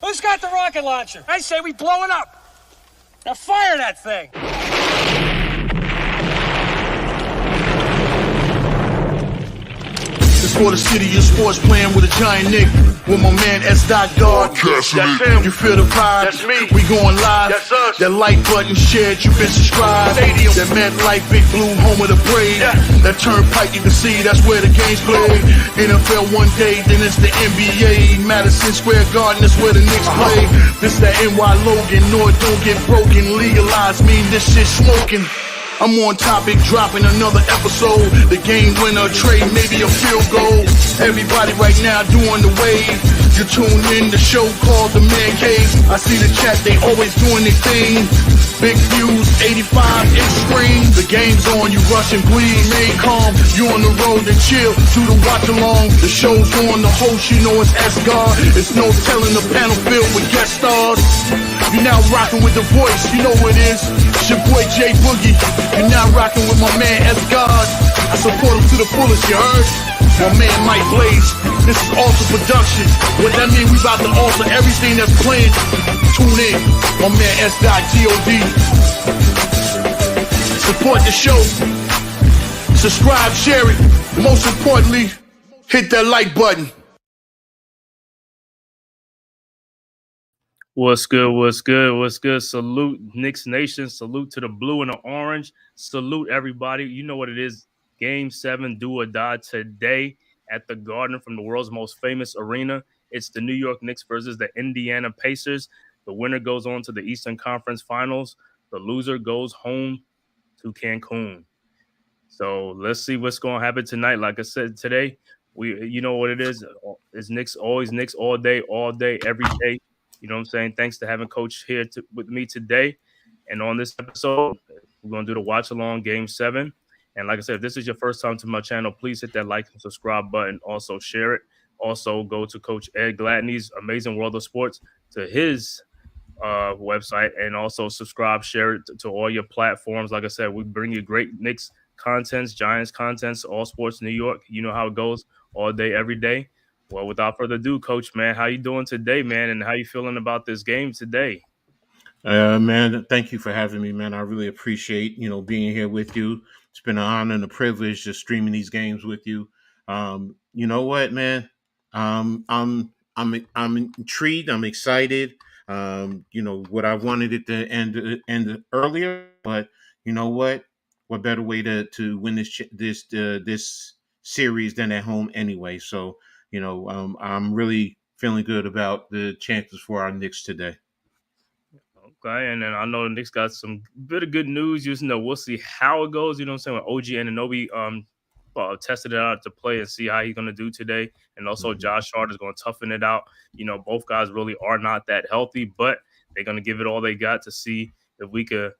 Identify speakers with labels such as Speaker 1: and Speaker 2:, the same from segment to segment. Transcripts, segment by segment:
Speaker 1: Who's got the rocket launcher? I say we blow it up. Now fire that thing.
Speaker 2: It's for the city of sports, playing with a giant Nick. With my man S. Guard.
Speaker 3: That's him.
Speaker 2: You feel the vibe?
Speaker 3: That's me.
Speaker 2: We going live.
Speaker 3: That's us.
Speaker 2: That like button shared, you been subscribed.
Speaker 3: Stadium.
Speaker 2: That MetLife, Big Blue, home of the Braves.
Speaker 3: Yeah.
Speaker 2: That turnpike, you can see that's where the game's played. NFL one day, then it's the NBA. Madison Square Garden, that's where the Knicks play. This that NY Logan, no it don't get broken. Legalize, mean this shit smoking. I'm on topic, dropping another episode. The game winner, trade, maybe a field goal. Everybody right now doing the wave. You tune in the show called TheMan-Cave. I see the chat, they always doing their thing. Big views, 85-inch screen. The game's on, you rush and bleed, made calm. You on the road and chill, do the watch along. The show's on, the host, you know it's S-God. It's no telling the panel filled with guest stars. You're now rocking with the voice, you know who it is. It's your boy J Boogie. You're now rocking with my man S-God. I support him to the fullest, you heard? My man Mike Blaze. This is Alter Production. What that mean? We about to alter everything that's playing. Tune in. My man S.God. Support the show. Subscribe, share it. Most importantly, hit that like button.
Speaker 4: What's good? What's good? What's good? Salute Knicks Nation. Salute to the blue and the orange. Salute everybody. You know what it is. Game 7, do or die today at the Garden from the world's most famous arena. It's the New York Knicks versus the Indiana Pacers. The winner goes on to the Eastern Conference Finals. The loser goes home to Cancun. So let's see what's going to happen tonight. Like I said, today, you know what it is. It's Knicks, always Knicks all day, every day. You know what I'm saying? Thanks to having Coach here with me today. And on this episode, we're going to do the watch along Game 7. And like I said, if this is your first time to my channel, please hit that like and subscribe button. Also share it. Also go to Coach Ed Gladney's Amazing World of Sports, to his website, and also subscribe, share it to all your platforms. Like I said, we bring you great Knicks contents, Giants contents, all sports New York. You know how it goes all day, every day. Well, without further ado, Coach, man, how you doing today, man? And how you feeling about this game today?
Speaker 5: Man, thank you for having me, man. I really appreciate, being here with you. It's been an honor and a privilege just streaming these games with you. You know what, man? I'm intrigued. I'm excited. What I wanted it to end earlier, but you know what? What better way to win this series than at home anyway? So, I'm really feeling good about the chances for our Knicks today.
Speaker 4: Okay, and then I know the Knicks got some bit of good news. We'll see how it goes. You know what I'm saying? When OG Anunoby tested it out to play and see how he's going to do today. And also Josh Hart is going to toughen it out. Both guys really are not that healthy, but they're going to give it all they got to see if we could,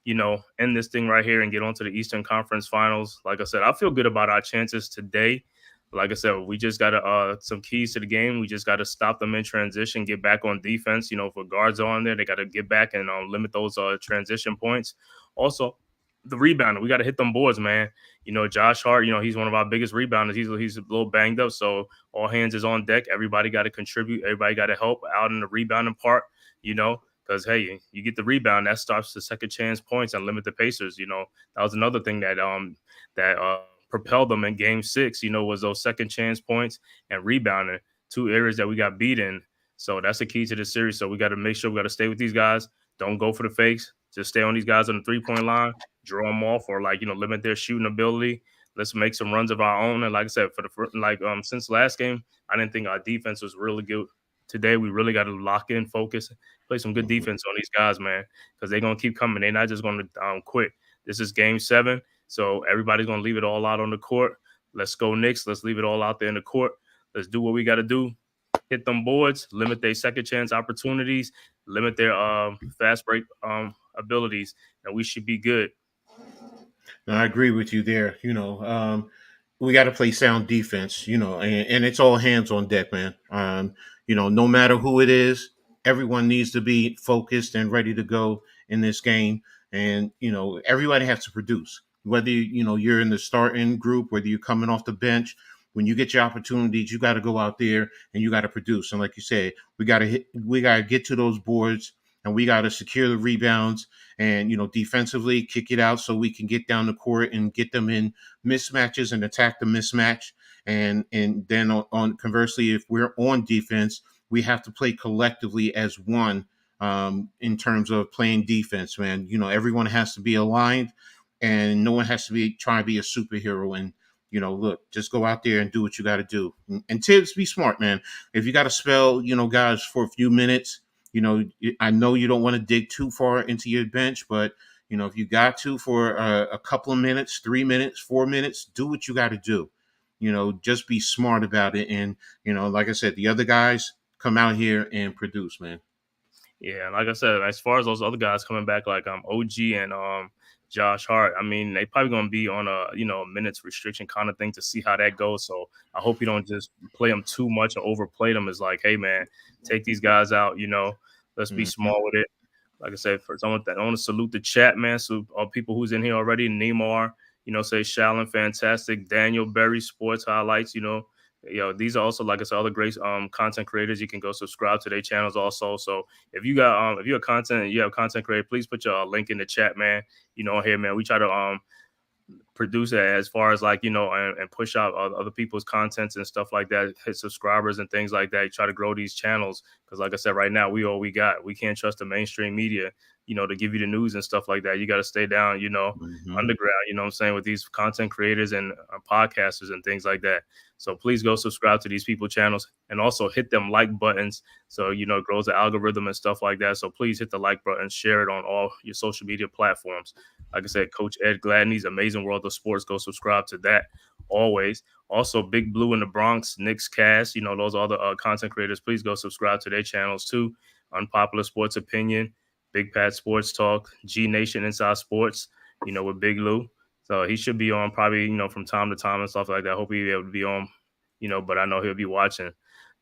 Speaker 4: end this thing right here and get onto the Eastern Conference Finals. Like I said, I feel good about our chances today. Like I said, we just got some keys to the game. We just got to stop them in transition, get back on defense. If a guard's on there, they got to get back and limit those transition points. Also, the rebounding, we got to hit them boards, man. Josh Hart, he's one of our biggest rebounders. He's a little banged up, so all hands is on deck. Everybody got to contribute. Everybody got to help out in the rebounding part, because, hey, you get the rebound, that stops the second chance points and limit the Pacers. That was another thing that propelled them in Game 6, was those second chance points and rebounding, two areas that we got beat in. So that's the key to the series. So we got to make sure we got to stay with these guys. Don't go for the fakes. Just stay on these guys on the three-point line, draw them off, or limit their shooting ability. Let's make some runs of our own. And like I said, since last game, I didn't think our defense was really good. Today, we really got to lock in, focus, play some good defense on these guys, man, because they're going to keep coming. They're not just going to quit. This is Game 7. So everybody's going to leave it all out on the court. Let's go Knicks. Let's leave it all out there in the court. Let's do what we got to do. Hit them boards, limit their second chance opportunities, limit their fast break abilities, and we should be good.
Speaker 5: And I agree with you there. We got to play sound defense, and it's all hands on deck, man. No matter who it is, everyone needs to be focused and ready to go in this game. And, everybody has to produce. Whether, you're in the starting group, whether you're coming off the bench, when you get your opportunities, you got to go out there and you got to produce. And like you said, we got to get to those boards, and we got to secure the rebounds, and defensively kick it out so we can get down the court and get them in mismatches and attack the mismatch. And then on conversely, if we're on defense, we have to play collectively as one, in terms of playing defense, man. Everyone has to be aligned, and no one has to be trying to be a superhero. And look, just go out there and do what you got to do. And Tibbs, be smart, man. If you got to spell, guys for a few minutes, I know you don't want to dig too far into your bench, but if you got to for a couple of minutes, 3 minutes, 4 minutes, do what you got to do. Just be smart about it. And like I said, the other guys come out here and produce, man.
Speaker 4: Yeah, like I said, as far as those other guys coming back, like OG and Josh Hart, I mean, they probably gonna be on a minutes restriction kind of thing to see how that goes. So I hope you don't just play them too much or overplay them. It's like, hey man, take these guys out. Let's be small with it. Like I said, for someone that I want to salute the chat, man. So all people who's in here already, Neymar, say Shallon, fantastic, Daniel Berry, sports highlights, these are also, like I said, other great content creators. You can go subscribe to their channels also. So if you got if you're a content and you have content creator, please put your link in the chat, man. Here, man, we try to produce it as far as and push out other people's contents and stuff like that, hit subscribers and things like that. You try to grow these channels because, like I said, right now we all we got. We can't trust the mainstream media, to give you the news and stuff like that. You got to stay down, underground. What I'm saying, with these content creators and podcasters and things like that. So please go subscribe to these people channels and also hit them like buttons. So, it grows the algorithm and stuff like that. So please hit the like button, share it on all your social media platforms. Like I said, Coach Ed Gladney's Amazing World of Sports. Go subscribe to that always. Also, Big Blue in the Bronx, Knicks Cast, those other content creators. Please go subscribe to their channels too. Unpopular Sports Opinion, Big Pat Sports Talk, G Nation Inside Sports, with Big Lou. So he should be on probably, from time to time and stuff like that. I hope he'll be able to be on, but I know he'll be watching.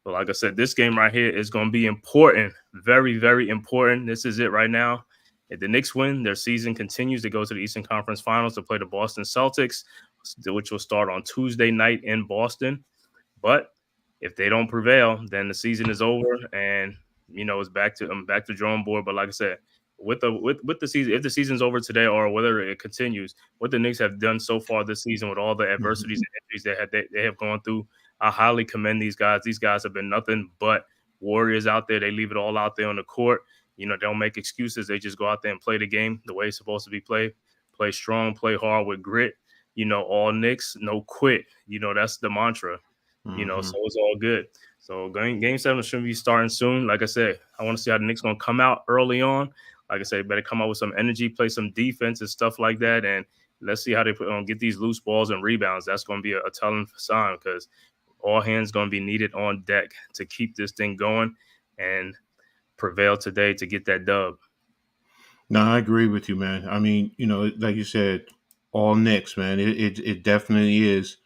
Speaker 4: But like I said, this game right here is going to be important. Very, very important. This is it right now. If the Knicks win, their season continues to go to the Eastern Conference Finals to play the Boston Celtics, which will start on Tuesday night in Boston. But if they don't prevail, then the season is over, and it's back to drawing board. But like I said, with the season, if the season's over today or whether it continues, what the Knicks have done so far this season with all the adversities and injuries they have gone through, I highly commend these guys. These guys have been nothing but warriors out there. They leave it all out there on the court. They don't make excuses. They just go out there and play the game the way it's supposed to be played. Play strong, play hard with grit. All Knicks, no quit. That's the mantra. So it's all good. So game 7 should be starting soon. Like I said, I want to see how the Knicks going to come out early on. Like I said, better come out with some energy, play some defense and stuff like that. And let's see how they get these loose balls and rebounds. That's going to be a telling sign because all hands going to be needed on deck to keep this thing going and prevail today to get that dub.
Speaker 5: No, I agree with you, man. I mean, like you said, all Knicks, man. It definitely is,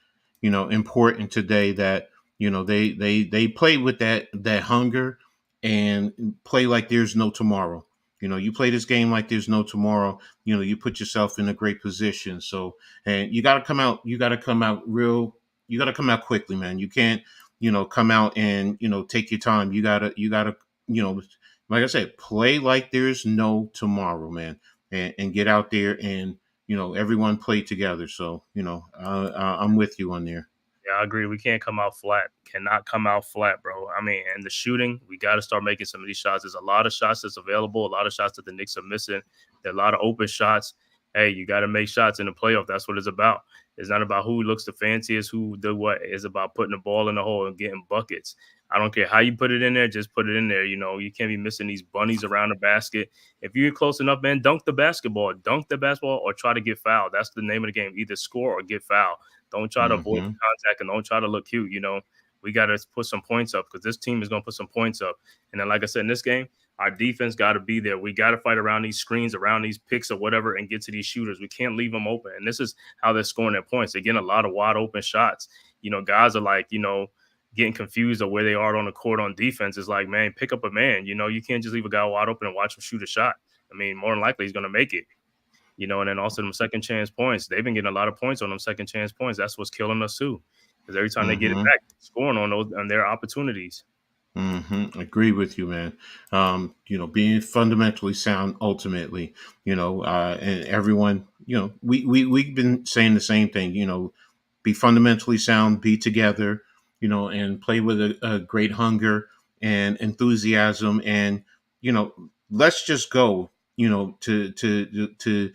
Speaker 5: important today that they play with that hunger and play like there's no tomorrow. You play this game like there's no tomorrow. You put yourself in a great position. So, and you got to come out. You got to come out real. You got to come out quickly, man. You can't, come out and take your time. You gotta, like I said, play like there's no tomorrow, man, and get out there and everyone play together. So I'm with you on there.
Speaker 4: Yeah, I agree. We can't come out flat. Cannot come out flat, bro. I mean, and the shooting, we got to start making some of these shots. There's a lot of shots that's available, a lot of shots that the Knicks are missing. There are a lot of open shots. Hey, you got to make shots in the playoff. That's what it's about. It's not about who looks the fanciest, who do what. It's about putting the ball in the hole and getting buckets. I don't care how you put it in there, just put it in there. You can't be missing these bunnies around the basket. If you're close enough, man, dunk the basketball or try to get fouled. That's the name of the game. Either score or get fouled. Don't try to avoid contact and don't try to look cute. We got to put some points up because this team is going to put some points up. And then, like I said, in this game, our defense got to be there. We got to fight around these screens, around these picks or whatever, and get to these shooters. We can't leave them open. And this is how they're scoring their points. They're getting a lot of wide open shots. Guys are like, getting confused of where they are on the court on defense. Is like, man, pick up a man. You can't just leave a guy wide open and watch him shoot a shot. I mean, more than likely he's going to make it. And then also them second chance points. They've been getting a lot of points on them second chance points. That's what's killing us too. because every time they get it
Speaker 5: Mm-hmm.
Speaker 4: back, scoring on their opportunities.
Speaker 5: Mm-hmm. Agree with you, man. Being fundamentally sound ultimately, and everyone, we've been saying the same thing, be fundamentally sound, be together, and play with a great hunger and enthusiasm, and let's just go, to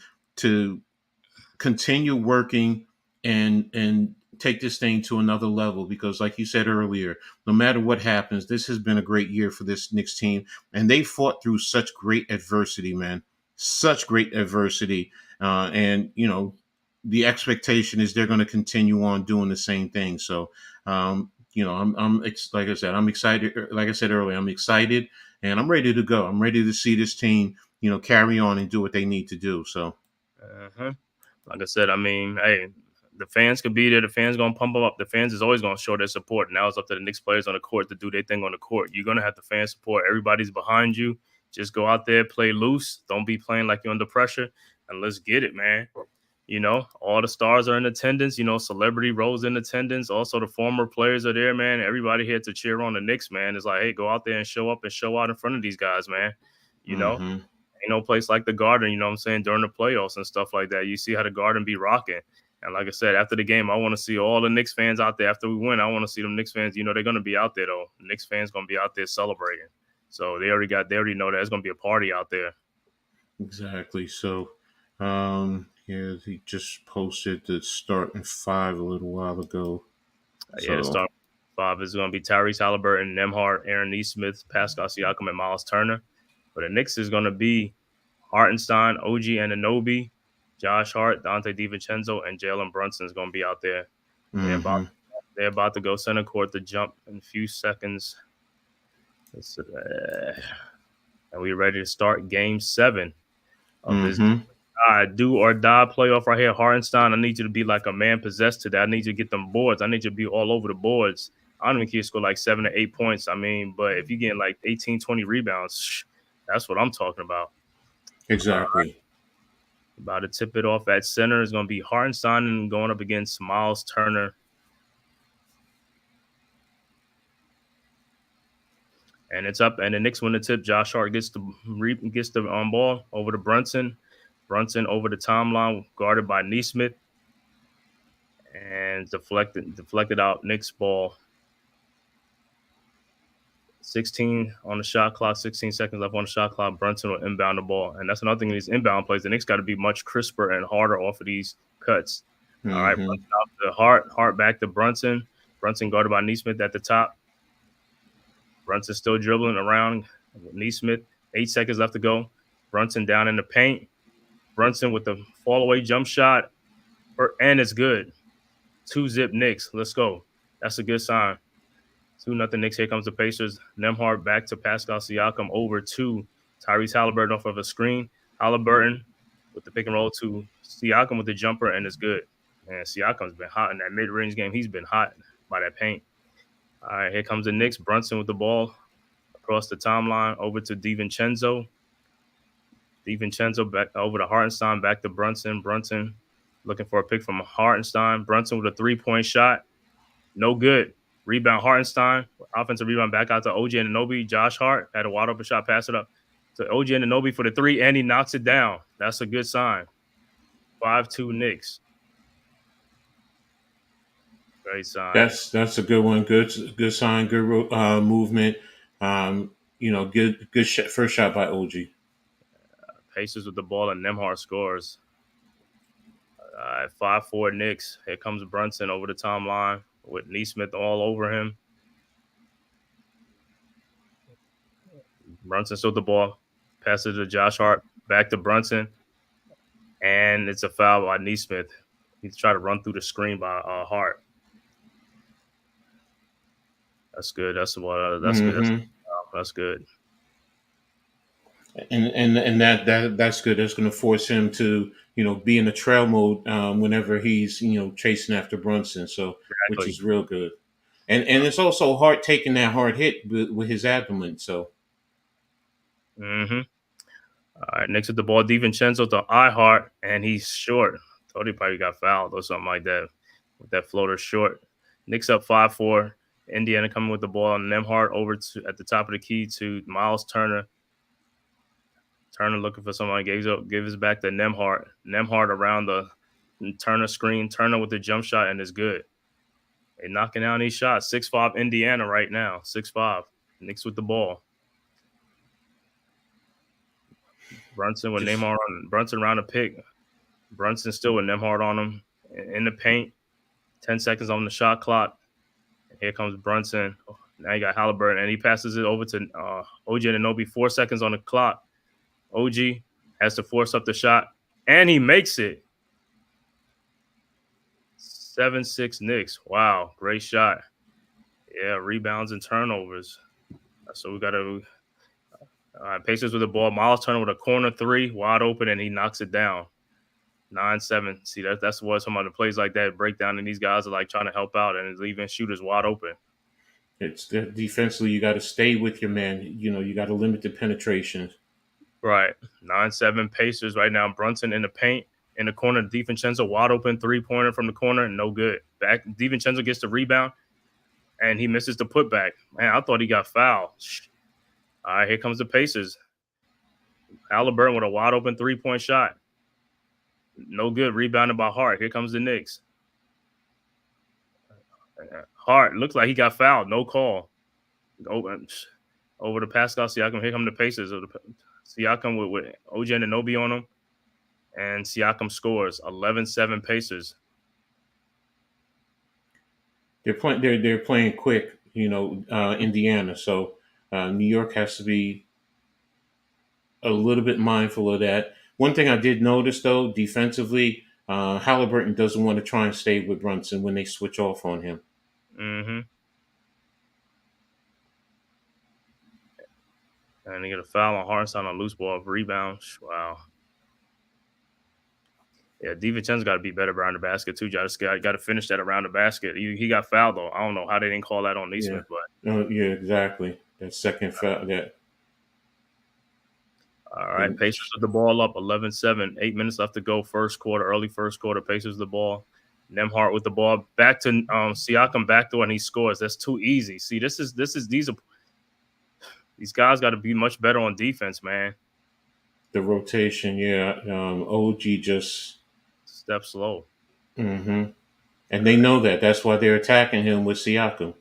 Speaker 5: continue working and take this thing to another level, because like you said earlier, no matter what happens, this has been a great year for this Knicks team, and they fought through such great adversity, man, such great adversity, and the expectation is they're going to continue on doing the same thing. So like I said, I'm excited. Like I said earlier, I'm excited, and I'm ready to go. I'm ready to see this team carry on and do what they need to do. So
Speaker 4: Uh-huh. Like I said, I mean, hey, the fans could be there. The fans gonna pump them up. The fans is always gonna show their support. Now it's up to the Knicks players on the court to do their thing on the court. You're gonna have the fan support. Everybody's behind you. Just go out there, play loose. Don't be playing like you're under pressure, and let's get it, man. All the stars are in attendance. Celebrity Rose in attendance. Also, the former players are there, man. Everybody here to cheer on the Knicks, man. It's like, hey, go out there and show up and show out in front of these guys, man. You know,
Speaker 5: hmm
Speaker 4: Ain't no place like the Garden, what I'm saying, during the playoffs and stuff like that. You see how the Garden be rocking. And like I said, after the game, I want to see all the Knicks fans out there. After we win, I want to see them Knicks fans. They're going to be out there, though. Knicks fans going to be out there celebrating. So they already know that there's going to be a party out there.
Speaker 5: Exactly. So, yeah, he just posted the starting five a little while ago.
Speaker 4: Yeah, the
Speaker 5: So,
Speaker 4: starting five is going to be Tyrese Halliburton, Nembhard, Aaron Nesmith, Pascal Siakam, and Miles Turner. But the Knicks is going to be Hartenstein, OG Anunoby, Josh Hart, Dante DiVincenzo, and Jalen Brunson is going to be out there. They're about
Speaker 5: hmm
Speaker 4: they're about to go center court to jump in a few seconds. And we're ready to start Game 7 of this
Speaker 5: hmm
Speaker 4: do or die playoff right here. Hartenstein, I need you to be like a man possessed today. I need you to get them boards. I need you to be all over the boards. I don't even care if you score like 7 or 8 points. I mean, but if you're getting like 18, 20 rebounds, that's what I'm talking about.
Speaker 5: exactly.
Speaker 4: About to tip it off at center is going to be Hartenstein and going up against Miles Turner. And it's up, and the Knicks win the tip. Josh Hart gets the ball over to Brunson. Brunson over the timeline, guarded by Nesmith, and deflected out. Knicks ball. 16 on the shot clock, 16 seconds left on the shot clock. Brunson will inbound the ball. And that's another thing in these inbound plays. The Knicks got to be much crisper and harder off of these cuts. All right,
Speaker 5: hmm
Speaker 4: Brunson out to Hart back to Brunson. Brunson guarded by Nesmith at the top. Brunson still dribbling around Nesmith. 8 seconds left to go. Brunson down in the paint. Brunson with the fall away jump shot. And it's good. 2-zip Knicks. Let's go. That's a good sign. 2-0 Knicks. Here comes the Pacers. Nembhard back to Pascal Siakam over to Tyrese Halliburton off of a screen. Halliburton with the pick and roll to Siakam with the jumper, and it's good. Man, Siakam's been hot in that mid-range game. He's been hot by that paint. All right, here comes the Knicks. Brunson with the ball across the timeline over to DiVincenzo. DiVincenzo back over to Hartenstein, back to Brunson. Brunson looking for a pick from Hartenstein. Brunson with a three-point shot. No good. Rebound Hartenstein. Offensive rebound back out to OG Anunoby. Josh Hart had a wide open shot, pass it up to OG Anunoby for the three, and he knocks it down. That's a good sign. 5-2 Knicks. Great sign.
Speaker 5: That's a good one. Good sign. Good movement. Good first shot by OG.
Speaker 4: Pacers with the ball, and Nembhard scores. 5-4 Knicks. Here comes Brunson over the timeline with Nesmith all over him. Brunson still the ball. Passes to Josh Hart. Back to Brunson. And it's a foul by Nesmith. He's trying to run through the screen by Hart. That's good. That's good. That's good.
Speaker 5: And that's good. That's going to force him to be in the trail mode whenever he's chasing after Brunson. So which is real good. And it's also Hart taking that hard hit with his abdomen. So.
Speaker 4: Mm-hmm. All right, next at the ball, DiVincenzo to iHart, and he's short. Thought he probably got fouled or something like that with that floater short. Knicks up 5-4. Indiana coming with the ball. Nembhard over to at the top of the key to Miles Turner. Turner looking for somebody. Gives back to Nembhard. Nembhard around the Turner screen. Turner with the jump shot, and it's good. They're knocking down these shots. 6-5 Indiana right now. 6-5. Knicks with the ball. Brunson with Nembhard on. Brunson around the pick. Brunson still with Nembhard on him in the paint. 10 seconds on the shot clock. Here comes Brunson. Now you got Halliburton, and he passes it over to OG Anunoby. 4 seconds on the clock. OG has to force up the shot, and he makes it. 7-6 Knicks. Wow, great shot. Yeah, rebounds and turnovers. So we got to Pacers with the ball. Miles Turner with a corner three, wide open, and he knocks it down. 9-7. See, that's what some of the plays like that break down, and these guys are like trying to help out and leaving shooters wide open.
Speaker 5: It's defensively, you got to stay with your man. You got to limit the penetrations.
Speaker 4: Right. 9-7 Pacers right now. Brunson in the paint. In the corner, DiVincenzo wide open three-pointer from the corner, no good. Back, DiVincenzo gets the rebound, and he misses the putback. Man, I thought he got fouled. All right, here comes the Pacers. Halliburton with a wide open three-point shot. No good. Rebounded by Hart. Here comes the Knicks. Hart looks like he got fouled. No call. Over to Pascal Siakam. Here come the Pacers. Siakam with OG Anunoby on him. And Siakam scores. 11-7 Pacers.
Speaker 5: They're playing quick, Indiana. So New York has to be a little bit mindful of that. One thing I did notice, though, defensively, Halliburton doesn't want to try and stay with Brunson when they switch off on him.
Speaker 4: Mm-hmm. And they get a foul on Hartenstein on loose ball rebound. Wow. Yeah, DiVincenzo got to be better around the basket, too. Got to finish that around the basket. He got fouled, though. I don't know how they didn't call that on Neesmith.
Speaker 5: Yeah, exactly. That second foul.
Speaker 4: All right, Pacers with the ball up 11-7. 8 minutes left to go. Early first quarter. Pacers with the ball. Nembhard with the ball. Back to Siakam backdoor, and he scores. That's too easy. See, these guys got to be much better on defense, man.
Speaker 5: The rotation, yeah. OG just
Speaker 4: step slow.
Speaker 5: Mm-hmm. And they know that. That's why they're attacking him with Siakam.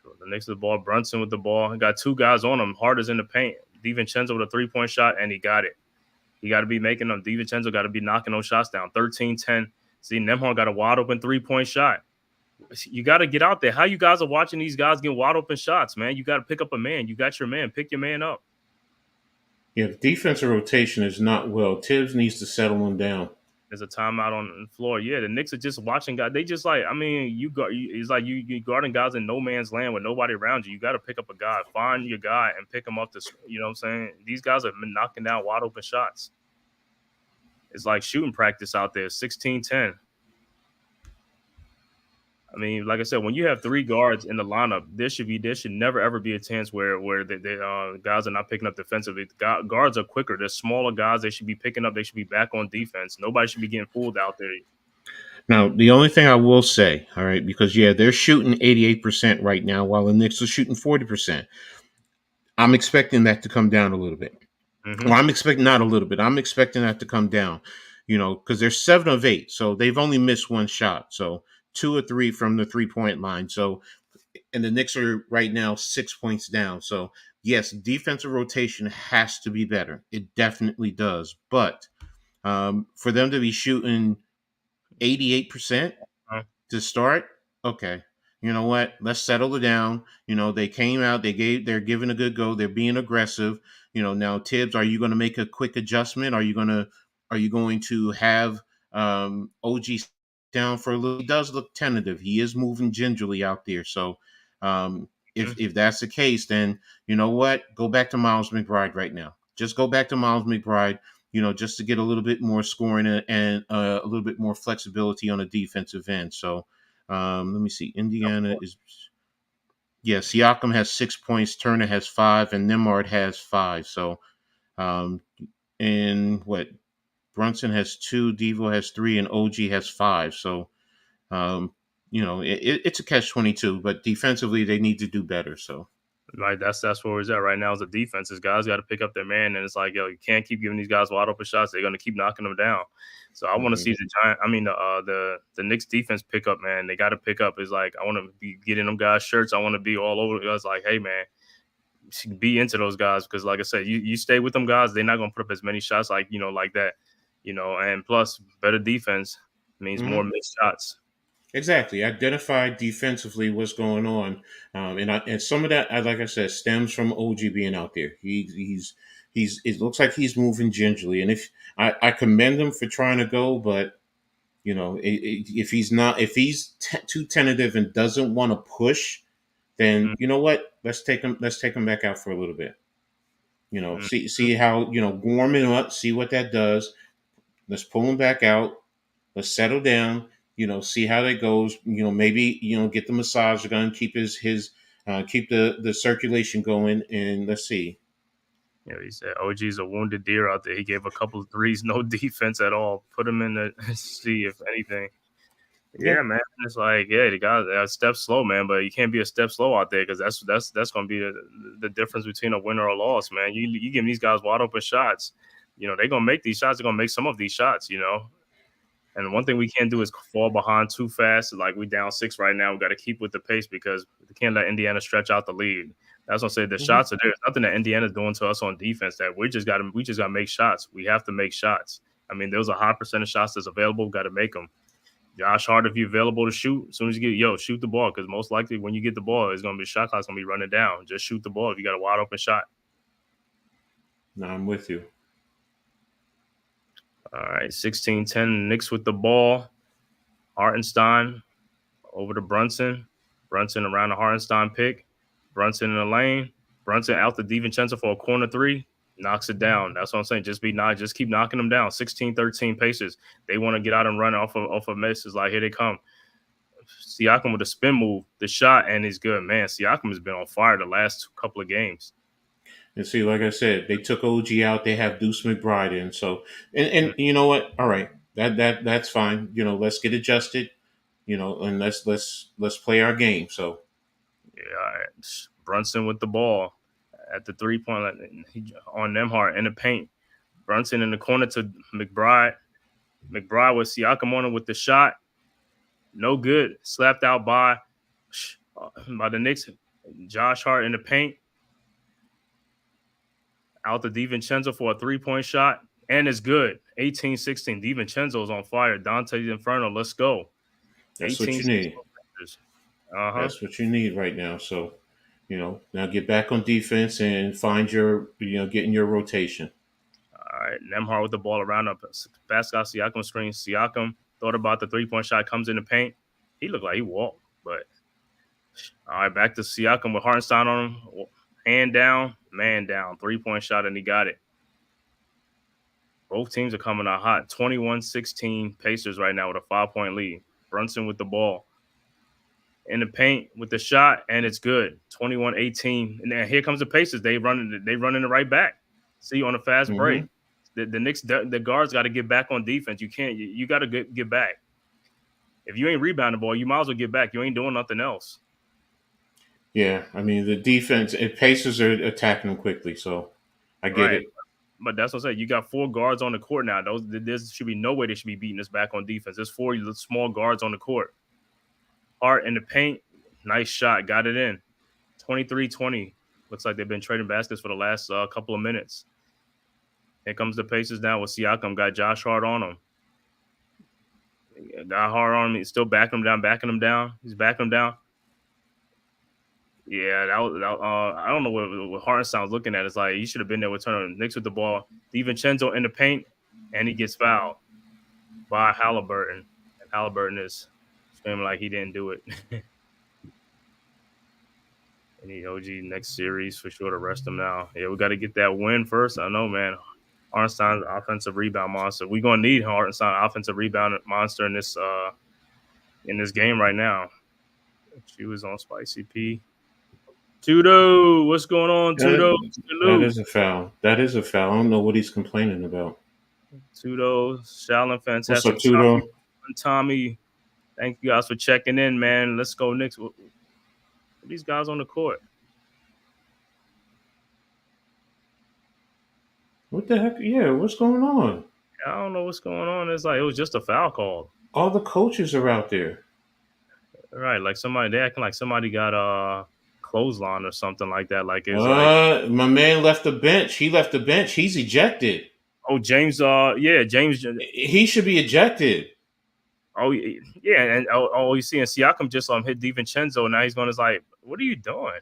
Speaker 4: The Knicks with the ball. Brunson with the ball. He got two guys on him. Hart is in the paint. DiVincenzo with a three-point shot, and he got it. He got to be making them. DiVincenzo got to be knocking those shots down. 13-10. See, Nembhard got a wide open three-point shot. You got to get out there. How you guys are watching these guys get wide open shots, man? You got to pick up a man. You got your man. Pick your man up.
Speaker 5: Yeah, the defensive rotation is not well. Tibbs needs to settle him down.
Speaker 4: There's a timeout on the floor. Yeah, the Knicks are just watching guys. They just it's like you guarding guys in no man's land with nobody around you. You got to pick up a guy, find your guy, and pick him up. You know what I'm saying? These guys have been knocking down wide open shots. It's like shooting practice out there. 16-10. I mean, like I said, when you have three guards in the lineup, there should never ever be a chance where the guys are not picking up defensively. Guards are quicker. They're smaller guys. They should be picking up. They should be back on defense. Nobody should be getting fooled out there.
Speaker 5: Now, the only thing I will say, all right, because they're shooting 88% right now, while the Knicks are shooting 40%. I'm expecting that to come down a little bit.
Speaker 4: Mm-hmm.
Speaker 5: Well, I'm expecting not a little bit. I'm expecting that to come down. Because they're 7 of 8, so they've only missed one shot. So 2 or 3 from the 3-point line. So, and the Knicks are right now 6 points down. So, yes, defensive rotation has to be better. It definitely does. But for them to be shooting 88% to start, okay. You know what? Let's settle it down. They came out. They're giving a good go. They're being aggressive. Now Tibbs, are you going to make a quick adjustment? Are you going to have OG down for a little? He does look tentative. He is moving gingerly out there. So if that's the case, then you know what? Go back to Miles McBride right now. Just go back to Miles McBride, just to get a little bit more scoring and a little bit more flexibility on the defensive end. So let me see. Indiana is Siakam has 6 points, Turner has 5, and Nembhard has 5. So and what? Brunson has 2, Devo has 3, and OG has 5. So, it's a catch-22. But defensively, they need to do better. So
Speaker 4: Right, that's where it's at right now. Is the defenses guys got to pick up their man, and it's like, yo, you can't keep giving these guys wide open shots. They're gonna keep knocking them down. So I want to see the Giant. I mean, the Knicks defense pick up, man. They got to pick up. It's like I want to be getting them guys shirts. I want to be all over. It's like, hey, man, be into those guys because, like I said, you stay with them guys. They're not gonna put up as many shots like like that. And plus better defense means more missed shots.
Speaker 5: exactly, identify defensively what's going on, and some of that, like I said, stems from OG being out there. He's it looks like he's moving gingerly, and if I commend him for trying to go, but if he's not, if he's too tentative and doesn't want to push, then you know what? Let's take him back out for a little bit. See how warm him up, see what that does. Let's pull him back out. Let's settle down. See how that goes. Maybe get the massage gun, keep his keep the circulation going, and let's see.
Speaker 4: He said OG's a wounded deer out there. He gave a couple of threes, no defense at all. Put him in the see if anything. Yeah, man. It's like, the guys a step slow, man, but you can't be a step slow out there because that's going to be the difference between a winner or a loss, man. You give these guys wide open shots, they're going to make these shots. They're going to make some of these shots, And one thing we can't do is fall behind too fast. Like we down 6 right now. We got to keep with the pace because we can't let Indiana stretch out the lead. That's what I'm saying. The shots are there. There's nothing that Indiana's doing to us on defense that we just got to make shots. We have to make shots. I mean, there's a high percentage shots that's available. Got to make them. Josh Hart, if you're available to shoot, as soon as you get, shoot the ball. Because most likely when you get the ball, it's going to be shot clock's going to be running down. Just shoot the ball if you got a wide open shot.
Speaker 5: No, I'm with you.
Speaker 4: All right, 16-10, Knicks with the ball. Hartenstein over to Brunson. Brunson around the Hartenstein pick. Brunson in the lane. Brunson out to DiVincenzo for a corner 3. Knocks it down. That's what I'm saying. Just keep knocking them down. 16-13 Pacers. They want to get out and run off of misses. Like, here they come. Siakam with a spin move, the shot, and he's good. Man, Siakam has been on fire the last couple of games.
Speaker 5: And see, like I said, they took OG out. They have Deuce McBride in. So, and you know what? All right, that's fine. Let's get adjusted. And let's play our game. So,
Speaker 4: yeah, all right. Brunson with the ball at the 3-point line on Nembhard in the paint. Brunson in the corner to McBride. McBride with Siakam on him with the shot. No good. Slapped out by the Knicks. Josh Hart in the paint. Out to DiVincenzo for a 3-point shot. And it's good. 18-16. DiVincenzo's on fire. Dante's Inferno. Let's go.
Speaker 5: That's what you need. That's what you need right now. So, now get back on defense and find your, get in your rotation.
Speaker 4: All right. Nembhard with the ball around up. Pascal Siakam screen. Siakam thought about the 3-point shot. Comes in the paint. He looked like he walked. But, all right. Back to Siakam with Hartenstein on him. Hand down. Man down. 3-point shot, and he got it. Both teams are coming out hot. 21-16 Pacers right now with a 5-point lead. Brunson with the ball. In the paint with the shot, and it's good. 21-18. And then here comes the Pacers. They running it right back. See, on a fast break. The Knicks, the guards got to get back on defense. You can't. You got to get back. If you ain't rebounding the ball, you might as well get back. You ain't doing nothing else.
Speaker 5: Yeah, I mean, the defense, Pacers are attacking them quickly, so I get it.
Speaker 4: But that's what I'm saying. You got 4 guards on the court now. There should be no way they should be beating us back on defense. There's 4 small guards on the court. Hart in the paint. Nice shot. Got it in. 23-20. Looks like they've been trading baskets for the last couple of minutes. Here comes the Pacers now with Siakam. Got Josh Hart on him. Got Hart on him. He's still backing him down. He's backing him down. Yeah, I don't know what Hartenstein's looking at. It's like he should have been there with Turner. Knicks with the ball. DiVincenzo in the paint, and he gets fouled by Halliburton. And Halliburton is screaming like he didn't do it. And OG next series for sure to rest him now. Yeah, we got to get that win first. I know, man. Hartenstein's offensive rebound monster. We're gonna need Hartenstein offensive rebound monster in this game right now. She was on Spicy P. Tudo, what's going on, Tudo?
Speaker 5: That is a foul. I don't know what he's complaining about.
Speaker 4: Tudo, Shallon, fantastic.
Speaker 5: What's up, Tudo?
Speaker 4: Tommy, Thank you guys for checking in, man. Let's go Knicks. What these guys on the court?
Speaker 5: What the heck? Yeah, what's going on?
Speaker 4: I don't know what's going on. It's like it was just a foul call.
Speaker 5: All the coaches are out there.
Speaker 4: Right, like they acting like somebody got a clothesline or something like that. Like it's like,
Speaker 5: My man left the bench. He left the bench. He's ejected.
Speaker 4: oh James, James.
Speaker 5: He should be ejected.
Speaker 4: Oh yeah, and you see, and Siakam just hit DiVincenzo. Now he's going to like, what are you doing?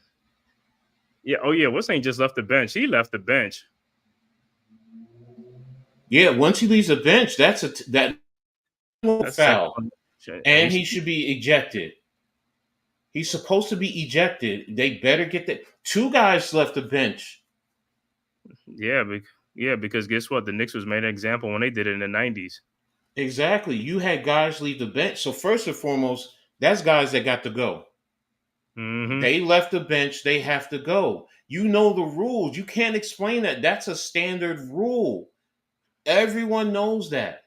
Speaker 4: Yeah, oh yeah, what's saying just left the bench? He left the bench.
Speaker 5: Yeah, once he leaves the bench, that's foul, and he should be ejected. He's supposed to be ejected. They better get that. 2 guys left the bench.
Speaker 4: Yeah, because guess what? The Knicks was made an example when they did it in the 90s.
Speaker 5: Exactly. You had guys leave the bench. So first and foremost, that's guys that got to go.
Speaker 4: Mm-hmm.
Speaker 5: They left the bench. They have to go. You know the rules. You can't explain that. That's a standard rule. Everyone knows that.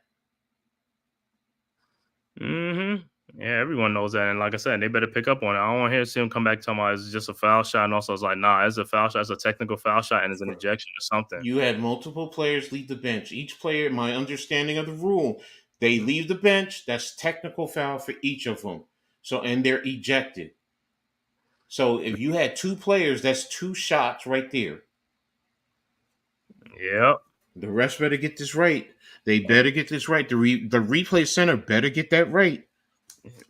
Speaker 4: Mm-hmm. Yeah, everyone knows that. And like I said, they better pick up on it. I don't want to see him come back talking about it's just a foul shot. And also, it's like, nah, it's a foul shot. It's a technical foul shot and it's an ejection or something.
Speaker 5: You had multiple players leave the bench. Each player, my understanding of the rule, they leave the bench. That's technical foul for each of them. So, and they're ejected. So if you had 2 players, that's 2 shots right there.
Speaker 4: Yep.
Speaker 5: The refs better get this right. They better get this right. The replay center better get that right.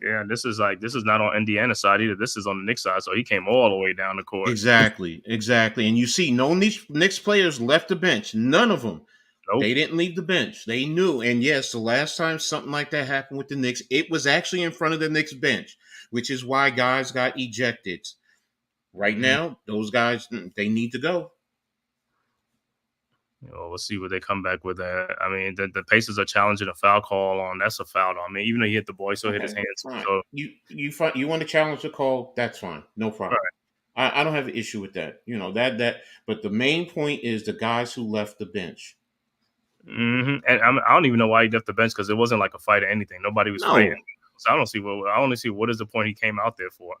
Speaker 4: Yeah, this is not on Indiana side either. This is on the Knicks side, so he came all the way down the court.
Speaker 5: Exactly. And you see, no Knicks players left the bench. None of them. Nope. They didn't leave the bench. They knew. And yes, the last time something like that happened with the Knicks, it was actually in front of the Knicks bench, which is why guys got ejected. Right now, those guys, they need to go.
Speaker 4: We'll see what they come back with. I mean, the Pacers are challenging a foul call on. That's a foul. I mean, even though he hit the boy, so hit his hands. So
Speaker 5: you want to challenge the call? That's fine, no problem. Right. I don't have an issue with that. You know that. But the main point is the guys who left the bench.
Speaker 4: Mm-hmm. And I don't even know why he left the bench because it wasn't like a fight or anything. Nobody was fighting. So I only see what is the point he came out there for.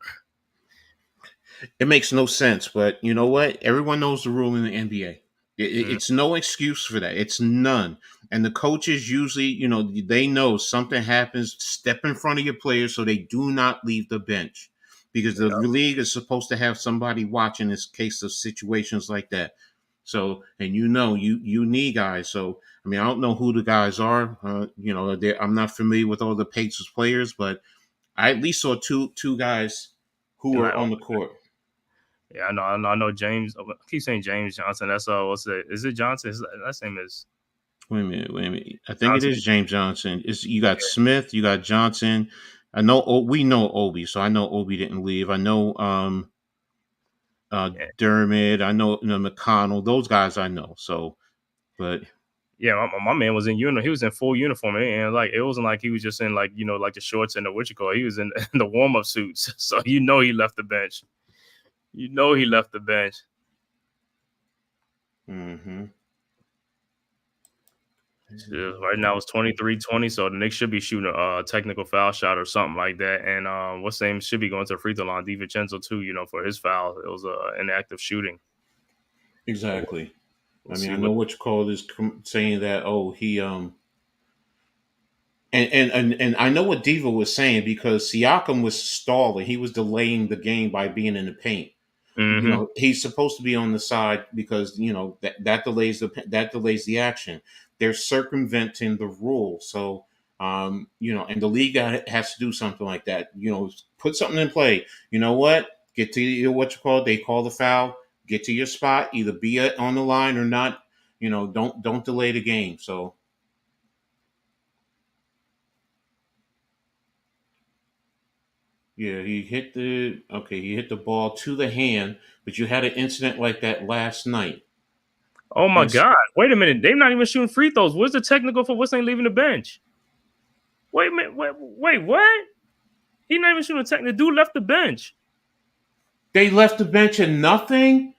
Speaker 5: It makes no sense. But you know what? Everyone knows the rule in the NBA. It's no excuse for that. It's none. And the coaches usually, they know something happens, step in front of your players so they do not leave the bench. Because the league is supposed to have somebody watching in case of situations like that. So, and you need guys. So, I mean, I don't know who the guys are. I'm not familiar with all the Pacers players, but I at least saw two guys who were on the court.
Speaker 4: Yeah, I know James. I keep saying James Johnson. That's is it Johnson? His last name is.
Speaker 5: Wait a minute. I think Johnson. It is James Johnson. You got Smith, you got Johnson. I know we know Obi, so I know Obi didn't leave. I know Dermot. I know McConnell. Those guys I know. So, but
Speaker 4: yeah, my man was in uniform. He was in full uniform, and like it wasn't like he was just in like the shorts and the He was in the warm up suits. So he left the bench. He left the bench.
Speaker 5: Mm-hmm.
Speaker 4: Right now it's 23-20, so the Knicks should be shooting a technical foul shot or something like that. And what's name should be going to the free throw line. DiVincenzo too, for his foul. It was an active shooting.
Speaker 5: Exactly. I know what you call this saying that he and I know what Diva was saying because Siakam was stalling. He was delaying the game by being in the paint.
Speaker 4: Mm-hmm.
Speaker 5: He's supposed to be on the side because that delays the action. They're circumventing the rule. So and the league has to do something like that. Put something in play. You know what? Get to they call the foul. Get to your spot. Either be on the line or not. Don't delay the game. So. Yeah, he hit the ball to the hand, but you had an incident like that last night.
Speaker 4: Oh my God. Wait a minute. They're not even shooting free throws. Where's the technical for what's ain't leaving the bench? Wait a minute. Wait, what? He's not even shooting a technical. The dude left the bench.
Speaker 5: They left the bench and nothing?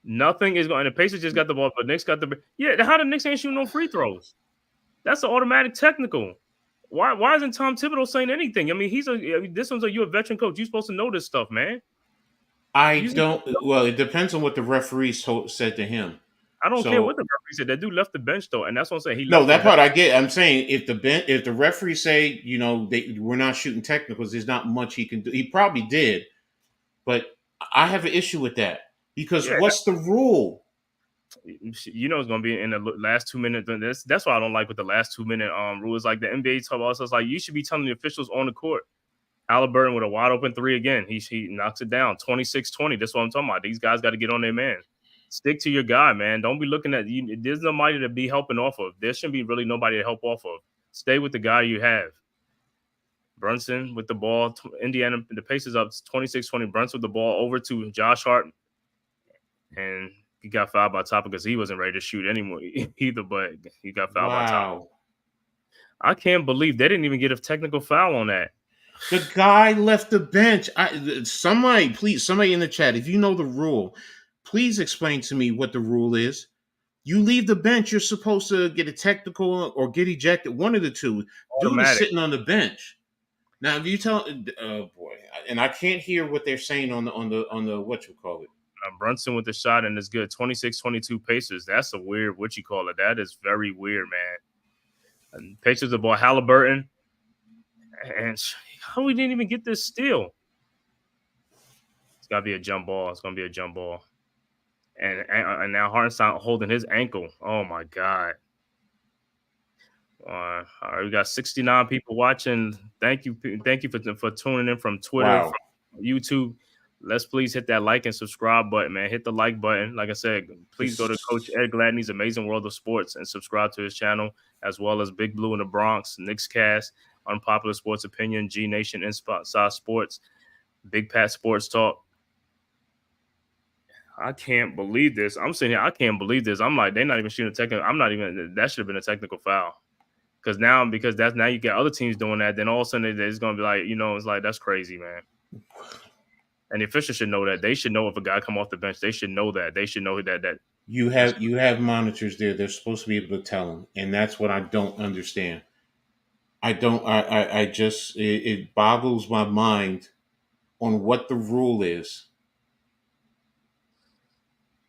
Speaker 4: Nothing is going. The Pacers just got the ball, but Knicks got the. Yeah, how the Knicks ain't shooting no free throws? That's an automatic technical. Why isn't Tom Thibodeau saying anything? I mean, you're a veteran coach. You're supposed to know this stuff, man.
Speaker 5: I
Speaker 4: You
Speaker 5: don't. Well, it depends on what the referees said to him.
Speaker 4: I don't care what
Speaker 5: So
Speaker 4: the referee said. That dude left the bench though, and that's what I'm saying. He
Speaker 5: no,
Speaker 4: left the
Speaker 5: that
Speaker 4: bench.
Speaker 5: part I get. I'm saying if the referees say we're not shooting technicals, there's not much he can do. He probably did, but I have an issue with that because
Speaker 4: Yeah,
Speaker 5: what's the rule?
Speaker 4: you know it's gonna be in the last 2 minutes. That's why I don't like with the last 2 minute rules. Like the NBA talk about, so it's like you should be telling the officials on the court. Halliburton with a wide open three again. He knocks it down 26-20. That's what I'm talking about. These guys got to get on their man. Stick to your guy, man. Don't be looking at you. There's nobody to be helping off of. There shouldn't be really nobody to help off of. Stay with the guy you have. Brunson with the ball. Indiana, the Pacers up 26-20. Brunson with the ball over to Josh Hart. And he got fouled by Topper because he wasn't ready to shoot anymore either, but he got fouled by Topper.
Speaker 5: Wow.
Speaker 4: I can't believe they didn't even get a technical foul on that.
Speaker 5: The guy left the bench. Somebody in the chat, if you know the rule, please explain to me what the rule is. You leave the bench, you're supposed to get a technical or get ejected. One of the two. Dude is sitting on the bench. Now, if you tell, oh boy, and I can't hear what they're saying on the what you call it.
Speaker 4: Brunson with the shot and it's good. 26-22 Pacers. That's a weird what you call it. That is very weird, man. And Pacers the ball. Halliburton, and how we didn't even get this steal. It's got to be a jump ball. It's going to be a jump ball. And now Hartenstein holding his ankle. Oh, my God. All right, we got 69 people watching. Thank you for tuning in from Twitter, from YouTube. Let's please hit that like and subscribe button, man. Hit the like button. Like I said, please go to Coach Ed Gladney's Amazing World of Sports and subscribe to his channel, as well as Big Blue in the Bronx, Knicks Cast, Unpopular Sports Opinion, G Nation, Inside Sports, Big Pat Sports Talk. I can't believe this. I'm sitting here. I can't believe this. I'm like, they're not even shooting a technical. That should have been a technical foul. Because now you get other teams doing that, then all of a sudden it's going to be like, it's like, that's crazy, man. And the officials should know that. They should know if a guy come off the bench. They should know that. They should know that.
Speaker 5: You have monitors there. They're supposed to be able to tell them, and that's what I don't understand. It boggles my mind on what the rule is.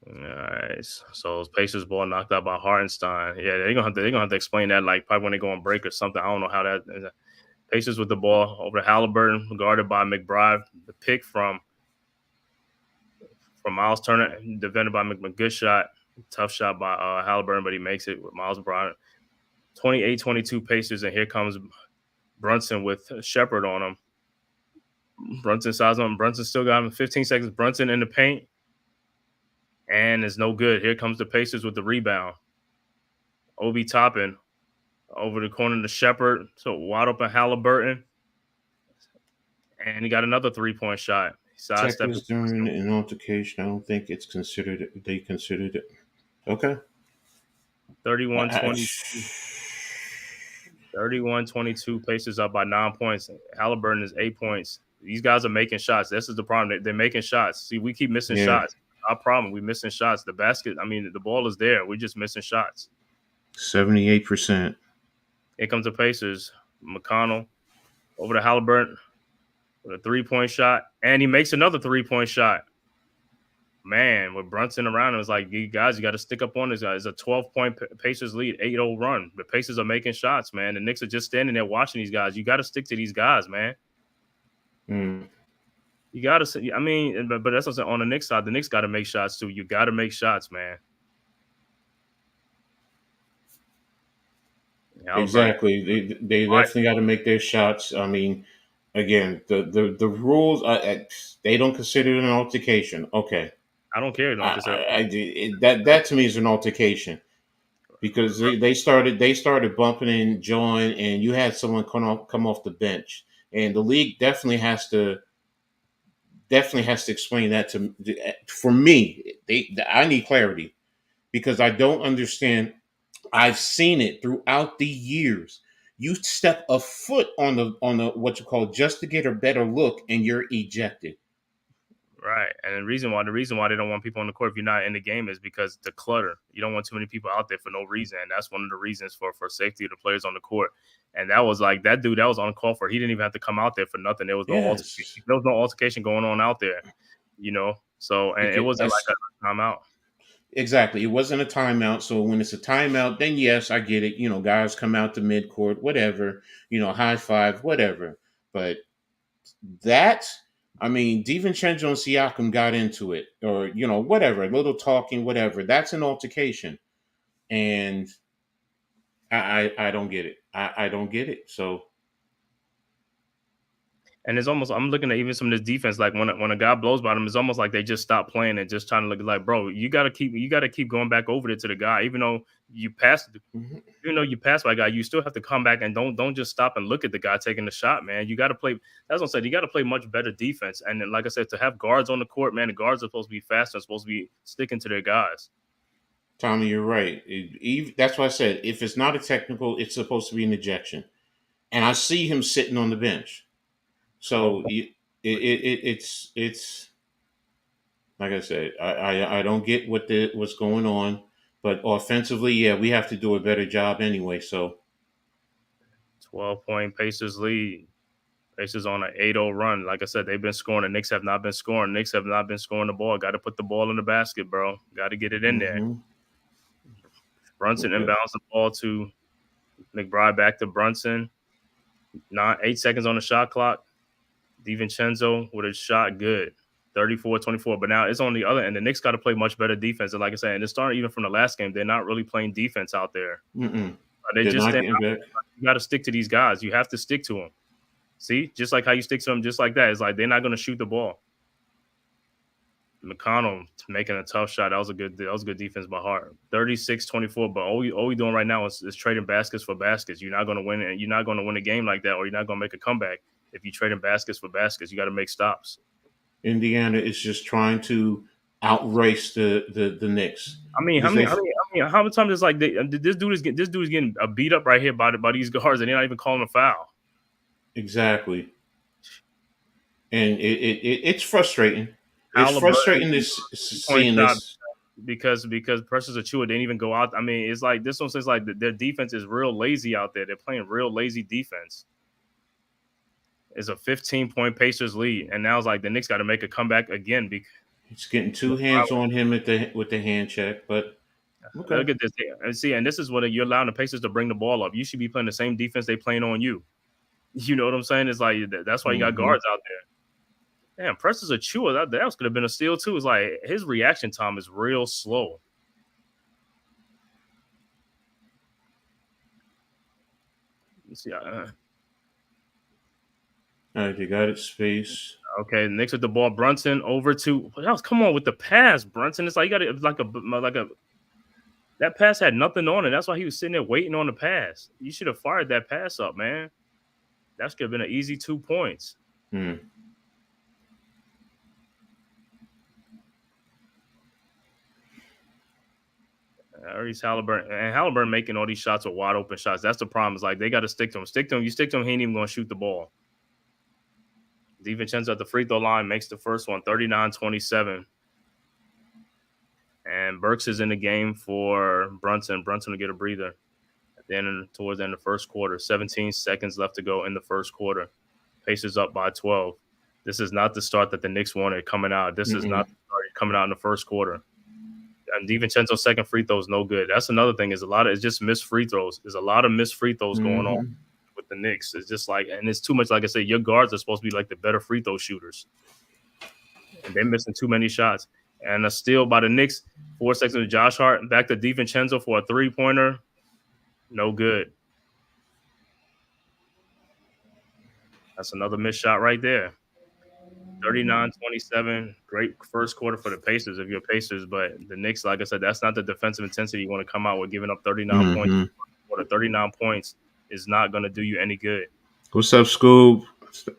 Speaker 4: All right. So Pacers ball knocked out by Hartenstein. Yeah, they're gonna have to explain that, like probably when they go on break or something. I don't know how that is. Pacers with the ball over to Halliburton, guarded by McBride. The pick from Miles Turner, defended by McGood shot. Tough shot by Halliburton, but he makes it with Miles Bryant. 28-22 Pacers, and here comes Brunson with Shepard on him. Brunson size on him. Brunson still got him 15 seconds. Brunson in the paint. And it's no good. Here comes the Pacers with the rebound. Obi Toppin over the corner to Shepard. So wide open Halliburton. And he got another 3-point shot.
Speaker 5: Technicals during an altercation. I don't think it's considered. They considered it. Okay.
Speaker 4: 31-22. Pacers up by 9 points. Halliburton is 8 points. These guys are making shots. This is the problem. They're making shots. See, we keep missing shots. Our problem, we're missing shots. The ball is there. We're just missing shots.
Speaker 5: 78%.
Speaker 4: Here comes the Pacers. McConnell over to Halliburton with a 3-point shot. And he makes another 3-point shot. Man, with Brunson around, it was like, you guys, you got to stick up on this guy. It's a 12-point Pacers lead, 8-0 run. The Pacers are making shots, man. The Knicks are just standing there watching these guys. You got to stick to these guys, man. You got to, but that's what I'm saying. On the Knicks side, the Knicks got to make shots too. You got to make shots, man.
Speaker 5: Exactly. They definitely got to make their shots. I mean, again, the rules, they don't consider it an altercation. Okay.
Speaker 4: I don't care.
Speaker 5: That to me is an altercation because they started bumping and jawing, and you had someone come off the bench, and the league definitely has to explain that for me. I need clarity because I don't understand. I've seen it throughout the years. You step a foot on the what you call just to get a better look, and you're ejected.
Speaker 4: Right, and the reason why they don't want people on the court if you're not in the game is because the clutter. You don't want too many people out there for no reason. And that's one of the reasons for safety of the players on the court. And that was like that dude that was on call for. He didn't even have to come out there for nothing.
Speaker 5: Yes.
Speaker 4: There was no altercation going on out there. So and it
Speaker 5: Because
Speaker 4: wasn't like a timeout.
Speaker 5: exactly. It wasn't a timeout. So when it's a timeout, then yes, I get it. Guys come out to midcourt, whatever, high five, whatever. But that, I mean, DiVincenzo and Siakam got into it, or whatever, a little talking, whatever. That's an altercation, and I don't get it. I don't get it. So
Speaker 4: And it's almost I'm looking at even some of this defense. Like when a guy blows by them, it's almost like they just stop playing and just trying to look like, bro, you gotta keep going back over there to the guy, even though you passed.
Speaker 5: mhm.
Speaker 4: Even though you pass by a guy, you still have to come back and don't just stop and look at the guy taking the shot, man. You got to play. That's what I'm saying. You got to play much better defense. And then, like I said, to have guards on the court, man, the guards are supposed to be faster, supposed to be sticking to their guys.
Speaker 5: Tommy, you're right. That's why I said if it's not a technical, it's supposed to be an ejection. And I see him sitting on the bench. So it's like I said, I don't get what's going on, but offensively, yeah, we have to do a better job anyway. So
Speaker 4: 12-point Pacers lead. Pacers on an 8-0 run. Like I said, they've been scoring. The Knicks have not been scoring. The Knicks have not been scoring the ball. Got to put the ball in the basket, bro. Got to get it in there.
Speaker 5: mhm.
Speaker 4: Brunson
Speaker 5: Okay.
Speaker 4: inbounds the ball to McBride, back to Brunson. 8 seconds on the shot clock. DiVincenzo with a shot, good. 34-24. But now it's on the other end. The Knicks got to play much better defense. And like I said, and it's starting even from the last game. They're not really playing defense out there.
Speaker 5: Mm-mm.
Speaker 4: They
Speaker 5: They're
Speaker 4: just
Speaker 5: not getting back.
Speaker 4: you got to stick to these guys. You have to stick to them. See, just like how you stick to them, just like that. It's like they're not going to shoot the ball. McConnell making a tough shot. That was a good defense by Hart. 36-24. But all we doing right now is trading baskets for baskets. You're not going to win, and you're not going to win a game like that, or you're not going to make a comeback if you trading baskets for baskets. You got to make stops.
Speaker 5: Indiana is just trying to outrace the Knicks.
Speaker 4: I mean, how
Speaker 5: Because
Speaker 4: many times is like this dude is getting beat up right here by these guards, and they're not even calling a foul.
Speaker 5: exactly, and it's frustrating. It's
Speaker 4: Halliburton,
Speaker 5: frustrating to seeing this.
Speaker 4: because Precious Achua didn't even go out. I mean, it's like this one says like their defense is real lazy out there. They're playing real lazy defense. It's a 15-point Pacers lead, and now it's like the Knicks got to make a comeback again.
Speaker 5: He's getting two hands on him with the hand check, but okay.
Speaker 4: Look at this, and see, and this is what you're allowing the Pacers to bring the ball up. You should be playing the same defense they playing on you. You know what I'm saying? It's like that's why you got guards out there. Damn, Precious Achua, that could have been a steal too. It's like his reaction time is real slow. Let's see.
Speaker 5: All right, they got it. Space.
Speaker 4: Okay, Knicks with the ball. Brunson over to come on with the pass, Brunson. It's like you got it like a that pass had nothing on it. That's why he was sitting there waiting on the pass. You should have fired that pass up, man. That should have been an easy 2 points. Halliburton making all these shots with wide open shots. That's the problem. Is like they got to stick to him. Stick to him. You stick to him, he ain't even going to shoot the ball. DiVincenzo at the free throw line makes the first one, 39-27. And Burks is in the game for Brunson. Brunson will get a breather. Towards the end of the first quarter, 17 seconds left to go in the first quarter. Pacers up by 12. This is not the start that the Knicks wanted coming out. This is not the start coming out in the first quarter. And DiVincenzo's second free throw is no good. That's another thing. It's just missed free throws. There's a lot of missed free throws going on with the Knicks. It's just like, and it's too much. Like I said, your guards are supposed to be like the better free throw shooters, and they're missing too many shots. And a steal by the Knicks. 4 seconds to Josh Hart. Back to DiVincenzo for a 3-pointer. No good. That's another missed shot right there. 39-27. Great first quarter for the Pacers if you're Pacers, but the Knicks, like I said, that's not the defensive intensity you want to come out with, giving up 39 points. 39 points is not going to do you any good.
Speaker 5: What's up, Scoob?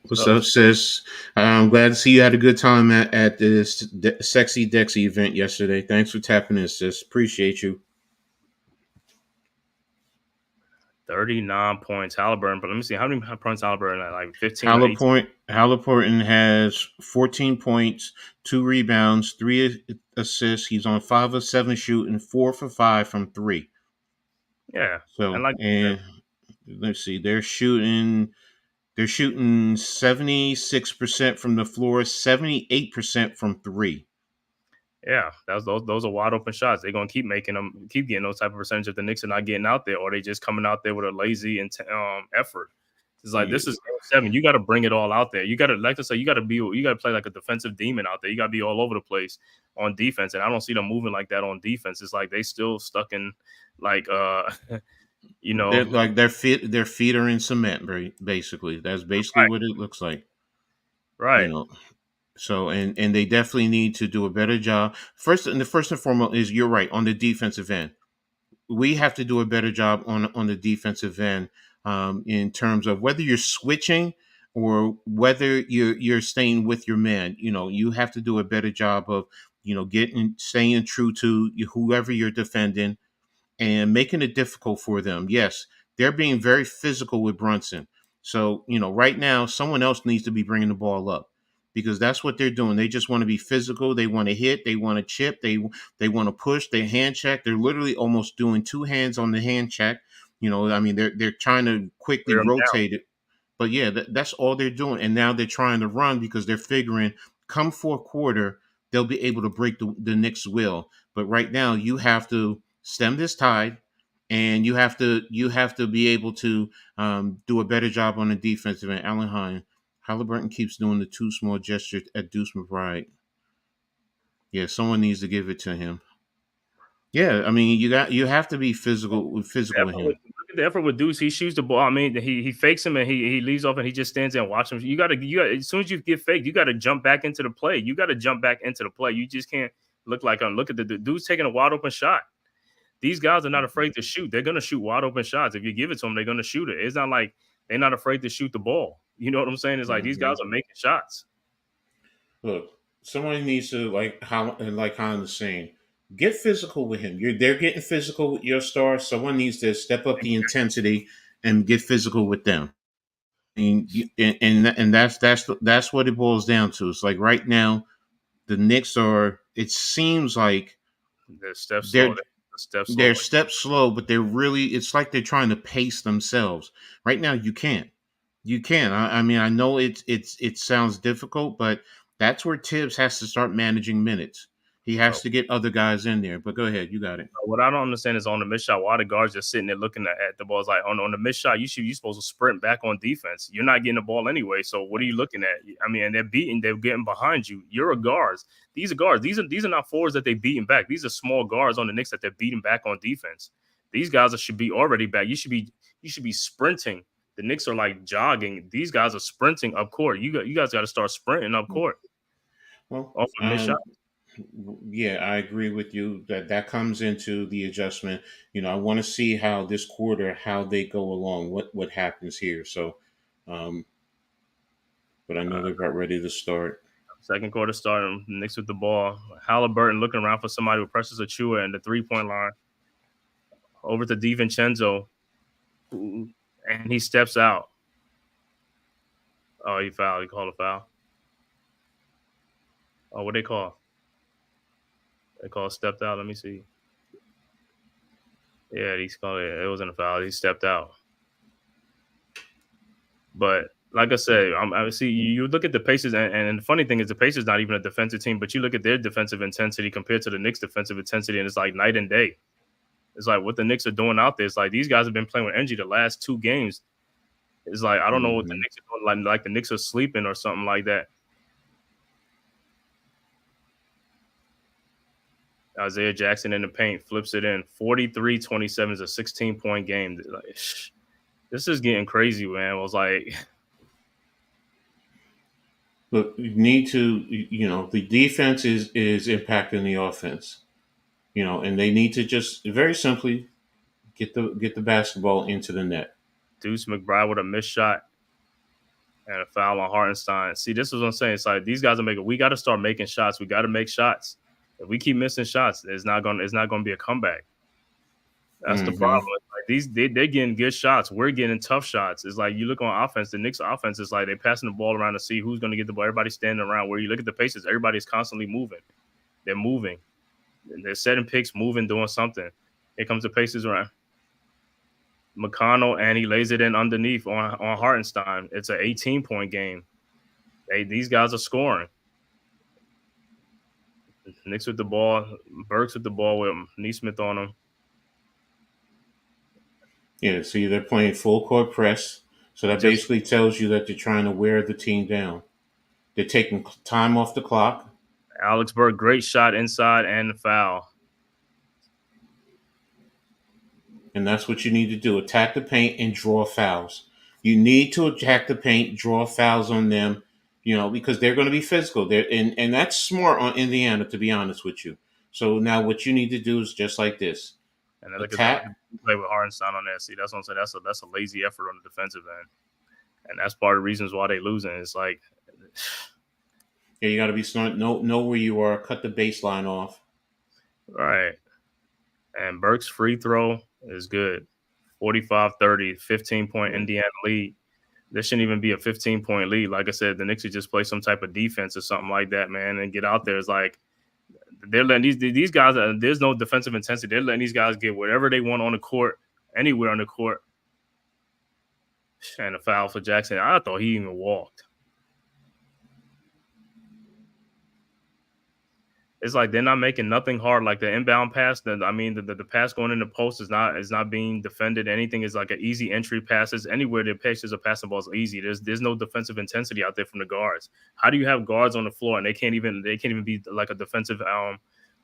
Speaker 5: What's up, sis? I'm glad to see you had a good time at this Sexy Dexy event yesterday. Thanks for tapping in, sis. Appreciate you.
Speaker 4: 39 points. Halliburton, but let me see how many points Halliburton had, like 15 or 18.
Speaker 5: Halliburton has 14 points, 2 rebounds, 3 assists. He's on 5 of 7 shooting, 4 for 5 from 3.
Speaker 4: Yeah,
Speaker 5: So,
Speaker 4: and like
Speaker 5: and let's see, they're shooting 76% from the floor, 78% from 3.
Speaker 4: yeah, those are wide open shots. They're gonna keep making them, keep getting those type of percentage if the Knicks are not getting out there, or they just coming out there with a lazy effort. It's like
Speaker 5: Yeah.
Speaker 4: this is game 7. You got to bring it all out there. You got to, like I say, you got to play like a defensive demon out there. You got to be all over the place on defense, and I don't see them moving like that on defense. It's like they still stuck in like you
Speaker 5: They're
Speaker 4: know,
Speaker 5: like their feet are in cement, basically. That's basically
Speaker 4: right,
Speaker 5: what it looks like. You
Speaker 4: right.
Speaker 5: know. So and they definitely need to do a better job. First and foremost is you're right on the defensive end. We have to do a better job on the defensive end in terms of whether you're switching or whether you're staying with your man. You have to do a better job of staying true to whoever you're defending and making it difficult for them. Yes, they're being very physical with Brunson. So, right now, someone else needs to be bringing the ball up because that's what they're doing. They just want to be physical. They want to hit. They want to chip. They want to push. They hand check. They're literally almost doing 2 hands on the hand check. I mean, they're trying to quickly
Speaker 4: Wear them down.
Speaker 5: rotate it. But yeah, that's all they're doing. And now they're trying to run because they're figuring come 4th quarter, they'll be able to break the Knicks' will. But right now, you have to stem this tide, and you have to be able to do a better job on the defensive end. Allen Hine, Halliburton keeps doing the too small gesture at Deuce McBride. Yeah, someone needs to give it to him. Yeah, I mean you have to be physical with him.
Speaker 4: Look at the effort with Deuce. He shoots the ball. I mean, he fakes him and he leaves off and he just stands there and watches him. You got as soon as you get faked, you got to jump back into the play. You got to jump back into the play. You just can't look like look at the dude's taking a wide open shot. These guys are not afraid to shoot. They're gonna shoot wide open shots. If you give it to them, they're gonna shoot it. It's not like they're not afraid to shoot the ball. You know what I'm saying? It's like these
Speaker 5: Hmm.
Speaker 4: guys are making shots.
Speaker 5: Look, someone needs to like Hine is saying, get physical with him. They're getting physical with your star. Someone needs to step up the intensity and get physical with them. And that's what it boils down to. It's like right now, the Knicks are. It seems like
Speaker 4: They're step slow.
Speaker 5: they're
Speaker 4: They're step
Speaker 5: they're
Speaker 4: slow.
Speaker 5: steps slow, but they're really. It's like they're trying to pace themselves. Right now, you can't. You can. I mean, I know it sounds difficult, but that's where Tibbs has to start managing minutes. He has to get other guys in there. But go ahead, you got it.
Speaker 4: What I don't understand is on the mid shot, why the guards just sitting there looking at the ball. It's like on the mid shot, you supposed to sprint back on defense. You're not getting the ball anyway. So what are you looking at? I mean, and they're getting behind you. You're a guards. These are guards. These are not forwards that they're beating back. These are small guards on the Knicks that they're beating back on defense. These guys should be already back. You should be sprinting. The Knicks are like jogging. These guys are sprinting up court. You guys got to start sprinting up court
Speaker 5: Well,
Speaker 4: off of mid shot.
Speaker 5: yeah, I agree with you that comes into the adjustment. I want to see how this quarter, how they go along, what happens here. So, but I know they're about ready to start.
Speaker 4: Second quarter starting. Knicks with the ball. Halliburton looking around for somebody with Precious Achua and the 3-point line. Over to DiVincenzo. And he steps out. Oh, he fouled. He called a foul. Oh, what they call? They call stepped out. Let me see. Yeah, he's called it. It wasn't a foul. He stepped out. But like I said, I see you look at the Pacers, and the funny thing is the Pacers not even a defensive team, but you look at their defensive intensity compared to the Knicks' defensive intensity, and it's like night and day. It's like what the Knicks are doing out there. It's like these guys have been playing with energy the last 2 games. It's like I don't know what the
Speaker 5: Mhm.
Speaker 4: Knicks are doing, like the Knicks are sleeping or something like that. Isaiah Jackson in the paint flips it in. 43-27 is a 16-point game. Like, this is getting crazy, man. It was like
Speaker 5: Look, you need to, the defense is impacting the offense, and they need to just very simply get the basketball into the net.
Speaker 4: Deuce McBride with a missed shot and a foul on Hartenstein. See, this is what I'm saying. It's like these guys are making. We got to start making shots. We got to make shots. If we keep missing shots, it's not going to be a comeback. That's the problem. Like they're getting good shots. We're getting tough shots. It's like you look on offense. The Knicks offense is like they're passing the ball around to see who's going to get the ball. Everybody's standing around. Where you look at the Pacers, everybody's constantly moving. They're moving. They're setting picks, moving, doing something. Here comes the Pacers around. McConnell, and he lays it in underneath on Hartenstein. It's an 18-point game. These guys are scoring. Knicks with the ball. Burks with the ball with Neesmith on him.
Speaker 5: Yeah, see, they're playing full court press. So that basically tells you that they're trying to wear the team down. They're taking time off the clock.
Speaker 4: Alex Burke, great shot inside and the foul.
Speaker 5: And that's what you need to do. Attack the paint and draw fouls. You need to attack the paint, draw fouls on them, because they're going to be physical. And that's smart on Indiana, to be honest with you. So now what you need to do is just like this.
Speaker 4: And then look at play with Hartenstein on that. See, that's what I'm saying. That's a lazy effort on the defensive end. And that's part of the reasons why they're losing. It's like,
Speaker 5: yeah, you got to be smart. Know where you are. Cut the baseline off.
Speaker 4: Right. And Burke's free throw is good. 45-30, 15-point Indiana lead. There shouldn't even be a 15-point lead. Like I said, the Knicks should just play some type of defense or something like that, man, and get out there. It's like they're letting these guys. There's no defensive intensity. They're letting these guys get whatever they want on the court, anywhere on the court. And a foul for Jackson. I thought he even walked. It's like they're not making nothing hard. Like the inbound pass, the pass going in the post is not being defended. Anything is like an easy entry passes. Anywhere the Pacers are passing balls easy. There's no defensive intensity out there from the guards. How do you have guards on the floor and they can't even be like a defensive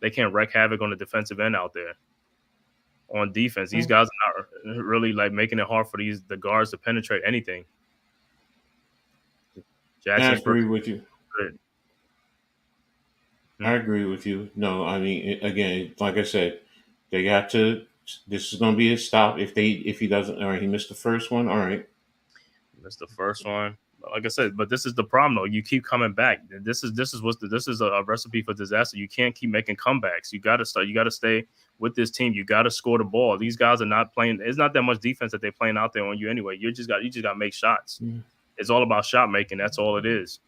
Speaker 4: they can't wreak havoc on the defensive end out there on defense. These guys are not really like making it hard for the guards to penetrate anything.
Speaker 5: I agree with you. I agree with you. No, I mean, again, like I said, they got to. This is going to be a stop if he doesn't. All right, he missed the first one. All right,
Speaker 4: missed the first one. Like I said, but this is the problem though. You keep coming back. This is a recipe for disaster. You can't keep making comebacks. You got to start. You got to stay with this team. You got to score the ball. These guys are not playing. It's not that much defense that they're playing out there on you anyway. You just got to make shots. Yeah. It's all about shot making. That's all it is.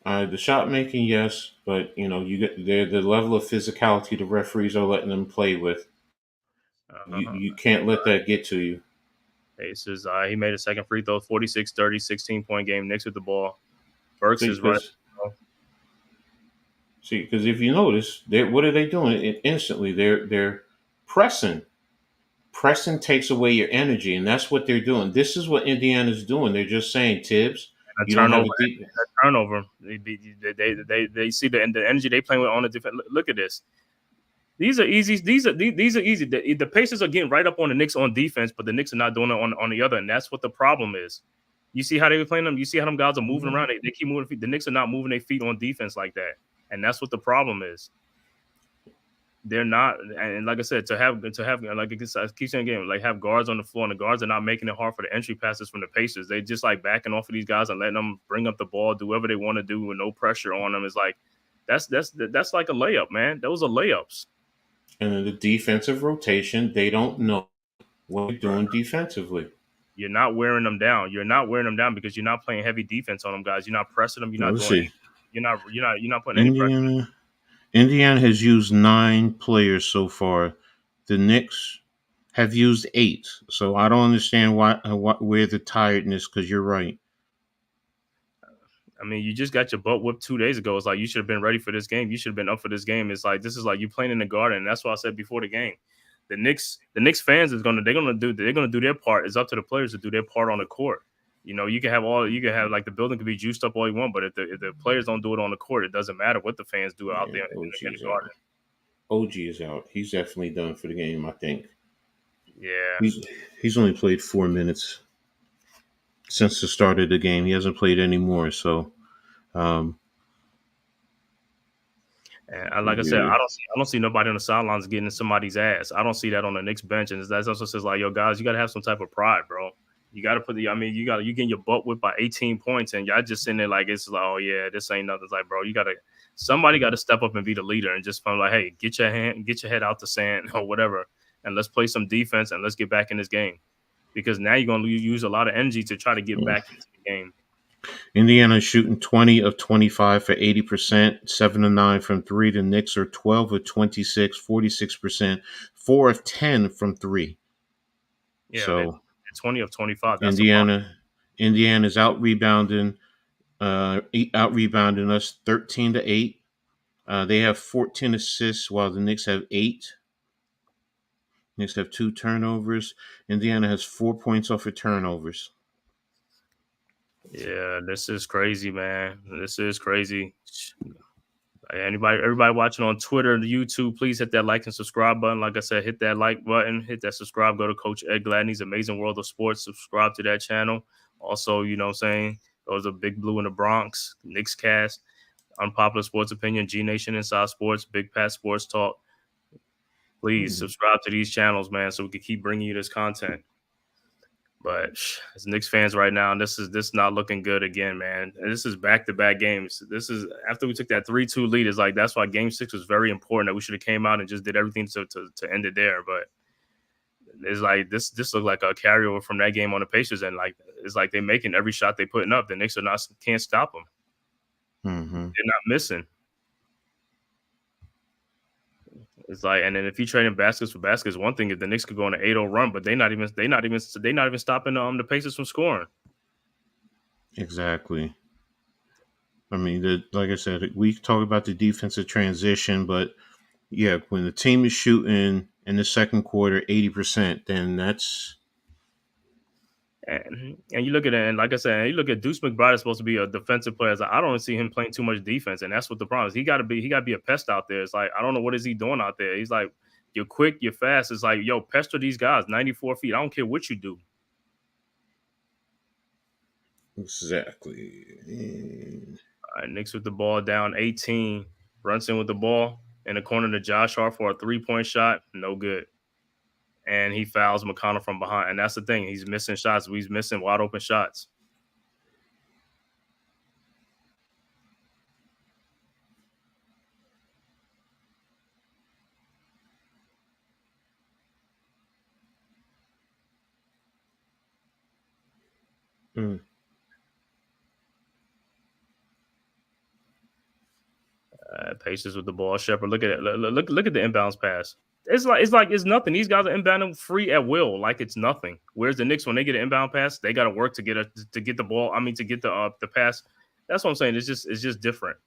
Speaker 5: The shot making, yes, but you get the level of physicality the referees are letting them play with. You can't let that get to you.
Speaker 4: Aces, he made a second free throw, 46-30, 16-point game. Knicks with the ball. Burks is right.
Speaker 5: See, because if you notice, what are they doing? Instantly, they're pressing. Pressing takes away your energy, and that's what they're doing. This is what Indiana's doing. They're just saying, Tibbs.
Speaker 4: You turnover. Turnover. They see the energy they playing with on the defense. Look at this. These are easy. These are easy. The Pacers are getting right up on the Knicks on defense, but the Knicks are not doing it on the other, and that's what the problem is. You see how they were playing them. You see how them guys are moving around. They keep moving feet. The Knicks are not moving their feet on defense like that, and that's what the problem is. They're not, and like I said, to have like I keep saying again, like have guards on the floor, and the guards are not making it hard for the entry passes from the Pacers. They just like backing off of these guys and letting them bring up the ball, do whatever they want to do with no pressure on them. It's like that's like a layup, man. Those are layups.
Speaker 5: And in the defensive rotation, they don't know what they're doing defensively.
Speaker 4: You're not wearing them down. You're not wearing them down because you're not playing heavy defense on them guys. You're not pressing them. You're not doing. You're not putting any pressure.
Speaker 5: Indiana has used 9 players so far. The Knicks have used 8. So I don't understand where the tiredness, because you're right.
Speaker 4: I mean, you just got your butt whipped 2 days ago. It's like you should have been ready for this game. You should have been up for this game. It's like this is like you playing in the Garden. And that's what I said before the game. The Knicks fans they're gonna do their part. It's up to the players to do their part on the court. You can have like the building can be juiced up all you want, but if the players don't do it on the court, it doesn't matter what the fans do out there in the Garden.
Speaker 5: OG is out. He's definitely done for the game, I think.
Speaker 4: Yeah.
Speaker 5: He's only played 4 minutes since the start of the game. He hasn't played anymore, so
Speaker 4: and like I said, I don't see nobody on the sidelines getting in somebody's ass. I don't see that on the Knicks bench, and that also says like, yo, guys, you got to have some type of pride, bro. You got to you getting your butt whipped by 18 points, and y'all just sitting there like it's like, oh yeah, this ain't nothing. It's like, bro, somebody got to step up and be the leader and just like, hey, get your head out the sand or whatever. and let's play some defense and let's get back in this game. Because now you're going to use a lot of energy to try to get back into the game.
Speaker 5: Indiana shooting 20 of 25 for 80%, 7 of 9 from 3. The Knicks are 12 of 26, 46%, 4 of 10 from 3.
Speaker 4: Yeah,
Speaker 5: so
Speaker 4: they're 20 of 25. That's
Speaker 5: Indiana's out rebounding us 13 to 8. They have 14 assists while the Knicks have 8. Knicks have 2 turnovers. Indiana has 4 points off of turnovers.
Speaker 4: Yeah, this is crazy, man. This is crazy. Everybody watching on Twitter and YouTube, please hit that like and subscribe button. Like I said, hit that like button, hit that subscribe. Go to Coach Ed Gladney's Amazing World of Sports. Subscribe to that channel. Also, you know what I'm saying? Those are Big Blue in the Bronx, Knicks Cast, Unpopular Sports Opinion, G Nation Inside Sports, Big Pat Sports Talk. Please subscribe to these channels, man, so we can keep bringing you this content. But as Knicks fans right now, this is not looking good again, man. And this is back-to-back games. This is after we took that 3-2 lead. It's like that's why Game 6 was very important. That we should have came out and just did everything to end it there. But it's like this looked like a carryover from that game on the Pacers, and like it's like they're making every shot they putting up. The Knicks can't stop them.
Speaker 5: Mm-hmm.
Speaker 4: They're not missing. It's like, and then if you trading baskets for baskets, one thing is the Knicks could go on an 8-0 run, but they're not even stopping the Pacers from scoring.
Speaker 5: Exactly. I mean, like I said, we talk about the defensive transition, but yeah, when the team is shooting in the second quarter 80%, then that's.
Speaker 4: And you look at it, and like I said, you look at Deuce McBride is supposed to be a defensive player. I don't see him playing too much defense, and that's what the problem is. He got to be a pest out there. It's like I don't know what is he doing out there. He's like, you're quick, you're fast. It's like, yo, pester these guys, 94 feet. I don't care what you do.
Speaker 5: Exactly.
Speaker 4: All right, Knicks with the ball down 18. Brunson with the ball in the corner to Josh Hart for a 3-point shot. No good. And he fouls McConnell from behind. And that's the thing. He's missing shots. He's missing wide open shots. Pacers with the ball. Shepard, look at it. Look at the inbounds pass. It's like it's nothing. These guys are inbounding free at will, like it's nothing. Whereas the Knicks, when they get an inbound pass, they got to work to get the ball. I mean, to get the pass. That's what I'm saying. It's just different.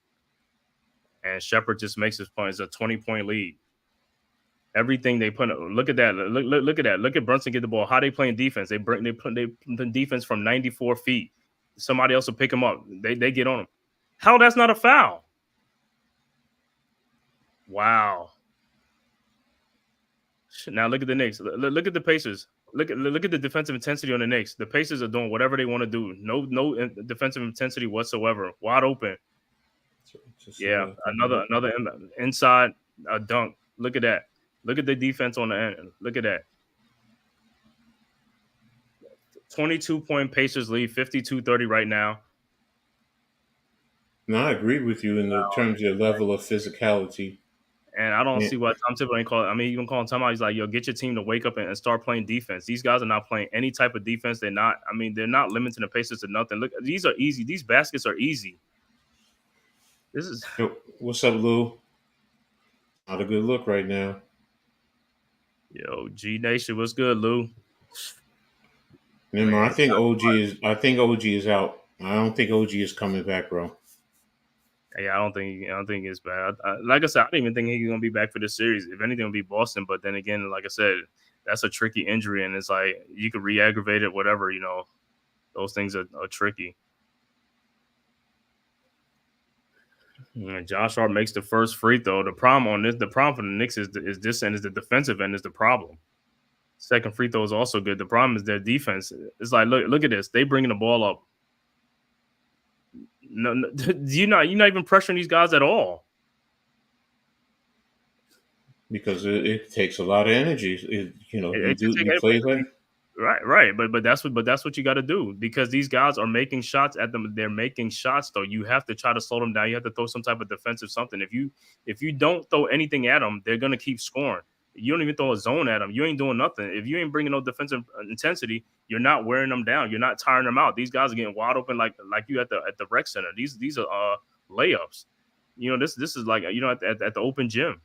Speaker 4: And Shepard just makes his point. It's a 20-point lead. Everything they put. Look at that. Look at that. Look at Brunson get the ball. How they playing defense? They put defense from 94 feet. Somebody else will pick them up. They get on them. How that's not a foul? Wow. Now look at the Knicks. Look at the Pacers. Look at the defensive intensity on the Knicks. The Pacers are doing whatever they want to do. No defensive intensity whatsoever. Wide open. Yeah, another inside a dunk. Look at that. Look at the defense on the end. Look at that. 22-point Pacers lead, 52-30 right now.
Speaker 5: No, I agree with you in the terms of your level of physicality.
Speaker 4: And I don't see why Tom Thibodeau ain't call it. I mean, even calling timeout, he's like, yo, get your team to wake up and start playing defense. These guys are not playing any type of defense. They're not limiting the Pacers to nothing. Look, these are easy. These baskets are easy. This is.
Speaker 5: Yo, what's up, Lou? Not a good look right now.
Speaker 4: Yo, G Nation, what's good, Lou?
Speaker 5: Remember, I think OG is out. I don't think OG is coming back, bro.
Speaker 4: Yeah, I don't think it's bad. Like I said, I don't even think he's gonna be back for this series. If anything, it'll be Boston. But then again, like I said, that's a tricky injury, and it's like you could re-aggravate it, whatever. You know, those things are tricky. And Josh Hart makes the first free throw. The problem for the Knicks is this end is the defensive end is the problem. Second free throw is also good. The problem is their defense. It's like look at this. They bringing the ball up. No, you're not even pressuring these guys at all.
Speaker 5: Because it takes a lot of energy. You play like
Speaker 4: right. But that's what you got to do because these guys are making shots at them. They're making shots though. You have to try to slow them down. You have to throw some type of defensive something. If you don't throw anything at them, they're gonna keep scoring. You don't even throw a zone at them. You ain't doing nothing. If you ain't bringing no defensive intensity, you're not wearing them down. You're not tiring them out. These guys are getting wide open like you at the rec center. These are layups. This is like at the open gym.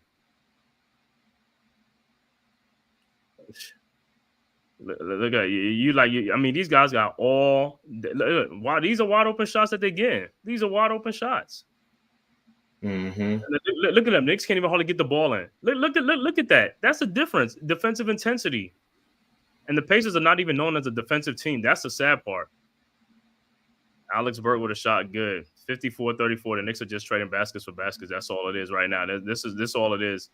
Speaker 4: Look at you. I mean, these guys got all. Wow, these are wide open shots that they get. These are wide open shots.
Speaker 5: Mm-hmm.
Speaker 4: Look at them. Knicks can't even hardly get the ball in. Look at that. That's the difference. Defensive intensity. And the Pacers are not even known as a defensive team. That's the sad part. Alex Burke with a shot, good. 54-34. The Knicks are just trading baskets for baskets. That's all it is right now. This all it is.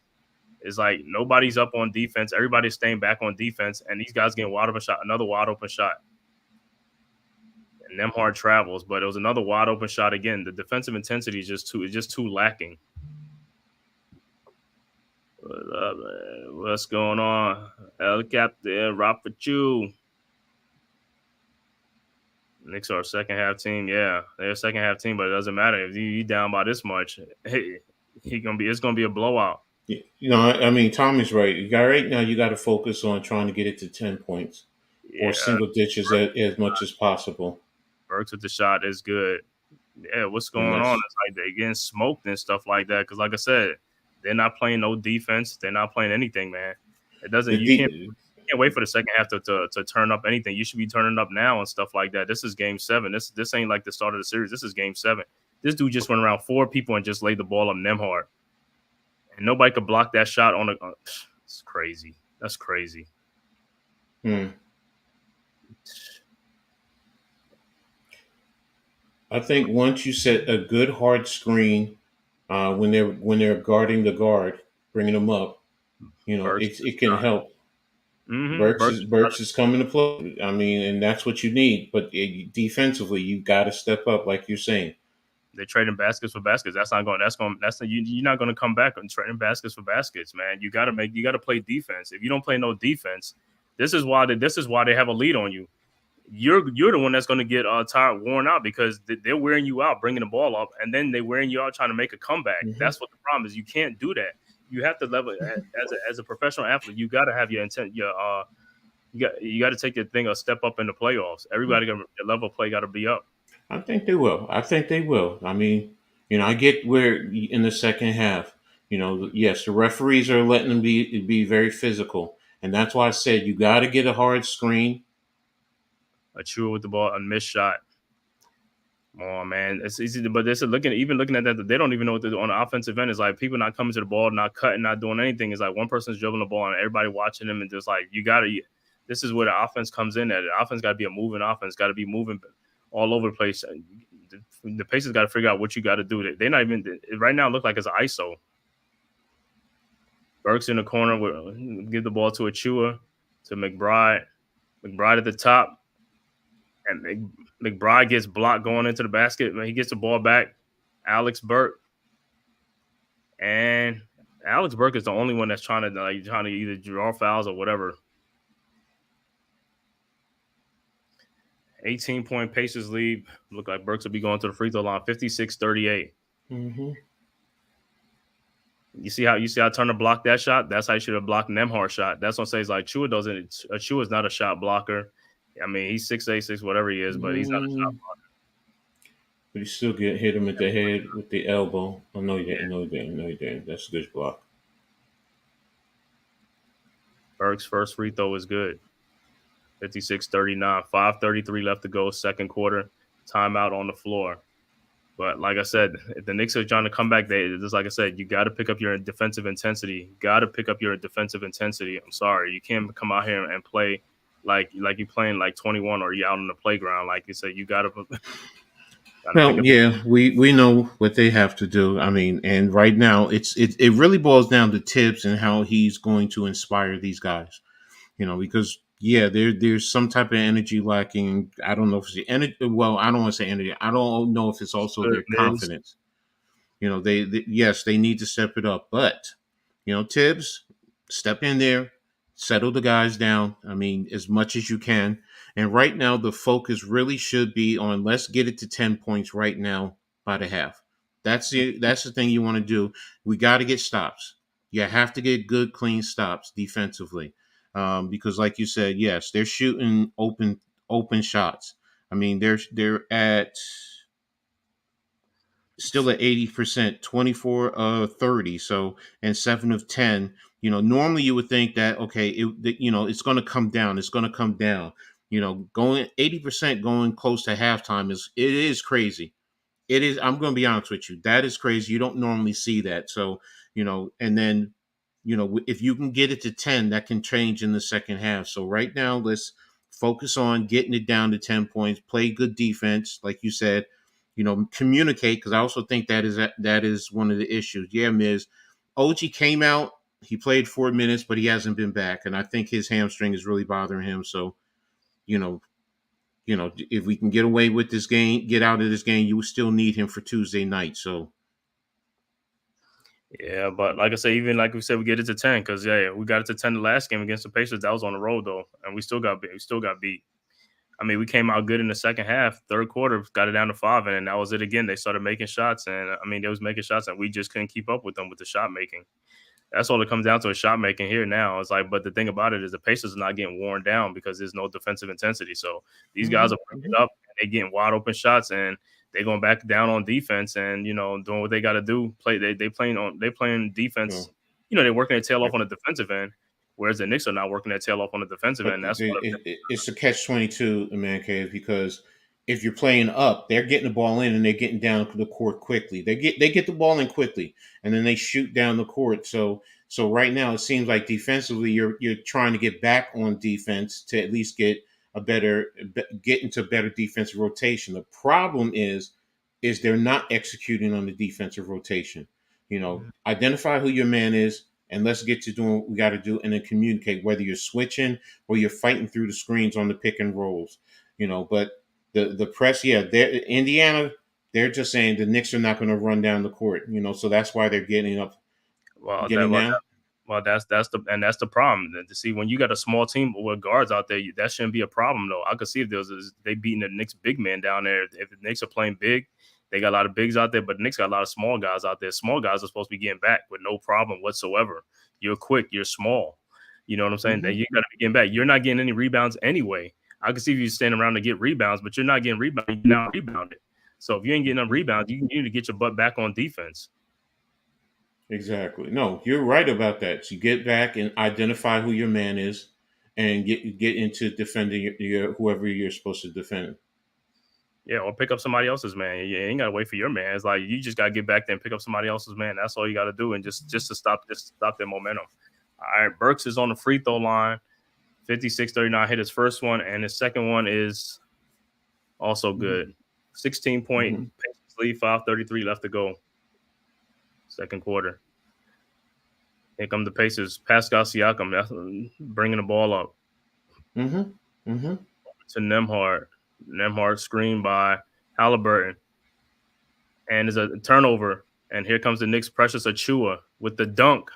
Speaker 4: It's like nobody's up on defense. Everybody's staying back on defense, and these guys getting wide open shot. Another wide open shot. And Nembhard travels, but it was another wide open shot again. The defensive intensity is just too lacking. What up, man? What's going on? El Captain, rock for you. Knicks are a second half team. Yeah, they're a second half team, but it doesn't matter if you down by this much. Hey, it's gonna be a blowout.
Speaker 5: I mean, Tommy's right. Right now, you got to focus on trying to get it to 10 points or single digits as much as possible.
Speaker 4: Burks with the shot is good. Yeah, what's going on? It's like they're getting smoked and stuff like that. Because, like I said, they're not playing no defense. They're not playing anything, man. It doesn't. You can't wait for the second half to turn up anything. You should be turning up now and stuff like that. This is game 7. This ain't like the start of the series. This is game 7. This dude just went around 4 people and just laid the ball up Nembhard. And nobody could block that shot on the. It's crazy. That's crazy.
Speaker 5: I think once you set a good hard screen, when they're guarding the guard, bringing them up, it can help.
Speaker 4: Mm-hmm.
Speaker 5: Burks is coming to play. I mean, and that's what you need. But defensively, you got to step up, like you're saying.
Speaker 4: They're trading baskets for baskets. You're not going to come back on trading baskets for baskets, man. You got to play defense. If you don't play no defense, this is why they have a lead on you. You're the one that's going to get tired, worn out because they're wearing you out, bringing the ball up, and then they're wearing you out trying to make a comeback. Mm-hmm. That's what the problem is. You can't do that. You have to level as a professional athlete. You got to have your intent. You got to take your thing a step up in the playoffs. Everybody, your level of play got to be up.
Speaker 5: I think they will. I mean, I get where in the second half, yes, the referees are letting them be very physical. And that's why I said you got to get a hard screen.
Speaker 4: A chewer with the ball, a missed shot. Oh, man. It's easy, but they're looking at that. They don't even know what to do on the offensive end. It's like people not coming to the ball, not cutting, not doing anything. It's like one person's dribbling the ball and everybody watching them and just like, this is where the offense comes in at. The offense got to be a moving offense, got to be moving all over the place. The Pacers got to figure out what you got to do. They're not even right now. It looks like it's an ISO. Burks in the corner give the ball to Achua, to McBride. McBride at the top, and McBride gets blocked going into the basket. He gets the ball back. Alex Burke, and Alex Burke is the only one that's trying to either draw fouls or whatever. 18-point Pacers lead. Look like Burks will be going to the free throw line. 56-38.
Speaker 5: Mm-hmm.
Speaker 4: You see how Turner blocked that shot? That's how you should have blocked Nembhard's shot. That's what I'm saying. It's like Chua doesn't. Chua is not a shot blocker. I mean, he's 6'8", whatever he is, but he's not a shot blocker.
Speaker 5: But he still hit him at the head with the elbow. Oh no, he didn't. No, he didn't. That's a good block.
Speaker 4: Burks' first free throw is good. 56-39, 5:33 left to go, second quarter. Timeout on the floor. But like I said, if the Knicks are trying to come back, just like I said, you got to pick up your defensive intensity. I'm sorry, you can't come out here and play like you're playing like 21 or you're out on the playground. Like you said, you got to.
Speaker 5: Well, yeah, we know what they have to do. I mean, and right now it really boils down to Tibbs and how he's going to inspire these guys. Because there's some type of energy lacking. I don't know if it's the energy. Well, I don't want to say energy. I don't know if it's also their confidence. They need to step it up. But Tibbs, step in there, settle the guys down. I mean, as much as you can. And right now, the focus really should be on let's get it to 10 points right now by the half. That's the thing you want to do. We got to get stops. You have to get good, clean stops defensively, because, like you said, yes, they're shooting open shots. I mean, they're at still at 80%, 24 of 30, so, and 7 of 10. Normally you would think that, okay, it's going to come down. It's going to come down. Going 80% going close to halftime is crazy. It is. I'm going to be honest with you. That is crazy. You don't normally see that. So, and then, if you can get it to 10, that can change in the second half. So right now, let's focus on getting it down to 10 points, play good defense, like you said, communicate. Cause I also think that is one of the issues. Yeah, Miz, OG came out, he played 4 minutes, but he hasn't been back. And I think his hamstring is really bothering him. So, you know, if we can get away with this game, get out of this game, you will still need him for Tuesday night. So,
Speaker 4: Yeah, but like I said, even like we said, we get it to 10 because we got it to 10 the last game against the Pacers. That was on the road though, and we still got beat. We still got beat. I mean, we came out good in the second half. Third quarter, got it down to 5, and that was it again. They started making shots, and I mean, they was making shots, and we just couldn't keep up with them with the shot making. That's all it comes down to, is shot making here now. It's like, but the thing about it is the Pacers are not getting worn down because there's no defensive intensity. So these guys are breaking up, and they getting wide open shots, and they going back down on defense, and doing what they got to do. They playing defense. They're working their tail off on the defensive end, whereas the Knicks are not working their tail off on the defensive
Speaker 5: but
Speaker 4: end. That's
Speaker 5: it's a catch-22, the Man-Cave, because if you're playing up, they're getting the ball in and they're getting down the court quickly. They get the ball in quickly, and then they shoot down the court. So right now it seems like defensively you're trying to get back on defense to at least get into better defensive rotation. The problem is they're not executing on the defensive rotation. Identify who your man is, and let's get to doing what we got to do, and then communicate, whether you're switching or you're fighting through the screens on the pick and rolls. But the press, Indiana, they're just saying the Knicks are not going to run down the court. So that's why they're getting up, down.
Speaker 4: Well, that's the problem. To see, when you got a small team with guards out there, that shouldn't be a problem though. I could see if they beating the Knicks big man down there. If the Knicks are playing big, they got a lot of bigs out there, but the Knicks got a lot of small guys out there. Small guys are supposed to be getting back with no problem whatsoever. You're quick, you're small. You know what I'm saying? That you got to be getting back. You're not getting any rebounds anyway. I can see if you standing around to get rebounds, but you're not getting rebounds. You're not rebounded. So if you ain't getting enough rebounds, you need to get your butt back on defense.
Speaker 5: Exactly. No, you're right about that. So you get back and identify who your man is, and get into defending your whoever you're supposed to defend.
Speaker 4: Yeah, or pick up somebody else's man. You ain't gotta wait for your man. It's like you just gotta get back there and pick up somebody else's man. That's all you gotta do, and just to stop their momentum. All right, Burks is on the free throw line. 56-39, hit his first one, and his second one is also good. 16-point Pacers lead, 5:33 left to go. Second quarter. Here come the Pacers. Pascal Siakam, that's bringing the ball up. To Nembhard. Nembhard screened by Halliburton. And there's a turnover. And here comes the Knicks' Precious Achiuwa with the dunk.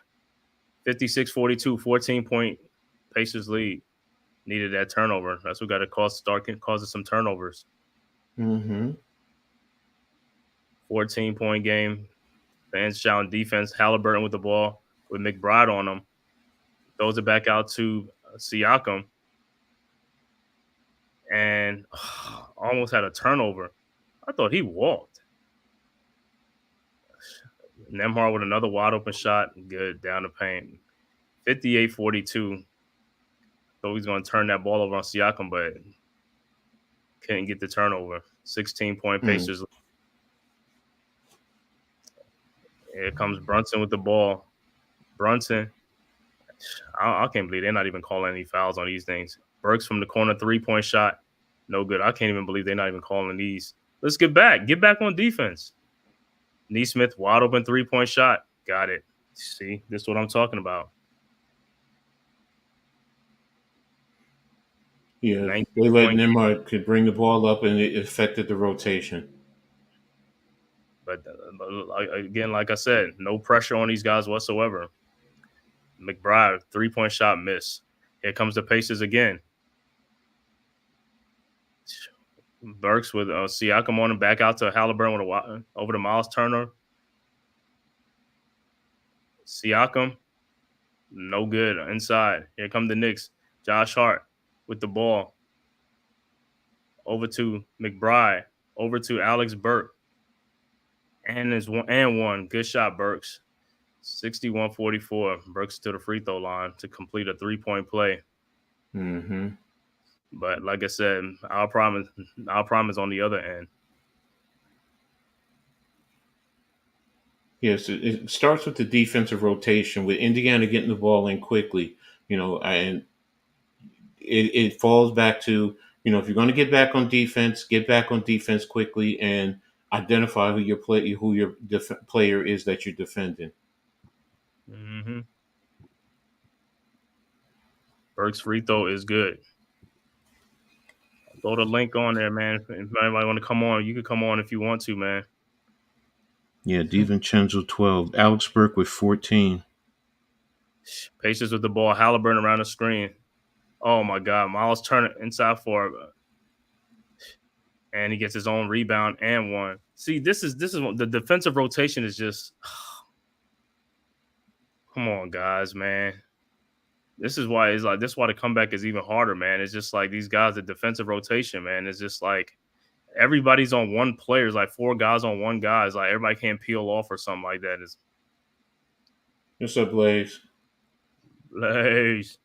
Speaker 4: 56-42, 14-point Pacers lead. Needed that turnover. That's what got to causing some turnovers. 14-point game. Fans shouting defense. Halliburton with the ball with McBride on him. Throws it back out to Siakam. And almost had a turnover. I thought he walked. Nembhard with another wide open shot. Good, down the paint. 58-42. Thought he was going to turn that ball over on Siakam, but couldn't get the turnover. 16-point Pacers. Here comes Brunson with the ball. Brunson. I can't believe they're not even calling any fouls on these things. Burks from the corner, 3-point shot. No good. I can't even believe they're not even calling these. Let's get back. Get back on defense. Nesmith, wide open 3-point shot. Got it. See, this is what I'm talking about.
Speaker 5: Yeah, they let Nembhard could bring the ball up, and it affected the rotation.
Speaker 4: But again, like I said, no pressure on these guys whatsoever. McBride, 3-point shot miss. Here comes the Pacers again. Burks with Siakam on him, back out to Halliburton over to Miles Turner. Siakam No good inside. Here come the Knicks. Josh Hart with the ball. Over to McBride. Over to Alex Burke. And one. Good shot, Burks. 61-44. Burks to the free throw line to complete a 3-point play.
Speaker 5: Mm-hmm.
Speaker 4: But like I said, our problem is on the other end.
Speaker 5: Yes, it starts with the defensive rotation, with Indiana getting the ball in quickly, and it falls back to, if you're going to get back on defense, get back on defense quickly and identify who your player is that you're defending.
Speaker 4: Mm-hmm. Burks' free throw is good. Throw the link on there, man. If anybody want to come on, you can come on if you want to, man.
Speaker 5: Yeah, DiVincenzo 12. Alex Burke with 14.
Speaker 4: Pacers with the ball. Halliburton around the screen. Oh, my God. Miles Turner inside for and he gets his own rebound and one. See, this is the defensive rotation is just come on, guys, man. This is why the comeback is even harder, man. It's just like these guys, the defensive rotation, man. It's just like everybody's on one player. It's like 4 guys on one guy. It's like everybody can't peel off or something like that.
Speaker 5: What's up, Blaze?
Speaker 4: Blaze.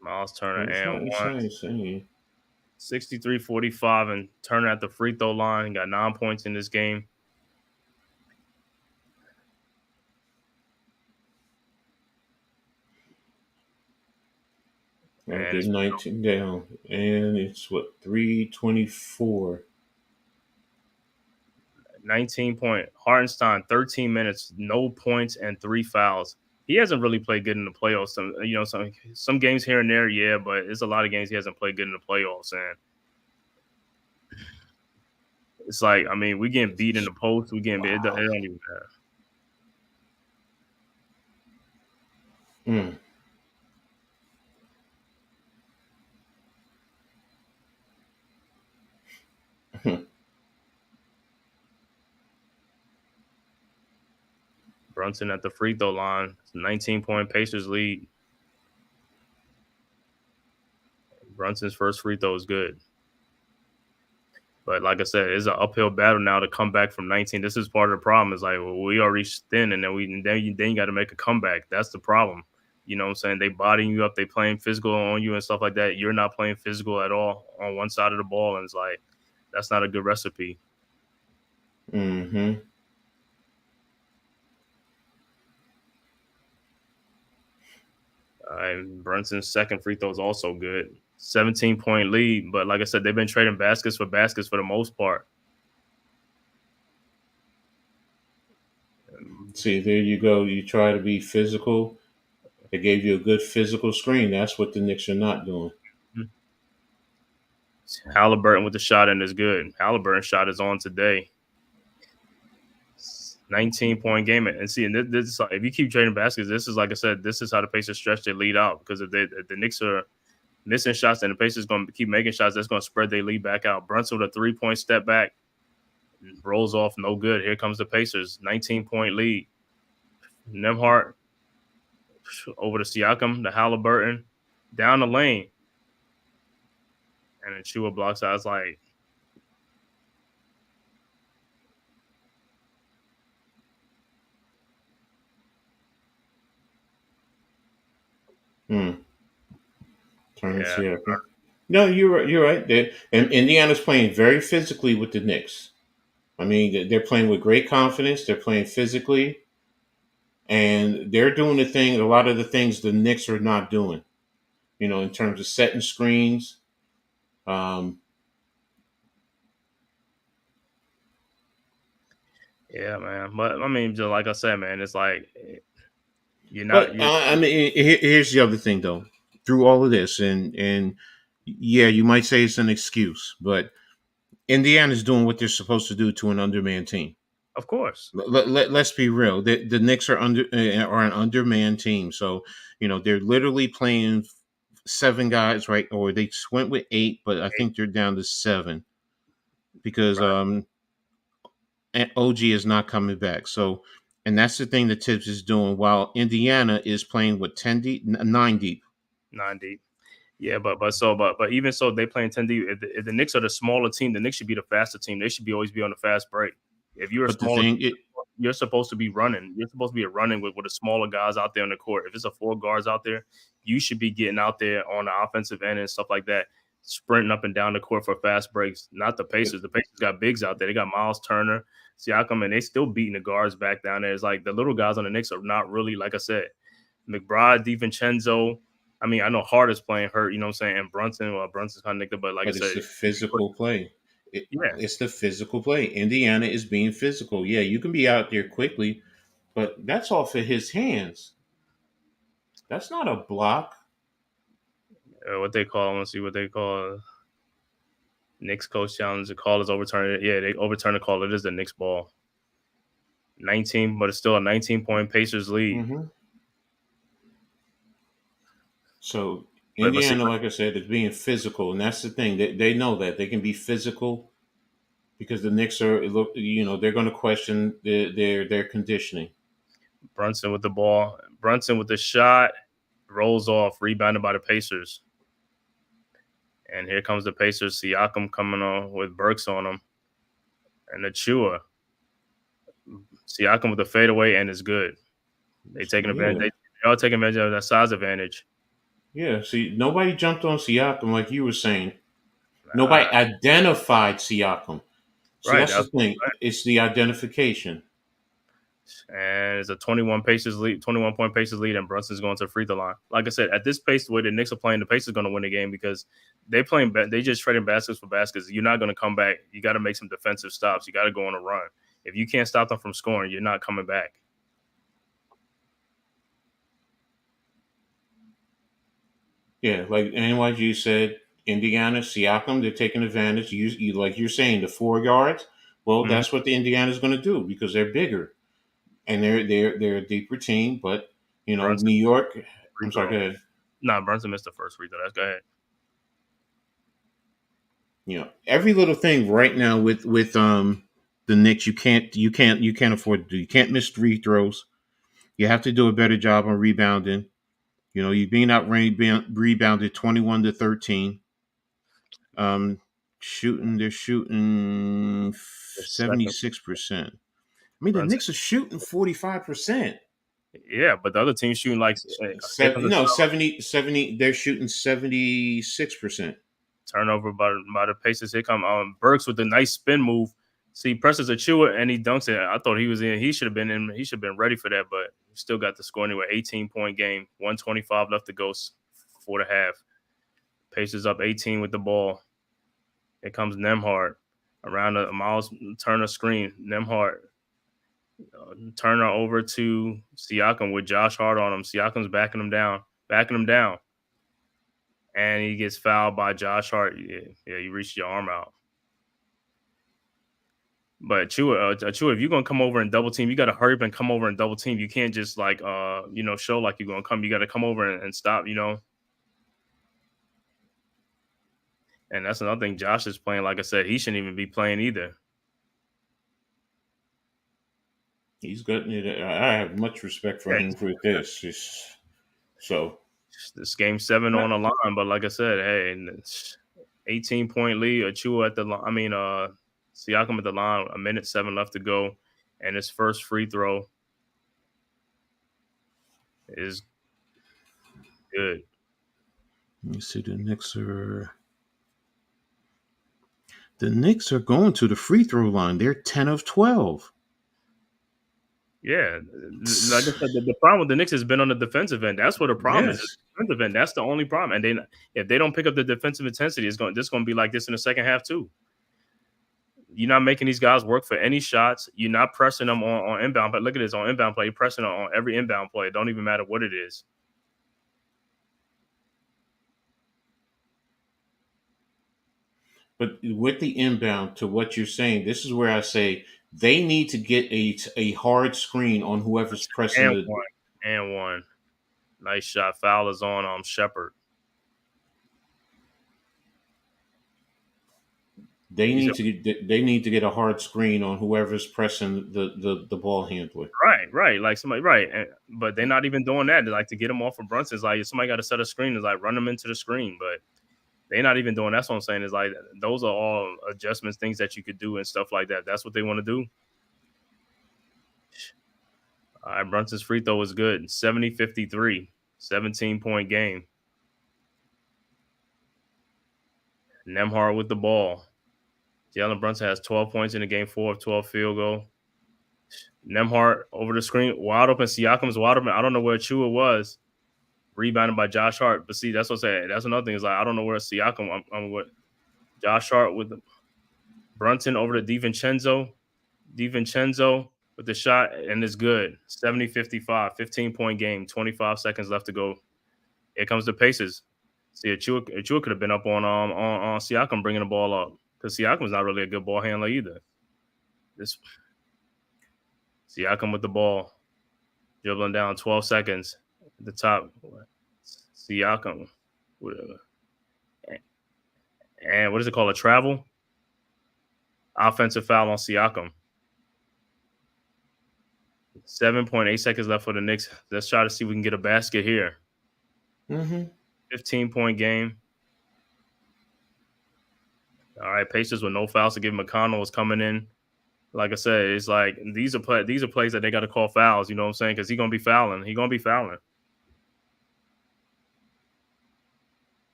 Speaker 4: Miles Turner and one. 63-45 and Turner at the free throw line. Got 9 points in this game.
Speaker 5: And it's 19 down. And it's 3:24.
Speaker 4: 19-point. Hartenstein, 13 minutes, no points and 3 fouls. He hasn't really played good in the playoffs. Some games here and there, yeah, but it's a lot of games he hasn't played good in the playoffs. And it's like, I mean, we getting beat in the post. We getting beat. It don't even matter. Brunson at the free throw line. 19-point Pacers lead. Brunson's first free throw is good. But like I said, it's an uphill battle now to come back from 19. This is part of the problem. It's like, well, we already thin, and then you got to make a comeback. That's the problem. You know what I'm saying? They bodying you up. They playing physical on you and stuff like that. You're not playing physical at all on one side of the ball, and it's like, that's not a good recipe.
Speaker 5: Mm-hmm.
Speaker 4: Brunson's second free throw is also good. 17-point lead, but like I said, they've been trading baskets for the most part.
Speaker 5: See, there you go. You try to be physical. They gave you a good physical screen. That's what the Knicks are not doing.
Speaker 4: Halliburton with the shot in is good. Halliburton's shot is on today. 19-point game. And see, and this, if you keep trading baskets, this is, like I said, this is how the Pacers stretch their lead out. Because if the Knicks are missing shots and the Pacers going to keep making shots, that's going to spread their lead back out. Brunson with a 3-point step back. Rolls off, no good. Here comes the Pacers. 19-point lead. Nembhard over to Siakam, the Halliburton, down the lane. And then Chua blocks out. It's like,
Speaker 5: Yeah. No, you're right. And Indiana's playing very physically with the Knicks. I mean, they're playing with great confidence. They're playing physically, and they're doing a lot of the things the Knicks are not doing. In terms of setting screens.
Speaker 4: Yeah, man. But I mean, just like I said, man, it's like you're not.
Speaker 5: I mean, here's the other thing, though. Through all of this, and yeah, you might say it's an excuse, but Indiana's doing what they're supposed to do to an undermanned team.
Speaker 4: Of course.
Speaker 5: Let's be real. The Knicks are an undermanned team, so they're literally playing 7 guys, right? Or they went with 8, but I think they're down to 7 because and OG is not coming back. So, and that's the thing that Tibbs is doing while Indiana is playing with 10 deep, 9 deep.
Speaker 4: 9 deep. Yeah, but even so, they playing 10 deep. If the Knicks are the smaller team, the Knicks should be the faster team. They should always be on the fast break. If you're a
Speaker 5: But the
Speaker 4: smaller,
Speaker 5: thing,
Speaker 4: you're supposed to be running. You're supposed to be running with the smaller guys out there on the court. If it's a 4 guards out there, you should be getting out there on the offensive end and stuff like that, sprinting up and down the court for fast breaks. Not the Pacers. The Pacers got bigs out there. They got Miles Turner, Siakam, and they still beating the guards back down there. It's like the little guys on the Knicks are not really, like I said, McBride, DiVincenzo. I mean, I know Hart is playing hurt, you know what I'm saying? And Brunson's kind of nicked up, but like I
Speaker 5: but
Speaker 4: said,
Speaker 5: it's the physical play.
Speaker 4: yeah,
Speaker 5: It's the physical play. Indiana is being physical. Yeah, you can be out there quickly, but that's off of his hands. That's not a block.
Speaker 4: what they call, let's see what they call. Knicks coach challenge. The call is overturned. Yeah, they overturn the call. It is the Knicks ball. 19, but it's still a 19-point Pacers lead.
Speaker 5: Mm-hmm. So
Speaker 4: But see,
Speaker 5: Indiana, like I said, is being physical, and that's the thing. They know that they can be physical because the Knicks are, they're going to question their conditioning.
Speaker 4: Brunson with the ball. Brunson with the shot. Rolls off. Rebounded by the Pacers. And here comes the Pacers. Siakam coming on with Burks on him. And Achua. Siakam with the fadeaway, and it's good. They taking advantage.
Speaker 5: Yeah.
Speaker 4: They all taking advantage of that size advantage.
Speaker 5: Yeah, see, nobody jumped on Siakam like you were saying. Nobody identified Siakam. So
Speaker 4: Right,
Speaker 5: that's the
Speaker 4: that's
Speaker 5: thing.
Speaker 4: right.
Speaker 5: It's the identification.
Speaker 4: And it's a 21 point Pacers lead, and Brunson's going to the free throw line. Like I said, at this pace, the way the Knicks are playing, the Pacers are going to win the game because they just trading baskets for baskets. You're not going to come back. You got to make some defensive stops. You got to go on a run. If you can't stop them from scoring, you're not coming back.
Speaker 5: Yeah, like NYG said, Indiana, Siakam, they're taking advantage. You like you're saying, the 4 yards. Well, that's what the Indiana's going to do because they're bigger and they're a deeper team. But
Speaker 4: Brunson,
Speaker 5: New York.
Speaker 4: free
Speaker 5: I'm
Speaker 4: throw.
Speaker 5: sorry. Go ahead.
Speaker 4: Nah, Brunson missed the first free throw. That's go ahead.
Speaker 5: Every little thing right now with the Knicks, you can't afford to do. You can't miss free throws. You have to do a better job on rebounding. You're being rebounded 21-13. They're shooting 76%. I mean, the Knicks are shooting 45%.
Speaker 4: Yeah, but the other team's shooting like
Speaker 5: 70. They're shooting 76%.
Speaker 4: turnover by the Pacers. Here come Burks with a nice spin move. See, presses Achua and he dunks it. I thought he was in. He should have been in. He should have been ready for that, but he still got the score anyway. 18-point game, 125 left to go for the half. Pacers up 18 with the ball. Here comes Nembhard around a Miles Turner screen. Nembhard. Turner over to Siakam with Josh Hart on him. Siakam's backing him down. And he gets fouled by Josh Hart. Yeah, you reached your arm out. But Achua, if you're gonna come over and double team, you got to hurry up and come over and double team. You can't just show like you're gonna come. You got to come over and stop. And that's another thing. Josh is playing. Like I said, he shouldn't even be playing either.
Speaker 5: He's got it. I have much respect for him for this.
Speaker 4: This game 7 on the line, but like I said, hey, 18-point lead. Achua at the line. Siakam at the line. 1:07 left to go, and his first free throw is good.
Speaker 5: Let me see. The Knicks are going to the free throw line. They're 10 of 12.
Speaker 4: Yeah, like I said, the problem with the Knicks has been on the defensive end. That's what the problem is. The defensive end. That's the only problem. And then if they don't pick up the defensive intensity, this going to be like this in the second half too. You're not making these guys work for any shots. You're not pressing them on inbound. But look at this on inbound play. You're pressing on every inbound play. It don't even matter what it is.
Speaker 5: But with the inbound, to what you're saying, this is where I say they need to get a hard screen on whoever's pressing
Speaker 4: one. Nice shot. Foul is on Shepard.
Speaker 5: They need to get a hard screen on whoever's pressing the ball handler.
Speaker 4: Right, like somebody, right, but they're not even doing that. Like to get them off of Brunson, it's like somebody got to set a screen, is like run them into the screen, but they're not even doing. That's what I'm saying. Is like those are all adjustments, things that you could do and stuff like that. That's what they want to do. All right, Brunson's free throw was good. 70-53, 17-point game. Nembhard with the ball. Jalen Brunson has 12 points in the game, 4 of 12 field goal. Nembhard over the screen, wide open. Siakam's wide open. I don't know where Chua was. Rebounded by Josh Hart. But see, that's what I'm saying. That's another thing. Is like I don't know where Siakam. I'm with Josh Hart with the Brunson over to DiVincenzo. DiVincenzo with the shot, and it's good. 70-55, 15-point game, 25 seconds left to go. Here comes the Pacers. See, Achua could have been up on Siakam bringing the ball up because Siakam's not really a good ball handler either. This Siakam with the ball, dribbling down 12 seconds at the top. Siakam, and what is it called? A travel? Offensive foul on Siakam. 7.8 seconds left for the Knicks. Let's try to see if we can get a basket here. 15-point game. All right, Pacers with no fouls to give. McConnell is coming in. Like I said, it's like these are plays that they got to call fouls. You know what I'm saying? Because he's gonna be fouling. He's gonna be fouling.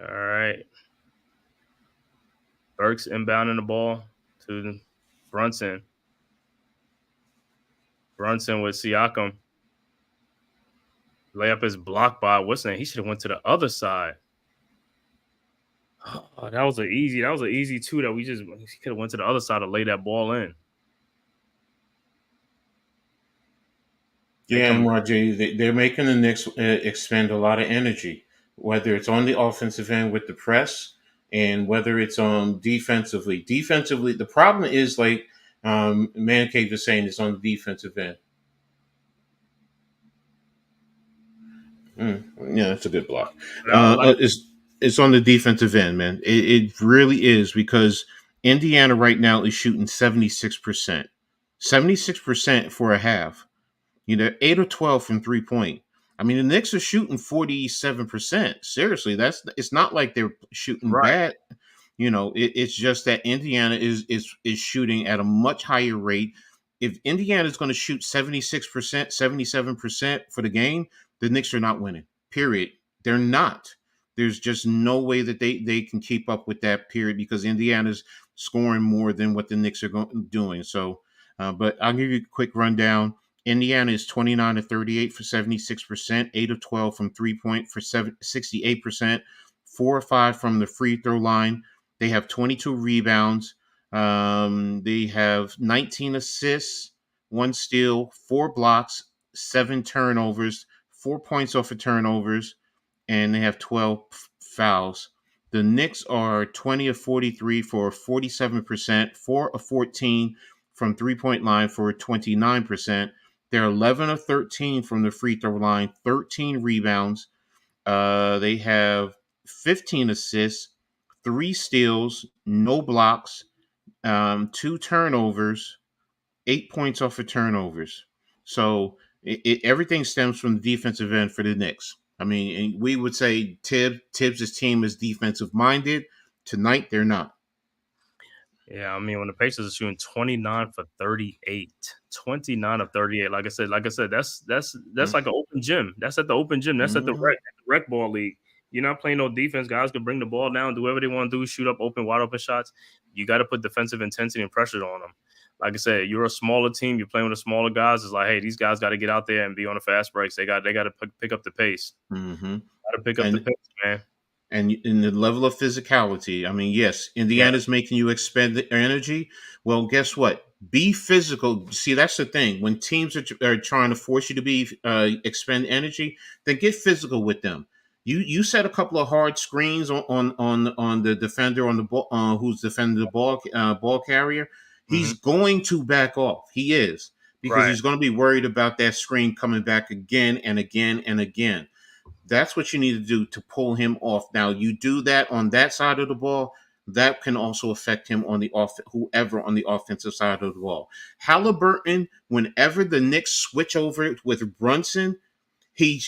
Speaker 4: All right. Burks inbounding the ball to Brunson. Brunson with Siakam. Layup is blocked by Whistler. He should have went to the other side. Oh, that was an easy two that he could have went to the other side to lay that ball in.
Speaker 5: Yeah, and Roger, they're making the Knicks expend a lot of energy, whether it's on the offensive end with the press and whether it's on defensively. Defensively, the problem is like Man-Cave is saying, it's on the defensive end. Yeah, that's a good block. It's on the defensive end, man. It really is, because Indiana right now is shooting 76%. 76% for a half. 8 or 12 from 3-point. I mean, the Knicks are shooting 47%. Seriously, it's not like they're shooting bad. It's just that Indiana is shooting at a much higher rate. If Indiana is going to shoot 76%, 77% for the game, the Knicks are not winning. Period. They're not. There's just no way that they can keep up with that, period, because Indiana's scoring more than what the Knicks are doing. So, but I'll give you a quick rundown. Indiana is 29 of 38 for 76%, 8 of 12 from 3-point for 68%, 4 or 5 from the free throw line. They have 22 rebounds. They have 19 assists, 1 steal, 4 blocks, 7 turnovers, 4 points off of turnovers, and they have 12 fouls. The Knicks are 20 of 43 for 47%, 4 of 14 from 3-point line for 29%. They're 11 of 13 from the free throw line, 13 rebounds. They have 15 assists, 3 steals, no blocks, 2 turnovers, 8 points off of turnovers. So everything stems from the defensive end for the Knicks. I mean, we would say Tibbs' team is defensive minded. Tonight, they're not.
Speaker 4: Yeah, I mean, when the Pacers are shooting 29 for 38, 29 of 38, like I said, that's like an open gym. That's at the open gym. That's at the rec ball league. You're not playing no defense. Guys can bring the ball down, do whatever they want to do, shoot up wide open shots. You got to put defensive intensity and pressure on them. Like I said, you're a smaller team. You're playing with the smaller guys. It's like, hey, these guys got to get out there and be on the fast breaks. They got to pick up the pace.
Speaker 5: Mm-hmm.
Speaker 4: Got to pick up the pace, man.
Speaker 5: And in the level of physicality, I mean, yes, Indiana's making you expend the energy. Well, guess what? Be physical. See, that's the thing. When teams are trying to force you to expend energy, then get physical with them. You set a couple of hard screens on the defender on the ball, who's defending the ball carrier. He's going to back off. He is, because
Speaker 4: Right.
Speaker 5: he's going to be worried about that screen coming back again and again and again. That's what you need to do to pull him off. Now, you do that on that side of the ball, that can also affect him on the whoever on the offensive side of the ball. Halliburton, whenever the Knicks switch over with Brunson, he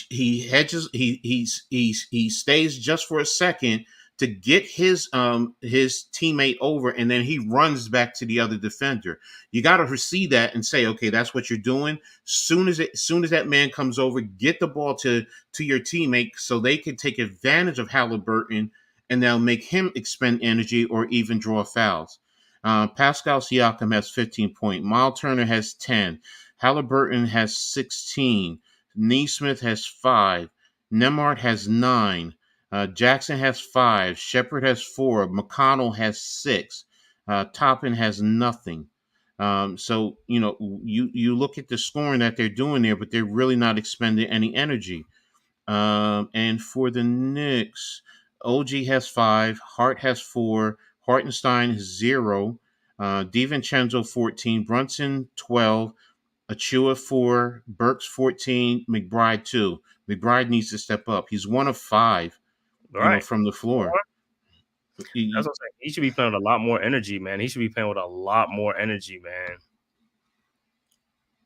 Speaker 5: hedges he stays just for a second to get his teammate over, and then he runs back to the other defender. You got to see that and say, okay, that's what you're doing. Soon as that man comes over, get the ball to your teammate so they can take advantage of Halliburton, and they'll make him expend energy or even draw fouls. Pascal Siakam has 15 points. Miles Turner has 10. Halliburton has 16. Neesmith has 5. Nemart has 9. Jackson has 5. Shepard has 4. McConnell has 6. Toppin has nothing. So you look at the scoring that they're doing there, but they're really not expending any energy. And for the Knicks, OG has 5. Hart has 4. Hartenstein has 0. DiVincenzo 14. Brunson 12. Achua 4, Burks 14, McBride 2. McBride needs to step up. He's 1 of 5,
Speaker 4: Right.
Speaker 5: from the floor.
Speaker 4: That's what I'm saying. He should be playing with a lot more energy, man. He should be playing with a lot more energy,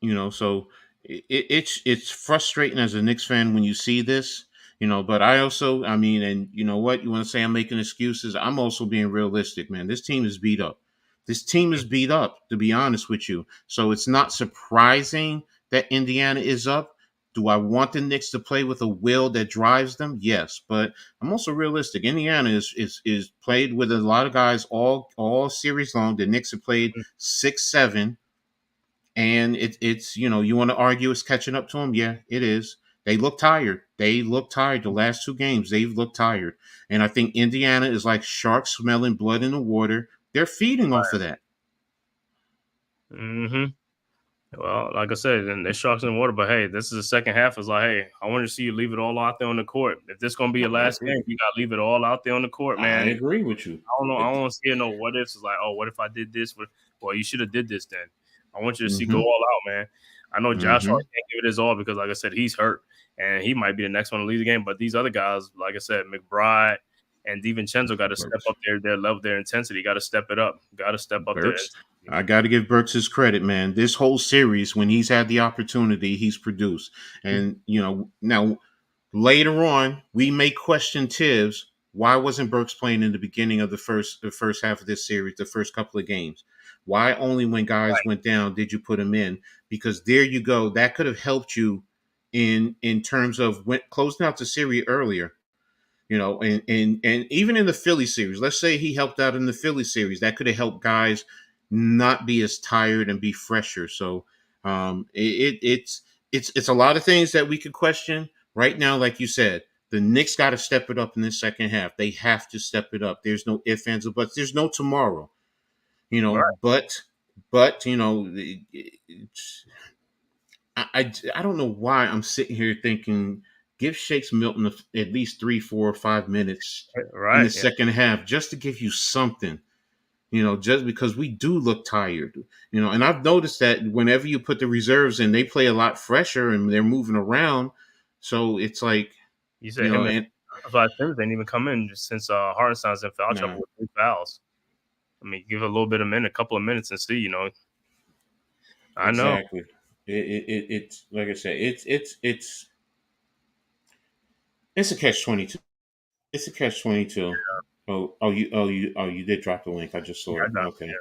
Speaker 4: man.
Speaker 5: So it's frustrating as a Knicks fan when you see this, but I also, and you know what, you want to say I'm making excuses. I'm also being realistic, man. This team is beat up. To be honest with you. So it's not surprising that Indiana is up. Do I want the Knicks to play with a will that drives them? Yes, but I'm also realistic. Indiana is played with a lot of guys all series long. The Knicks have played 6-7. And it's you want to argue it's catching up to them? Yeah, it is. They look tired. The last 2 games. They've looked tired. And I think Indiana is like sharks smelling blood in the water. They're feeding off of that.
Speaker 4: Mm-hmm. Well, like I said, and there's sharks in the water, but hey, this is the second half. It's like, hey, I want to see you leave it all out there on the court. If this is gonna be your last game, you gotta leave it all out there on the court, man.
Speaker 5: I agree with you.
Speaker 4: I don't know. I don't want to see no what ifs. It's like, oh, what if I did this? Well, you should have did this then. I want you to see go all out, man. I know Josh Hart can't give it his all because, like I said, he's hurt and he might be the next one to leave the game. But these other guys, like I said, McBride and DiVincenzo got to step up their level, their intensity. Got to step it up. Got to step up there.
Speaker 5: I got to give Burks his credit, man. This whole series, when he's had the opportunity, he's produced. And now later on, we may question Tibbs. Why wasn't Burks playing in the beginning of the first half of this series, the first couple of games? Why only when guys went down did you put him in? Because there you go. That could have helped you in terms of closing out the series earlier. And even in the Philly series, let's say he helped out in the Philly series, that could have helped guys not be as tired and be fresher. So it's a lot of things that we could question right now. Like you said, the Knicks got to step it up in the second half. They have to step it up. There's no ifs, ands, or buts. There's no tomorrow. But I don't know why I'm sitting here thinking give Shakes Milton at least 3, 4, or 5 minutes in the second half just to give you something. Just because we do look tired, and I've noticed that whenever you put the reserves in, they play a lot fresher and they're moving around. So it's like,
Speaker 4: you said, Simmons didn't even come in since Hartenstein's in foul trouble with 3 fouls. I mean, give a little bit a couple of minutes and see, I know.
Speaker 5: Exactly. It's like I said, it's a catch-22. It's a catch-22. You did drop the link. I just saw it. Okay.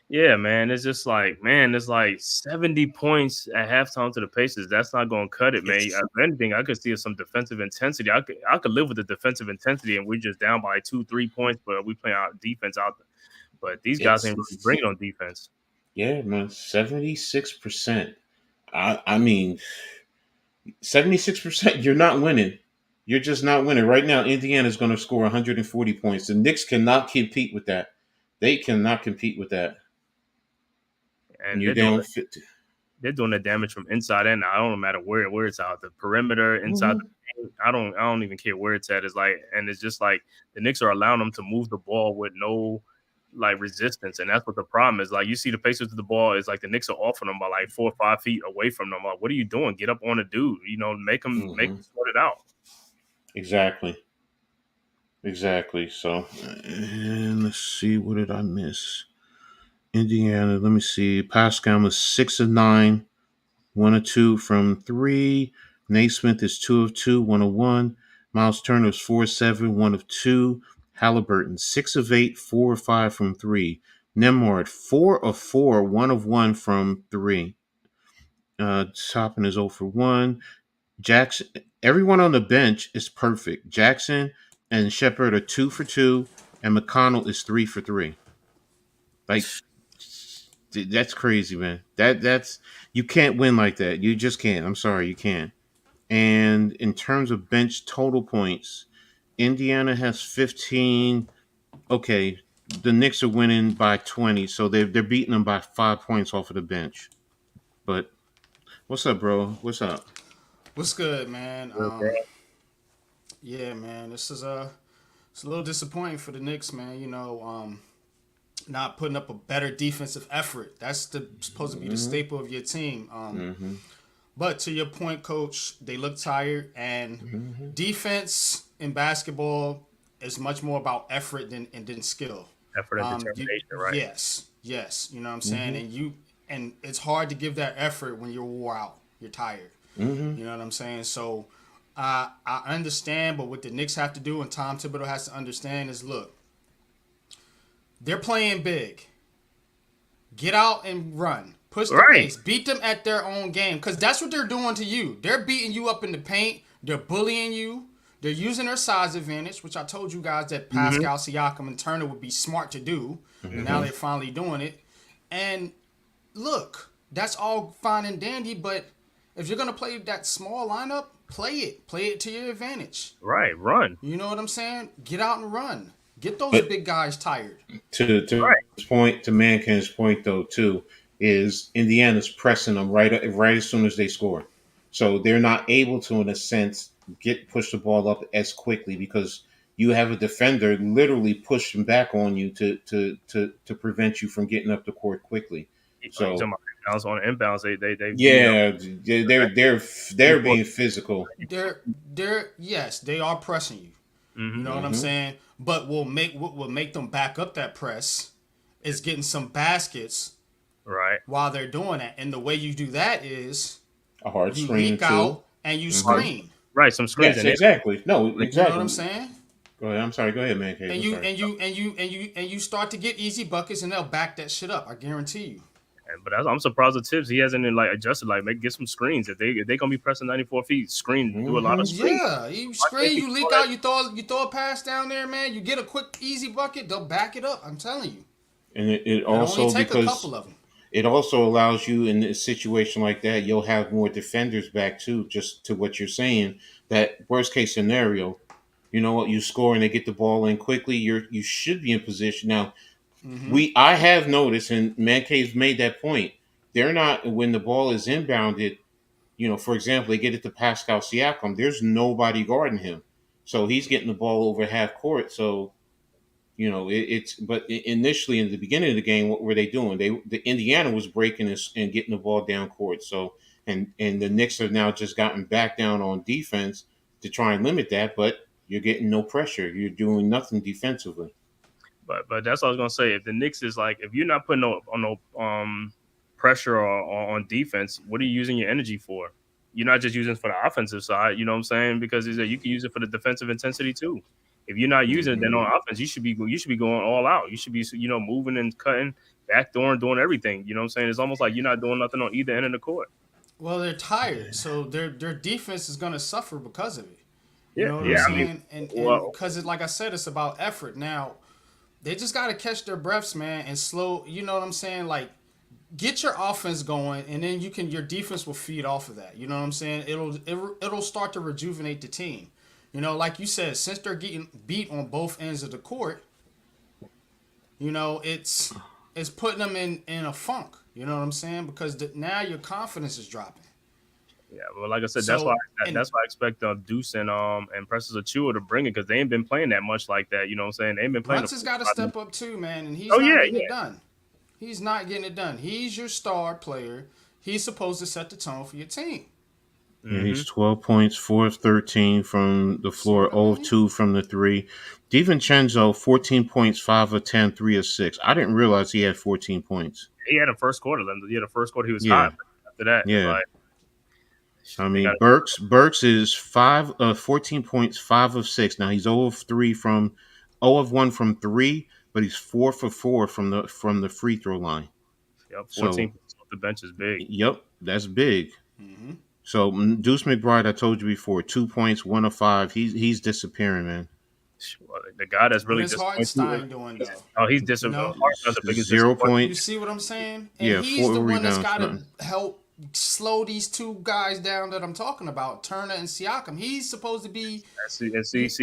Speaker 4: Yeah, man. It's just like, it's like 70 points at halftime to the Pacers. That's not going to cut it, man. If anything, I could see some defensive intensity. I could live with the defensive intensity, and we're just down by 2-3 points, but we playing our defense out there. But these guys ain't really bringing on defense.
Speaker 5: Yeah, man. 76%. I mean, 76%. You're not winning. You're just not winning. Right now, Indiana's going to score 140 points. The Knicks cannot compete with that. They cannot compete with that.
Speaker 4: And you're down 50. They're doing the damage from inside and out. I don't matter where it's out. The perimeter, inside the paint, I don't even care where it's at. It's like, and it's just like the Knicks are allowing them to move the ball with no like resistance, and that's what the problem is. Like you see the Pacers with the ball is like the Knicks are offering them by like 4 or 5 feet away from them. Like, what are you doing? Get up on the dude, make him sort it out.
Speaker 5: Exactly. Exactly. So, and let's see, what did I miss? Indiana. Let me see. Pascal was 6 of 9, 1 of 2 from three. Naismith is 2 of 2, 1 of 1. Miles Turner is 4 of 7, 1 of 2. Halliburton 6 of 8, 4 of 5 from three. Nemhard 4 of 4, 1 of 1 from three. Toppin is 0 for 1. Jackson, everyone on the bench is perfect. Jackson and Shepard are 2 for 2, and McConnell is 3 for 3. Like, that's crazy, man. That's you can't win like that. You just can't. I'm sorry, you can't. And in terms of bench total points, Indiana has 15. Okay, the Knicks are winning by 20, so they're beating them by 5 points off of the bench. But what's up, bro? What's up?
Speaker 3: What's good, man?
Speaker 4: Yeah, bro.
Speaker 3: Yeah, man. It's a little disappointing for the Knicks, man. Not putting up a better defensive effort. That's supposed to be the staple of your team. But to your point, Coach, they look tired, and defense in basketball is much more about effort than skill.
Speaker 4: Effort and determination, right?
Speaker 3: Yes. You know what I'm saying? And it's hard to give that effort when you're wore out. You're tired. You know what I'm saying? So I understand, but what the Knicks have to do and Tom Thibodeau has to understand is, look, they're playing big. Get out and run. Push the pace. Beat them at their own game, because that's what they're doing to you. They're beating you up in the paint. They're bullying you. They're using their size advantage, which I told you guys that Pascal, Siakam, and Turner would be smart to do. And now they're finally doing it. And look, that's all fine and dandy, but if you're going to play that small lineup, play it. Play it to your advantage.
Speaker 4: Right, run.
Speaker 3: You know what I'm saying? Get out and run. Get those big guys tired.
Speaker 5: To his point, to Mankin's point, though, too, is Indiana's pressing them right as soon as they score. So they're not able to, in a sense, push the ball up as quickly, because you have a defender literally pushing back on you to prevent you from getting up the court quickly. So
Speaker 4: on inbounds,
Speaker 5: they're being physical.
Speaker 3: They are pressing you. You know what I'm saying? But what will make them back up that press is getting some baskets while they're doing that. And the way you do that is
Speaker 5: a hard
Speaker 3: you
Speaker 5: screen
Speaker 3: leak out and you screen.
Speaker 4: Right, some screens.
Speaker 5: Yes, exactly. No, exactly.
Speaker 3: You know what I'm saying?
Speaker 5: Go ahead. I'm sorry. Go ahead, man.
Speaker 3: And you start to get easy buckets, and they'll back that shit up. I guarantee you.
Speaker 4: But I'm surprised with Tibbs. He hasn't adjusted. Get some screens. If they gonna be pressing 94 feet, do a lot of screens.
Speaker 3: Yeah, you screen, you leak out, you throw a pass down there, man. You get a quick, easy bucket. They'll back it up. I'm telling you.
Speaker 5: And it also
Speaker 3: only take
Speaker 5: because
Speaker 3: a couple of them.
Speaker 5: It also allows you, in a situation like that, you'll have more defenders back too. Just to what you're saying, that worst case scenario, you know what, you score and they get the ball in quickly. You should be in position now. I have noticed, and Man-Cave's made that point. They're not, when the ball is inbounded. For example, they get it to Pascal Siakam. There's nobody guarding him, so he's getting the ball over half court. So, but initially in the beginning of the game, what were they doing? The Indiana was breaking and getting the ball down court. So, and the Knicks have now just gotten back down on defense to try and limit that, but you're getting no pressure. You're doing nothing defensively.
Speaker 4: But that's what I was gonna say. If the Knicks is if you're not putting no pressure or on defense, what are you using your energy for? You're not just using it for the offensive side. You know what I'm saying? Because you can use it for the defensive intensity too. If you're not using it, then on offense, you should be going all out. You should be moving and cutting, backdooring, doing everything. You know what I'm saying? It's almost like you're not doing nothing on either end of the court.
Speaker 3: Well, they're tired, so their defense is gonna suffer because of it. You know what I'm saying? And because like I said, it's about effort. Now, they just got to catch their breaths, man, and slow. You know what I'm saying? Get your offense going, and then your defense will feed off of that. You know what I'm saying? It'll start to rejuvenate the team. Like you said, since they're getting beat on both ends of the court, it's putting them in a funk. You know what I'm saying? Because now your confidence is dropping.
Speaker 4: Yeah, well, like I said,
Speaker 3: So
Speaker 4: that's why I expect Deuce and Precious Achua to bring it because they ain't been playing that much like that. You know what I'm saying? They ain't been playing.
Speaker 3: Brunson's got to step up too, man, and he's
Speaker 4: Oh
Speaker 3: not
Speaker 4: yeah,
Speaker 3: getting
Speaker 4: yeah.
Speaker 3: it done. He's not getting it done. He's your star player. He's supposed to set the tone for your team.
Speaker 5: Yeah,
Speaker 4: Mm-hmm.
Speaker 5: he's 12 points, 4 of 13 from the
Speaker 3: See
Speaker 5: floor,
Speaker 3: what I
Speaker 5: 0 of
Speaker 3: mean?
Speaker 5: 2 from the 3. DiVincenzo, 14 points, 5 of 10, 3 of 6. I didn't realize he had 14 points.
Speaker 4: He had a first quarter. Yeah, the first quarter he was
Speaker 5: Yeah,
Speaker 4: hot. But after that, it's
Speaker 5: yeah.
Speaker 4: like
Speaker 5: I
Speaker 4: they got.
Speaker 5: mean, Burks is 14 points, 5 of 6. Now he's 0 of 3 from 0 of 1 from 3, but he's 4 for 4 from the free throw line.
Speaker 4: Yep, 14
Speaker 5: So,
Speaker 4: points off the bench is big.
Speaker 5: yep, that's big.
Speaker 3: Mm-hmm.
Speaker 5: So Deuce McBride, I told you before, 2 points, 1 of 5. He's disappearing, man.
Speaker 4: The guy that's
Speaker 3: What
Speaker 4: really
Speaker 3: is
Speaker 4: disappointed.
Speaker 3: Hartenstein doing though?
Speaker 4: Oh, he's
Speaker 3: You
Speaker 4: disappointed.
Speaker 3: know,
Speaker 4: Hartenstein's the biggest
Speaker 5: 0
Speaker 4: disappointment.
Speaker 3: you
Speaker 5: points.
Speaker 3: see what I'm saying? And
Speaker 5: Yeah,
Speaker 3: he's
Speaker 5: 4
Speaker 3: the one that's
Speaker 5: rebounds.
Speaker 3: got to help slow these two guys down that I'm talking about, Turner and Siakam. He's supposed to be.
Speaker 4: See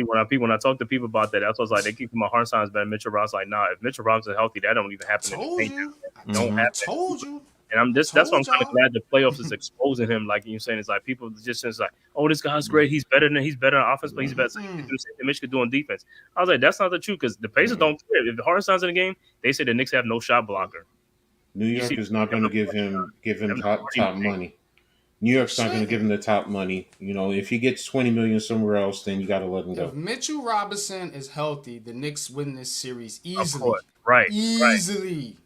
Speaker 4: when I talk to people about that, that's what's like they keep him on Hartenstein's better than Mitchell Robinson's like, nah, if Mitchell Robinson's healthy, that don't even happen in the
Speaker 3: Told
Speaker 4: paint.
Speaker 3: you.
Speaker 4: Don't
Speaker 5: Mhm.
Speaker 3: I
Speaker 4: happen.
Speaker 3: told you.
Speaker 4: And that's why I'm
Speaker 3: Told
Speaker 4: kind of
Speaker 3: y'all.
Speaker 4: glad the playoffs is exposing him. Like you're saying, it's like people just it's like, oh, this guy's great. He's better on offense, but he's better. So he can do the same thing Mitch could do on defense. I was like, that's not the truth because the Pacers don't care. If the Hartenstein's in the game, they say the Knicks have no shot blocker.
Speaker 5: New York is not going to give him top money. New York's not going to give him the top money. You know, if he gets $20 million somewhere else, then you got to let him go.
Speaker 3: If Mitchell Robinson is healthy, the Knicks win this series easily.
Speaker 4: Of course. Right.
Speaker 3: Easily.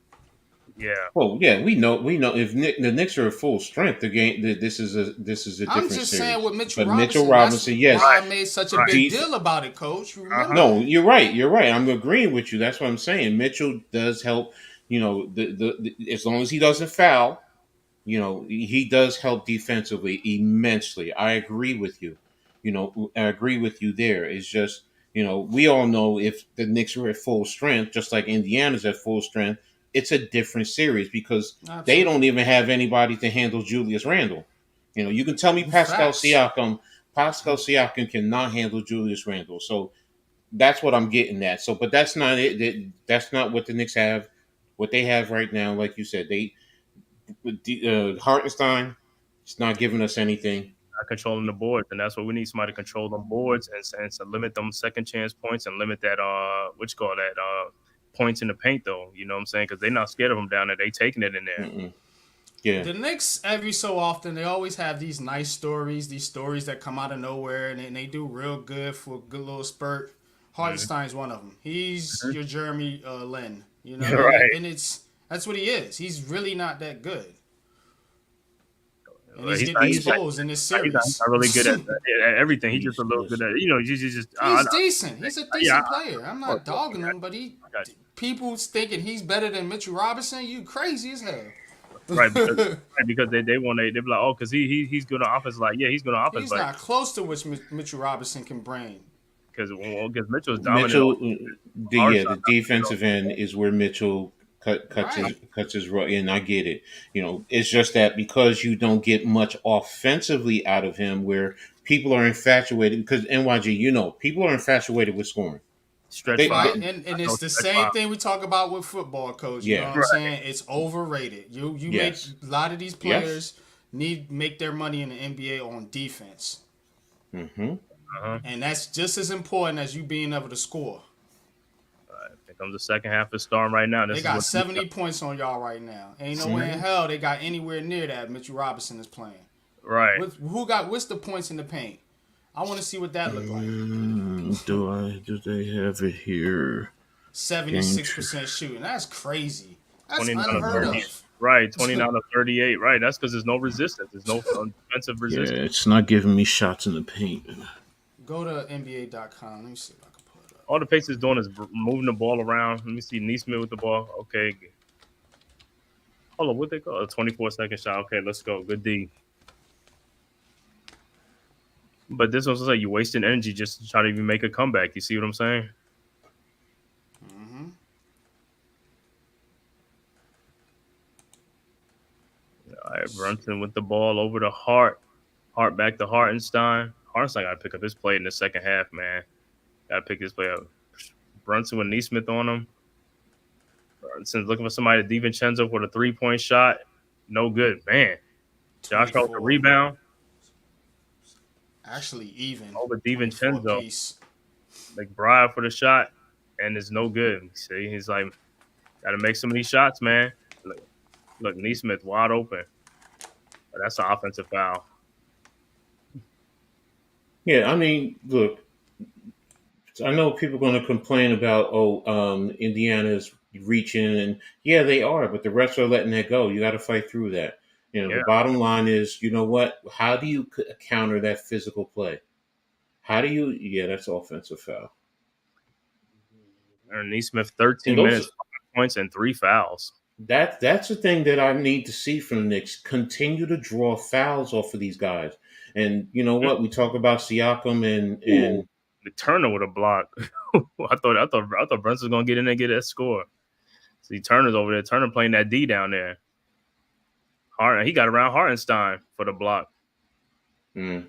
Speaker 4: Yeah.
Speaker 5: Well, yeah, we know if the Knicks are at full strength, the game this is a different
Speaker 3: I'm just
Speaker 5: series.
Speaker 3: saying with Mitchell
Speaker 5: But
Speaker 3: Robinson.
Speaker 5: Mitchell Robinson,
Speaker 3: that's
Speaker 5: yes,
Speaker 3: why I made such a big
Speaker 5: Def-
Speaker 3: deal about it, Coach. You remember?
Speaker 5: No, you're right. You're right. I'm agreeing with you. That's what I'm saying. Mitchell does help. You know, the as long as he doesn't foul, you know, he does help defensively immensely. I agree with you. You know, I agree with you there. It's just, you know, we all know if the Knicks are at full strength, just like Indiana's at full strength, it's a different series because they don't even have anybody to handle Julius Randle. You know, you can tell me Pascal Siakam cannot handle Julius Randle. So that's what I'm getting at. So, but that's not it. That's not what the Knicks have. What they have right now, like you said, Hartenstein is not giving us anything.
Speaker 4: Not controlling the boards, and that's what we need somebody to control them boards and to limit them second chance points and limit that points in the paint though. You know what I'm saying? Because they're not scared of them down there. They taking it in there.
Speaker 5: Mm-mm. Yeah.
Speaker 3: The Knicks, every so often, they always have these nice stories, these stories that come out of nowhere, and they do real good for a good little spurt. Hartenstein's one of them. He's your Jeremy Lin, you know,
Speaker 4: Right.
Speaker 3: and that's what he is. He's really not that good. And he's getting exposed in this series.
Speaker 4: He's not really good at everything. He's just a little good at he's just
Speaker 3: he's decent. He's a decent player. I'm not dogging him, but people thinking he's better than Mitchell Robinson. You crazy as hell.
Speaker 4: Right, because they be like, oh, because he's good on offense. Like, yeah, he's good on offense.
Speaker 3: He's not close to what Mitchell Robinson can bring.
Speaker 4: Because Mitchell's dominant.
Speaker 5: The defensive end is where Mitchell cuts his run, and I get it. You know, it's just that because you don't get much offensively out of him, where people are infatuated. Because NYG, you know, people are infatuated with scoring.
Speaker 3: And it's the same thing we talk about with football, Coach. You know what I'm saying? It's overrated. You make a lot of these players make their money in the NBA on defense.
Speaker 5: Mm-hmm.
Speaker 3: And that's just as important as you being able to score.
Speaker 4: Here comes the second half of Storm right now.
Speaker 3: They got 70 points on y'all right now. Ain't no way in hell they got anywhere near that Mitchell Robinson is playing.
Speaker 4: Right.
Speaker 3: What's the points in the paint? I want to see what that look like.
Speaker 5: Do they have it here?
Speaker 3: 76% shooting. That's crazy. That's
Speaker 4: 29
Speaker 3: unheard of.
Speaker 4: Right, 29 of 38. Right, that's because there's no resistance. There's no defensive resistance.
Speaker 5: Yeah, it's not giving me shots in the paint.
Speaker 3: Go to NBA.com. Let me see if I can pull it up.
Speaker 4: All the Pacers doing is moving the ball around. Let me see Neesmith with the ball. Okay. Hold on, what they call a 24-second shot? Okay, let's go. Good D. But this one's like you're wasting energy just to try to even make a comeback. You see what I'm saying?
Speaker 3: Mm-hmm.
Speaker 4: All right, Brunson with the ball over to Hart. Hart back to Hartenstein. Hartenstein got to pick up his play in the second half, man. Got to pick his play up. Brunson with Neesmith on him. Brunson's looking for somebody DiVincenzo for the 3-point shot. No good, man. Josh Hart the rebound.
Speaker 3: Actually, even
Speaker 4: Over
Speaker 3: 24
Speaker 4: DiVincenzo.
Speaker 3: piece.
Speaker 4: McBride for the shot, and it's no good. See, he's like, got to make some of these shots, man. Look, Neesmith wide open. But that's an offensive foul.
Speaker 5: Yeah, I mean, look, I know people are going to complain about, Indiana's reaching, and yeah, they are, but the refs are letting that go. You got to fight through that. You know, the
Speaker 4: Yeah,
Speaker 5: bottom line is, you know what? How do you counter that physical play? How do you? Yeah, that's offensive foul.
Speaker 4: and Neesmith,
Speaker 5: And
Speaker 4: 13
Speaker 5: those
Speaker 4: minutes, 5 points, and 3 fouls.
Speaker 5: that's the thing that I need to see from the Knicks. Continue to draw fouls off of these guys. And you know what? We talk about Siakam and
Speaker 4: The Turner with a block. I thought Brunson was gonna get in there and get that score. See, Turner's over there. Turner playing that D down there. He got around Hartenstein for the block.
Speaker 5: mm,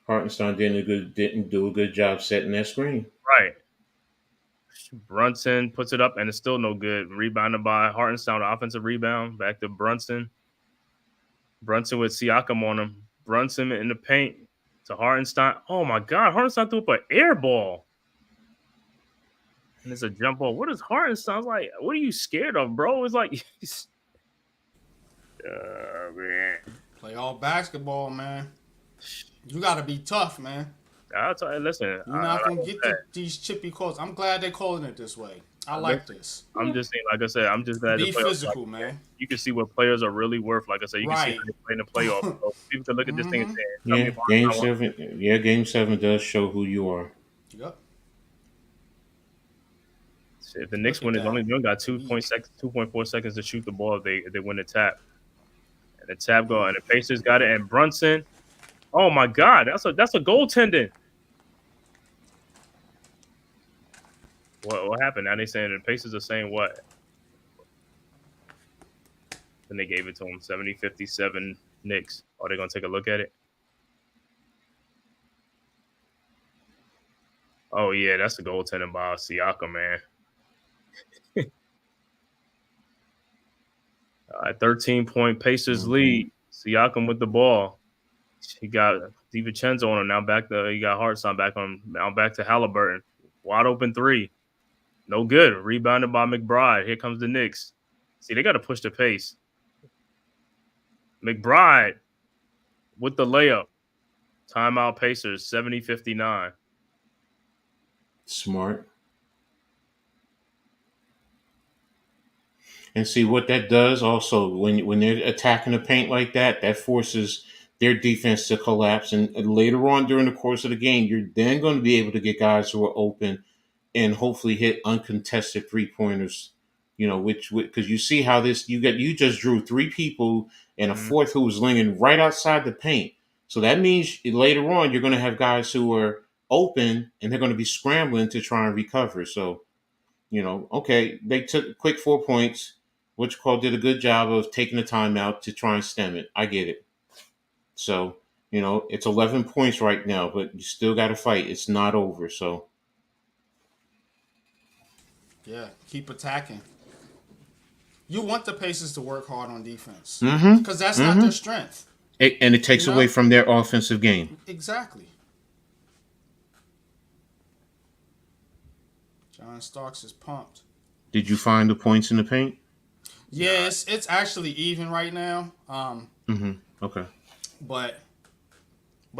Speaker 5: Hartenstein didn't do a good job setting that screen.
Speaker 4: Right. Brunson puts it up, and it's still no good. Rebounded by Hartenstein, offensive rebound. Back to Brunson. Brunson with Siakam on him. Brunson in the paint to Hartenstein. Oh my God, Hartenstein threw up an air ball. And it's a jump ball. What is Hartenstein like? What are you scared of, bro? It's like, man.
Speaker 3: Play all basketball, man. You got to be tough, man.
Speaker 4: I'll tell you, listen.
Speaker 3: You're not going to get these chippy calls. I'm glad they're calling it this way. I like this.
Speaker 4: I'm just saying, like I said, I'm just glad
Speaker 3: Be
Speaker 4: the playoffs,
Speaker 3: physical, man.
Speaker 4: You can see what players are really worth. Like I said, you can see
Speaker 3: Right.
Speaker 4: how they play in the playoffs. So people can look at this thing and say, tell me
Speaker 5: Yeah,
Speaker 4: if Hartenstein
Speaker 5: game 7. Yeah, game 7 does show who you are.
Speaker 3: Yep.
Speaker 4: If the Knicks win, it's only got 2.4 seconds to shoot the ball if they win the tap. And the tap go, and the Pacers got it. And Brunson, oh my God, that's a goaltending. What happened? Now they saying the Pacers are saying what? Then they gave it to him 70-57 Knicks. Are they gonna take a look at it? Oh yeah, that's the goaltending by Siakam, man. 13-point Pacers lead. Siakam with the ball. He got DiVincenzo on him. He got Hartenstein back on. Now back to Halliburton. Wide open 3. No good. Rebounded by McBride. Here comes the Knicks. See, they got to push the pace. McBride with the layup. Timeout Pacers, 70-59.
Speaker 5: Smart. And see what that does also when they're attacking the paint like that, that forces their defense to collapse. And later on during the course of the game, you're then going to be able to get guys who are open and hopefully hit uncontested 3-pointers. You know, which because you see how this you just drew 3 people and a fourth who was leaning right outside the paint. So that means later on you're going to have guys who are open and they're going to be scrambling to try and recover. So, you know, okay, they took quick 4 points. Which call did a good job of taking the time out to try and stem it. I get it. So, you know, it's 11 points right now, but you still got to fight. It's not over. So,
Speaker 3: yeah, keep attacking. You want the Pacers to work hard on defense
Speaker 5: mm-hmm.
Speaker 3: because that's not their strength.
Speaker 5: And it takes away from their offensive game.
Speaker 3: Exactly. John Starks is pumped.
Speaker 5: Did you find the points in the paint?
Speaker 3: Yeah, it's actually even right now.
Speaker 5: Okay.
Speaker 3: But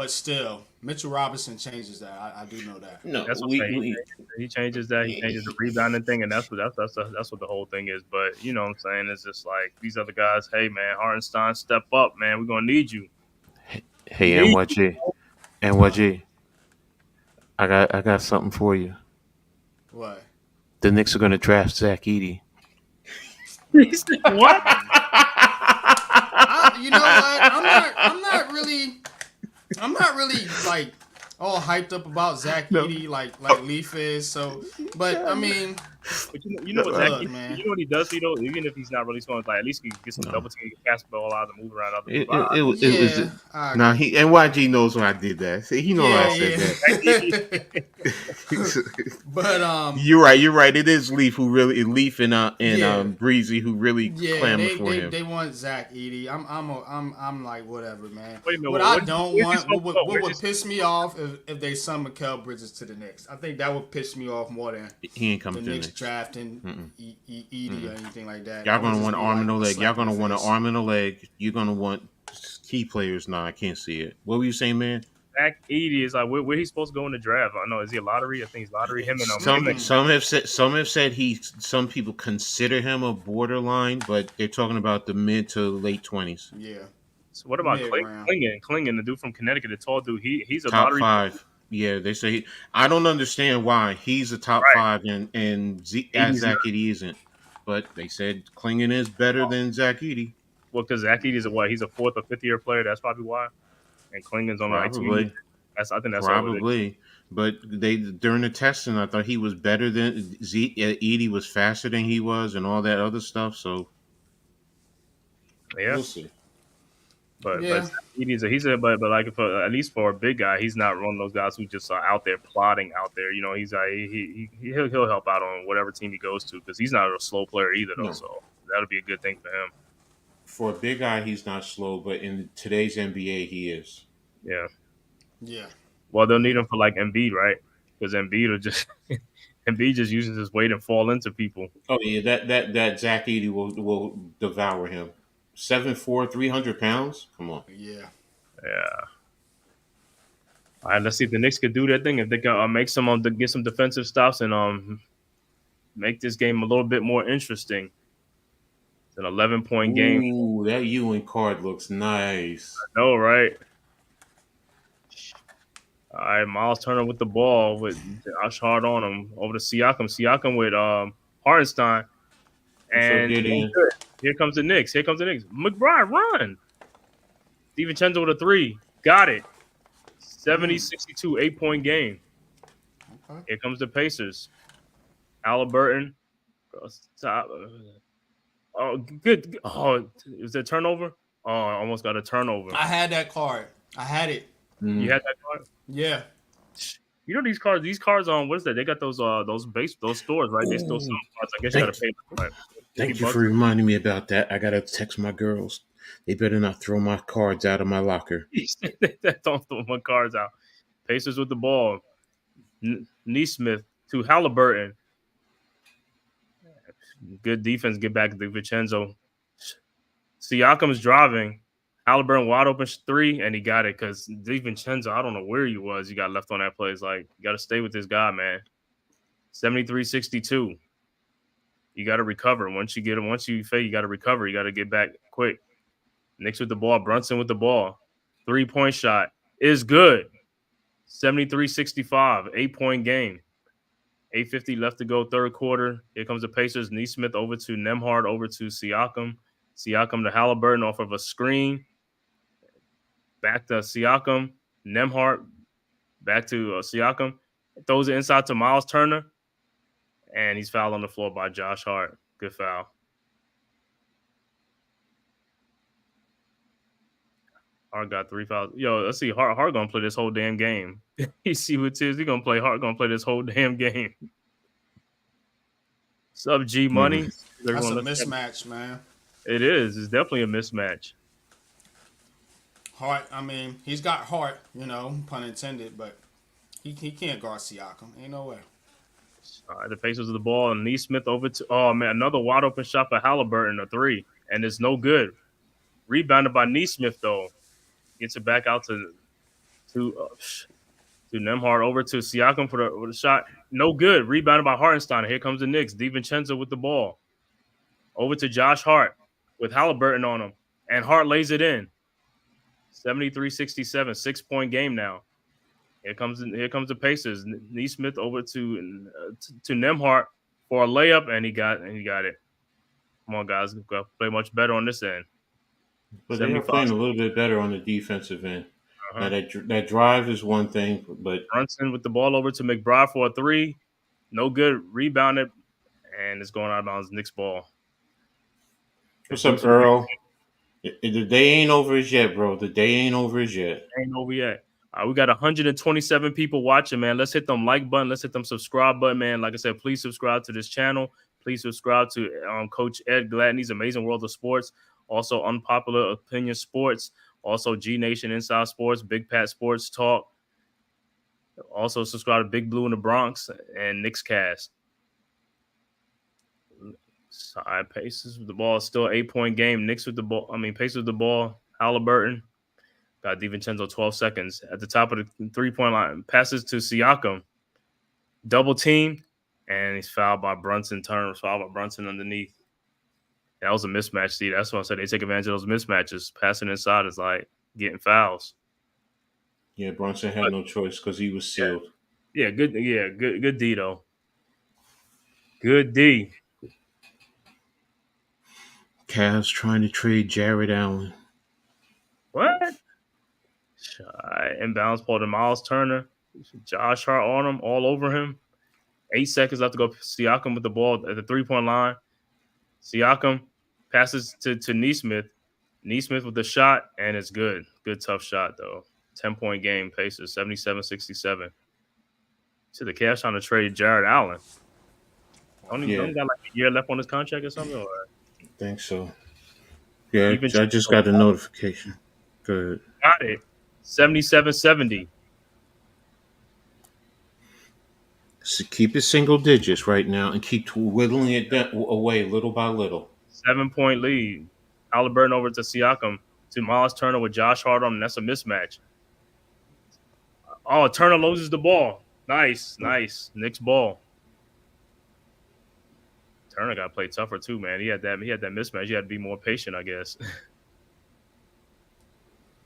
Speaker 3: still, Mitchell Robinson changes that. I do know that.
Speaker 5: No,
Speaker 4: That's what he changes that. He changes the rebounding thing, and that's what the whole thing is. But you know what I'm saying? It's just like these other guys. Hey man, Hartenstein, step up, man. We're gonna need you.
Speaker 6: Hey, NYG, I got something for you.
Speaker 3: What?
Speaker 6: The Knicks are gonna draft Zach Edey.
Speaker 4: What?
Speaker 3: You know what? I'm not really like all hyped up about Zach Edey like Leaf is. So, but I mean,
Speaker 4: But you know what, Zach,
Speaker 3: look, man.
Speaker 4: you know what he does, though. Even if he's not really scoring, like at least he can get some double team, get pass the ball out and move around.
Speaker 5: It was
Speaker 3: I
Speaker 5: nah. NYG knows when I did that. See, he knows I said that.
Speaker 3: But
Speaker 5: You're right. You're right. It is Leaf and
Speaker 3: yeah,
Speaker 5: Breezy who really
Speaker 3: yeah,
Speaker 5: clamor
Speaker 3: they
Speaker 5: for
Speaker 3: they,
Speaker 5: him.
Speaker 3: they want Zach Edey. I'm like whatever, man.
Speaker 4: Wait a minute,
Speaker 3: What I
Speaker 4: where's
Speaker 3: don't
Speaker 4: he
Speaker 3: want,
Speaker 4: supposed to go?
Speaker 3: what
Speaker 4: Where's he
Speaker 3: would piss me off if they send Mikal Bridges to the Knicks. I think that would piss me off more than
Speaker 5: He ain't
Speaker 3: the
Speaker 5: coming to the
Speaker 3: Knicks
Speaker 5: Knicks.
Speaker 3: drafting Edey or anything like that.
Speaker 5: Y'all
Speaker 3: That would
Speaker 5: gonna
Speaker 3: just
Speaker 5: want an
Speaker 3: be
Speaker 5: arm
Speaker 3: like
Speaker 5: and a
Speaker 3: a
Speaker 5: leg. Y'all
Speaker 3: slap in
Speaker 5: gonna
Speaker 3: the
Speaker 5: want an
Speaker 3: face.
Speaker 5: arm and a leg. You're gonna want key players. Nah, I can't see it. What were you saying, man?
Speaker 4: Zach Edey is like where he's supposed to go in the draft. I know, is he a lottery? I think he's lottery. Him and
Speaker 5: Some have said some people consider him a borderline, but they're talking about the mid to late 20s.
Speaker 3: Yeah,
Speaker 4: So what about
Speaker 3: mid round.
Speaker 4: Klingon, the dude from Connecticut, the tall dude? He's a
Speaker 5: Top
Speaker 4: lottery.
Speaker 5: 5. Yeah, they say I don't understand why he's a top
Speaker 4: Right.
Speaker 5: 5 and
Speaker 4: Edey's
Speaker 5: Zach Edey isn't. But they said Klingon is better than Zach Edey.
Speaker 4: Well, because Zach Edey's he's a 4th or 5th year player. That's probably why. And Klingon's only like 2 years.
Speaker 5: Probably.
Speaker 4: I think that's all it is.
Speaker 5: Probably, but they during the testing, I thought he was better than Edie was faster than he was, and all that other stuff. So
Speaker 4: Yeah.
Speaker 5: we'll see.
Speaker 4: But
Speaker 3: Yeah.
Speaker 4: but like for at least for a big guy, he's not one of those guys who just are out there plotting out there. You know, he's he'll help out on whatever team he goes to because he's not a slow player either though.
Speaker 5: No.
Speaker 4: So that'll be a good thing for him.
Speaker 5: For a big guy, he's not slow, but in today's NBA, he is.
Speaker 4: Yeah.
Speaker 3: Yeah.
Speaker 4: Well, they'll need him for like Embiid, right? Because Embiid will just Embiid just uses his weight and fall into people.
Speaker 5: Oh yeah, that Zach Edey will devour him. 7'4", 300 pounds. Come on.
Speaker 3: Yeah.
Speaker 4: Yeah. All right, let's see if the Knicks could do their thing. If they can make some get some defensive stops and make this game a little bit more interesting. It's an 11-point game.
Speaker 5: Ooh, that Ewing card looks nice.
Speaker 4: No, right? All right, Miles Turner with the ball with Josh Hart on him over to Siakam. Siakam with Hartenstein. And here comes the Knicks. McBride, run. DiVincenzo with a 3. Got it. 70-62, 8-point game.
Speaker 3: Okay.
Speaker 4: Here comes the Pacers. Halliburton. Top. Oh, good. Oh, is there a turnover? Oh, I almost got a turnover.
Speaker 3: I had that card. I had it.
Speaker 4: You had that card?
Speaker 3: Yeah.
Speaker 4: You know these cards on what is that? They got those stores, right? They still sell cards. I guess you gotta pay them.
Speaker 5: Thank you for reminding me about that. I gotta text my girls. They better not throw my cards out of my locker.
Speaker 4: Don't throw my cards out. Pacers with the ball. Neesmith to Halliburton. Good defense. Get back to Vincenzo. Siakam's driving. Halliburton wide open 3, and he got it because DiVincenzo, I don't know where he was. He got left on that play. It's like, you got to stay with this guy, man. 73-62. You got to recover. Once you fail, you got to recover. You got to get back quick. Knicks with the ball. Brunson with the ball. 3-point shot is good. 73-65. 8-point game. 8:50 left to go, third quarter. Here comes the Pacers. Neesmith over to Nembhard, over to Siakam. Siakam to Halliburton off of a screen. Back to Siakam. Nembhard back to Siakam. Throws it inside to Miles Turner. And he's fouled on the floor by Josh Hart. Good foul. Hart got 3 fouls. Yo, let's see. Hart gonna play this whole damn game. You see what it is? He gonna play. Hart gonna play this whole damn game. Sub G Money.
Speaker 3: That's a mismatch, man.
Speaker 4: It is. It's definitely a mismatch.
Speaker 3: Hart, I mean, he's got heart, pun intended, but he can't guard Siakam. Ain't no way.
Speaker 4: All right, the Pacers of the ball, and Neesmith over to, oh man, another wide open shot for Halliburton, a 3, and it's no good. Rebounded by Neesmith though, gets it back out to Nembhard, over to Siakam for the shot, no good. Rebounded by Hartenstein. Here comes the Knicks. DiVincenzo with the ball, over to Josh Hart with Halliburton on him, and Hart lays it in. 73-67, 6-point game now. Here comes the Pacers. Neesmith over to Nembhard for a layup, and he got it. Come on, guys, we've got to play much better on this end.
Speaker 5: But they're playing a little bit better on the defensive end. Now that drive is one thing, but
Speaker 4: Brunson with the ball over to McBride for a 3, no good. Rebounded, and it's going out of bounds. Knicks ball.
Speaker 5: What's up, Earl? The day ain't over as yet, bro. The day ain't over as yet.
Speaker 4: Ain't over yet. We got 127 people watching, man. Let's hit them like button. Let's hit them subscribe button, man. Like I said, please subscribe to this channel. Please subscribe to Coach Ed Gladney's Amazing World of Sports. Also, Unpopular Opinion Sports. Also, G Nation Inside Sports, Big Pat Sports Talk. Also, subscribe to Big Blue in the Bronx and Knicks Cast. Side Pacers with the ball. Still 8-point game. Knicks with the ball. Pacers with the ball. Halliburton. Got DiVincenzo 12 seconds. At the top of the 3-point line. Passes to Siakam. Double team. And he's fouled by Brunson. Turner fouled by Brunson underneath. That was a mismatch. See, that's why I said they take advantage of those mismatches. Passing inside is like getting fouls.
Speaker 5: Yeah, Brunson had no choice because he was sealed.
Speaker 4: Yeah, good. Yeah, good D though. Good D.
Speaker 5: Cavs trying to trade Jared Allen.
Speaker 4: What? Inbounds ball to Miles Turner. Josh Hart on him, all over him. 8 seconds left to go. Siakam with the ball at the 3-point line. Siakam passes to Nesmith. Nesmith with the shot, and it's good. Good, tough shot, though. 10-point game, Pacers, 77-67. So the Cavs trying to trade Jared Allen. Don't got like a year left on his contract or something? Or?
Speaker 5: I think so. Yeah, I just got a notification. Good.
Speaker 4: Got it. 77-70.
Speaker 5: So keep it single digits right now and keep whittling it away little by little.
Speaker 4: 7-point lead. Halliburton over to Siakam to Miles Turner with Josh Hart on him. That's a mismatch. Oh, Turner loses the ball. Nice. Knicks ball. Turner got to play tougher too, man. He had that mismatch. He had to be more patient, I guess.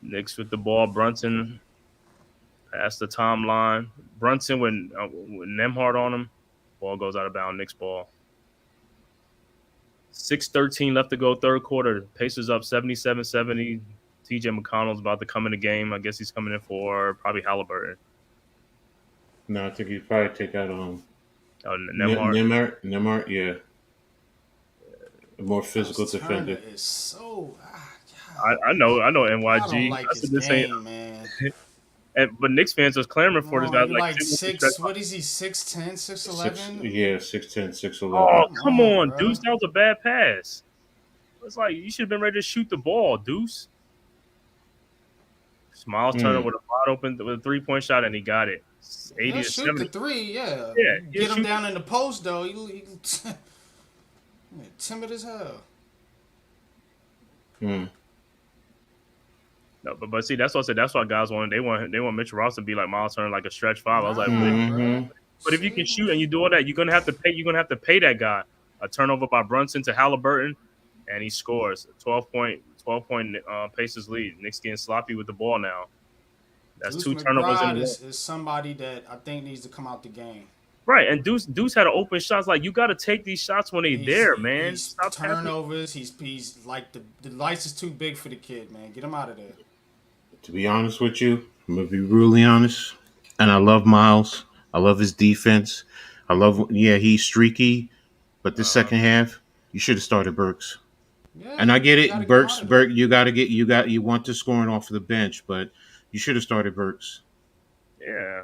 Speaker 4: Knicks with the ball. Brunson past the timeline. Brunson with Nembhard on him. Ball goes out of bounds. Knicks ball. 6:13 left to go, third quarter. Pacers up 77-70. TJ McConnell's about to come in the game. I guess he's coming in for probably Halliburton.
Speaker 5: No, I think he'd probably take out
Speaker 4: Nembhard.
Speaker 5: Nembhard, yeah. A more physical defender.
Speaker 3: Is so.
Speaker 4: I know NYG.
Speaker 3: I don't like his game, man.
Speaker 4: But Knicks fans was clamoring for this guy.
Speaker 3: Like 6. What is he? 6'10", 6'11"?
Speaker 5: Yeah, 6'10", 6'11".
Speaker 4: Oh, come on, Deuce. That was a bad pass. It's like you should have been ready to shoot the ball, Deuce. Miles Turner with a wide open with a 3-point shot, and he got it. 80 to 70.
Speaker 3: Shoot the 3, yeah.
Speaker 4: Get
Speaker 3: him down in the post though. He timid as hell.
Speaker 4: No, but see, that's what I said. That's why guys want Mitchell Ross to be like Miles Turner, like a stretch 5. I was like, but if you can shoot and you do all that, you're gonna have to pay that guy. A turnover by Brunson to Halliburton, and he scores. 12-point Pacers lead. Knicks getting sloppy with the ball now. That's
Speaker 3: Deuce
Speaker 4: 2 turnovers in
Speaker 3: is somebody that I think needs to come out the game.
Speaker 4: Right, and Deuce had an open shots. Like, you got to take these shots when they're there, man.
Speaker 3: Stop turnovers. He's like the lights is too big for the kid, man. Get him out of there.
Speaker 5: To be honest with you, I'm gonna be really honest. And I love Miles. I love his defense. He's streaky, but the second half, you should have started Burks. Yeah, and I get it, Burks. You want to scoring off the bench, but you should have started Burks.
Speaker 4: Yeah.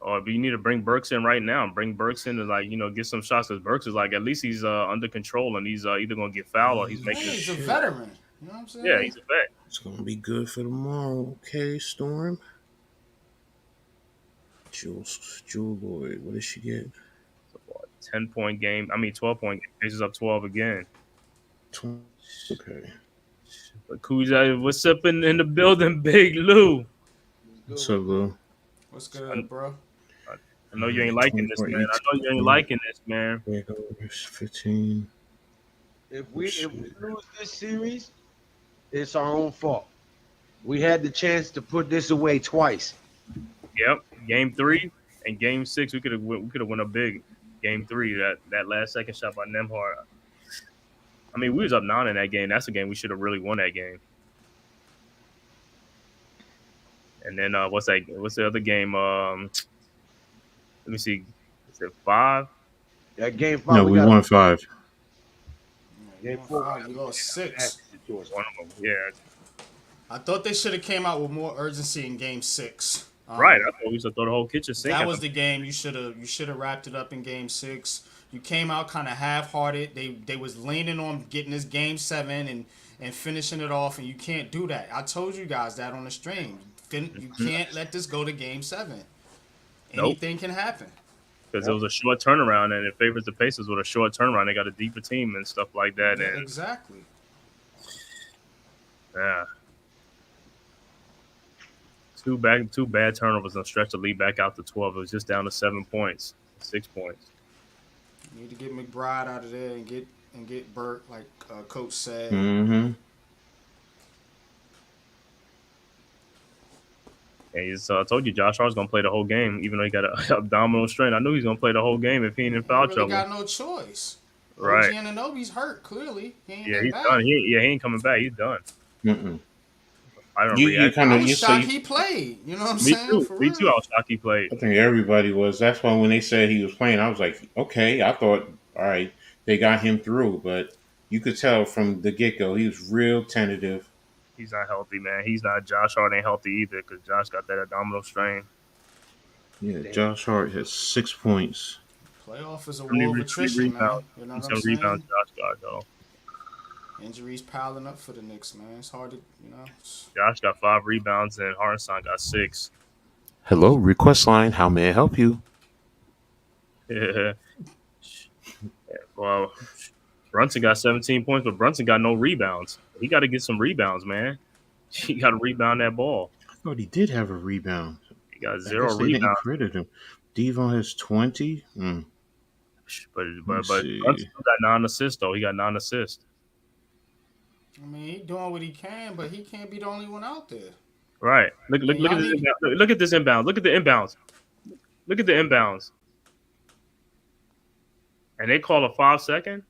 Speaker 4: Or you need to bring Burks in right now. Bring Burks in to get some shots. Because Burks is at least he's under control, and he's either gonna get fouled or he's making.
Speaker 3: He's a veteran. You know what I'm saying?
Speaker 4: Yeah, he's a vet.
Speaker 5: It's gonna be good for tomorrow. Okay, Storm. Jewel Lloyd. What did she get?
Speaker 4: 10-point game. 12-point game. Pacers up 12 again.
Speaker 5: Okay.
Speaker 4: But Kuzai, what's up in the building, Big Lou?
Speaker 5: What's up, Lou?
Speaker 3: What's good, bro?
Speaker 4: I know you ain't liking this, man.
Speaker 5: 15.
Speaker 7: If we lose this series, it's our own fault. We had the chance to put this away twice.
Speaker 4: Yep, Game 3 and Game 6, we could have won a big. Game 3, that last second shot by Nembhard. We was up 9 in that game. That's a game we should have really won that game. And then what's the other game? Let me see. Is it 5?
Speaker 7: Yeah, Game 5.
Speaker 5: No, we won 5.
Speaker 7: Game 4,
Speaker 3: you lost 6.
Speaker 4: One of them, yeah.
Speaker 3: I thought they should have came out with more urgency in Game 6.
Speaker 4: Right. I thought we should throw the whole kitchen sink
Speaker 3: That
Speaker 4: at
Speaker 3: was
Speaker 4: them.
Speaker 3: the game you should have wrapped it up in Game 6. You came out kind of half-hearted. They was leaning on getting this Game 7 and finishing it off, and you can't do that. I told you guys that on the stream. You can't let this go to Game 7.
Speaker 4: Nope.
Speaker 3: Anything can happen.
Speaker 4: Because it was a short turnaround, and it favors the Pacers with a short turnaround. They got a deeper team and stuff like that.
Speaker 3: Yeah,
Speaker 4: And
Speaker 3: exactly.
Speaker 4: yeah, two bad turnovers and stretch the lead back out to 12. It was just down to 7 points, 6 points.
Speaker 3: You need to get McBride out of there and get Burt, like Coach said.
Speaker 5: Mm-hmm.
Speaker 4: And I told you Josh Hart's gonna play the whole game, even though he got an abdominal strain. I knew he was gonna play the whole game if he ain't in foul
Speaker 3: He really
Speaker 4: trouble.
Speaker 3: got no choice.
Speaker 4: Right.
Speaker 3: OG Anunoby's hurt. Clearly, he ain't
Speaker 4: Yeah,
Speaker 3: getting
Speaker 4: he's
Speaker 3: back.
Speaker 4: done. He ain't coming back. He's done.
Speaker 5: Mm-mm.
Speaker 4: I don't
Speaker 5: You
Speaker 4: react.
Speaker 5: kind
Speaker 3: I
Speaker 5: of
Speaker 3: was
Speaker 5: you
Speaker 3: shocked
Speaker 5: say.
Speaker 3: he played. You know what I'm
Speaker 4: Me
Speaker 3: saying?
Speaker 4: too.
Speaker 3: For
Speaker 4: Me
Speaker 3: real.
Speaker 4: too. I was shocked he played.
Speaker 5: I think everybody was. That's why when they said he was playing, I was like, okay. I thought, all right, they got him through, but you could tell from the get go he was real tentative.
Speaker 4: He's not healthy, man. He's not. Josh Hart ain't healthy either because Josh got that abdominal strain.
Speaker 5: Yeah, Josh Hart has 6 points.
Speaker 3: Playoff is a
Speaker 4: Only
Speaker 3: war of attrition, man.
Speaker 4: rebounds.
Speaker 3: You know what
Speaker 4: Some
Speaker 3: I'm saying?
Speaker 4: rebounds Josh got though.
Speaker 3: Injuries piling up for the Knicks, man. It's hard to,
Speaker 4: Josh got 5 rebounds and Hartenstein got 6.
Speaker 6: Hello, request line. How may I help you?
Speaker 4: Yeah. Well, Brunson got 17 points, but Brunson got no rebounds. He got to get some rebounds, man. He got to rebound that ball.
Speaker 5: I thought he did have a rebound.
Speaker 4: He got
Speaker 5: I
Speaker 4: 0
Speaker 5: guess they didn't
Speaker 4: rebounds.
Speaker 5: credit him. Devon has 20.
Speaker 4: But
Speaker 5: Let's see.
Speaker 4: Brunson got 9 assists though. He got 9 assists.
Speaker 3: I mean, he doing what he can, but he can't be the only one out there.
Speaker 4: Right. Look at this. Look at this inbounds. Look at the inbounds. Look at the inbounds. And they call a 5-second.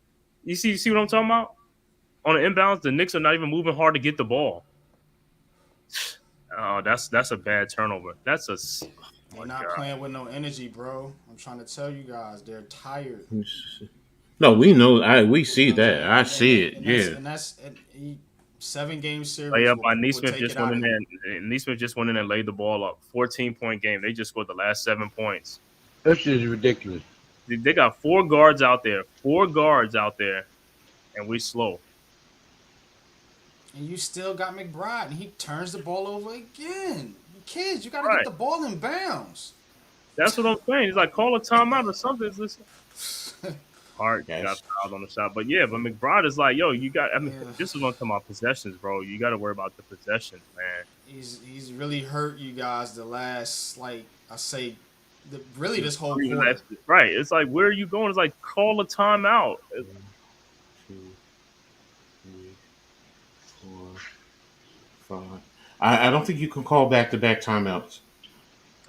Speaker 4: You see what I'm talking about? On the inbounds, the Knicks are not even moving hard to get the ball. Oh, that's a bad turnover. That's a.
Speaker 3: They're not playing with no energy, bro. I'm trying to tell you guys, they're tired.
Speaker 5: No, we know. We see that. I see it. Yeah.
Speaker 3: And that's 7-game series.
Speaker 4: Lay up by
Speaker 3: will
Speaker 4: Neesmith
Speaker 3: take
Speaker 4: just
Speaker 3: it out
Speaker 4: went in
Speaker 3: of
Speaker 4: there.
Speaker 3: him.
Speaker 4: And Neesmith just went in and laid the ball up. 14-point game. They just scored the last 7 points.
Speaker 7: That shit is ridiculous.
Speaker 4: They got 4 guards out there. 4 guards out there, and we slow.
Speaker 3: And you still got McBride, and he turns the ball over again. Kids, you got to
Speaker 4: Right.
Speaker 3: get the ball in bounds.
Speaker 4: That's what I'm saying. He's like, call a timeout or something. Hart
Speaker 5: Yes.
Speaker 4: got fouled on the shot. But McBride is like, yo, you got. I mean,
Speaker 3: Yeah.
Speaker 4: this is what I'm talking about possessions, bro. You got to worry about the possessions, man.
Speaker 3: He's really hurt you guys the last, really this whole quarter.
Speaker 4: Right. It's like, where are you going? It's like, call a timeout.
Speaker 5: 1, 2, 3, 4, 5. I don't think you can call back-to-back timeouts.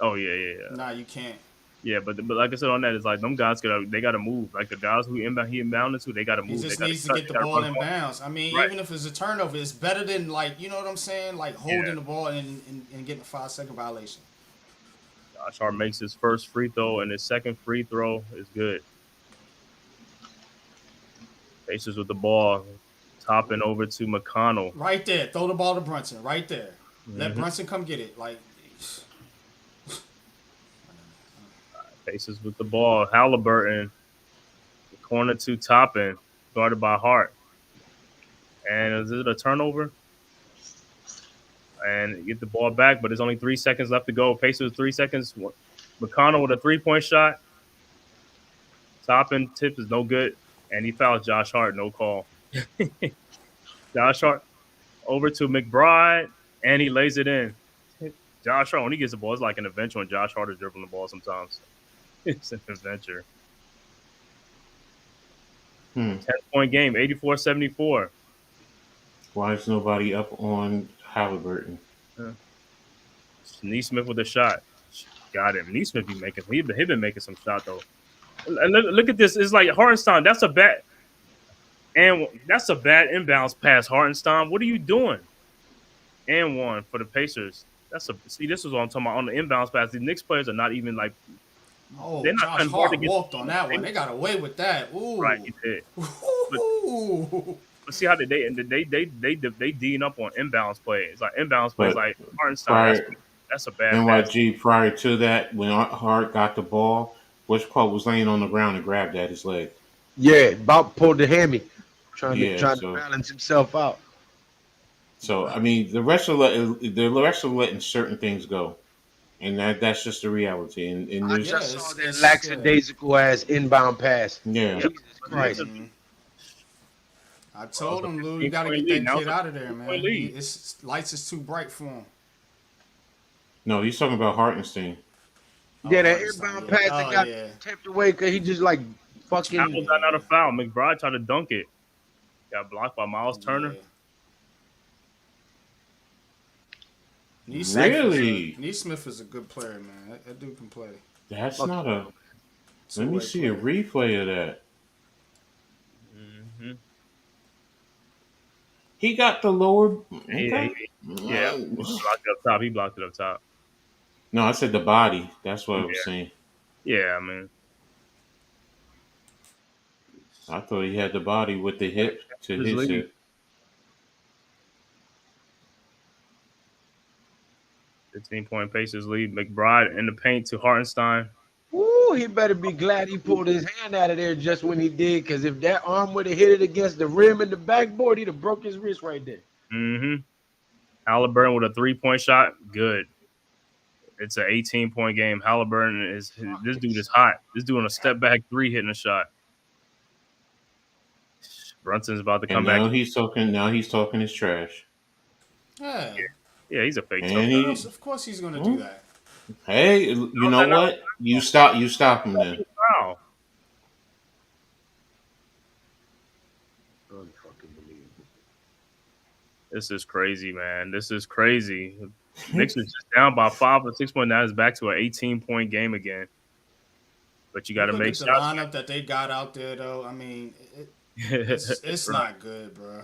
Speaker 4: Oh yeah.
Speaker 3: Nah, you can't.
Speaker 4: Yeah, but like I said on that, it's like them guys they got to move. Like the guys who he inbounded to, they got to
Speaker 3: He
Speaker 4: move.
Speaker 3: just
Speaker 4: They gotta
Speaker 3: needs to
Speaker 4: cut.
Speaker 3: get the
Speaker 4: They gotta
Speaker 3: ball
Speaker 4: run
Speaker 3: in bounds. I mean,
Speaker 4: Right.
Speaker 3: even if it's a turnover, it's better than you know what I'm saying? Like holding
Speaker 4: Yeah.
Speaker 3: the ball and getting a 5-second violation.
Speaker 4: Josh Hart makes his first free throw, and his second free throw is good. Pacers with the ball, topping over to McConnell.
Speaker 3: Right there. Throw the ball to Brunson. Right there. Let
Speaker 4: Mm-hmm.
Speaker 3: Brunson come get it.
Speaker 4: Pacers with the ball. Halliburton, the corner to Toppin, guarded by Hart. And is it a turnover? And get the ball back, but there's only 3 seconds left to go. Pacers 3 seconds. McConnell with a 3-point shot. Toppin tip is no good, and he fouls Josh Hart. No call. Josh Hart over to McBride, and he lays it in. Josh Hart, when he gets the ball, it's like an adventure when Josh Hart is dribbling the ball sometimes. It's an adventure. 10-point game, 84-74.
Speaker 5: Why is nobody up on Halliburton?
Speaker 4: Neesmith with a shot. Got him. Neesmith he been making some shot though. And look at this. It's like Hartenstein. That's a bad inbounds pass. Hartenstein, what are you doing? And 1 for the Pacers. This is what I'm talking about on the inbounds pass. The Knicks players are not even like.
Speaker 3: Oh,
Speaker 4: They're not
Speaker 3: Josh
Speaker 4: trying hard
Speaker 3: Hart
Speaker 4: to get
Speaker 3: walked on that one. They got away with that. Ooh.
Speaker 4: right. He did.
Speaker 3: Ooh.
Speaker 4: But see how they D'ing up on inbounds plays. Like inbounds plays,
Speaker 5: But
Speaker 4: like Hartenstein.
Speaker 5: prior
Speaker 4: That's a bad pass.
Speaker 5: NYG prior to that, when Hart got the ball, Westcott was laying on the ground and grabbed at his leg.
Speaker 7: Yeah, about pulled the hammy, trying
Speaker 5: Yeah,
Speaker 7: to balance himself out.
Speaker 5: so I mean, the rest are letting certain things go, and that's just the reality. And
Speaker 7: I
Speaker 5: there's
Speaker 7: just saw that lackadaisical ass inbound pass.
Speaker 5: yeah,
Speaker 7: Jesus Christ.
Speaker 3: I told him, Lou, you
Speaker 4: 15
Speaker 3: got to
Speaker 4: point
Speaker 3: get
Speaker 4: lead.
Speaker 3: that
Speaker 4: Now
Speaker 3: kid
Speaker 4: it's a
Speaker 3: out of there,
Speaker 4: 15
Speaker 3: man.
Speaker 4: point lead.
Speaker 3: It's lights is too bright for him.
Speaker 5: no, he's talking about Hartenstein.
Speaker 7: Yeah, that
Speaker 3: Hartenstein,
Speaker 7: inbound
Speaker 3: yeah.
Speaker 7: pass that got tipped away because he just like fucking.
Speaker 4: Allen got out of foul. McBride tried to dunk it. Got blocked by Miles Turner.
Speaker 5: Really?
Speaker 3: Neesmith is a good player, man. That dude can play.
Speaker 5: That's not a. Let me see a replay of that.
Speaker 4: Mm-hmm.
Speaker 5: He got the lower.
Speaker 4: Okay. Yeah. He blocked it up top. He blocked it up top.
Speaker 5: No, I said the body. That's what I was saying.
Speaker 4: Yeah, I mean.
Speaker 5: I thought he had the body with the hip to his hip.
Speaker 4: 15-point Pacers lead. McBride in the paint to Hartenstein.
Speaker 7: Ooh, he better be glad he pulled his hand out of there just when he did, because if that arm would have hit it against the rim and the backboard, he'd have broke his wrist right there.
Speaker 4: Mm-hmm. Halliburton with a 3-point shot. Good. It's an 18-point game. Halliburton this dude is hot. This dude on a step back 3 hitting a shot. Brunson's about to come back.
Speaker 5: Now he's talking his trash.
Speaker 3: Yeah.
Speaker 4: Yeah, he's a fake tough.
Speaker 3: Of course he's gonna do that.
Speaker 5: Hey, you know what? You stop him then.
Speaker 4: Wow. This is crazy, man. This is crazy. Knicks is just down by 5 or 6 points. Now it's back to an 18-point game again. But you got to make
Speaker 3: shots. The lineup that they got out there, though, I mean, it's not good, bro.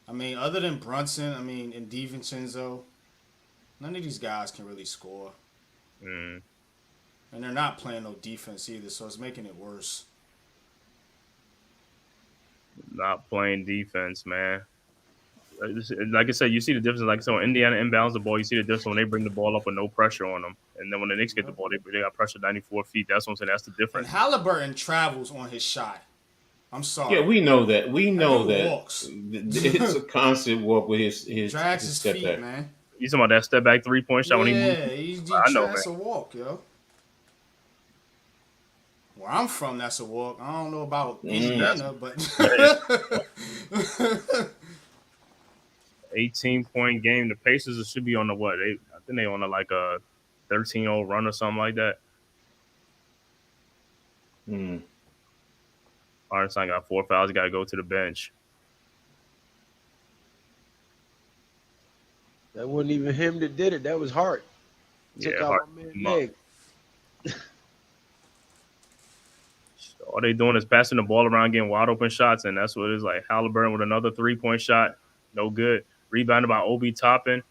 Speaker 3: I mean, other than Brunson, I mean, and DiVincenzo, none of these guys can really score. And they're not playing no defense either, so it's making it worse.
Speaker 4: Not playing defense, man. Like I said, you see the difference. Like I said, when Indiana inbounds the ball, you see the difference when they bring the ball up with no pressure on them. And then when the Knicks get the ball, they got pressure 94 feet. That's what I'm saying. That's the difference.
Speaker 3: And Halliburton travels on his shot. I'm sorry.
Speaker 5: Yeah, we know that. We know that.
Speaker 3: Walks.
Speaker 5: It's a constant walk with his
Speaker 3: drags his
Speaker 5: step
Speaker 3: feet,
Speaker 5: back.
Speaker 3: man.
Speaker 4: You talking about that step back 3-point shot when he moves?
Speaker 3: Yeah, he
Speaker 4: I know,
Speaker 3: that's
Speaker 4: man.
Speaker 3: a walk, yo. Where I'm from, that's a walk. I don't know about Indiana, but
Speaker 4: 18-point game. The Pacers should be on the what? I think they on like a 13-0 run or something like that. Hartenstein got 4 fouls. He got to go to the bench.
Speaker 7: That wasn't even him that did it. That was Hart. Took out my man's leg.
Speaker 4: All they doing is passing the ball around, getting wide open shots, and that's what it is. Like Halliburton with another 3-point shot, no good. Rebounded by Obi Toppin,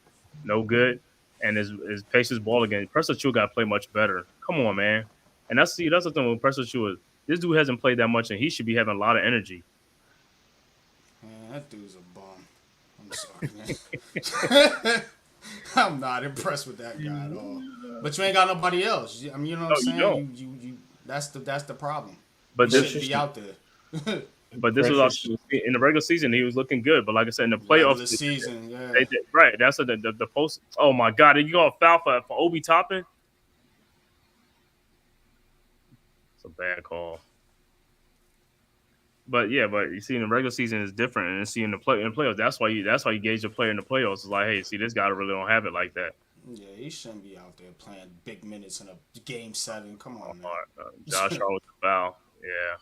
Speaker 4: no good. And his Pacers ball again. Pressure Chua got to play much better. Come on, man. And that's the thing with Pressure Chua. This dude hasn't played that much, and he should be having a lot of energy.
Speaker 3: Man, that dude's a bum. I'm sorry, man. I'm not impressed with that guy at all. But you ain't got nobody else. I mean, you know what I'm saying? You that's the problem.
Speaker 4: But
Speaker 3: this should be out there.
Speaker 4: But this was also, in the regular season, he was looking good. But like I said, in the playoffs,
Speaker 3: the season, yeah.
Speaker 4: They did, right? That's the post. Oh my God! Did you go foul for Obi Toppin? It's a bad call. But yeah, you see, in the regular season is different, and see in the playoffs, that's why you gauge the player in the playoffs. It's like, hey, see, this guy really don't have it like that.
Speaker 3: Yeah, he shouldn't be out there playing big minutes in a game 7. Come on, man.
Speaker 4: Josh Hart with the foul. Yeah.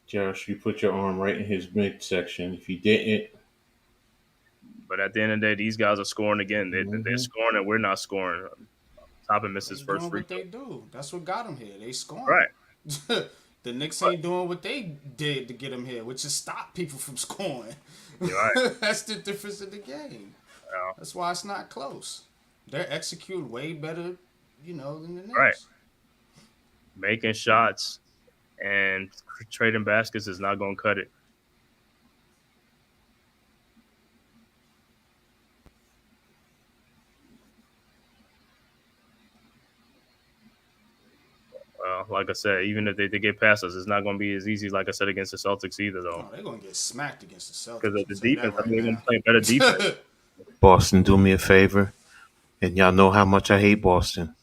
Speaker 5: Josh, you put your arm right in his midsection. If you didn't.
Speaker 4: But at the end of the day, these guys are scoring again. They're scoring, and we're not scoring. Toppin missed his first free throw.
Speaker 3: What they do. That's what got him here. They scoring.
Speaker 4: Right.
Speaker 3: The Knicks ain't doing what they did to get him here, which is stop people from scoring.
Speaker 4: Right.
Speaker 3: That's the difference in the game. Yeah. That's why it's not close. They're executing way better, than the Knicks.
Speaker 4: Right. Making shots and trading baskets is not going to cut it. like I said, even if they get past us, it's not going to be as easy, like I said, against the Celtics either, though.
Speaker 3: Oh, they're gonna get smacked against the Celtics.
Speaker 4: Because of
Speaker 3: I'll
Speaker 4: the
Speaker 3: tell you that
Speaker 4: defense, I
Speaker 3: right
Speaker 4: mean, they're going
Speaker 3: now.
Speaker 4: to play better defense.
Speaker 6: Boston, do me a favor, and y'all know how much I hate Boston.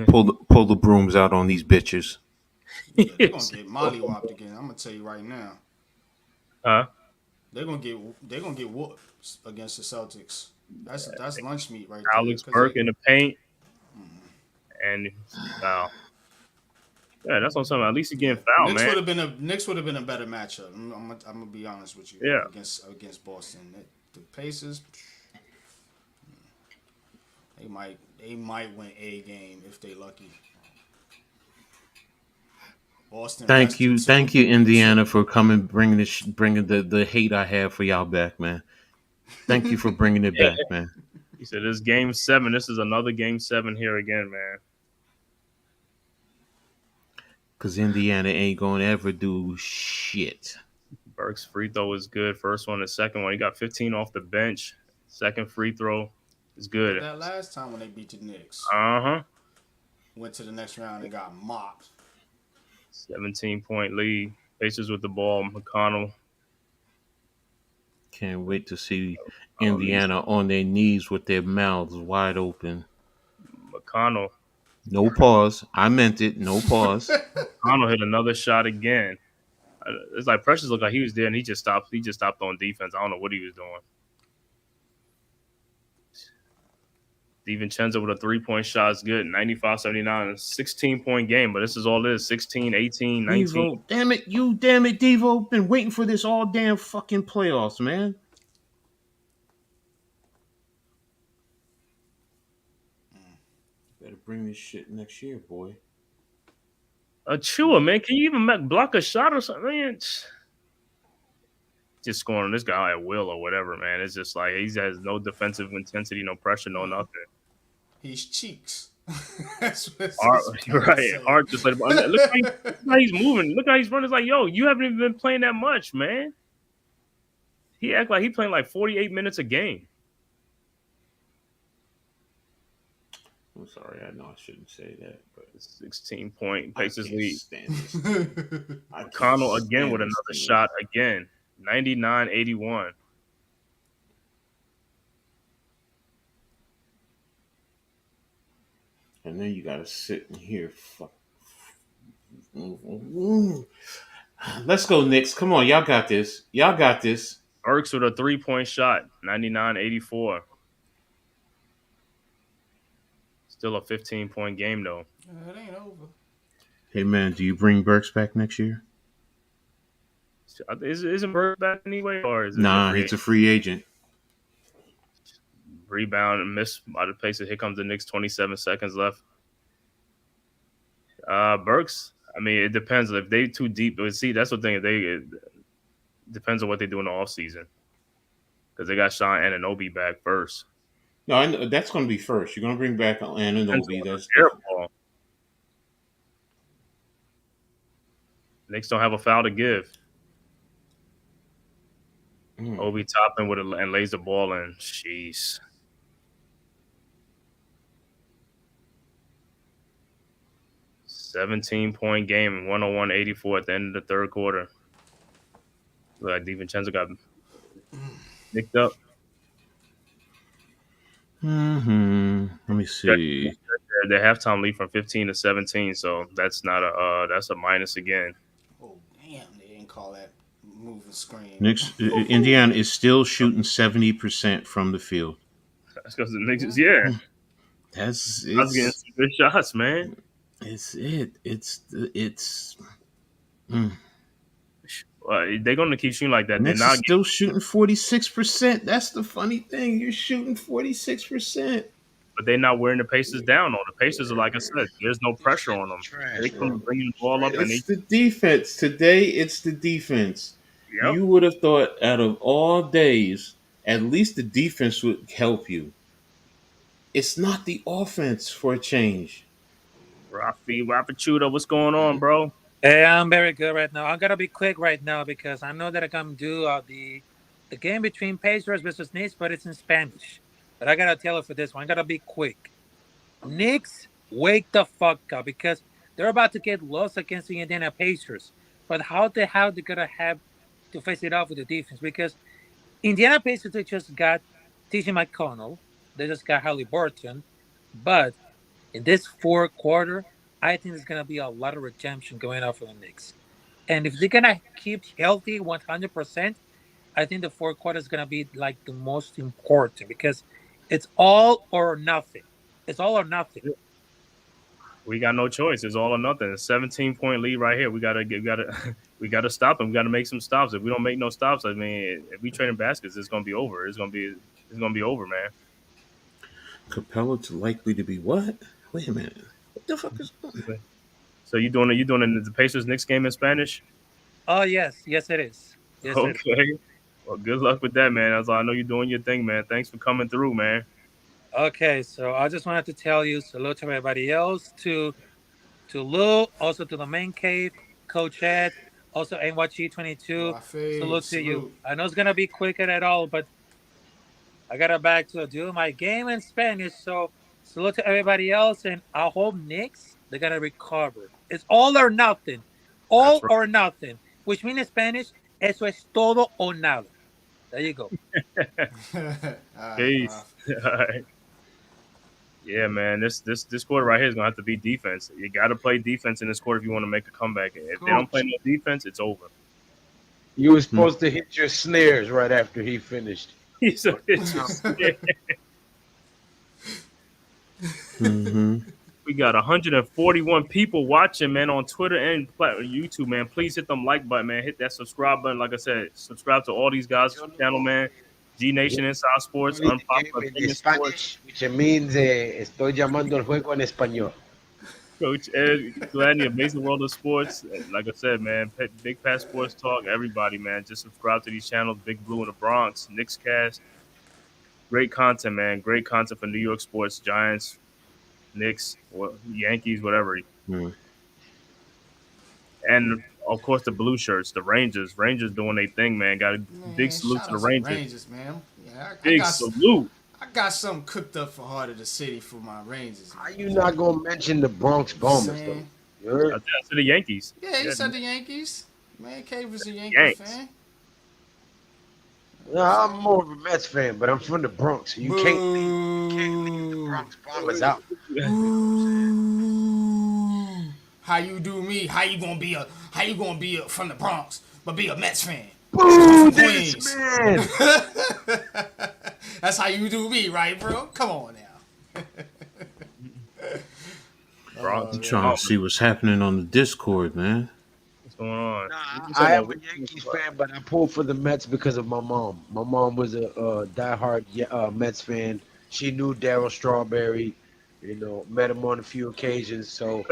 Speaker 6: Pull the brooms out on these bitches.
Speaker 3: Yeah, they're gonna get mollywopped again. I'm gonna tell you right now.
Speaker 4: Huh?
Speaker 3: They're gonna get whooped against the Celtics. That's lunch meat right there.
Speaker 4: Alex Burke in the paint. And, wow. Yeah, that's what I'm saying. At least he's getting fouled,
Speaker 3: Knicks
Speaker 4: man.
Speaker 3: Knicks would have been a better matchup. I'm gonna be honest with you.
Speaker 4: Yeah.
Speaker 3: Against Boston, the Pacers, they might win a game if they lucky. Boston.
Speaker 6: Thank you, Indiana, for coming, bringing the hate I have for y'all back, man. Thank you for bringing it back, man.
Speaker 4: He said, "This game 7. This is another game 7 here again, man."
Speaker 6: Because Indiana ain't gonna ever do shit.
Speaker 4: Burke's free throw is good. First one, the second one, he got 15 off the bench. Second free throw is good.
Speaker 3: That last time when they beat the Knicks, went to the next round and got mopped.
Speaker 4: 17-point lead. Pacers with the ball. McConnell.
Speaker 6: Can't wait to see Indiana on their knees with their mouths wide open.
Speaker 4: McConnell.
Speaker 6: No pause. I meant it. No pause.
Speaker 4: McConnell hit another shot again. It's like Precious looked like he was there and he just stopped. He just stopped on defense. I don't know what he was doing. DiVincenzo with a 3-point shot is good. 95-79. 16-point game, but this is all it is. 16, 18, 19.
Speaker 6: Devo, damn it, Devo. Been waiting for this all damn fucking playoffs, man. Better bring this shit next year, boy.
Speaker 4: Achua, man. Can you even block a shot or something? Man, just scoring on this guy at will or whatever, man. It's just like he has no defensive intensity, no pressure, no nothing.
Speaker 3: He's cheeks. That's
Speaker 4: right. Art just like, look how he's moving. Look how he's running. It's like, yo, you haven't even been playing that much, man. He act like he playing like 48 minutes a game.
Speaker 6: I'm sorry, I know I shouldn't say that, but
Speaker 4: 16-point Pacers lead.
Speaker 6: McConnell
Speaker 4: McConnell again with another shot again. 99-81.
Speaker 6: And then you gotta sit in here. Let's go, Knicks. Come on, y'all got this. Y'all got this.
Speaker 4: Burks with a 3-point shot. 99-84. Still a 15-point game, though.
Speaker 3: It ain't over.
Speaker 6: Hey, man, do you bring Burks back next year?
Speaker 4: Isn't Burks back anyway? Or is it
Speaker 6: it's a free agent.
Speaker 4: Rebound and miss by the Pacers. Here comes the Knicks. 27 seconds left. Burks, I mean, it depends. If they too deep, see, that's the thing. It depends on what they do in the offseason. Because they got Sean Anunoby back first.
Speaker 6: No, I know, that's going to be first. You're going to bring back Anunoby. That's
Speaker 4: airball. Knicks don't have a foul to give. Obi Toppin with and lays the ball in. Jeez. $17-point game, 101-84 at the end of the third quarter. Look like DiVincenzo got nicked up.
Speaker 6: Let me see.
Speaker 4: Their halftime lead from 15 to 17, so that's not that's a minus again.
Speaker 3: Oh damn! They didn't call that move and screen.
Speaker 6: Knicks, Indiana is still shooting 70% from the field.
Speaker 4: That's because the Knicks, yeah.
Speaker 6: That's
Speaker 4: getting some good shots, man.
Speaker 6: They're
Speaker 4: going to keep shooting like that.
Speaker 6: Knicks are still shooting 46%. That's the funny thing. You're shooting 46%.
Speaker 4: But they're not wearing the Pacers down on. The Pacers are, like I said, there's no pressure on them. They come bringing the ball up.
Speaker 6: It's the defense. Today, it's the defense.
Speaker 4: Yep.
Speaker 6: You would have thought out of all days, at least the defense would help you. It's not the offense for a change.
Speaker 4: Rapachuda, what's going on, bro?
Speaker 8: Hey, I'm very good right now. I gotta be quick right now because I know that I can do the game between Pacers versus Knicks, but it's in Spanish. But I gotta tell you for this one, I gotta be quick. Knicks, wake the fuck up because They're about to get lost against the Indiana Pacers. But how the hell they're gonna have to face it off with the defense? Because Indiana Pacers they just got TJ McConnell, they just got Halliburton, but in this fourth quarter, I think there's gonna be a lot of redemption going on for the Knicks. And if they're gonna keep healthy 100%, I think the fourth quarter is gonna be like the most important because it's all or nothing. It's all or nothing.
Speaker 4: We got no choice. It's all or nothing. A 17-point lead right here. We gotta we gotta stop them. We gotta make some stops. If we don't make no stops, I mean, if we trading baskets, it's gonna be over. It's gonna be over, man.
Speaker 6: Capella to likely to be what? Wait a minute. What the fuck is going on?
Speaker 4: So you doing the Pacers Knicks game in Spanish?
Speaker 8: Oh yes, yes it is. Yes it is.
Speaker 4: Okay. Well, good luck with that, man. I know you're doing your thing, man. Thanks for coming through, man.
Speaker 8: Okay, so I just wanted to tell you salute to everybody else, to Lou, also to the Man-Cave, Coach Ed, also NYG22. Salute to you. I know it's gonna be quicker at all, but I got back to do my game in Spanish. So salute to everybody else, and I hope Knicks they're gonna recover. It's all or nothing, all
Speaker 4: Right.
Speaker 8: or nothing, which means in Spanish, eso es todo o nada. There you go.
Speaker 4: Peace. All right. Yeah, man. This quarter right here is gonna have to be defense. You got to play defense in this quarter if you want to make a comeback. If they don't play no defense, it's over.
Speaker 7: You were supposed to hit your snares right after he finished.
Speaker 4: So it's just, We got 141 people watching, man, on Twitter and YouTube, man. Please hit them like button, man. Hit that subscribe button. Like I said, subscribe to all these guys' channel, man. G Nation Inside Sports, Unpopular Opinion Sports.
Speaker 7: Which means estoy llamando el juego en español.
Speaker 4: Coach Ed Gladney, Amazing World of Sports. Like I said, man, Big Pat Sports Talk, everybody, man. Just subscribe to these channels. Big Blue in the Bronx, Knicks Cast. Great content, man. Great content for New York sports, Giants, Knicks, Yankees, whatever. And of course, the blue shirts, the Rangers. Rangers doing their thing, man. Got a big salute to the Rangers.
Speaker 3: Man. Yeah,
Speaker 4: Big salute.
Speaker 3: I got something cooked up for Heart of the City for my Rangers.
Speaker 7: How you not gonna mention the Bronx Bombers though? You heard?
Speaker 4: I said the Yankees.
Speaker 3: Yeah, he said the Yankees. Man-Cave was a Yankee fan.
Speaker 7: No, I'm more of a Mets fan, but I'm from the Bronx. So you can't leave the Bronx Bombers out.
Speaker 3: How you do me? How you gonna be from the Bronx but be a Mets fan?
Speaker 7: Boo, this man.
Speaker 3: That's how you do me, right, bro? Come on now.
Speaker 6: I'm trying to see what's happening on the Discord, man.
Speaker 4: What's going on?
Speaker 7: I am a Yankees fan, but I pulled for the Mets because of my mom. My mom was a diehard Mets fan. She knew Darryl Strawberry, met him on a few occasions. So,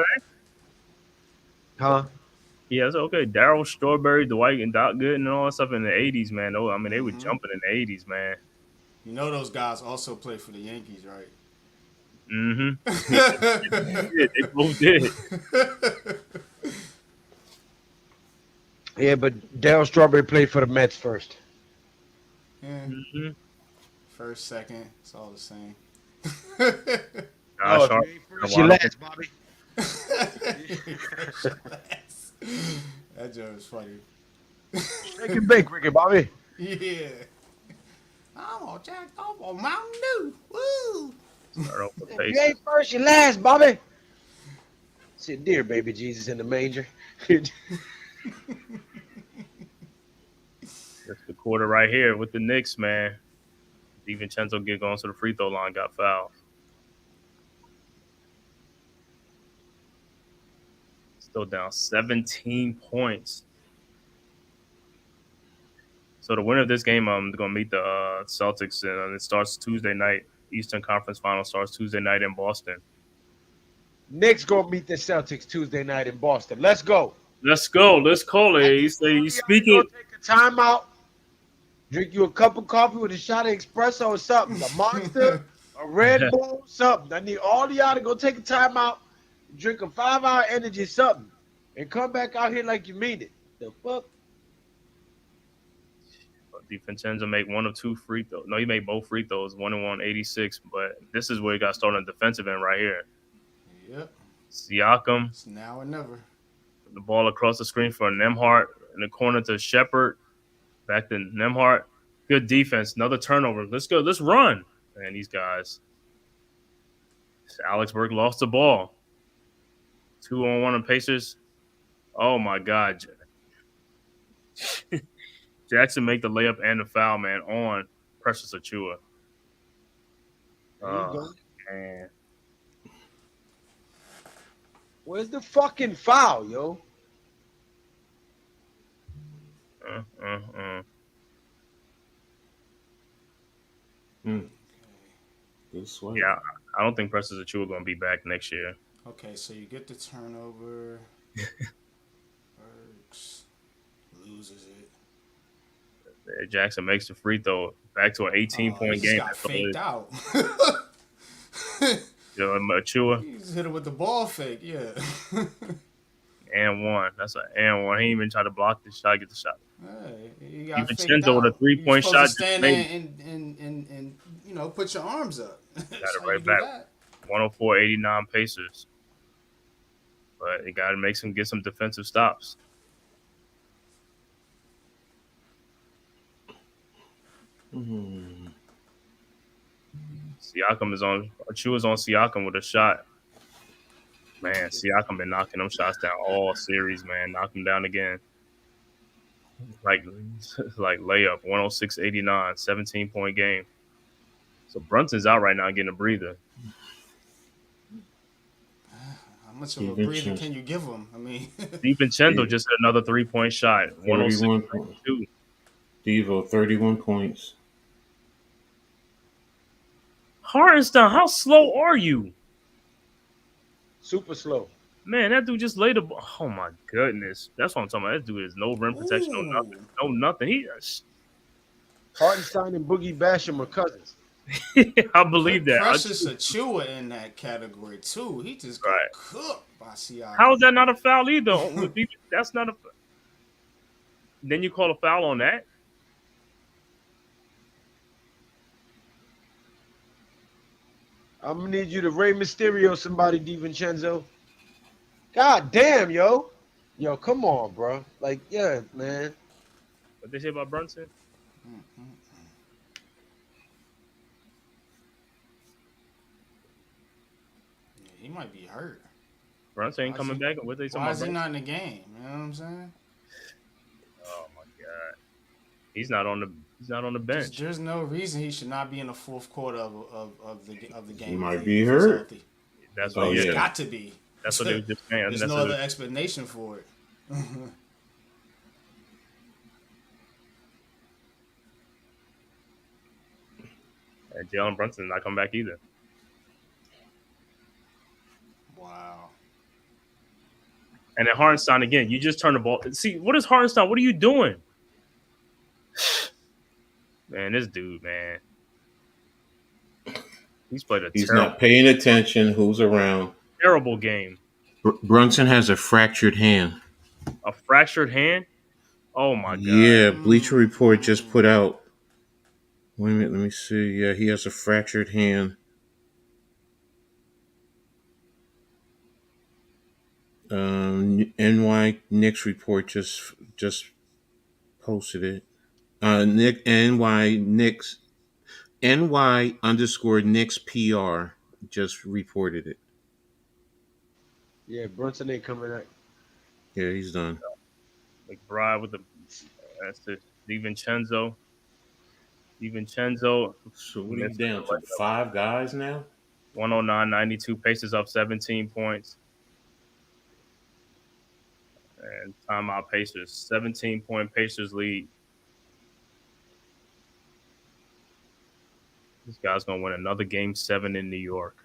Speaker 4: Yeah, it's okay. Darryl Strawberry, Dwight and Doc Gooden and all that stuff in the 80s, man. Oh, I mean, they were jumping in the 80s, man.
Speaker 3: You know those guys also play for the Yankees, right?
Speaker 4: They both did.
Speaker 7: Yeah, but Darryl Strawberry played for the Mets first.
Speaker 3: Yeah. First, second, it's all the same.
Speaker 7: First you last, Bobby.
Speaker 3: That joke is funny.
Speaker 7: Shake and bake, Ricky Bobby.
Speaker 3: Yeah. I'm all jacked up on Mountain Dew. Woo!
Speaker 7: If you ain't first, you last, Bobby. Sit dear baby Jesus in the manger.
Speaker 4: That's the quarter right here with the Knicks, man. DiVincenzo get going to the free throw line, got fouled. Still down 17 points. So the winner of this game, going to meet the Celtics, and it starts Tuesday night. Eastern Conference Final starts Tuesday night in Boston.
Speaker 7: Knicks gonna meet the Celtics Tuesday night in Boston. Let's go.
Speaker 4: Let's go. Let's call it. You speak it.
Speaker 7: Take a timeout. Drink you a cup of coffee with a shot of espresso or something. A Monster, a Red Bull, something. I need all of y'all to go take a timeout, drink a 5-hour energy something, and come back out here like you mean it. The fuck?
Speaker 4: DiVincenzo make one of two free throws. No, he made both free throws, 1 and 1, 86. But this is where he got started on the defensive end right here.
Speaker 3: Yep.
Speaker 4: Siakam.
Speaker 3: It's now or never.
Speaker 4: The ball across the screen for Nembhard in the corner to Shepard. Back to Nembhard. Good defense. Another turnover. Let's go. Let's run. Man, these guys. Alexberg lost the ball. 2-on-1 on Pacers. Oh, my God. Jackson make the layup and the foul, man, on Precious Achiuwa.
Speaker 7: There you go.
Speaker 4: Man.
Speaker 7: Where's the fucking foul, yo?
Speaker 6: Good sweat.
Speaker 4: Yeah, I don't think Precious Achiuwa going to be back next year.
Speaker 3: Okay, so you get the turnover. Burks loses it.
Speaker 4: Jackson makes the free throw. Back to an 18-point game.
Speaker 3: Got faked out.
Speaker 4: Achiuwa.
Speaker 3: He just hit it with the ball fake, yeah.
Speaker 4: And one. That's an and one. He didn't even try to block the shot, get the shot.
Speaker 3: Hey, he got
Speaker 4: DiVincenzo with a 3-point shot.
Speaker 3: To stand there and put your arms up.
Speaker 4: Got it right back. 104-89 Pacers. But you got to get some defensive stops. Siakam is on. Achiuwa's on Siakam with a shot. Man, Siakam been knocking them shots down all series, man. Knock them down again. Like layup, 106-89, 17-point game. So Brunson's out right now getting a breather.
Speaker 3: How much of a breather can you give him? I mean,
Speaker 4: DiVincenzo just hit another 3-point shot. 106-92.
Speaker 6: Devo, 31 points.
Speaker 4: Hartenstein, how slow are you?
Speaker 7: Super slow.
Speaker 4: Man, that dude just laid the ball. Oh, my goodness. That's what I'm talking about. That dude is no rim protection, no nothing. No nothing. He is.
Speaker 7: Hartenstein and Boogie Basham are cousins.
Speaker 4: I believe that.
Speaker 3: Precious Achiuwa in that category, too. He just got cooked by Siakam.
Speaker 4: How is that not a foul either? That's not a foul. Then you call a foul on that?
Speaker 7: I'm going to need you to Rey Mysterio somebody, DiVincenzo. God damn, yo. Yo, come on, bro. Like, yeah, man.
Speaker 4: What they say about Brunson?
Speaker 3: Yeah, he might be hurt.
Speaker 4: Brunson ain't coming back? What they
Speaker 3: Why is he not in the game? You know what I'm saying?
Speaker 4: Oh, my God. He's not on the bench.
Speaker 3: There's no reason he should not be in the fourth quarter of the game.
Speaker 6: He might be hurt.
Speaker 4: That's what
Speaker 3: he's got to be.
Speaker 4: That's what they were just saying.
Speaker 3: There's no other explanation for it.
Speaker 4: And Jalen Brunson not come back either.
Speaker 3: Wow.
Speaker 4: And then Hartenstein again. You just turn the ball. See, what is Hartenstein? What are you doing? Man, this dude, man. He's
Speaker 6: not paying attention. Who's around?
Speaker 4: Terrible game.
Speaker 6: Brunson has a fractured hand.
Speaker 4: A fractured hand? Oh, my God.
Speaker 6: Yeah, Bleacher Report just put out. Wait a minute, let me see. Yeah, he has a fractured hand. NY Knicks report just posted it. NY _ Knicks PR just reported it.
Speaker 7: Yeah, Brunson ain't coming out.
Speaker 6: Yeah, he's done.
Speaker 4: McBride with that's the DiVincenzo. DiVincenzo.
Speaker 6: So what are you down to? 5 guys now?
Speaker 4: 109-92. Pacers up 17 points. And timeout Pacers. 17-point Pacers lead. This guy's going to win another Game 7 in New York.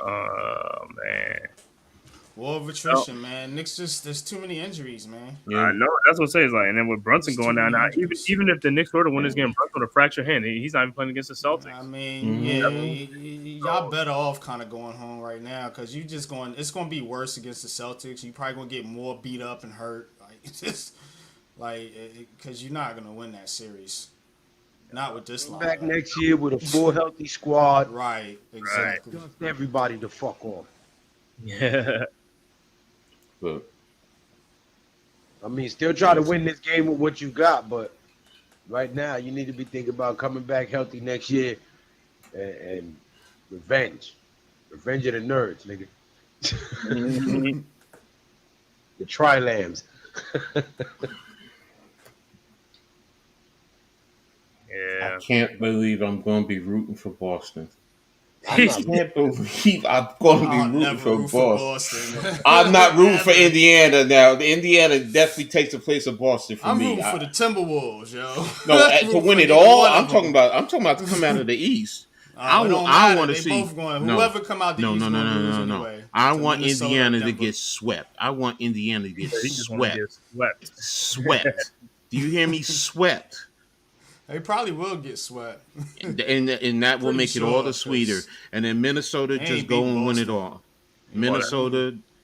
Speaker 4: Oh, man.
Speaker 3: War of attrition, man. Knicks there's too many injuries, man.
Speaker 4: Yeah. I know. That's what I'm saying. Like, and then with Brunson going down now, even if the Knicks were to win this game, Brunson with a fractured hand, he's not even playing against the Celtics.
Speaker 3: I mean, y'all better off kind of going home right now because it's going to be worse against the Celtics. You probably going to get more beat up and hurt. Like, because you're not going to win that series. Not with this
Speaker 7: Come back
Speaker 3: lineup.
Speaker 7: next year with a full healthy squad.
Speaker 3: Right, exactly.
Speaker 7: Dust everybody the fuck off.
Speaker 4: Yeah.
Speaker 6: But
Speaker 7: I mean, still try to win this game with what you got, but right now you need to be thinking about coming back healthy next year and revenge. Revenge of the nerds, nigga. The Tri-Lambs.
Speaker 4: Yeah.
Speaker 6: I can't believe I'm going to be rooting for Boston. I
Speaker 7: I'm not
Speaker 6: can't believe I'm going to be
Speaker 3: I'll
Speaker 6: rooting
Speaker 3: never
Speaker 6: for
Speaker 3: root for
Speaker 6: Boston.
Speaker 3: Boston.
Speaker 6: I'm not rooting for
Speaker 3: Ever.
Speaker 6: Indiana now. The Indiana definitely takes the place of Boston for
Speaker 3: I'm
Speaker 6: me.
Speaker 3: rooting for the Timberwolves, yo.
Speaker 6: No,
Speaker 3: I'm
Speaker 6: to
Speaker 3: rooting
Speaker 6: win
Speaker 3: for
Speaker 6: it
Speaker 3: neither
Speaker 6: all.
Speaker 3: one
Speaker 6: I'm
Speaker 3: of
Speaker 6: talking
Speaker 3: them.
Speaker 6: about to come out of the East.
Speaker 3: It
Speaker 6: I
Speaker 3: don't
Speaker 6: want
Speaker 3: matter.
Speaker 6: to
Speaker 3: They
Speaker 6: see
Speaker 3: both going.
Speaker 6: no,
Speaker 3: Whoever come out the
Speaker 6: no,
Speaker 3: East
Speaker 6: no, no,
Speaker 3: gonna
Speaker 6: no,
Speaker 3: lose
Speaker 6: no, no.
Speaker 3: anyway.
Speaker 6: I
Speaker 3: To
Speaker 6: want
Speaker 3: Minnesota or
Speaker 6: Indiana to
Speaker 3: Denver.
Speaker 6: get swept. I want Indiana to get
Speaker 4: He just want to
Speaker 6: swept.
Speaker 4: get swept.
Speaker 6: Swept. Do you hear me? Swept.
Speaker 3: They probably will get swept.
Speaker 6: And that will
Speaker 3: Pretty
Speaker 6: make it all
Speaker 3: sure,
Speaker 6: the sweeter.
Speaker 3: 'cause
Speaker 6: And then Minnesota
Speaker 3: they
Speaker 6: just
Speaker 3: ain't
Speaker 6: go
Speaker 3: beating
Speaker 6: and win it
Speaker 3: Boston.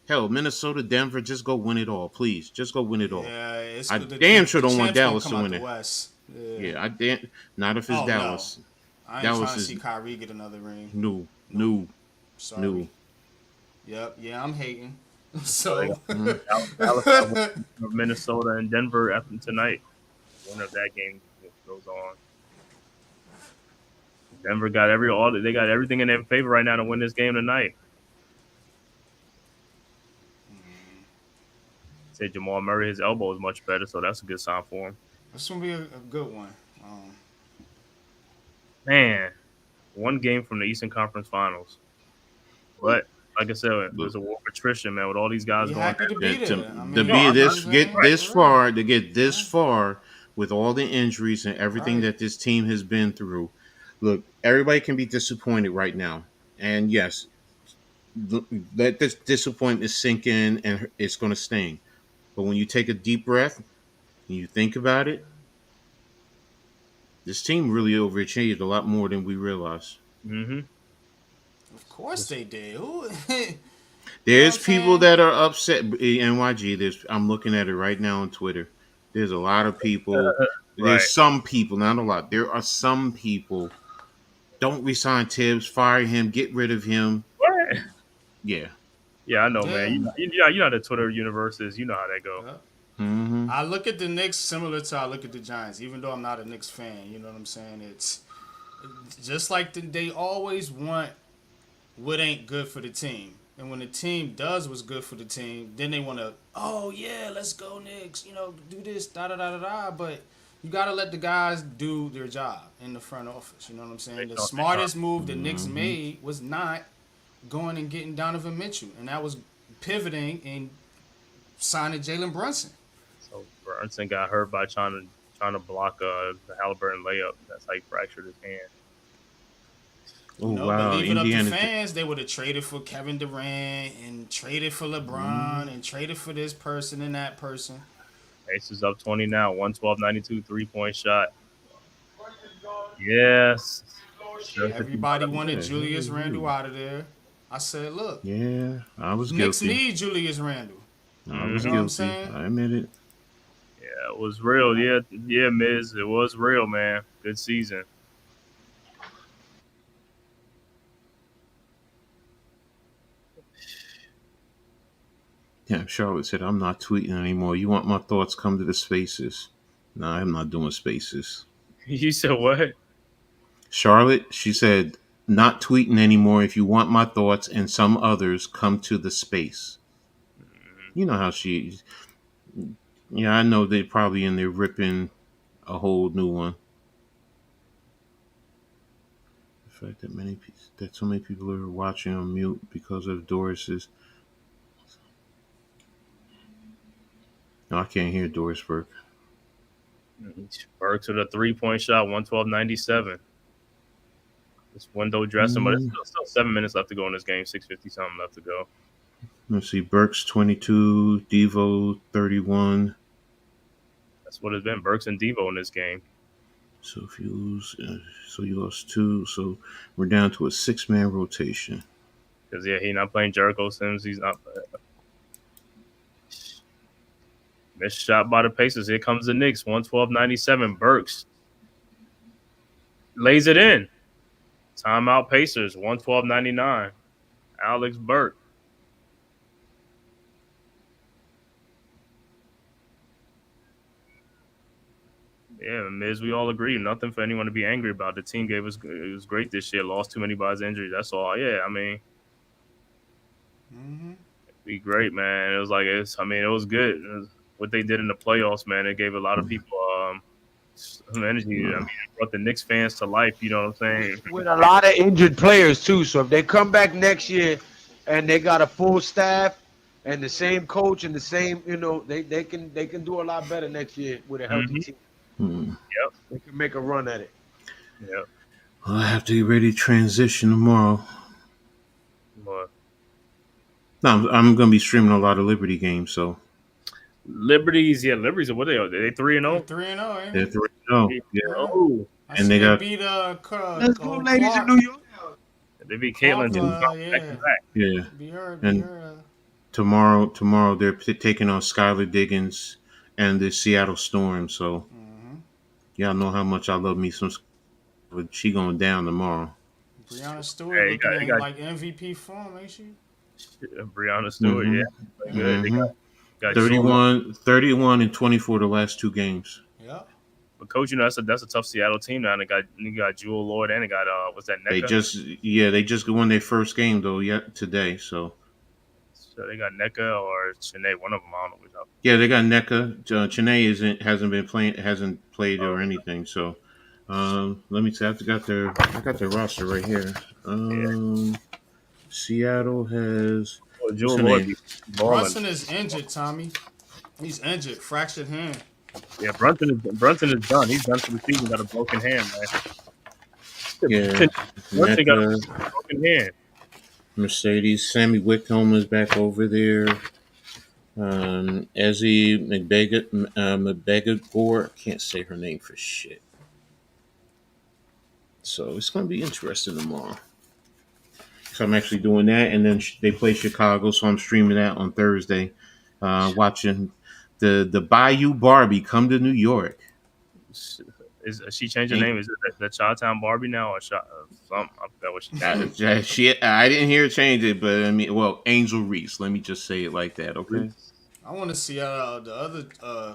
Speaker 6: all. Minnesota, Denver, just go win it all, please. Just go win it all.
Speaker 3: Yeah, it's
Speaker 6: I
Speaker 3: the,
Speaker 6: damn sure
Speaker 3: the
Speaker 6: don't want
Speaker 3: champs gonna
Speaker 6: Dallas
Speaker 3: come
Speaker 6: to
Speaker 3: out
Speaker 6: win
Speaker 3: the
Speaker 6: it.
Speaker 3: West.
Speaker 6: Yeah, not if it's
Speaker 3: Oh, no.
Speaker 6: Dallas.
Speaker 3: I ain't
Speaker 6: Dallas
Speaker 3: trying to
Speaker 6: is
Speaker 3: see Kyrie get another ring.
Speaker 6: no.
Speaker 3: Sorry. Yep. Yeah, I'm hating. So
Speaker 4: Dallas Minnesota and Denver after tonight. Winner of that game goes on. Denver got they got everything in their favor right now to win this game tonight. Say Jamal Murray, his elbow is much better, so that's a good sign for him.
Speaker 3: this gonna be a good one.
Speaker 4: Man, one game from the Eastern Conference Finals, but like I said, there's a war of attrition, man. With all these guys
Speaker 3: Be
Speaker 4: going,
Speaker 3: happy to be
Speaker 6: To,
Speaker 3: there. I mean,
Speaker 6: to
Speaker 3: you
Speaker 6: be
Speaker 3: know
Speaker 6: this
Speaker 3: what I'm
Speaker 6: get
Speaker 3: saying?
Speaker 6: this
Speaker 3: For
Speaker 6: far,
Speaker 3: real.
Speaker 6: to get this far with all the injuries and everything
Speaker 3: Right.
Speaker 6: that this team has been through. Look, everybody can be disappointed right now, and yes, let this disappointment sink in, and it's going to sting. But when you take a deep breath and you think about it, this team really overachieved a lot more than we realized.
Speaker 4: mm-hmm.
Speaker 3: Of course they did. Who?
Speaker 6: There's
Speaker 3: I'm
Speaker 6: people
Speaker 3: saying?
Speaker 6: that are upset. NYG. I'm looking at it right now on Twitter. There's a lot of people.
Speaker 4: Right.
Speaker 6: There's some people, not a lot. There are some people. Don't resign Tibbs. Fire him. Get rid of him.
Speaker 4: What?
Speaker 6: Yeah.
Speaker 4: Yeah, I know,
Speaker 3: Yeah.
Speaker 4: man. You know how the Twitter universe is. You know how that go.
Speaker 3: Yeah.
Speaker 6: Mm-hmm.
Speaker 3: I look at the Knicks similar to I look at the Giants, even though I'm not a Knicks fan. You know what I'm saying? It's just like they always want what ain't good for the team. And when the team does what's good for the team, then they want to, oh, yeah, let's go, Knicks. You know, do this, da-da-da-da-da. But you got to let the guys do their job in the front office. You know what I'm saying? The smartest move the Knicks made was not going and getting Donovan Mitchell. And that was pivoting and signing Jalen Brunson.
Speaker 4: So Brunson got hurt by trying to block the Halliburton layup. That's how he fractured his hand.
Speaker 6: Oh,
Speaker 3: No,
Speaker 6: wow.
Speaker 3: but leave it up to
Speaker 6: Indiana.
Speaker 3: fans. They would have traded for Kevin Durant and traded for LeBron and traded for this person and that person.
Speaker 4: Aces up 20 now. 112-92 3-point shot. Yes.
Speaker 3: Everybody wanted Julius Randle out of there. I said, look,
Speaker 6: Yeah, I was
Speaker 3: Knicks
Speaker 6: guilty.
Speaker 3: need Julius Randle.
Speaker 6: I was
Speaker 3: You know what I'm
Speaker 6: guilty.
Speaker 3: saying?
Speaker 6: I admit it.
Speaker 4: Yeah, it was real. Yeah, Miz. It was real, man. Good season.
Speaker 6: Yeah, Charlotte said, I'm not tweeting anymore. You want my thoughts? Come to the spaces. No, I'm not doing spaces.
Speaker 4: You said what?
Speaker 6: Charlotte, she said, not tweeting anymore. If you want my thoughts and some others, come to the space. You know how she. Yeah, I know they're probably in there ripping a whole new one. The fact that so many people are watching on mute because of Doris's. No, I can't hear Doris Burke.
Speaker 4: Burks with a 3-point shot, 112-97. This window dressing, but it's still 7 minutes left to go in this game. 6:50 something left to go.
Speaker 6: Let's see, Burks 22, Devo 31.
Speaker 4: That's what it's been. Burks and Devo in this game.
Speaker 6: So if you lose, so you lost 2. So we're down to a 6-man rotation.
Speaker 4: Because, yeah, he's not playing Jericho Sims. He's not. Missed shot by the Pacers. Here comes the Knicks. 112-97. Burks. lays it in. Timeout Pacers, 112.99. Alex Burke. Yeah, Miz, we all agree. Nothing for anyone to be angry about. The team it was great this year. Lost too many by his injuries. That's all. Yeah, I mean, be great, man. It was like it was good. It was what they did in the playoffs, man. It gave a lot of people some energy. I mean, it brought the Knicks fans to life. You know what I'm saying?
Speaker 7: With a lot of injured players too. So if they come back next year and they got a full staff and the same coach and the same, they can do a lot better next year with a healthy team.
Speaker 4: Yep.
Speaker 7: They can make a run at it.
Speaker 4: Yep.
Speaker 6: Well, I have to get ready to transition tomorrow.
Speaker 4: But
Speaker 6: No, I'm going to be streaming a lot of Liberty games, so.
Speaker 4: Liberties, what they are? They 3-0?
Speaker 3: 3-0, ain't
Speaker 6: They're
Speaker 3: it?
Speaker 6: 3-0.
Speaker 4: Yeah. Oh,
Speaker 6: And they got
Speaker 3: beat
Speaker 7: Let's go, ladies in New York.
Speaker 4: they beat Caitlin back to back.
Speaker 6: Yeah.
Speaker 3: Be her,
Speaker 6: And tomorrow they're taking on Skylar Diggins and the Seattle Storm. So y'all know how much I love me some. But she going down tomorrow.
Speaker 3: Brianna Stewart looking
Speaker 4: got
Speaker 3: like MVP form, ain't she?
Speaker 4: Brianna Stewart, yeah. Good. They got
Speaker 6: 31 and 24 the last two games.
Speaker 3: Yeah.
Speaker 4: But coach, that's a tough Seattle team now. They got Jewel Lord and they got what's that? NECA?
Speaker 6: They just won their first game though today. So
Speaker 4: they got NECA or Chennai, one of them. I don't know which.
Speaker 6: Yeah, they got NECA. Chennai hasn't played or anything. So let me see. I got their roster right here. Seattle has
Speaker 4: Jewel Lord.
Speaker 3: Brunson is injured, Tommy. He's injured, fractured hand.
Speaker 4: Yeah, Brunson is done. He's done for the season. Got a broken hand, man.
Speaker 6: Yeah,
Speaker 4: Brunson got a broken hand.
Speaker 6: Mercedes, Sammy Whitcomb is back over there. Ezzy McBegor, can't say her name for shit. So it's going to be interesting tomorrow. So I'm actually doing that, and then they play Chicago, so I'm streaming that on Thursday. Watching the Bayou Barbie come to New York.
Speaker 4: Is she changed her name? Is it the Chi-Town Barbie now or something? I forgot what she.
Speaker 6: I didn't hear her change it, but I mean, Angel Reese. Let me just say it like that, okay?
Speaker 3: I want to see the other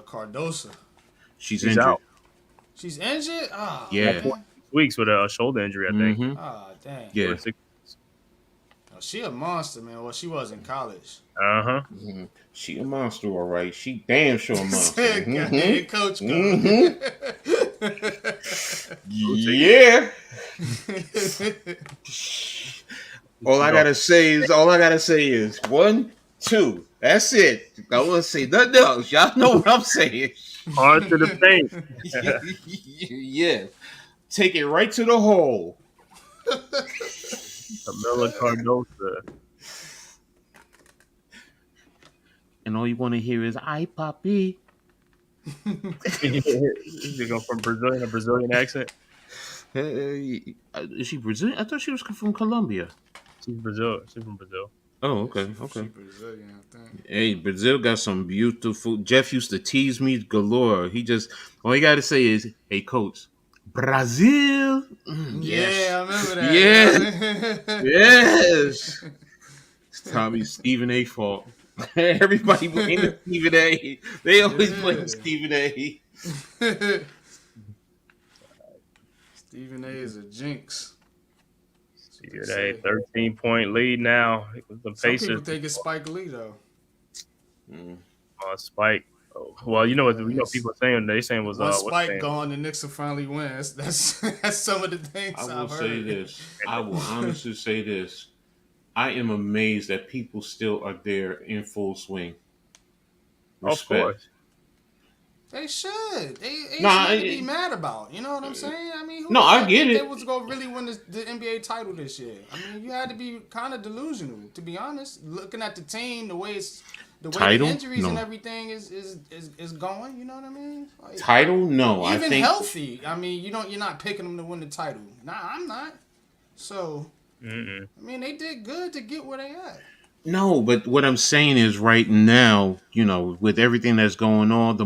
Speaker 3: Cardosa.
Speaker 6: She's injured.
Speaker 4: Out.
Speaker 3: She's injured? Oh,
Speaker 6: yeah.
Speaker 4: 4 weeks with a shoulder injury, I think.
Speaker 6: Mm-hmm.
Speaker 3: Oh, dang.
Speaker 6: Yeah.
Speaker 3: Oh, she a monster, man. Well, she was in college.
Speaker 4: Uh-huh.
Speaker 6: Mm-hmm. She a monster, all right. She damn sure a monster.
Speaker 3: Head coach.
Speaker 6: Yeah. All I gotta say is 1, 2. That's it. I want to say nothing else. Y'all know what I'm saying.
Speaker 4: Hard to the paint.
Speaker 6: Yeah. Take it right to the hole.
Speaker 4: Camilla Cardosa.
Speaker 6: And all you want to hear is "Ay, papi."
Speaker 4: You go from a Brazilian accent.
Speaker 6: Is she Brazilian? I thought she was from Colombia.
Speaker 4: She's Brazil. She's from Brazil.
Speaker 6: Oh, okay.
Speaker 3: She's Brazilian, I think.
Speaker 6: Hey, Brazil got some beautiful. Jeff used to tease me galore. All he got to say is, "Hey, coach, Brazil."
Speaker 3: Yes. Yeah, I remember that.
Speaker 6: Yeah. Yes. It's Stephen A. fault. Everybody blaming Stephen A. They always blame Stephen A.
Speaker 3: Stephen A. is a jinx.
Speaker 4: Stephen A. 13-point lead now. The Pacers.
Speaker 3: Some people think it's Spike Lee though.
Speaker 4: Spike. Oh, well, you know what? People are saying. They saying was
Speaker 3: Spike gone, the Knicks will finally win. That's some of the things I've heard.
Speaker 6: I will honestly say this. I am amazed that people still are there in full swing. Respect.
Speaker 4: Of course.
Speaker 3: They should. They should be mad about. You know what I'm saying? I mean,
Speaker 6: I get it.
Speaker 3: They was going to really win the NBA title this year. I mean, you had to be kind of delusional, to be honest. Looking at the team, the way the injuries and everything is going. You know what I mean? Like,
Speaker 6: title, no.
Speaker 3: Even
Speaker 6: I think
Speaker 3: healthy. I mean, you're not picking them to win the title. Nah, I'm not. So. I mean, they did good to get where they at.
Speaker 5: No, but what I'm saying is right now, with everything that's going on,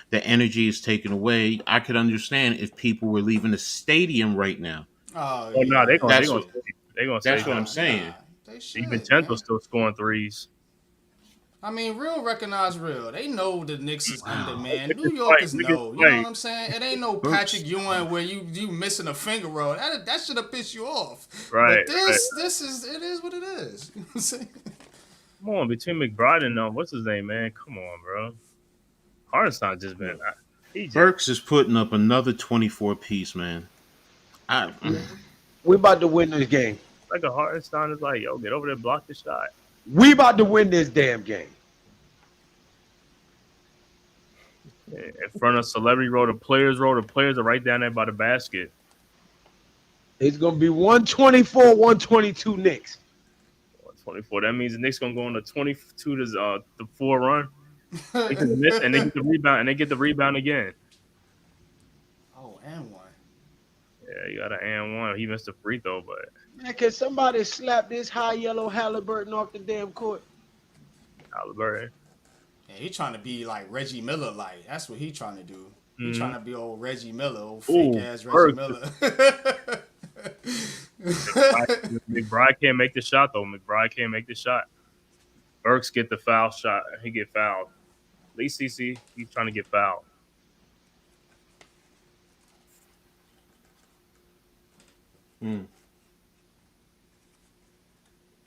Speaker 5: the energy is taken away. I could understand if people were leaving the stadium right now.
Speaker 3: Oh
Speaker 4: Oh no,
Speaker 3: yeah,
Speaker 4: they
Speaker 5: That's
Speaker 4: gonna
Speaker 5: what
Speaker 4: stay. They gonna stay
Speaker 5: that's what
Speaker 4: because
Speaker 5: I'm
Speaker 3: nah,
Speaker 5: saying.
Speaker 3: they
Speaker 4: even
Speaker 3: should,
Speaker 4: Vincenzo's
Speaker 3: man.
Speaker 4: still scoring threes.
Speaker 3: I mean, real recognize real. They know the Knicks is
Speaker 5: Wow.
Speaker 3: undermanned.
Speaker 4: Look at
Speaker 3: New
Speaker 4: this fight.
Speaker 3: Yorkers
Speaker 4: Look at this
Speaker 3: know. You know what
Speaker 4: fight.
Speaker 3: I'm saying? It ain't no
Speaker 5: Burks.
Speaker 3: Patrick Ewing where you missing a finger roll. That should have pissed you off.
Speaker 4: Right,
Speaker 3: But
Speaker 4: right.
Speaker 3: this is what it is. You know what I'm saying?
Speaker 4: Come on, between McBride and what's his name, man? Come on, bro. Hardenstein just been
Speaker 5: Look,
Speaker 4: he just
Speaker 5: Burks is putting up another 24 piece, man. I
Speaker 7: We about to win this game.
Speaker 4: like a Hardenstein is like, yo, get over there, block the shot.
Speaker 7: We about to win this damn game.
Speaker 4: In front of Celebrity Row, the players are right down there by the basket.
Speaker 7: It's gonna be 124, 122 Knicks.
Speaker 4: 24. That means the Knicks gonna go on a 22 to the 4 run. They just miss and they get the rebound and they get the rebound again.
Speaker 3: Oh, and one.
Speaker 4: Yeah, you got an and one. He missed a free throw, but
Speaker 7: Man, can somebody slap this high yellow Halliburton off the damn court?
Speaker 4: Halliburton.
Speaker 3: Yeah, he trying to be like Reggie Miller, like that's what he trying to do. He
Speaker 4: Mhm.
Speaker 3: trying to be old Reggie Miller, old fake ass Reggie
Speaker 4: Burks.
Speaker 3: Miller.
Speaker 4: McBride can't make the shot though. McBride can't make the shot. Burks get the foul shot. He get fouled. At least he's trying to get fouled.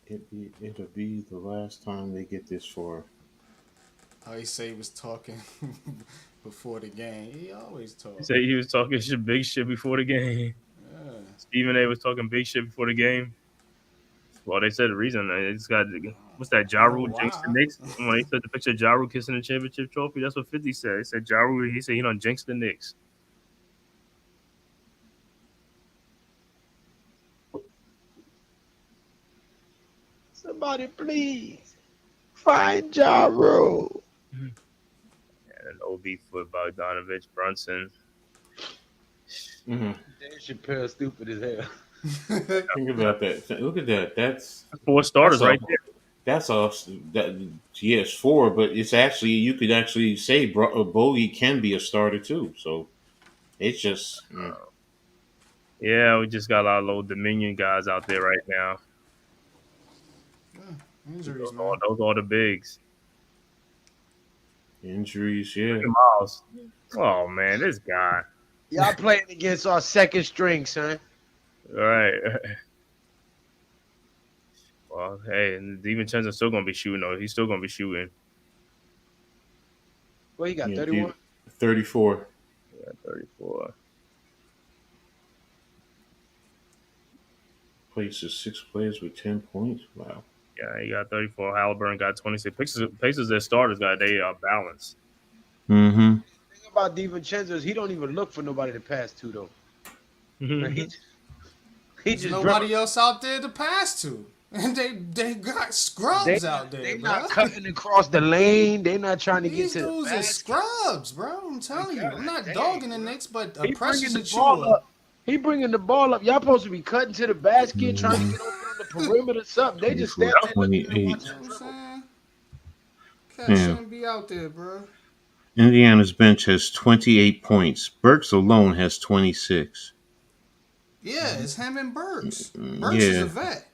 Speaker 5: it'll be the last time they get this far.
Speaker 3: Oh, he say he was talking before the game. He always talk.
Speaker 4: He said he was talking big shit before the game.
Speaker 3: Yeah.
Speaker 4: Stephen A. was talking big shit before the game. Well, they said the reason it's got what's that? Ja Rule jinxed the Knicks when they took the picture of Ja Rule kissing the championship trophy. That's what 50 said. He said Ja Rule. He said he done jinxed the Knicks.
Speaker 7: Somebody please find Ja Rule.
Speaker 4: And an OB for Bogdanovich, Brunson.
Speaker 5: Mm-hmm.
Speaker 7: Dave Chappelle stupid as hell.
Speaker 5: Think about that. Look at that. That's
Speaker 4: 4 starters right there.
Speaker 5: That's off. Yes, 4, but it's actually you could actually say Bogey can be a starter too. So it's just
Speaker 4: Yeah, we just got a lot of little Dominion guys out there right now.
Speaker 3: Injuries, man.
Speaker 4: Those are the bigs.
Speaker 5: injuries. Yeah,
Speaker 4: Miles. Oh man, this guy.
Speaker 7: Y'all playing against our second string, son.
Speaker 4: All right. Well, hey, and DiVincenzo's still gonna be shooting though. He's still gonna be shooting.
Speaker 7: Well, he got
Speaker 5: Yeah,
Speaker 7: 31.
Speaker 5: 34.
Speaker 4: Yeah, 34.
Speaker 5: Places 6 players with 10 points. Wow.
Speaker 4: Yeah, he got 34. Halliburton got 26. Pacers their starters got they are balanced.
Speaker 5: Mm-hmm.
Speaker 7: The thing about DiVincenzo is he don't even look for nobody to pass to though. He
Speaker 3: There's
Speaker 7: just
Speaker 3: nobody else out there to pass to. And they got scrubs out there,
Speaker 7: They
Speaker 3: bro.
Speaker 7: not cutting across the lane. They not trying to
Speaker 3: These
Speaker 7: get to the
Speaker 3: dudes are
Speaker 7: basket.
Speaker 3: scrubs, bro. I'm telling you. I'm not
Speaker 7: Dang,
Speaker 3: dogging the Knicks, but a
Speaker 7: He
Speaker 3: pressure
Speaker 7: bringing the ball
Speaker 3: situation.
Speaker 7: up. He bringing the ball up. Y'all supposed to be cutting to the basket, trying to get over on the perimeter or something. They just stand there looking and
Speaker 5: 28.
Speaker 7: watching
Speaker 3: You know what I'm
Speaker 7: dribble.
Speaker 3: saying? Cat
Speaker 5: Yeah.
Speaker 3: shouldn't be out there, bro.
Speaker 5: Indiana's bench has 28 points. Burks alone has 26.
Speaker 3: Yeah, it's him and Burks. Burks is
Speaker 5: Yeah.
Speaker 3: a vet.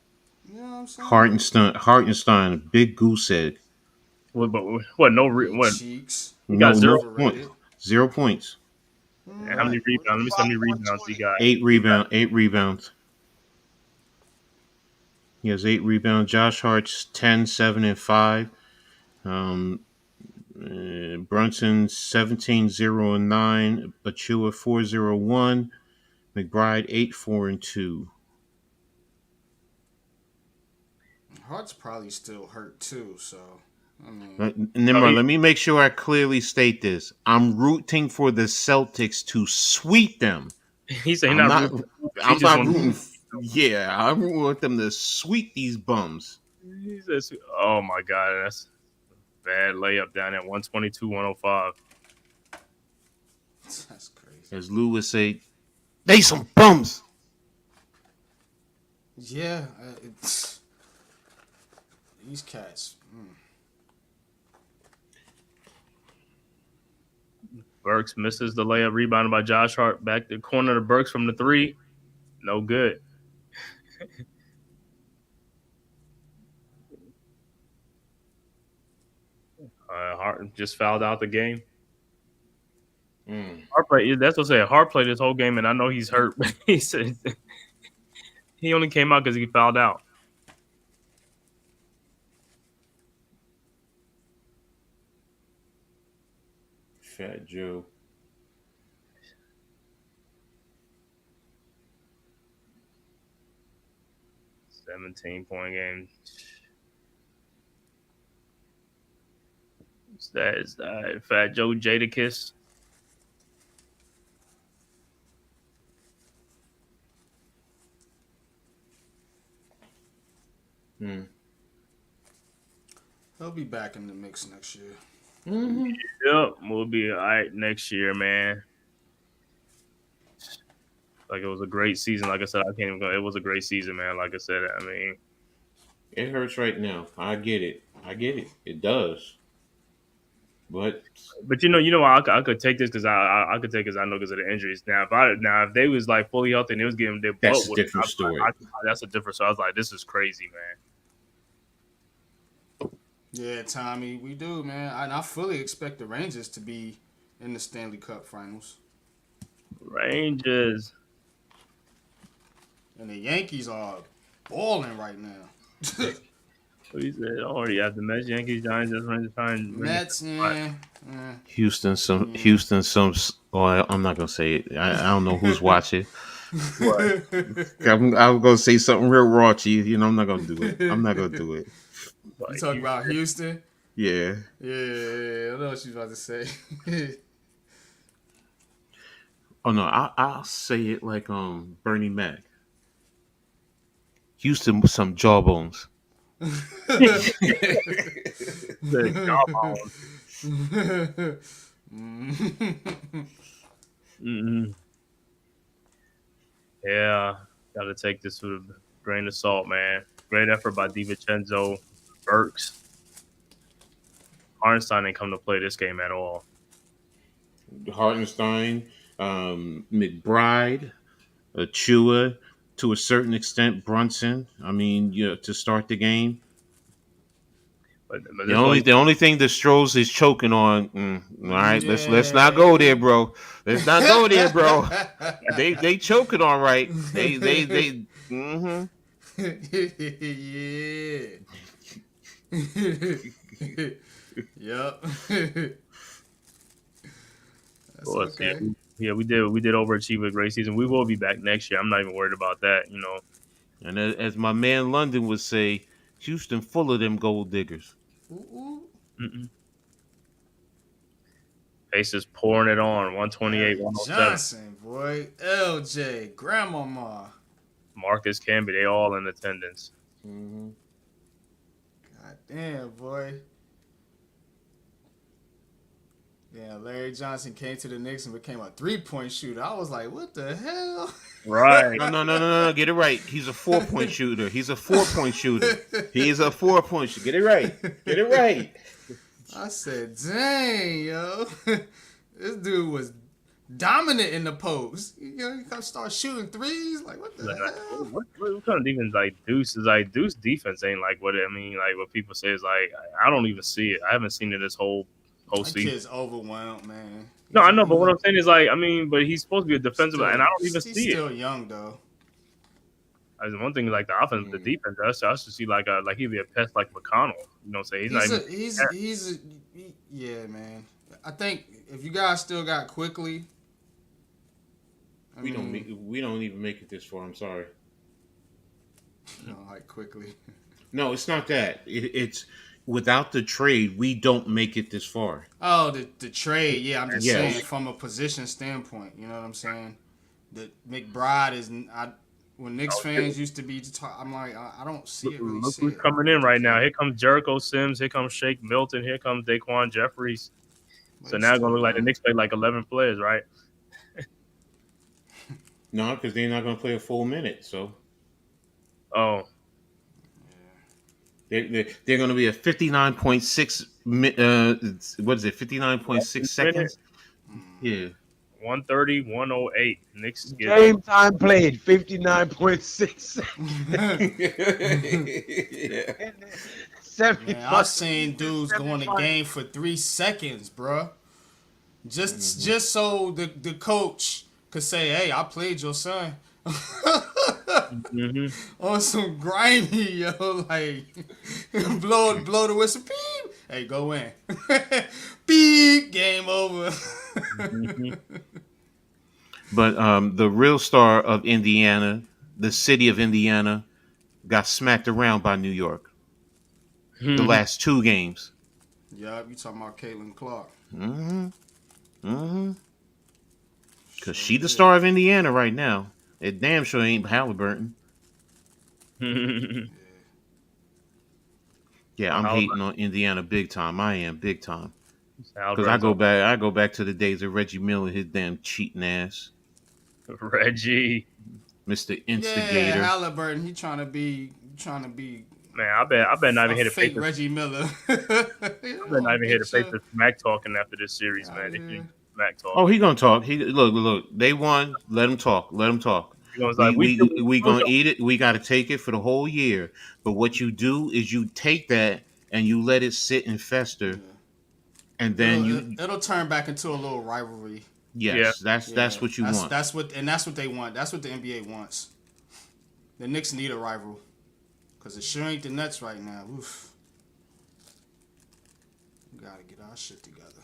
Speaker 3: You know what I'm saying?
Speaker 5: Hartenstein, big goose egg.
Speaker 4: What? No. What?
Speaker 3: Cheeks.
Speaker 4: He got 0
Speaker 3: Overrated.
Speaker 5: 0 points.
Speaker 4: How many rebounds? Let me see how many rebounds he got.
Speaker 5: 8 rebounds. He has 8 rebounds. Josh Hart's 10, 7, and 5. Brunson 17, 0, and 9. Achua 4, 0, 1. McBride 8, 4, and 2.
Speaker 3: Hart's probably still hurt too, so I mean,
Speaker 5: Nimrod, let me make sure I clearly state this. I'm rooting for the Celtics to sweep them.
Speaker 4: He said
Speaker 5: I'm
Speaker 4: he's
Speaker 5: not rooting.
Speaker 4: rooting.
Speaker 5: Yeah, I'm rooting with them to sweep these bums.
Speaker 4: He says, "Oh my God, that's a bad layup down at 122-105."
Speaker 3: that's crazy.
Speaker 5: As Lou would say, they some bums.
Speaker 3: Yeah, These cats.
Speaker 4: Burks misses the layup, rebounded by Josh Hart. Back to corner to Burks from the three. No good. Hart just fouled out the game. Hart play. That's what I said. Hart played this whole game, and I know he's hurt. But he said he only came out because he fouled out.
Speaker 5: Fat Joe.
Speaker 4: 17-point game. Is that Fat Joe Jadakiss?
Speaker 3: He'll be back in the mix next year.
Speaker 4: Yep, we'll be all right next year, man. Like, it was a great season. Like I said, I can't even go. It was a great season, man. Like I said, I mean,
Speaker 5: it hurts right now. I get it. It does. But
Speaker 4: you know, I could take this because I could take because I know because of the injuries. Now, if they was like fully healthy and they was getting their
Speaker 5: that's
Speaker 4: butt
Speaker 5: a different story.
Speaker 4: That's a different. So I was like, this is crazy, man.
Speaker 3: Yeah, Tommy, we do, man. I fully expect the Rangers to be in the Stanley Cup Finals.
Speaker 4: Rangers.
Speaker 3: And the Yankees are balling right now.
Speaker 4: He said, already have the Mets, Yankees, Giants, just Rangers,
Speaker 3: Mets, yeah.
Speaker 5: Houston, well, I'm not gonna say it. I don't know who's watching. I'm gonna say something real raunchy. You know, I'm not gonna do it.
Speaker 3: You talking about Houston?
Speaker 5: Yeah.
Speaker 3: Yeah, I know what she's about to say.
Speaker 5: Oh no, I'll say it like Bernie Mac. Houston with some jawbones.
Speaker 4: Yeah, gotta take this with a grain of salt, man. Great effort by DiVincenzo, Burks. Hartenstein ain't come to play this game at all.
Speaker 5: Hartenstein, McBride, Achua, to a certain extent, Brunson. I mean, to start the game. But the only thing that Strohs is choking on. All right, let's not go there, bro. Let's not go there, bro. They choking all right. They.
Speaker 3: Yep. That's okay.
Speaker 4: Yeah, we did overachieve a great season. We will be back next year. I'm not even worried about that, you know.
Speaker 5: And as my man London would say, Houston full of them gold diggers.
Speaker 4: Pacers pouring it on, 128, 107.
Speaker 3: Johnson, boy, LJ, Grandmama,
Speaker 4: Marcus Camby, they all in attendance.
Speaker 3: God damn, boy. Yeah, Larry Johnson came to the Knicks and became a 3-point shooter. I was like, what the hell?
Speaker 4: Right.
Speaker 5: No. Get it right. He's a 4-point shooter. He is a 4-point shooter. Get it right.
Speaker 3: I said, dang, yo. This dude was dominant in the post. You know, he come start shooting threes. Like, what the hell?
Speaker 4: What kind of defense Deuce is Deuce defense ain't like what I mean, like what people say is like I don't even see it. I haven't seen it this whole
Speaker 3: That
Speaker 4: season.
Speaker 3: kid's overwhelmed, man.
Speaker 4: No, I know, but what I'm saying is like, I mean, but he's supposed to be a defensive, and I don't even see it.
Speaker 3: He's still young, though.
Speaker 4: I mean, one thing is like the offense, the defense. I should see like he'd be a pest like McConnell. You know what I'm saying?
Speaker 3: Yeah, man. I think if you guys still got Quickly,
Speaker 5: we don't even make it this far. I'm sorry.
Speaker 3: No, like Quickly.
Speaker 5: No, it's not that. It's without the trade, we don't make it this far.
Speaker 3: Oh, the trade. Yeah, I'm just saying from a position standpoint. You know what I'm saying? That McBride is. When Knicks fans used to be talk, I'm like, I don't see it really.
Speaker 4: Look who's coming in right now. Here comes Jericho Sims. Here comes Shake Milton. Here comes Daquan Jeffries. So now it's going to look like the Knicks play like 11 players, right?
Speaker 5: No, because they're not going to play a full minute. So.
Speaker 4: Oh.
Speaker 6: They're going to be at 59.6. What is it? 59.6 seconds. Yeah.
Speaker 4: 130, 108. Knicks get
Speaker 7: Game time played 59.6.
Speaker 3: Man, I've seen dudes go in the game for 3 seconds, bruh. Just so the coach could say, "Hey, I played your son." On some grimy, yo, like blow the whistle, beep. Hey, go in. Beep, game over.
Speaker 6: But the real star of Indiana, the city of Indiana, got smacked around by New York. The last 2 games.
Speaker 3: Yup, you talking about Caitlin Clark.
Speaker 6: Because she the star of Indiana right now. It damn sure ain't Halliburton. Yeah, I'm hating on Indiana big time. I am big time. Because I go back to the days of Reggie Miller, his damn cheating ass.
Speaker 4: Reggie,
Speaker 6: Mr. Instigator.
Speaker 3: Yeah, Halliburton, he trying to be.
Speaker 4: Man, I bet not even hit a
Speaker 3: fake
Speaker 4: paper.
Speaker 3: Reggie Miller.
Speaker 4: I bet not even hit a paper smack talking after this series, man. They keep smack talking.
Speaker 6: Oh, he gonna talk. He look. They won. Let him talk. We gonna eat it. We got to take it for the whole year. But what you do is you take that and you let it sit and fester, and then
Speaker 3: it'll turn back into a little rivalry.
Speaker 6: Yes, that's what you want.
Speaker 3: That's what they want. That's what the NBA wants. The Knicks need a rival because it sure ain't the Nets right now. Oof. We gotta get our shit together.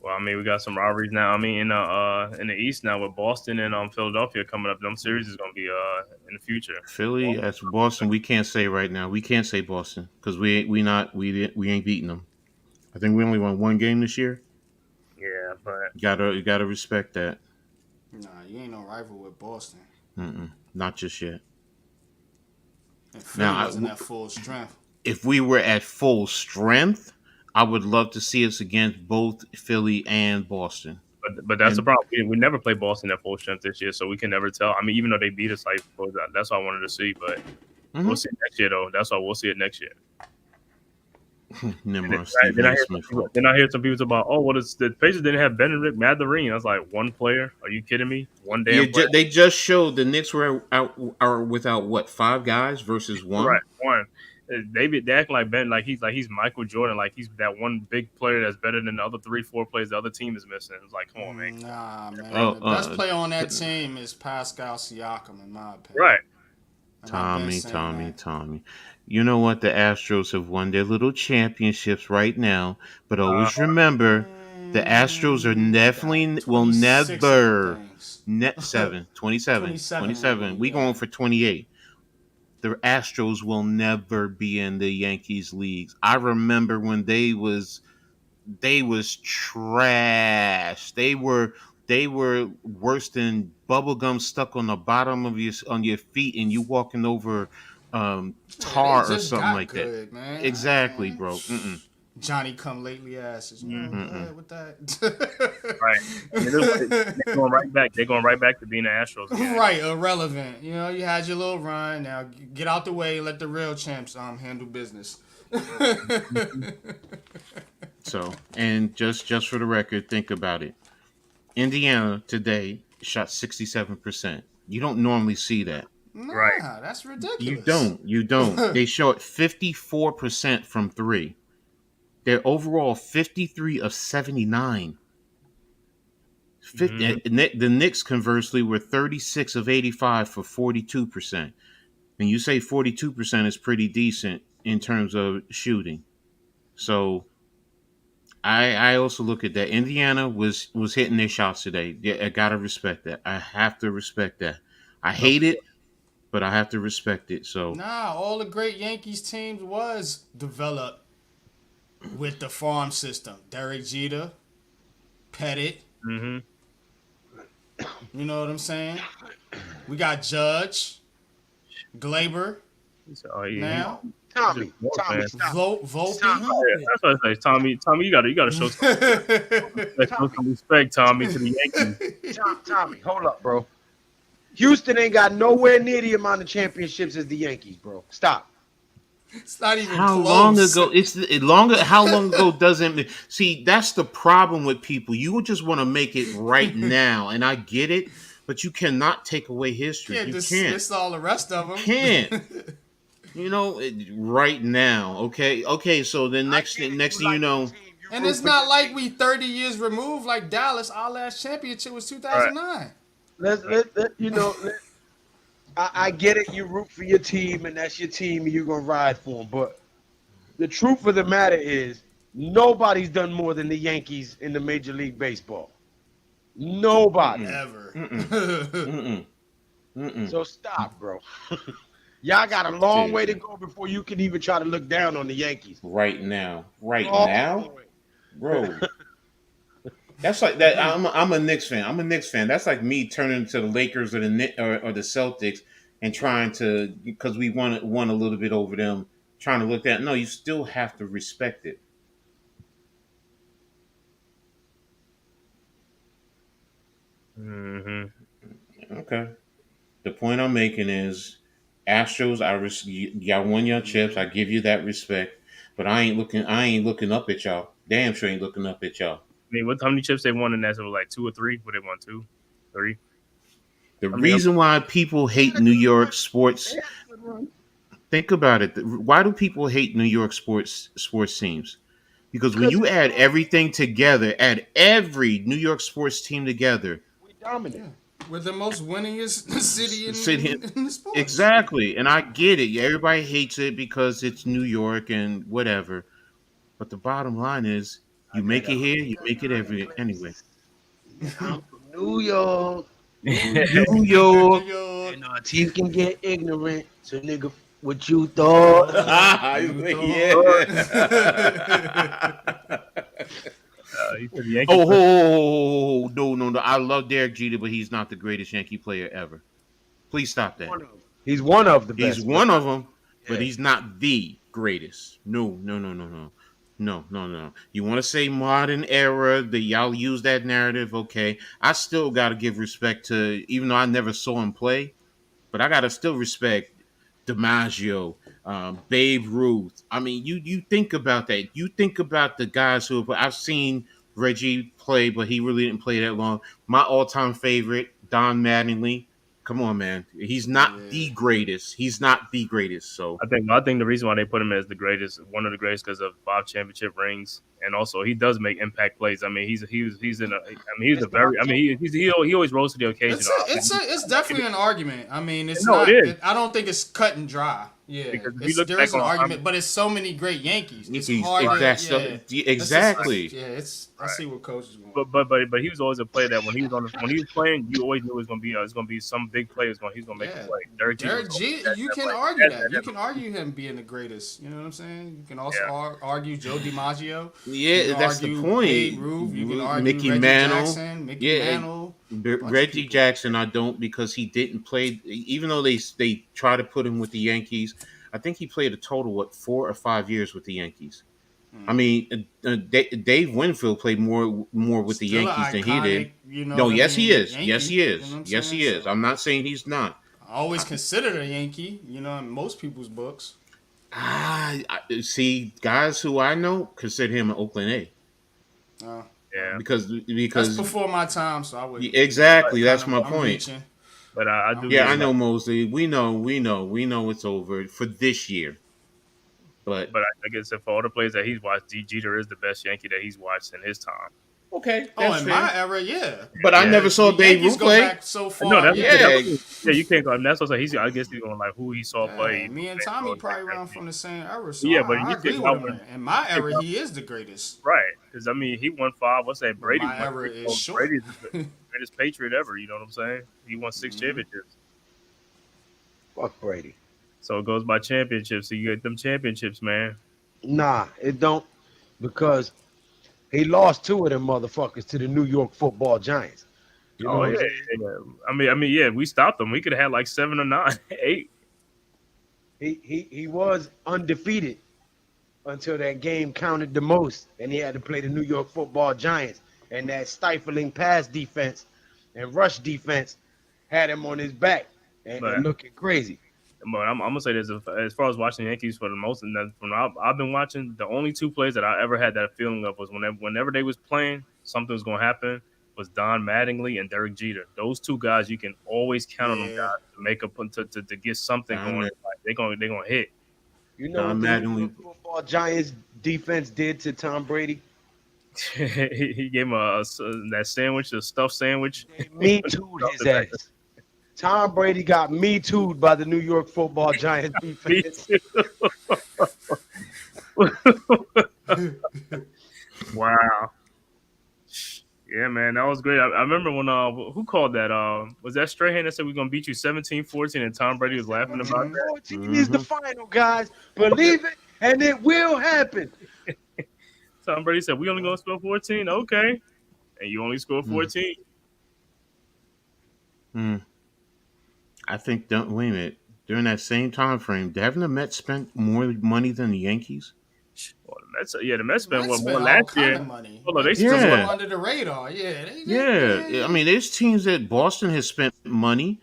Speaker 4: Well, I mean, we got some rivalries now. I mean, in the East now with Boston and Philadelphia coming up, them series is gonna be in the future.
Speaker 6: Philly, that's Boston. We can't say right now. We can't say Boston because we ain't beating them. I think we only won 1 game this year.
Speaker 4: Yeah, but
Speaker 6: You gotta respect that.
Speaker 3: Nah, you ain't no rival with Boston.
Speaker 6: Not just yet.
Speaker 3: And Philly wasn't at full strength.
Speaker 6: If we were at full strength, I would love to see us against both Philly and Boston.
Speaker 4: But that's the problem. We never played Boston at full strength this year, so we can never tell. I mean, even though they beat us, like that's what I wanted to see. But we'll see it next year, though. That's why we'll see it next year.
Speaker 6: Then I
Speaker 4: hear some people talk about, the Pacers didn't have Benedict Mathurin. I was like, 1 player? Are you kidding me? 1 damn player?
Speaker 6: They just showed the Knicks are without what, 5 guys versus 1?
Speaker 4: Right, 1. They act like Ben, like he's Michael Jordan, like he's that one big player that's better than the other 3-4 players the other team is missing. It's like, come on, man.
Speaker 3: Nah, man. The best player on that team is Pascal Siakam, in my opinion.
Speaker 4: Right.
Speaker 6: Tommy. You know what? The Astros have won their little championships right now, but always remember, the Astros are will never 27. We going for 28. The Astros will never be in the Yankees leagues. I remember when they was trash. They were worse than bubblegum stuck on the bottom of your feet and you walking over tar or something like that. Man. Exactly, bro.
Speaker 3: Johnny come lately asses. With that.
Speaker 4: Right. They're going right back. They're going right back to being the Astros again.
Speaker 3: Right, irrelevant. You know, you had your little run. Now get out the way and let the real champs handle business.
Speaker 6: So, and just for the record, think about it. Indiana today shot 67%. You don't normally see that.
Speaker 3: Nah,
Speaker 4: right.
Speaker 3: That's ridiculous.
Speaker 6: You don't. They shot 54% from 3. They're overall 53 of 79. The Knicks, conversely, were 36 of 85 for 42%. And you say 42% is pretty decent in terms of shooting. So I also look at that. Indiana was hitting their shots today. Yeah, I gotta respect that. I have to respect that. I hate it, but I have to respect it. So
Speaker 3: all the great Yankees teams was developed with the farm system. Derek Jeter, Pettit.
Speaker 4: Mm-hmm.
Speaker 3: You know what I'm saying? We got Judge, Glaber. Now.
Speaker 7: Tommy,
Speaker 3: Volpe.
Speaker 4: That's what I say, Tommy, you gotta show some respect, Tommy, to the Yankees.
Speaker 7: Tommy, hold up, bro. Houston ain't got nowhere near the amount of championships as the Yankees, bro. Stop.
Speaker 3: It's not even
Speaker 5: How
Speaker 3: close.
Speaker 5: long ago? It's longer. How long ago doesn't see? That's the problem with people. You just want to make it right now, and I get it, but you cannot take away history.
Speaker 3: Can't
Speaker 5: You can't.
Speaker 3: dismiss all the rest of them.
Speaker 5: Can't. Right now. Okay. So then next thing you know,
Speaker 3: And it's not like we 30 years removed like Dallas. Our last championship was 2009.
Speaker 7: I get it. You root for your team, and that's your team, and you're gonna ride for them. But the truth of the matter is, nobody's done more than the Yankees in the Major League Baseball. Nobody
Speaker 3: Ever.
Speaker 7: So stop, bro. Y'all got a long way to go before you can even try to look down on the Yankees.
Speaker 5: Right now,
Speaker 7: Long way.
Speaker 5: bro. That's like that. I'm a Knicks fan. That's like me turning to the Lakers or the Celtics and trying to, because we won a little bit over them, trying to look at. No, you still have to respect it.
Speaker 4: Mm-hmm.
Speaker 5: Okay. The point I'm making is, Astros. Y'all won your chips. I give you that respect, but I ain't looking up at y'all. Damn sure ain't looking up at y'all.
Speaker 4: I mean, how many chips they won in that? So like 2 or 3? What they won 2, 3?
Speaker 5: The reason why people hate New York sports, think about it. Why do people hate New York sports teams? Because when you add everything together, add every New York sports team together,
Speaker 7: We dominate.
Speaker 3: We're the most winningest city in the sports.
Speaker 5: Exactly. And I get it. Everybody hates it because it's New York and whatever. But the bottom line is, you make it here, you make it anyway.
Speaker 7: I'm from New York.
Speaker 5: New York.
Speaker 7: And our team can get ignorant. So, nigga, what you thought?
Speaker 5: No. I love Derek Jeter, but he's not the greatest Yankee player ever. Please stop that.
Speaker 7: He's one of the best.
Speaker 5: He's one of them, but he's not the greatest. No. You want to say modern era, that y'all use that narrative, okay. I still got to give respect to, even though I never saw him play, but I got to still respect DiMaggio, Babe Ruth. I mean, you think about that. You think about the guys who I've seen Reggie play, but he really didn't play that long. My all-time favorite, Don Mattingly. Come on, man. He's not the greatest. He's not the greatest. So
Speaker 4: I think the reason why they put him as the greatest, one of the greatest, because of 5 championship rings, and also he does make impact plays. I mean, he always rose to the occasion.
Speaker 3: It's definitely an argument. I mean, it's
Speaker 4: No,
Speaker 3: not.
Speaker 4: it is.
Speaker 3: I don't think it's cut and dry. Yeah,
Speaker 4: Because if you look
Speaker 3: there
Speaker 4: back
Speaker 3: is an
Speaker 4: on-
Speaker 3: argument, but it's so many great Yankees. It's hard.
Speaker 5: Exactly.
Speaker 3: I see what coach is going.
Speaker 4: But he was always a player that when he was playing, you always knew it was gonna be some big player. He's gonna make a play. Derek Jeter,
Speaker 3: you can argue that. You can argue him being the greatest. You know what I'm saying? You can also argue Joe DiMaggio.
Speaker 5: Yeah, that's the point.
Speaker 3: Babe Ruth. You can argue
Speaker 5: Mickey
Speaker 3: Reggie
Speaker 5: Mantle.
Speaker 3: Jackson, Mantle.
Speaker 5: Reggie Jackson, I don't, because he didn't play. Even though they try to put him with the Yankees, I think he played a total 4 or 5 years with the Yankees. I mean, Dave Winfield played more with the Yankees than he did. Yes, he is. Yes, he is. Yes, he is. I'm not saying he's not.
Speaker 3: I always considered a Yankee. In most people's books.
Speaker 5: I see guys who I know consider him an Oakland A.
Speaker 4: Yeah,
Speaker 5: because
Speaker 3: that's before my time, so I would
Speaker 5: exactly. That's my point.
Speaker 3: Reaching.
Speaker 4: But I do.
Speaker 5: Yeah, I know, Mosley. We know it's over for this year. But
Speaker 4: I guess for all the players that he's watched, Jeter is the best Yankee that he's watched in his time.
Speaker 5: Okay.
Speaker 3: In my era, yeah.
Speaker 5: But I never saw Babe Ruth play.
Speaker 3: Back so far.
Speaker 4: No, you can't go. That's what I say. I guess he's going like who he saw play.
Speaker 3: Me and Tommy probably around from the same era. So
Speaker 4: yeah, but
Speaker 3: I agree with him. In my era, he is the greatest.
Speaker 4: Right. Because I mean, he won 5. What's that? Brady.
Speaker 3: My era is short.
Speaker 4: Brady's the greatest Patriot ever. You know what I'm saying? He won 6 championships.
Speaker 7: Fuck Brady.
Speaker 4: So it goes by championships. So you get them championships, man.
Speaker 7: Nah, it don't, because he lost 2 of them motherfuckers to the New York Football Giants.
Speaker 4: Yeah. I mean, yeah, we stopped them. We could have had like 7 or 9, 8.
Speaker 7: He was undefeated until that game counted the most, and he had to play the New York Football Giants, and that stifling pass defense and rush defense had him on his back and looking crazy.
Speaker 4: But I'm gonna say this: as far as watching the Yankees for the most, and that from I've been watching, the only two players that I ever had that feeling of was whenever they was playing, something was gonna happen. Was Don Mattingly and Derek Jeter. Those two guys, you can always count on them
Speaker 3: Yeah.
Speaker 4: guys to make up to get something
Speaker 5: Don,
Speaker 4: going. Like, they're gonna hit.
Speaker 7: You know
Speaker 5: Don
Speaker 7: what the New
Speaker 5: Mattingly.
Speaker 7: York Football Giants defense did to Tom Brady?
Speaker 4: He gave him that sandwich, the stuffed sandwich.
Speaker 7: They Me Too'd his ass. Tom Brady got Me Too'd by the New York Football Giants
Speaker 4: Me
Speaker 7: defense.
Speaker 4: too. Wow. Yeah, man, that was great. I remember when who called that? Was that Strahan that said we're gonna beat you 17-14 and Tom Brady was laughing about that?
Speaker 7: 14 is the final, guys. Believe it, and it will happen.
Speaker 4: Tom Brady said we only gonna score 14, okay, and you only scored 14.
Speaker 5: I think. Wait a minute. During that same time frame, haven't the Mets spent more money than the Yankees?
Speaker 4: Well, the Mets spent
Speaker 3: Mets
Speaker 4: more
Speaker 3: spent all
Speaker 4: last
Speaker 3: kind
Speaker 4: year.
Speaker 3: of money.
Speaker 4: Hold on, they
Speaker 3: Mets
Speaker 4: spent
Speaker 3: just
Speaker 5: Yeah.
Speaker 3: go under the radar. Yeah.
Speaker 5: Yeah. I mean, there's teams that Boston has spent money.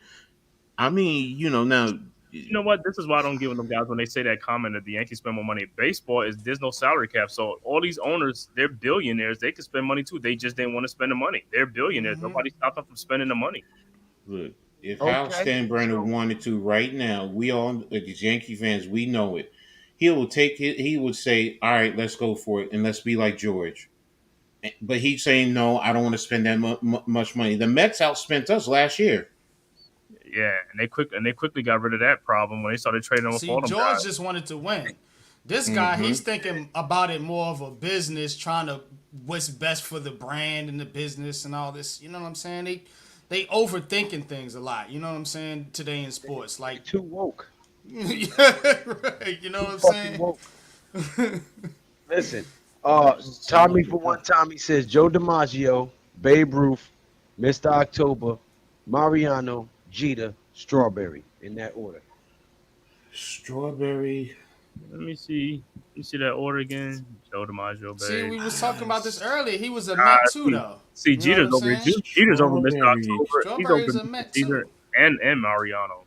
Speaker 5: I mean, now.
Speaker 4: You know what? This is why I don't give them guys when they say that comment that the Yankees spend more money. Baseball is there's no salary cap, so all these owners, they're billionaires. They can spend money too. They just didn't want to spend the money. They're billionaires. Nobody stopped them from spending the money.
Speaker 5: Look, if Hal Steinbrenner wanted to right now, we all, as Yankee fans, we know it. He will take it. He would say, "All right, let's go for it, and let's be like George." But he's saying, "No, I don't want to spend that much money." The Mets outspent us last year.
Speaker 4: Yeah, and they quickly got rid of that problem when they started trading them with
Speaker 3: See,
Speaker 4: all them
Speaker 3: George
Speaker 4: guys.
Speaker 3: just wanted to win. This guy, he's thinking about it more of a business, trying to what's best for the brand and the business and all this. You know what I'm saying? They overthinking things a lot. You know what I'm saying? Today in sports, like
Speaker 7: Too woke.
Speaker 3: yeah, right. You know what I'm
Speaker 7: Fucking
Speaker 3: saying?
Speaker 7: woke. Listen, Tommy, for one time, he says Joe DiMaggio, Babe Ruth, Mr. October, Mariano, Jeter, Strawberry, in that order.
Speaker 5: Strawberry.
Speaker 4: Let me see. You see that order again? Joe DiMaggio,
Speaker 3: See,
Speaker 4: babe.
Speaker 3: we was talking about this earlier. He was a Met too, though.
Speaker 4: See,
Speaker 3: You know
Speaker 4: Jeter's
Speaker 3: what I'm
Speaker 4: over.
Speaker 3: saying?
Speaker 4: Jeter's over Mr.
Speaker 5: Strawberry.
Speaker 4: October. He's
Speaker 3: Strawberry's
Speaker 4: over
Speaker 3: a Met
Speaker 4: Jeter
Speaker 3: too.
Speaker 4: and Mariano.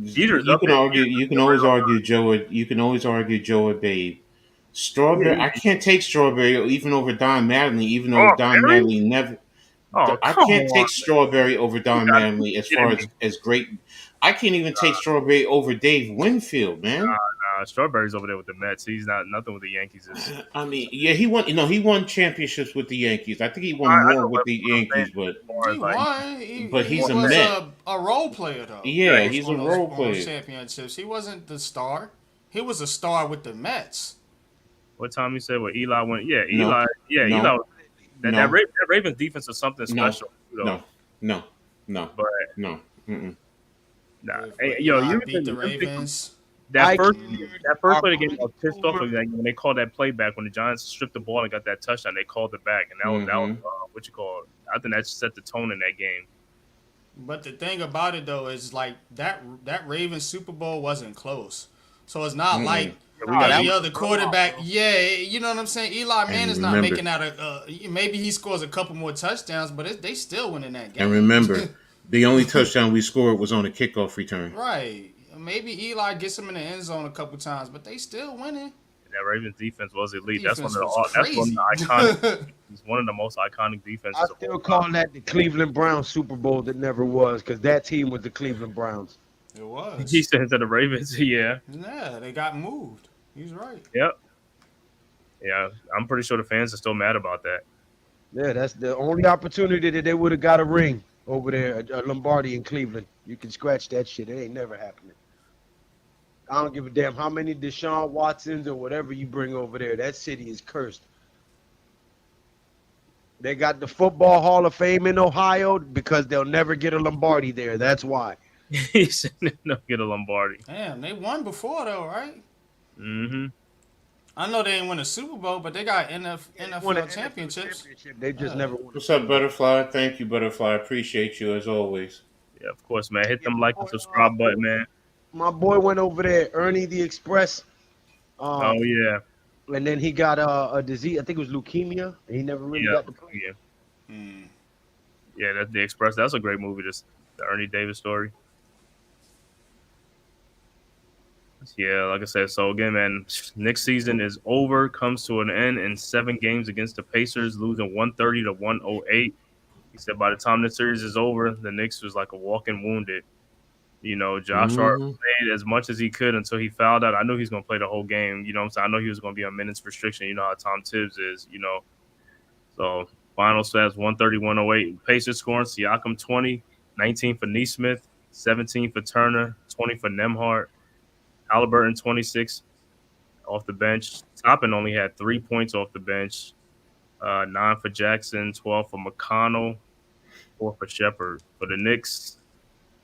Speaker 4: Jeter's
Speaker 5: You
Speaker 4: up
Speaker 5: can
Speaker 4: there.
Speaker 5: argue. You can always argue Joe. You can always argue Joe or Babe. Strawberry. I can't take Strawberry even over Don Mattingly, even though
Speaker 4: Oh,
Speaker 5: Don
Speaker 4: really?
Speaker 5: Mattingly never.
Speaker 4: Oh,
Speaker 5: I
Speaker 4: come
Speaker 5: can't
Speaker 4: on,
Speaker 5: take
Speaker 4: man.
Speaker 5: Strawberry over Don
Speaker 4: gotta
Speaker 5: Mattingly
Speaker 4: be
Speaker 5: as
Speaker 4: kidding
Speaker 5: far
Speaker 4: me.
Speaker 5: as great. I can't even take Strawberry over Dave Winfield, man.
Speaker 4: Strawberry's over there with the Mets. He's not nothing with the Yankees.
Speaker 5: I mean, yeah, he won. He won championships with the Yankees. I think he won
Speaker 4: I
Speaker 5: more
Speaker 4: know
Speaker 5: with
Speaker 4: what
Speaker 5: the
Speaker 4: I'm saying
Speaker 5: Yankees, but
Speaker 4: as far
Speaker 3: He
Speaker 4: as, like,
Speaker 3: won.
Speaker 5: but
Speaker 3: He
Speaker 5: he's a
Speaker 3: was
Speaker 5: Met.
Speaker 3: a role player, though.
Speaker 5: Yeah,
Speaker 3: On
Speaker 5: he's a
Speaker 3: those-
Speaker 5: role
Speaker 3: on
Speaker 5: player.
Speaker 3: those championships. He wasn't the star. He was a star with the Mets.
Speaker 4: what time you said where Eli went? Yeah,
Speaker 5: No.
Speaker 4: Eli. Yeah,
Speaker 5: No.
Speaker 4: Eli. That
Speaker 5: No.
Speaker 4: Ravens defense is something
Speaker 5: No.
Speaker 4: special. Though.
Speaker 5: No.
Speaker 4: But
Speaker 5: No. Mm-mm.
Speaker 4: nah.
Speaker 3: If
Speaker 4: Hey, yo,
Speaker 3: Eli
Speaker 4: you
Speaker 3: beat the
Speaker 4: remember
Speaker 3: Ravens.
Speaker 4: that first
Speaker 7: Our
Speaker 4: play of the game? I was pissed off
Speaker 7: Boomer.
Speaker 4: of that when they called that play back when the Giants stripped the ball and got that touchdown. They called it back, and that was what you call it. I think that set the tone in that game.
Speaker 3: But the thing about it though is like that Ravens Super Bowl wasn't close. So it's not like
Speaker 4: We got
Speaker 3: any other quarterback. Yeah, you know what I'm saying. Eli Manning's not
Speaker 5: remember-
Speaker 3: making out maybe he scores a couple more touchdowns, but they still winning that game.
Speaker 5: And remember, the only touchdown we scored was on a kickoff return.
Speaker 3: Right. Maybe Eli gets him in the end zone a couple times, but they still winning.
Speaker 4: That Ravens defense was elite.
Speaker 3: Defense
Speaker 4: That's one
Speaker 3: was
Speaker 4: of the iconic. It's one of the most iconic
Speaker 7: I
Speaker 4: defenses. of
Speaker 7: still
Speaker 4: all
Speaker 7: call
Speaker 4: time.
Speaker 7: that the Cleveland Browns Super Bowl that never was, because that team was the Cleveland Browns.
Speaker 3: It was.
Speaker 4: He said to the Ravens, yeah,
Speaker 3: Yeah, they got moved. He's right.
Speaker 4: yep, yeah. I'm pretty sure the fans are still mad about that.
Speaker 7: Yeah, that's the only opportunity that they would have got a ring over there at Lombardi in Cleveland. You can scratch that shit. It ain't never happening. I don't give a damn how many Deshaun Watsons or whatever you bring over there. That city is cursed. They got the Football Hall of Fame in Ohio because they'll never get a Lombardi there. That's why.
Speaker 4: He said no, get a Lombardi.
Speaker 3: Damn, they won before though, right?
Speaker 4: Mm-hmm.
Speaker 3: I know they ain't win a Super Bowl, but they got NFL
Speaker 7: Won an
Speaker 3: championships.
Speaker 7: championship. They just never won.
Speaker 5: What's up, Butterfly? Thank you, Butterfly. Appreciate you as always.
Speaker 4: Yeah, of course, man. Hit them like and subscribe button, man.
Speaker 7: My boy went over there, Ernie the Express.
Speaker 4: Oh yeah,
Speaker 7: And then he got a disease. I think it was leukemia. And he never really got to play.
Speaker 4: yeah. Yeah, that's the Express. That's a great movie. This the Ernie Davis story. Yeah, like I said. So again, man, next season is over. Comes to an end in 7 games against the Pacers, losing 130 to 108. He said by the time the series is over, the Knicks was like a walking wounded. Josh Hart
Speaker 5: Hmm.
Speaker 4: played as much as he could until he fouled out. I knew he was going to play the whole game. You know what I'm saying? I know he was going to be on minutes restriction. You know how Tom Tibbs is. So final stats 130-108. Pacers scoring Siakam 20, 19 for Neesmith, 17 for Turner, 20 for Nemhart, Halliburton 26 off the bench. Toppin only had 3 points off the bench, 9 for Jackson, 12 for McConnell, 4 for Shepard. For the Knicks,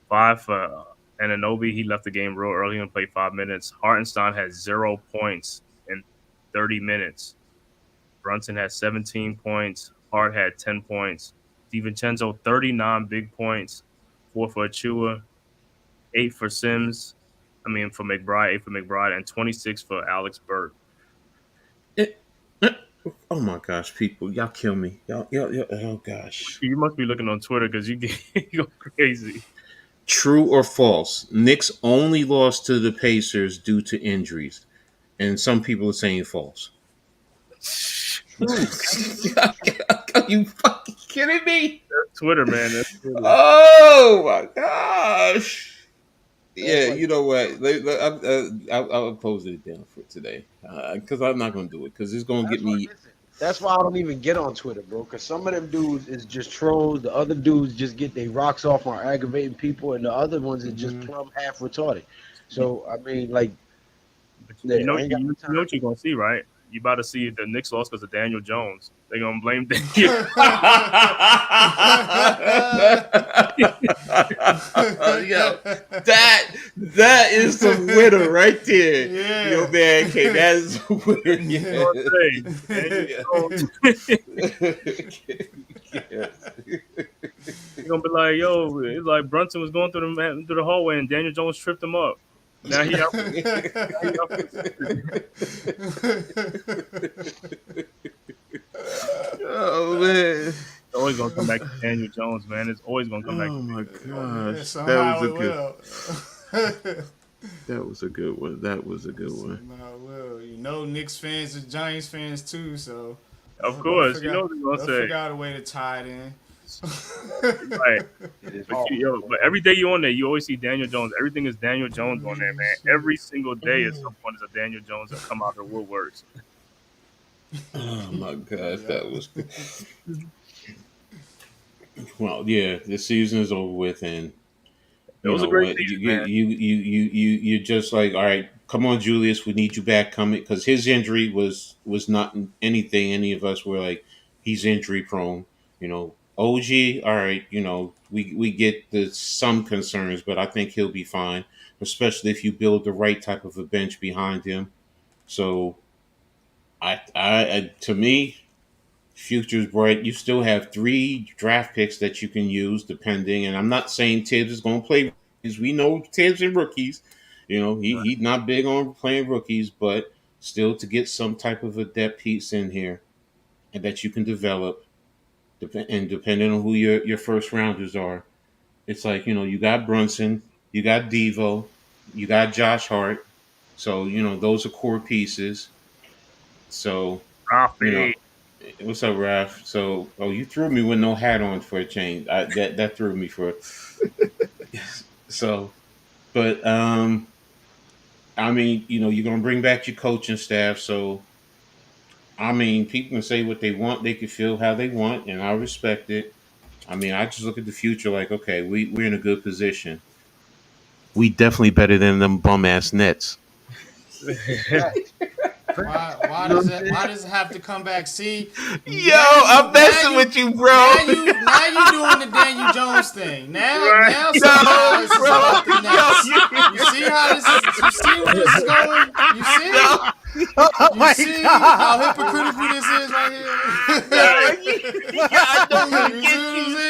Speaker 4: 5 for Ananobi. He left the game real early and played 5 minutes. Hartenstein had 0 points in 30 minutes. Brunson had 17 points. Hart had 10 points. DiVincenzo, 39 big points. 4 for Achua, 8 for Sims. For McBride, 8 for McBride, and 26 for Alex Burke.
Speaker 5: Oh my gosh, people, y'all kill me. Y'all, oh gosh.
Speaker 4: You must be looking on Twitter because you go crazy.
Speaker 5: True or false? Knicks only lost to the Pacers due to injuries, and some people are saying false. Are you fucking kidding me?
Speaker 4: That's Twitter, man. That's Twitter.
Speaker 5: Oh my gosh. Yeah, you know what? I'll close it down for today because I'm not going to do it because it's going to get me.
Speaker 7: That's why I don't even get on Twitter, bro. Because some of them dudes is just trolls. The other dudes just get their rocks off on aggravating people, and the other ones is just plumb half retarded. So I mean, like,
Speaker 4: you know what you're gonna see, right? You about to see the Knicks lost because of Daniel Jones. They're gonna blame Daniel.
Speaker 5: That is the winner right there.
Speaker 3: Yeah.
Speaker 5: Yo, man, okay, that is the winner.
Speaker 4: Yeah. You're gonna be like, yo, it's like Brunson was going through the hallway and Daniel Jones tripped him up. Now he out.
Speaker 5: Oh man.
Speaker 4: It's always gonna come back to Daniel Jones, man. It's always gonna come back.
Speaker 5: Oh my gosh,
Speaker 3: Somehow
Speaker 5: that was a good one. That was a good one.
Speaker 3: Somehow will. Knicks fans are Giants fans too, so
Speaker 4: of course, you know what they're gonna say.
Speaker 3: Figure out a way to tie it in.
Speaker 4: Right. But every day you're on there, you always see Daniel Jones. Everything is Daniel Jones on there, man. Every single day at some point is a Daniel Jones that come out of the woodworks.
Speaker 5: Oh my gosh, that was good. Well, yeah, the season is over with, and
Speaker 4: it was a great season, man.
Speaker 5: You're just like, all right, come on, Julius, we need you back, coming, because his injury was not anything. Any of us were like, he's injury prone, OG, all right, we get some concerns, but I think he'll be fine, especially if you build the right type of a bench behind him. So, I to me, future's bright. You still have 3 draft picks that you can use, depending. And I'm not saying Tibbs is going to play rookies. We know Tibbs and rookies. He's not big on playing rookies, but still to get some type of a depth piece in here and that you can develop. And depending on who your first rounders are, it's like, you got Brunson, you got Devo, you got Josh Hart. So, those are core pieces. So, what's up, Raph? So, you threw me with no hat on for a change. That threw me for. So, but you're gonna bring back your coaching staff. So, people can say what they want. They can feel how they want, and I respect it. I just look at the future like, okay, we're in a good position. We definitely better than them bum ass Nets.
Speaker 3: Why does it have to come back? See,
Speaker 5: I'm messing with you, bro.
Speaker 3: Now you doing the Daniel Jones thing. Now somehow it's about the Nets. You see how this is? You see where this is going? You see? You see how hypocritical this is right here?
Speaker 5: I know it would get you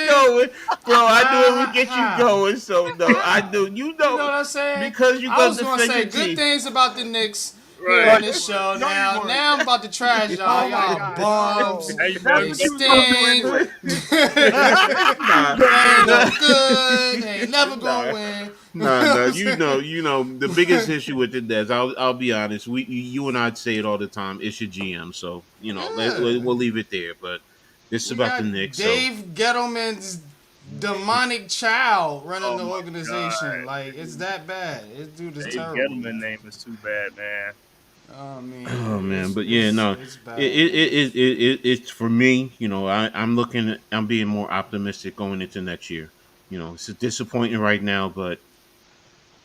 Speaker 5: going, bro. I knew it would get you going. So no, I knew you know
Speaker 3: what I'm saying?
Speaker 5: Because you
Speaker 3: I was gonna say good things about the Knicks. Right. On this show now I'm about to trash y'all. Y'all bums. They stink. They ain't no good. They ain't never gonna win.
Speaker 5: No, you know, the biggest issue with it is, I'll be honest. You and I'd say it all the time. It's your GM, so you know,
Speaker 3: Yeah.
Speaker 5: we'll leave it there. But this is
Speaker 3: You
Speaker 5: about the
Speaker 3: got
Speaker 5: Knicks, so
Speaker 3: Dave Gettleman's demonic child running
Speaker 4: Oh
Speaker 3: the
Speaker 4: my
Speaker 3: organization.
Speaker 4: god.
Speaker 3: Like, it's that bad. This dude is
Speaker 4: Dave
Speaker 3: terrible,
Speaker 4: Gettleman
Speaker 3: man.
Speaker 4: name is too bad, man.
Speaker 3: I
Speaker 5: oh
Speaker 3: mean,
Speaker 5: man. But yeah, no,
Speaker 3: it's bad.
Speaker 5: it's for me. You know, I'm being more optimistic going into next year. You know, it's disappointing right now, but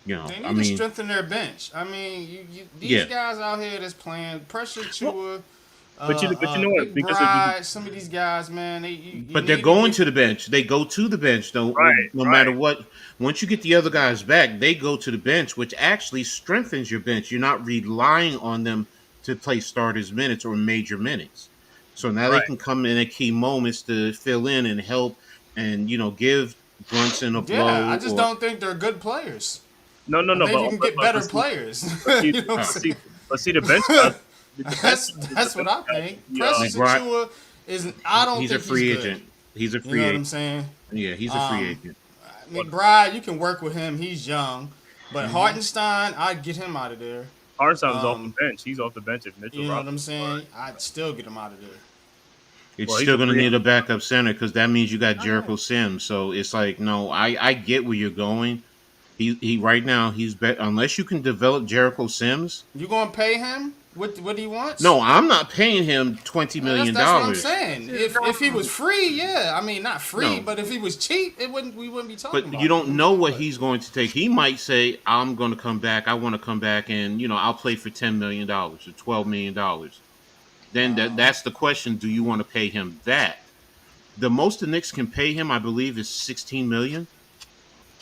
Speaker 5: you know,
Speaker 3: They
Speaker 5: I
Speaker 3: need to
Speaker 5: mean,
Speaker 3: strengthen their bench. I mean, these
Speaker 5: yeah.
Speaker 3: guys out here that's playing pressure
Speaker 5: Well,
Speaker 3: Chua,
Speaker 4: But you know what? Because of the
Speaker 3: McBride. Some of these guys, man, you
Speaker 5: but they're
Speaker 3: need to
Speaker 5: going
Speaker 3: get.
Speaker 5: to the bench. They go to the bench, though. No matter
Speaker 4: right.
Speaker 5: what, once you get the other guys back, they go to the bench, which actually strengthens your bench. You're not relying on them to play starters minutes or major minutes. So now they
Speaker 4: Right.
Speaker 5: can come in at key moments to fill in and help, and you know, give Brunson a
Speaker 3: Yeah, I
Speaker 5: blow
Speaker 3: just
Speaker 5: or
Speaker 3: don't think they're good players.
Speaker 4: No,
Speaker 3: I think you can get better
Speaker 4: see,
Speaker 3: players.
Speaker 4: but see,
Speaker 3: You know
Speaker 4: but
Speaker 3: what
Speaker 4: see,
Speaker 3: I'm
Speaker 4: but see, the bench
Speaker 3: saying?
Speaker 4: guys, the
Speaker 3: That's what
Speaker 4: bench
Speaker 3: I
Speaker 4: guys,
Speaker 3: think.
Speaker 4: the,
Speaker 3: Precious
Speaker 5: McBride.
Speaker 3: Achua is. I don't
Speaker 5: He's a
Speaker 3: think he's
Speaker 5: free
Speaker 3: good.
Speaker 5: agent. He's a
Speaker 3: You know
Speaker 5: free
Speaker 3: what I'm
Speaker 5: agent.
Speaker 3: saying?
Speaker 5: Yeah, he's a free
Speaker 3: Um,
Speaker 5: agent.
Speaker 3: McBride, you can work with him. He's young, but
Speaker 5: Mm-hmm.
Speaker 3: Hartenstein, I'd get him out of there.
Speaker 4: Hartenstein's off the
Speaker 3: Um,
Speaker 4: bench. He's off the bench if Mitchell
Speaker 3: you know what
Speaker 4: Robinson.
Speaker 3: I'm saying? I'd still get him out of there.
Speaker 5: It's
Speaker 4: Well, he's
Speaker 5: still
Speaker 4: a
Speaker 5: going to
Speaker 4: free
Speaker 5: need a
Speaker 4: agent.
Speaker 5: backup center because that means you got
Speaker 3: All right.
Speaker 5: Jericho Sims. So it's like, no, I get where you're going. He right now he's bet unless you can develop Jericho Sims.
Speaker 3: You gonna pay him what he wants?
Speaker 5: No, I'm not paying him $20 million
Speaker 3: That's what I'm
Speaker 5: dollars.
Speaker 3: saying. If he was free, yeah. I mean, not free,
Speaker 5: No,
Speaker 3: but if he was cheap, we wouldn't be talking
Speaker 5: but
Speaker 3: about
Speaker 5: you
Speaker 3: it.
Speaker 5: don't know what he's going to take. He might say, "I'm going to come back. I want to come back, and you know, I'll play for $10 million or $12 million." Then that's the question: do you want to pay him that? The most the Knicks can pay him, I believe, is $16 million.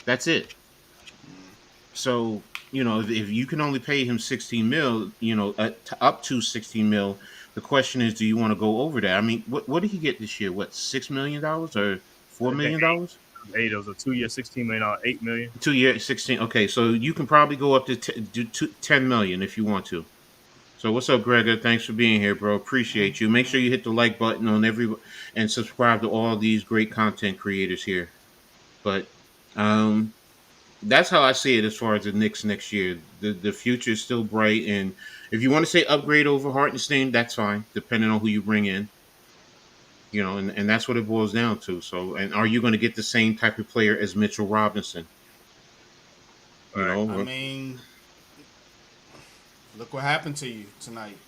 Speaker 5: That's it. So you know, if you can only pay him 16 mil, you know, up to 16 mil, the question is, do you want to go over that? I mean, what did he get this year? What, $6 million or $4
Speaker 4: I think
Speaker 5: million dollars?
Speaker 4: eight. It was a 2 year, $16 million, 8 million.
Speaker 5: 2 year 16. Okay, so you can probably go up to 10 million if you want to. So what's up, Gregor? Thanks for being here, bro. Appreciate you. Make sure you hit the like button on every and subscribe to all these great content creators here. But that's how I see it as far as the Knicks next year. The future is still bright, and if you want to say upgrade over Hartenstein, that's fine, depending on who you bring in. You know, and that's what it boils down to. So, and are you going to get the same type of player as Mitchell Robinson? You
Speaker 4: Right.
Speaker 3: I
Speaker 5: know,
Speaker 3: mean, look what happened to you tonight.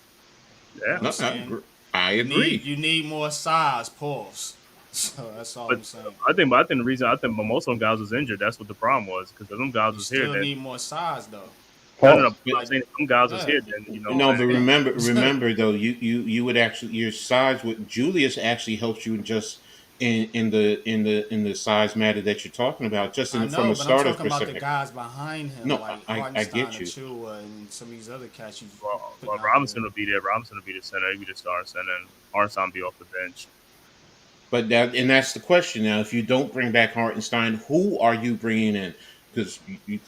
Speaker 4: Yeah.
Speaker 3: I'm saying?
Speaker 5: I agree.
Speaker 3: You need more size, pause. So that's all
Speaker 4: But
Speaker 3: I'm saying.
Speaker 4: I think the reason most of them guys was injured. That's what the problem was because if them guys
Speaker 3: You
Speaker 4: was here,
Speaker 3: still
Speaker 4: then
Speaker 3: need more size though.
Speaker 4: no.
Speaker 5: Yeah.
Speaker 4: I'm saying if them guys was
Speaker 3: Yeah.
Speaker 4: here, then you know.
Speaker 5: No,
Speaker 4: Then,
Speaker 5: but remember though, you would actually your size with Julius actually helps you just in the size matter that you're talking about, just
Speaker 3: I
Speaker 5: from
Speaker 3: know,
Speaker 5: a
Speaker 3: but I'm
Speaker 5: starter's
Speaker 3: talking about the
Speaker 5: perspective.
Speaker 3: guys behind him,
Speaker 5: No,
Speaker 3: like
Speaker 5: I
Speaker 3: Hartenstein
Speaker 5: get
Speaker 3: and
Speaker 5: you.
Speaker 3: Chua and some of these other cats you
Speaker 4: well,
Speaker 3: putting out
Speaker 4: Robinson
Speaker 3: there.
Speaker 4: will be there. Robinson will be the center. He'll be the starting center, and Hartenstein be off the bench.
Speaker 5: But that's the question now. If you don't bring back Hartenstein, who are you bringing in? Because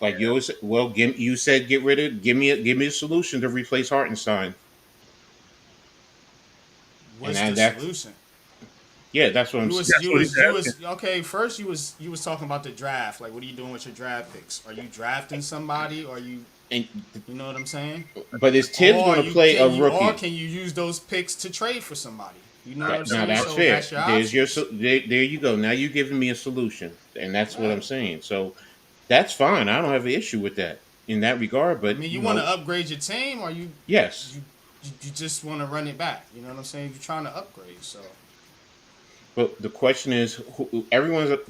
Speaker 5: like you always, well, you said get rid of. Give me a solution to replace Hartenstein. And
Speaker 3: What's the
Speaker 5: that's
Speaker 3: solution?
Speaker 5: yeah, that's what I'm saying.
Speaker 4: That's what he's
Speaker 3: You
Speaker 4: asking.
Speaker 3: was okay. First, you was talking about the draft. Like, what are you doing with your draft picks? Are you drafting somebody, or you
Speaker 5: And
Speaker 3: know what I'm saying?
Speaker 5: but is Tibbs
Speaker 3: Or
Speaker 5: going to play a rookie?
Speaker 3: or can you use those picks to trade for somebody? You know what I'm
Speaker 5: Now
Speaker 3: saying?
Speaker 5: that's
Speaker 3: So
Speaker 5: fair.
Speaker 3: that's your
Speaker 5: There's your
Speaker 3: options.
Speaker 5: there you go. Now you're giving me a solution, and that's what I'm
Speaker 3: Right.
Speaker 5: saying. So that's fine. I don't have an issue with that in that regard.
Speaker 3: I
Speaker 5: But
Speaker 3: mean, you
Speaker 5: you
Speaker 3: want to
Speaker 5: know,
Speaker 3: upgrade your team, or
Speaker 5: yes.
Speaker 3: you just want to run it back. You know what I'm saying? You're trying to upgrade. So
Speaker 5: But the question is,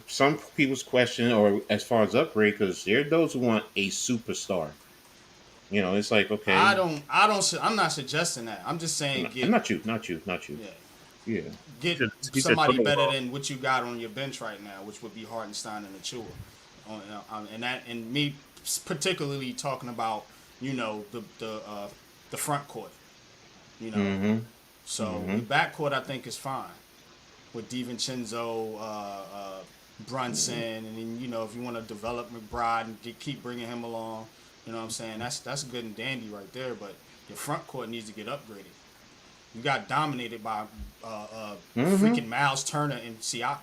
Speaker 5: some people's question, or as far as upgrade, because there are those who want a superstar. You know, it's like okay,
Speaker 3: I'm not suggesting that. I'm just saying
Speaker 5: not you, not you.
Speaker 3: yeah,
Speaker 5: Yeah,
Speaker 3: get
Speaker 4: He said
Speaker 3: somebody
Speaker 4: throw the
Speaker 3: better
Speaker 4: ball.
Speaker 3: than what you got on your bench right now, which would be Hartenstein and Achua. And me particularly talking about the front court. You know,
Speaker 5: mm-hmm.
Speaker 3: so the back court I think is fine with DiVincenzo, Brunson, and then if you want to develop McBride and keep bringing him along. You know what I'm saying? That's good and dandy right there, but your front court needs to get upgraded. You got dominated by freaking Miles Turner and Siakam.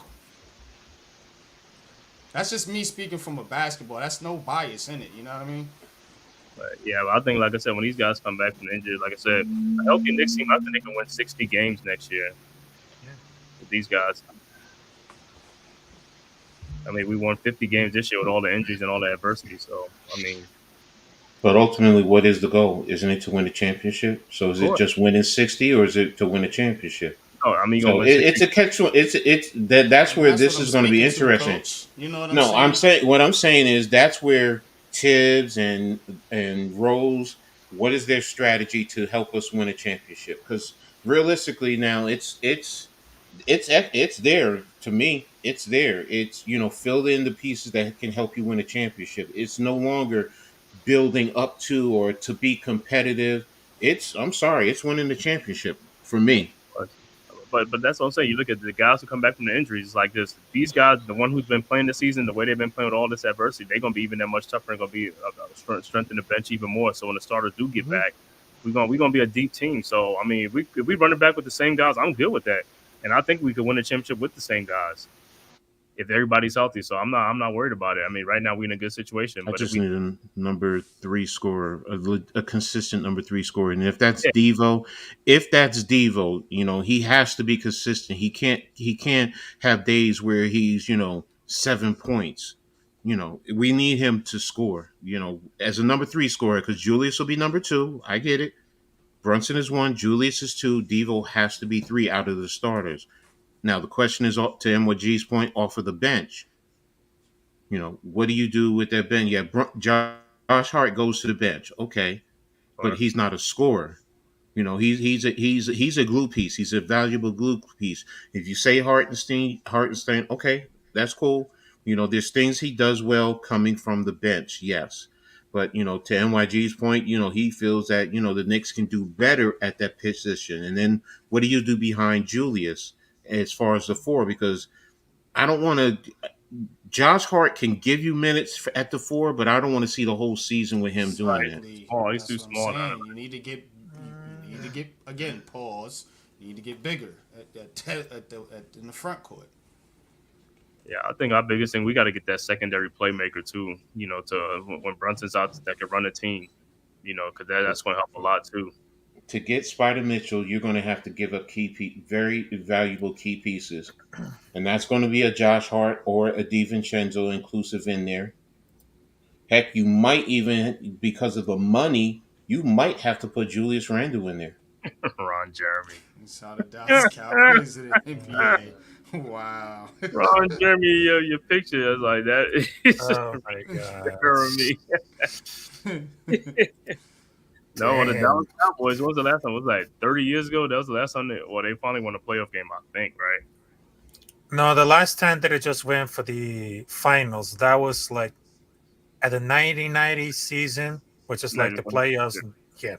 Speaker 3: That's just me speaking from a basketball. That's no bias in it. You know what I mean?
Speaker 4: But yeah, I think, like I said, when these guys come back from the injury, like I said, a healthy Knicks team, I think they can win 60 games next year with these guys. I mean, we won 50 games this year with all the injuries and all the adversity. So, I mean,
Speaker 6: But ultimately, what is the goal? Isn't it to win a championship? So
Speaker 4: of
Speaker 6: is it
Speaker 4: course.
Speaker 6: just winning 60, or is it to win a championship?
Speaker 4: Oh, I mean, you're gonna
Speaker 6: So
Speaker 4: win 60.
Speaker 6: it's a catch. It's that's
Speaker 3: And
Speaker 6: where
Speaker 3: that's what
Speaker 6: this
Speaker 3: I'm
Speaker 6: is going to be
Speaker 3: speaking to,
Speaker 6: interesting.
Speaker 3: coach. You know what I'm
Speaker 6: No, I'm
Speaker 3: saying?
Speaker 6: saying what I'm saying is that's where Tibbs and Rose. What is their strategy to help us win a championship? Because realistically, now it's there to me. It's there. It's fill in the pieces that can help you win a championship. It's no longer building up to or to be competitive. I'm sorry, it's winning the championship for me.
Speaker 4: But that's what I'm saying. You look at the guys who come back from the injuries like this. These guys, the one who's been playing this season, the way they've been playing with all this adversity, they're gonna be even that much tougher. They're gonna be strengthen the bench even more. So when the starters do get back, we're gonna be a deep team. So I mean, if we run it back with the same guys, I'm good with that. And I think we could win the championship with the same guys if everybody's healthy. So I'm not worried about it. I mean, right now we're in a good situation.
Speaker 6: I
Speaker 4: But if
Speaker 6: just
Speaker 4: we
Speaker 6: need a number three scorer, a consistent number three scorer. And if that's
Speaker 4: yeah,
Speaker 6: Devo, he has to be consistent. He can't have days where he's 7 points. We need him to score. As a number three scorer, because Julius will be number two. I get it. Brunson is one, Julius is two, Devo has to be three out of the starters. Now the question is, to MYG's point, off of the bench. What do you do with that bench? Yeah, Josh Hart goes to the bench. Okay, but
Speaker 4: or,
Speaker 6: he's not a scorer. He's a glue piece. He's a valuable glue piece. If you say Hartenstein, okay, that's cool. There's things he does well coming from the bench, yes. But to NYG's point, he feels that the Knicks can do better at that position. And then what do you do behind Julius as far as the four? Because I don't want to. Josh Hart can give you minutes at the four, but I don't want to see the whole season with him doing that.
Speaker 3: Exactly.
Speaker 4: small. He's
Speaker 3: That's
Speaker 4: too
Speaker 3: what I'm
Speaker 4: small now.
Speaker 3: saying. You need to get again. Pause. You need to get bigger in the front court.
Speaker 4: Yeah, I think our biggest thing we got to get that secondary playmaker too. To when Brunson's out, that can run a team. Because that's going to help a lot too.
Speaker 6: To get Spider Mitchell, you're going to have to give up very valuable key pieces, and that's going to be a Josh Hart or a DiVincenzo inclusive in there. Heck, you might even, because of the money, you might have to put Julius Randle in there.
Speaker 4: Ron Jeremy.
Speaker 3: That's how the Dallas Cowboys in the NBA. Wow.
Speaker 4: Ron Jeremy, your picture is like that. It's just
Speaker 8: Oh my god.
Speaker 4: scaring me. No, when the
Speaker 8: Damn.
Speaker 4: Dallas Cowboys, when was the last time? It was like 30 years ago. That was the last time they finally won a playoff game, I think, right?
Speaker 8: No, the last time that it just went for the finals, that was like at the 1990 season, which is like the
Speaker 4: 91.
Speaker 8: playoffs. Yeah,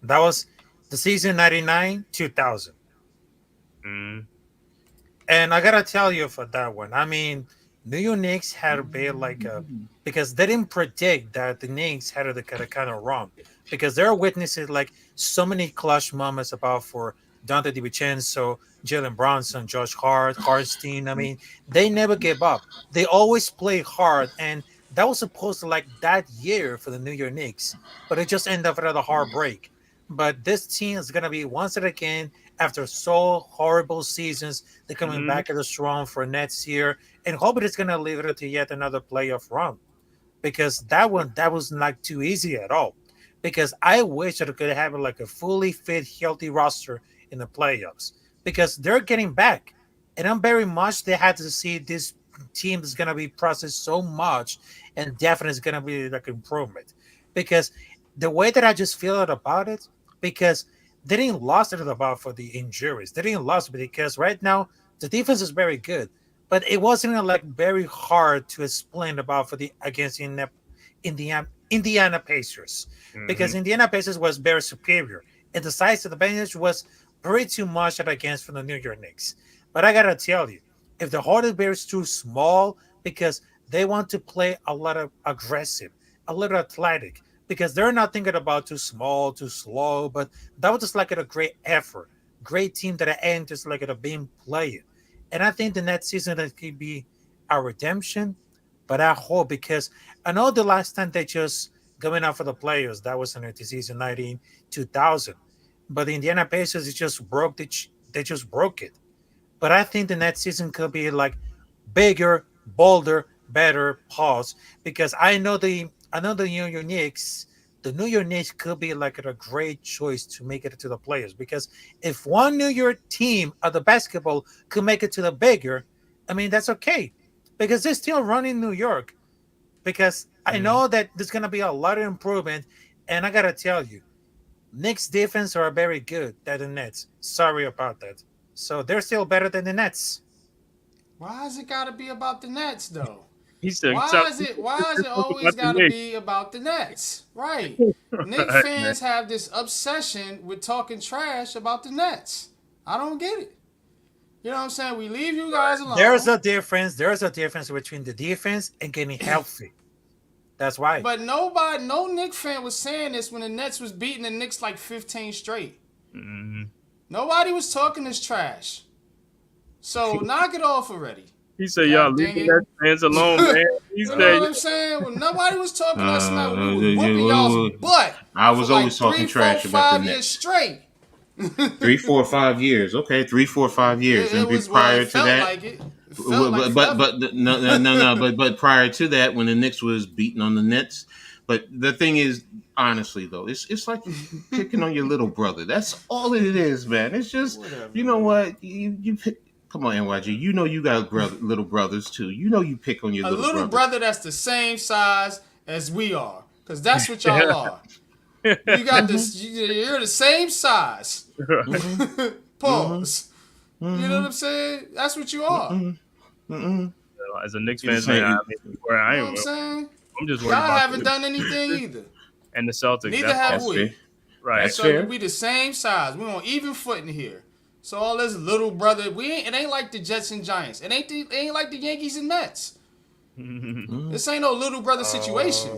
Speaker 8: that was the season 99 2000.
Speaker 4: Mm,
Speaker 8: And I gotta tell you for that one, I mean, New York Knicks had to be like a because they didn't predict that the Knicks had to kind of run because they're witnessing like so many clutch moments about for Dante DiVincenzo, Jalen Bronson, Josh Hart, Hartstein. I mean, they never give up. They always play hard, and that was supposed to like that year for the New York Knicks, but it just ended up with a heartbreak. But this team is gonna be once again after so horrible seasons, they're coming
Speaker 4: mm,
Speaker 8: back at the strong for next year, and hope it's gonna lead it to yet another playoff run because that was not too easy at all. Because I wish that it could have like a fully fit, healthy roster in the playoffs because they're getting back, and I'm very much they had to see this team is gonna be processed so much, and definitely is gonna be like improvement because the way that I just feel it about it because they didn't lost it about for the injuries. They didn't lost it because right now the defense is very good, but it wasn't like very hard to explain about for the against Indiana Pacers
Speaker 4: mm-hmm.
Speaker 8: because Indiana Pacers was very superior and the size of the bench was very too much against from the New York Knicks. But I gotta tell you, if the Hornets is too small because they want to play a lot of aggressive, a little athletic because they're not thinking about too small, too slow, but that was just like a great effort, great team that I end just like a being played. And I think the next season that could be our redemption But I hope, because I know the last time they just going out for the players, that was in the season 2000. But the Indiana Pacers, it just broke they just broke it. But I think the next season could be like bigger, bolder, better. Pause, because I know the New York Knicks. The New York Knicks could be like a great choice to make it to the players, because if one New York team of the basketball could make it to the bigger, I mean that's okay, because they're still running New York. Because I know that there's gonna be a lot of improvement, and I gotta tell you, Knicks defense are very good than the Nets. Sorry about that. So they're still better than the Nets.
Speaker 3: Why is it gotta be about the Nets though?
Speaker 4: He said,
Speaker 3: Why is it always
Speaker 4: about the
Speaker 3: gotta
Speaker 4: Knicks.
Speaker 3: be about the Nets? Right. Knicks
Speaker 4: Right, man.
Speaker 3: fans have this obsession with talking trash about the Nets. I don't get it. You know what I'm saying? We leave you guys alone.
Speaker 8: There's a difference. There's a difference between the defense and getting healthy. That's why.
Speaker 3: But no Knicks fan was saying this when the Nets was beating the Knicks like 15 straight.
Speaker 4: Mhm.
Speaker 3: Nobody was talking this trash. So knock it off already.
Speaker 4: He said, y'all leave the Nets fans alone, man. He
Speaker 3: You know
Speaker 4: said,
Speaker 3: what I'm saying? When nobody was talking that smack, we was
Speaker 6: yeah,
Speaker 3: whooping y'all's butt.
Speaker 6: I was
Speaker 3: for
Speaker 6: always talking
Speaker 3: 3, 4,
Speaker 6: trash about the
Speaker 3: 5 years
Speaker 6: Nets.
Speaker 3: straight.
Speaker 6: 3, 4, 5 years. Okay, 3, 4, 5 years.
Speaker 3: It
Speaker 6: And
Speaker 3: was
Speaker 6: prior
Speaker 3: it
Speaker 6: to
Speaker 3: felt
Speaker 6: that,
Speaker 3: like it. It felt like
Speaker 6: but prior to that, when the Knicks was beating on the Nets, but the thing is, honestly though, it's like you picking on your little brother. That's all it is, man. It's just
Speaker 3: Whatever,
Speaker 6: you know
Speaker 3: man.
Speaker 6: what you pick. Come on, NYG. You know you got little brothers too. You know you pick on your
Speaker 3: A
Speaker 6: little
Speaker 3: little brother that's the same size as we are, because that's what y'all are. You got this. You're the same size. Pause. You know what I'm saying? That's what you are. You
Speaker 4: as a Knicks
Speaker 6: You're
Speaker 4: fan,
Speaker 6: the same-
Speaker 4: man, I mean, where I
Speaker 3: know what
Speaker 4: ain't,
Speaker 3: I'm saying?
Speaker 4: I'm just
Speaker 3: Y'all
Speaker 4: worried about
Speaker 3: haven't done anything either.
Speaker 4: and the Celtics.
Speaker 3: Neither
Speaker 4: That's
Speaker 3: have
Speaker 6: That's
Speaker 3: we.
Speaker 6: fair.
Speaker 4: right.
Speaker 6: That's
Speaker 3: So
Speaker 6: fair.
Speaker 3: we the same size. We on even footing here. So all this little brother, it ain't like the Jets and Giants. It ain't like the Yankees and Mets. This ain't no little brother situation.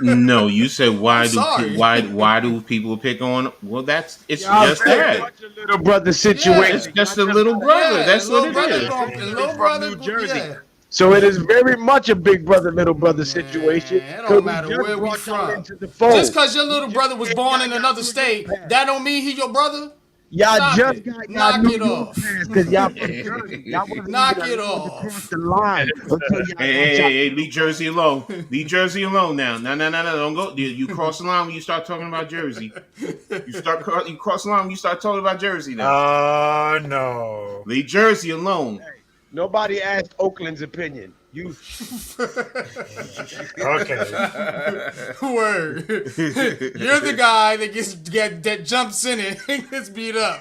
Speaker 6: No, you said why
Speaker 3: I'm
Speaker 6: do
Speaker 3: sorry.
Speaker 6: why do people pick on? Well, it's
Speaker 7: Y'all
Speaker 6: just
Speaker 7: very
Speaker 6: that.
Speaker 7: much a little brother situation.
Speaker 6: It's just a little brother. That's what it is.
Speaker 3: Little brother, yeah.
Speaker 7: So it is very much a big brother, little brother situation.
Speaker 3: it don't
Speaker 7: 'cause we
Speaker 3: matter
Speaker 7: just
Speaker 3: where we
Speaker 7: brought y'all
Speaker 3: from.
Speaker 7: into the fold.
Speaker 3: Just because your little brother was born in another state, that don't mean he your brother.
Speaker 7: Y'all
Speaker 3: Stop
Speaker 7: just
Speaker 3: it.
Speaker 7: got
Speaker 3: Knock
Speaker 7: New
Speaker 3: it
Speaker 7: York
Speaker 3: off.
Speaker 7: fans because y'all from Jersey. Y'all wasn't
Speaker 3: Knock
Speaker 7: even
Speaker 3: it
Speaker 7: allowed to
Speaker 3: off.
Speaker 7: cross the line until y'all
Speaker 6: Hey, leave Jersey alone. Leave Jersey alone now. No. Don't go. You cross the line when you start talking about Jersey. You cross the line when you start talking about Jersey now.
Speaker 8: Oh no.
Speaker 6: Leave Jersey alone.
Speaker 7: Nobody asked Oakland's opinion. You
Speaker 8: Okay.
Speaker 3: Word. You're the guy that jumps in it and gets beat up.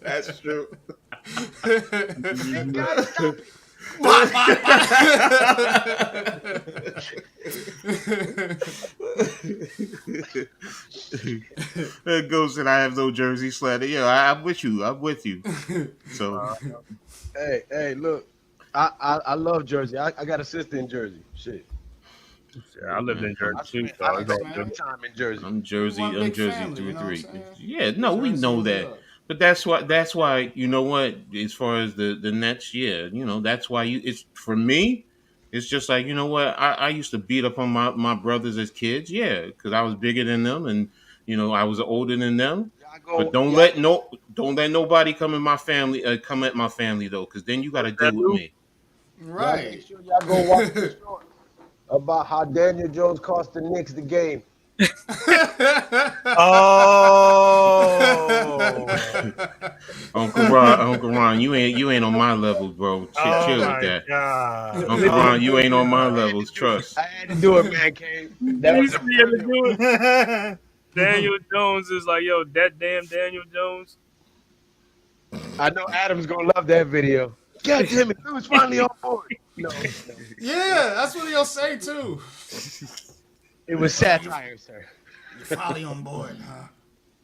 Speaker 6: That's true. Ghost and I have no Jersey slander. Yeah, I'm with you. So
Speaker 7: hey, look. I love Jersey. I got a sister in Jersey. Shit.
Speaker 4: Yeah, I lived in Jersey too, so
Speaker 7: I
Speaker 4: it's all
Speaker 7: spent
Speaker 4: good.
Speaker 7: time in Jersey.
Speaker 6: I'm Jersey.
Speaker 3: One
Speaker 6: I'm
Speaker 3: big
Speaker 6: Jersey
Speaker 3: family,
Speaker 6: through
Speaker 3: you know what I'm
Speaker 6: 3.
Speaker 3: saying?
Speaker 6: Yeah, no, we
Speaker 3: Jersey
Speaker 6: know
Speaker 3: was
Speaker 6: that.
Speaker 3: up.
Speaker 6: But that's why you know what, as far as the Nets, yeah, you know, that's why it's for me, it's just like, you know what, I used to beat up on my brothers as kids, yeah, because I was bigger than them and you know I was older than them. But don't let nobody come at my family though, because then you got to deal with me.
Speaker 3: Right.
Speaker 7: Make sure y'all go watch the short about how Daniel Jones cost the Knicks the game.
Speaker 8: Oh.
Speaker 6: Uncle Ron, you ain't on my level, bro. Chill with
Speaker 8: my
Speaker 6: that.
Speaker 8: God.
Speaker 6: Uncle Ron, you ain't on my levels. Trust.
Speaker 7: I had to do it, Man-Cave. That
Speaker 4: You
Speaker 7: was
Speaker 4: see
Speaker 7: a
Speaker 4: him do it? Daniel Jones is like, yo, that damn Daniel Jones.
Speaker 7: I know Adam's gonna love that video. God damn it, I was finally on board. No,
Speaker 3: Yeah, that's what he'll say too.
Speaker 7: it was satire, sir.
Speaker 3: You're finally on board, huh?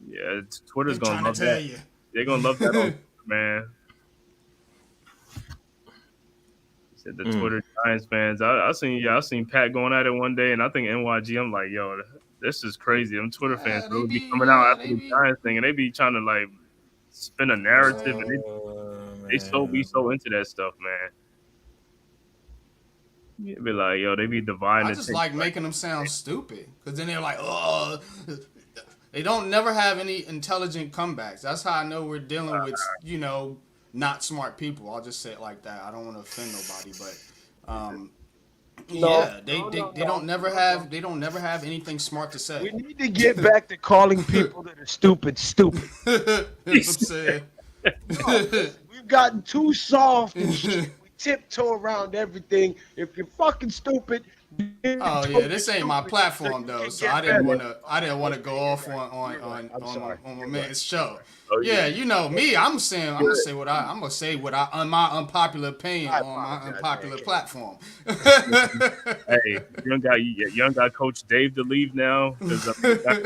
Speaker 4: Yeah, Twitter's
Speaker 3: They're
Speaker 4: gonna
Speaker 3: trying
Speaker 4: love
Speaker 3: to tell
Speaker 4: that.
Speaker 3: you.
Speaker 4: They're gonna love that, on, man. Said the Twitter Giants fans. I seen Pat going at it one day, and I think NYG. I'm like, yo, this is crazy. Them Twitter fans really be coming out after the Giants thing, and they be trying to like spin a narrative, and They be so into that stuff, man. You be like, yo, they be dividing.
Speaker 3: I just like making them sound stupid, because then they're like, oh, they don't never have any intelligent comebacks. That's how I know we're dealing with, not smart people. I'll just say it like that. I don't want to offend nobody, but they don't never have anything smart to say.
Speaker 7: We need to get back to calling people that are stupid.
Speaker 3: That's what I'm saying.
Speaker 7: We've gotten too soft and shit. We tiptoe around everything. If you're fucking stupid.
Speaker 3: Oh yeah, this ain't my platform though, so I didn't want to go off on my man's show.
Speaker 4: Oh,
Speaker 3: yeah, you know me. I'm gonna say what my unpopular opinion on my unpopular platform.
Speaker 4: Hey, young guy Coach Dave to leave now because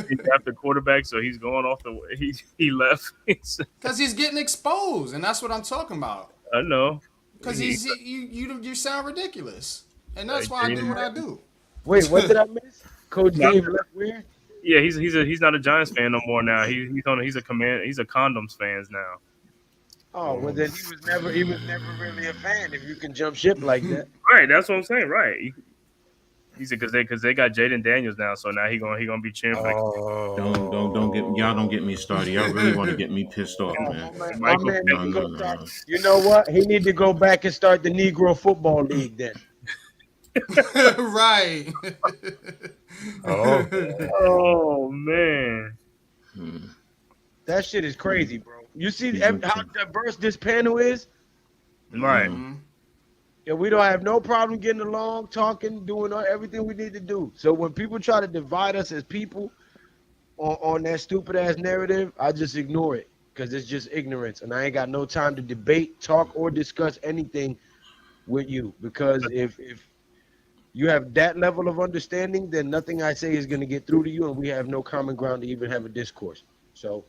Speaker 4: he's after quarterback, so he's going off the way. He left
Speaker 3: because he's getting exposed, and that's what I'm talking about.
Speaker 4: I know.
Speaker 3: Because you sound ridiculous, and that's why I do what I do.
Speaker 7: Wait, what did I miss? Coach Dave left where?
Speaker 4: Yeah, he's not a Giants fan no more now. He's a condoms fans now.
Speaker 7: Oh well, then he was never really a fan. If you can jump ship like that,
Speaker 4: right? That's what I'm saying. Right? He said because they got Jaden Daniels now, so now he gonna be cheering.
Speaker 5: Don't get me started. Y'all really want to get me pissed off, man.
Speaker 7: No. You know what? He need to go back and start the Negro Football League then.
Speaker 3: Right.
Speaker 4: Oh man.
Speaker 7: That shit is crazy, bro. You see how diverse this panel is?
Speaker 4: Right.
Speaker 3: Mm-hmm.
Speaker 7: Yeah, we don't have no problem getting along, talking, doing everything we need to do. So when people try to divide us as people on that stupid ass narrative, I just ignore it because it's just ignorance, and I ain't got no time to debate, talk, or discuss anything with you. Because if you have that level of understanding, then nothing I say is going to get through to you, and we have no common ground to even have a discourse. So.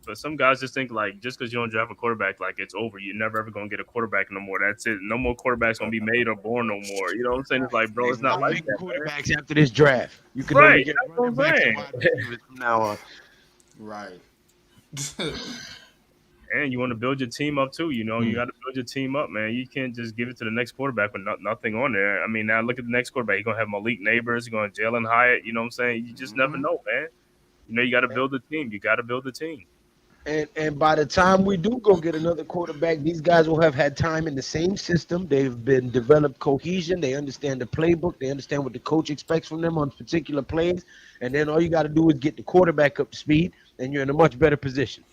Speaker 4: But some guys just think like just because you don't draft a quarterback, like it's over. You're never ever gonna get a quarterback no more. That's it. No more quarterbacks gonna be made or born no more. You know what I'm saying? It's like, bro, it's not like that.
Speaker 7: Quarterbacks after this draft. You can only get running backs and wide receivers from now on.
Speaker 3: Right.
Speaker 4: And you want to build your team up too. You know, you got to build your team up, man. You can't just give it to the next quarterback with nothing on there. I mean, now look at the next quarterback. You're gonna have Malik Neighbors. You're gonna Jalen Hyatt. You know what I'm saying? You just never know, man. You know, you got to build the team. You got to build the team.
Speaker 7: And by the time we do go get another quarterback, these guys will have had time in the same system. They've been developed cohesion. They understand the playbook. They understand what the coach expects from them on particular plays. And then all you got to do is get the quarterback up to speed, and you're in a much better position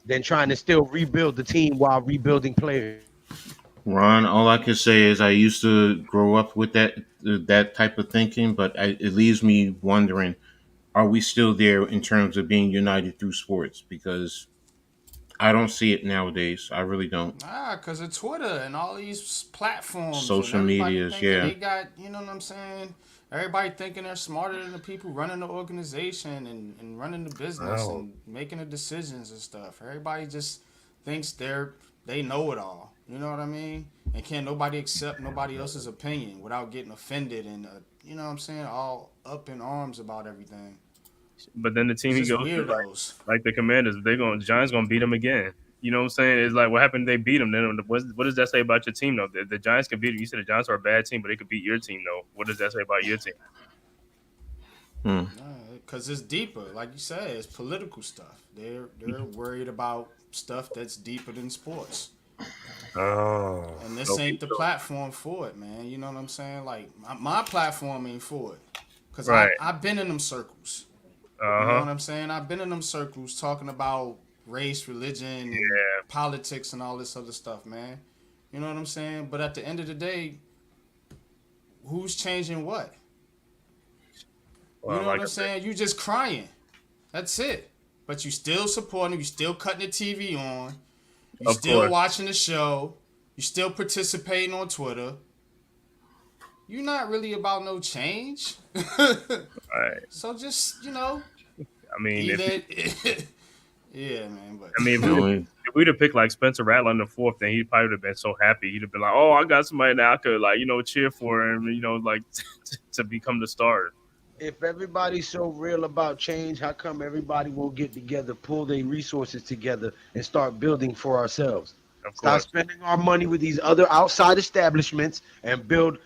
Speaker 7: than trying to still rebuild the team while rebuilding players.
Speaker 5: Ron, all I can say is I used to grow up with that type of thinking, but it leaves me wondering, are we still there in terms of being united through sports? Because I don't see it nowadays. I really don't.
Speaker 3: Because of Twitter and all these platforms.
Speaker 5: Social medias, yeah.
Speaker 3: They got, you know what I'm saying? Everybody thinking they're smarter than the people running the organization and running the business and making the decisions and stuff. Everybody just thinks they know it all. You know what I mean? And can't nobody accept nobody else's opinion without getting offended and, you know what I'm saying, all up in arms about everything.
Speaker 4: But then the team he goes to, like the Commanders, Giants gonna beat them again. You know what I'm saying? It's like, what happened? They beat them. Then what does that say about your team, though? The Giants can beat you. You said the Giants are a bad team, but they could beat your team, though. What does that say about your team?
Speaker 3: Because it's deeper, like you said, it's political stuff. They're worried about stuff that's deeper than sports. And this ain't the platform for it, man. You know what I'm saying? Like my platform ain't for it, because I've been in them circles. You know what I'm saying? I've been in them circles talking about race, religion, and politics and all this other stuff, man. You know what I'm saying? But at the end of the day, who's changing what? You know what I'm saying? You just crying. That's it. But you still supporting, you still cutting the TV on, you still watching the show, you still participating on Twitter. You're not really about no change.
Speaker 4: Right. So
Speaker 3: just, you know.
Speaker 4: I mean,
Speaker 3: yeah, man. But
Speaker 4: I mean, if we'd have picked like Spencer Rattler in the fourth, then he'd probably have been so happy. He'd have been like, "Oh, I got somebody that I could like, you know, cheer for him, you know, like to become the starter."
Speaker 7: If everybody's so real about change, how come everybody won't get together, pull their resources together, and start building for ourselves?
Speaker 4: Of
Speaker 7: Stop
Speaker 4: course.
Speaker 7: spending our money with these other outside establishments and build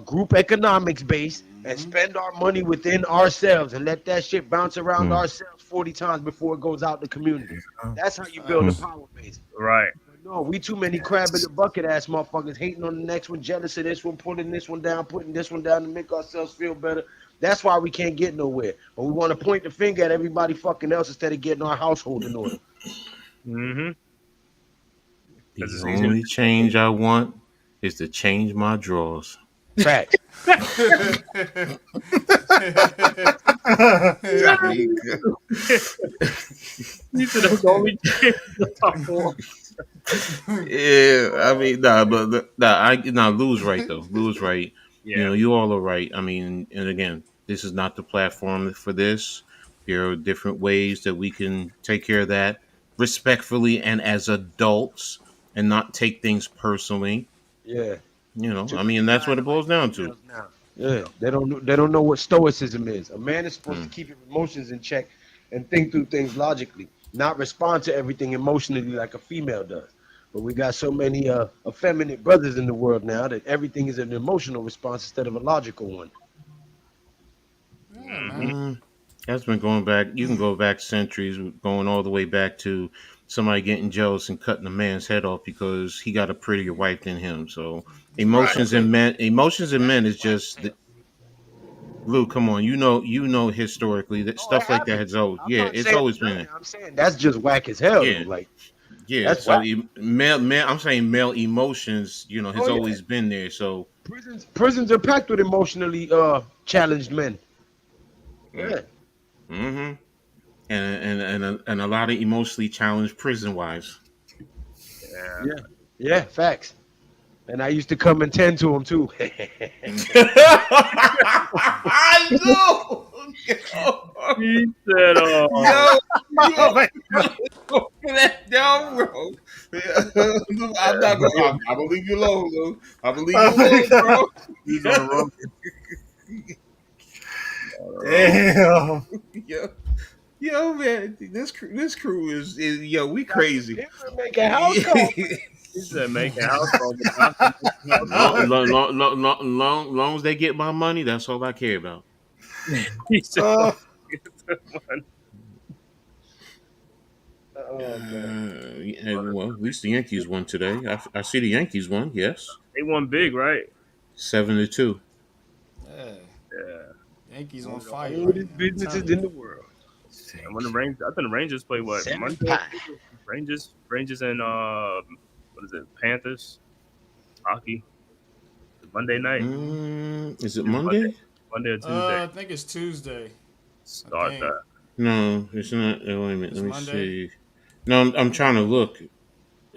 Speaker 7: group economics base and spend our money within ourselves and let that shit bounce around ourselves 40 times before it goes out to community. That's how you build a power base.
Speaker 4: Right.
Speaker 7: No, we too many crab in the bucket ass motherfuckers hating on the next one, jealous of this one, putting this one down, putting this one down to make ourselves feel better. That's why we can't get nowhere. But we want to point the finger at everybody fucking else instead of getting our household in order.
Speaker 4: Mm-hmm.
Speaker 5: The only change I want is to change my drawers.
Speaker 7: Facts.
Speaker 4: You said that's the only change to talk for.
Speaker 5: Yeah, I mean, Lou's right though. Lou's right.
Speaker 4: Yeah.
Speaker 5: You know, you all are right. I mean, and again, this is not the platform for this. There are different ways that we can take care of that respectfully and as adults, and not take things personally.
Speaker 7: Yeah.
Speaker 5: You know, I mean, that's what it boils down to.
Speaker 7: Yeah, they don't know what stoicism is. A man is supposed to keep his emotions in check and think through things logically, not respond to everything emotionally like a female does. But we got so many effeminate brothers in the world now that everything is an emotional response instead of a logical one.
Speaker 5: That's been going back. You can go back centuries, going all the way back to somebody getting jealous and cutting a man's head off because he got a prettier wife than him. So emotions in men is just. Lou, come on, you know historically that stuff like that has always, it's always been.
Speaker 7: I'm saying that's just whack as hell.
Speaker 5: Yeah.
Speaker 7: Though. Like,
Speaker 5: yeah.
Speaker 7: that's
Speaker 5: So
Speaker 7: whack.
Speaker 5: I'm saying male emotions, has always been there. So
Speaker 7: prisons are packed with emotionally challenged men. Yeah.
Speaker 5: Mm-hmm. And a lot of emotionally challenged prison wives.
Speaker 7: Yeah, facts. And I used to come and tend to them too.
Speaker 5: I know.
Speaker 4: He said,
Speaker 5: Go for that down, bro. I'm not gonna. I believe you alone, though. I believe you alone, bro.
Speaker 4: he's on the road.
Speaker 6: Damn.
Speaker 5: Yo, man, this crew is we crazy.
Speaker 7: Make a house call.
Speaker 4: He said, make a house call.
Speaker 5: Long as they get my money, that's all I care about.
Speaker 4: He said,
Speaker 7: Oh,
Speaker 5: Well, at least the Yankees won today. I see the Yankees won. Yes,
Speaker 4: they won big, right?
Speaker 5: 7-2.
Speaker 3: Yeah.
Speaker 4: Yeah.
Speaker 3: Yankees on fire.
Speaker 7: oldest businesses in the world.
Speaker 4: And when I think the Rangers play what? Monday? Rangers and what is it? Panthers hockey. Monday night.
Speaker 5: Is it Monday?
Speaker 4: Monday or Tuesday?
Speaker 3: I think it's Tuesday.
Speaker 4: Start
Speaker 3: think.
Speaker 4: that.
Speaker 5: No, it's not. Wait a minute.
Speaker 3: It's
Speaker 5: Let me
Speaker 3: Monday?
Speaker 5: see. No, I'm trying to look.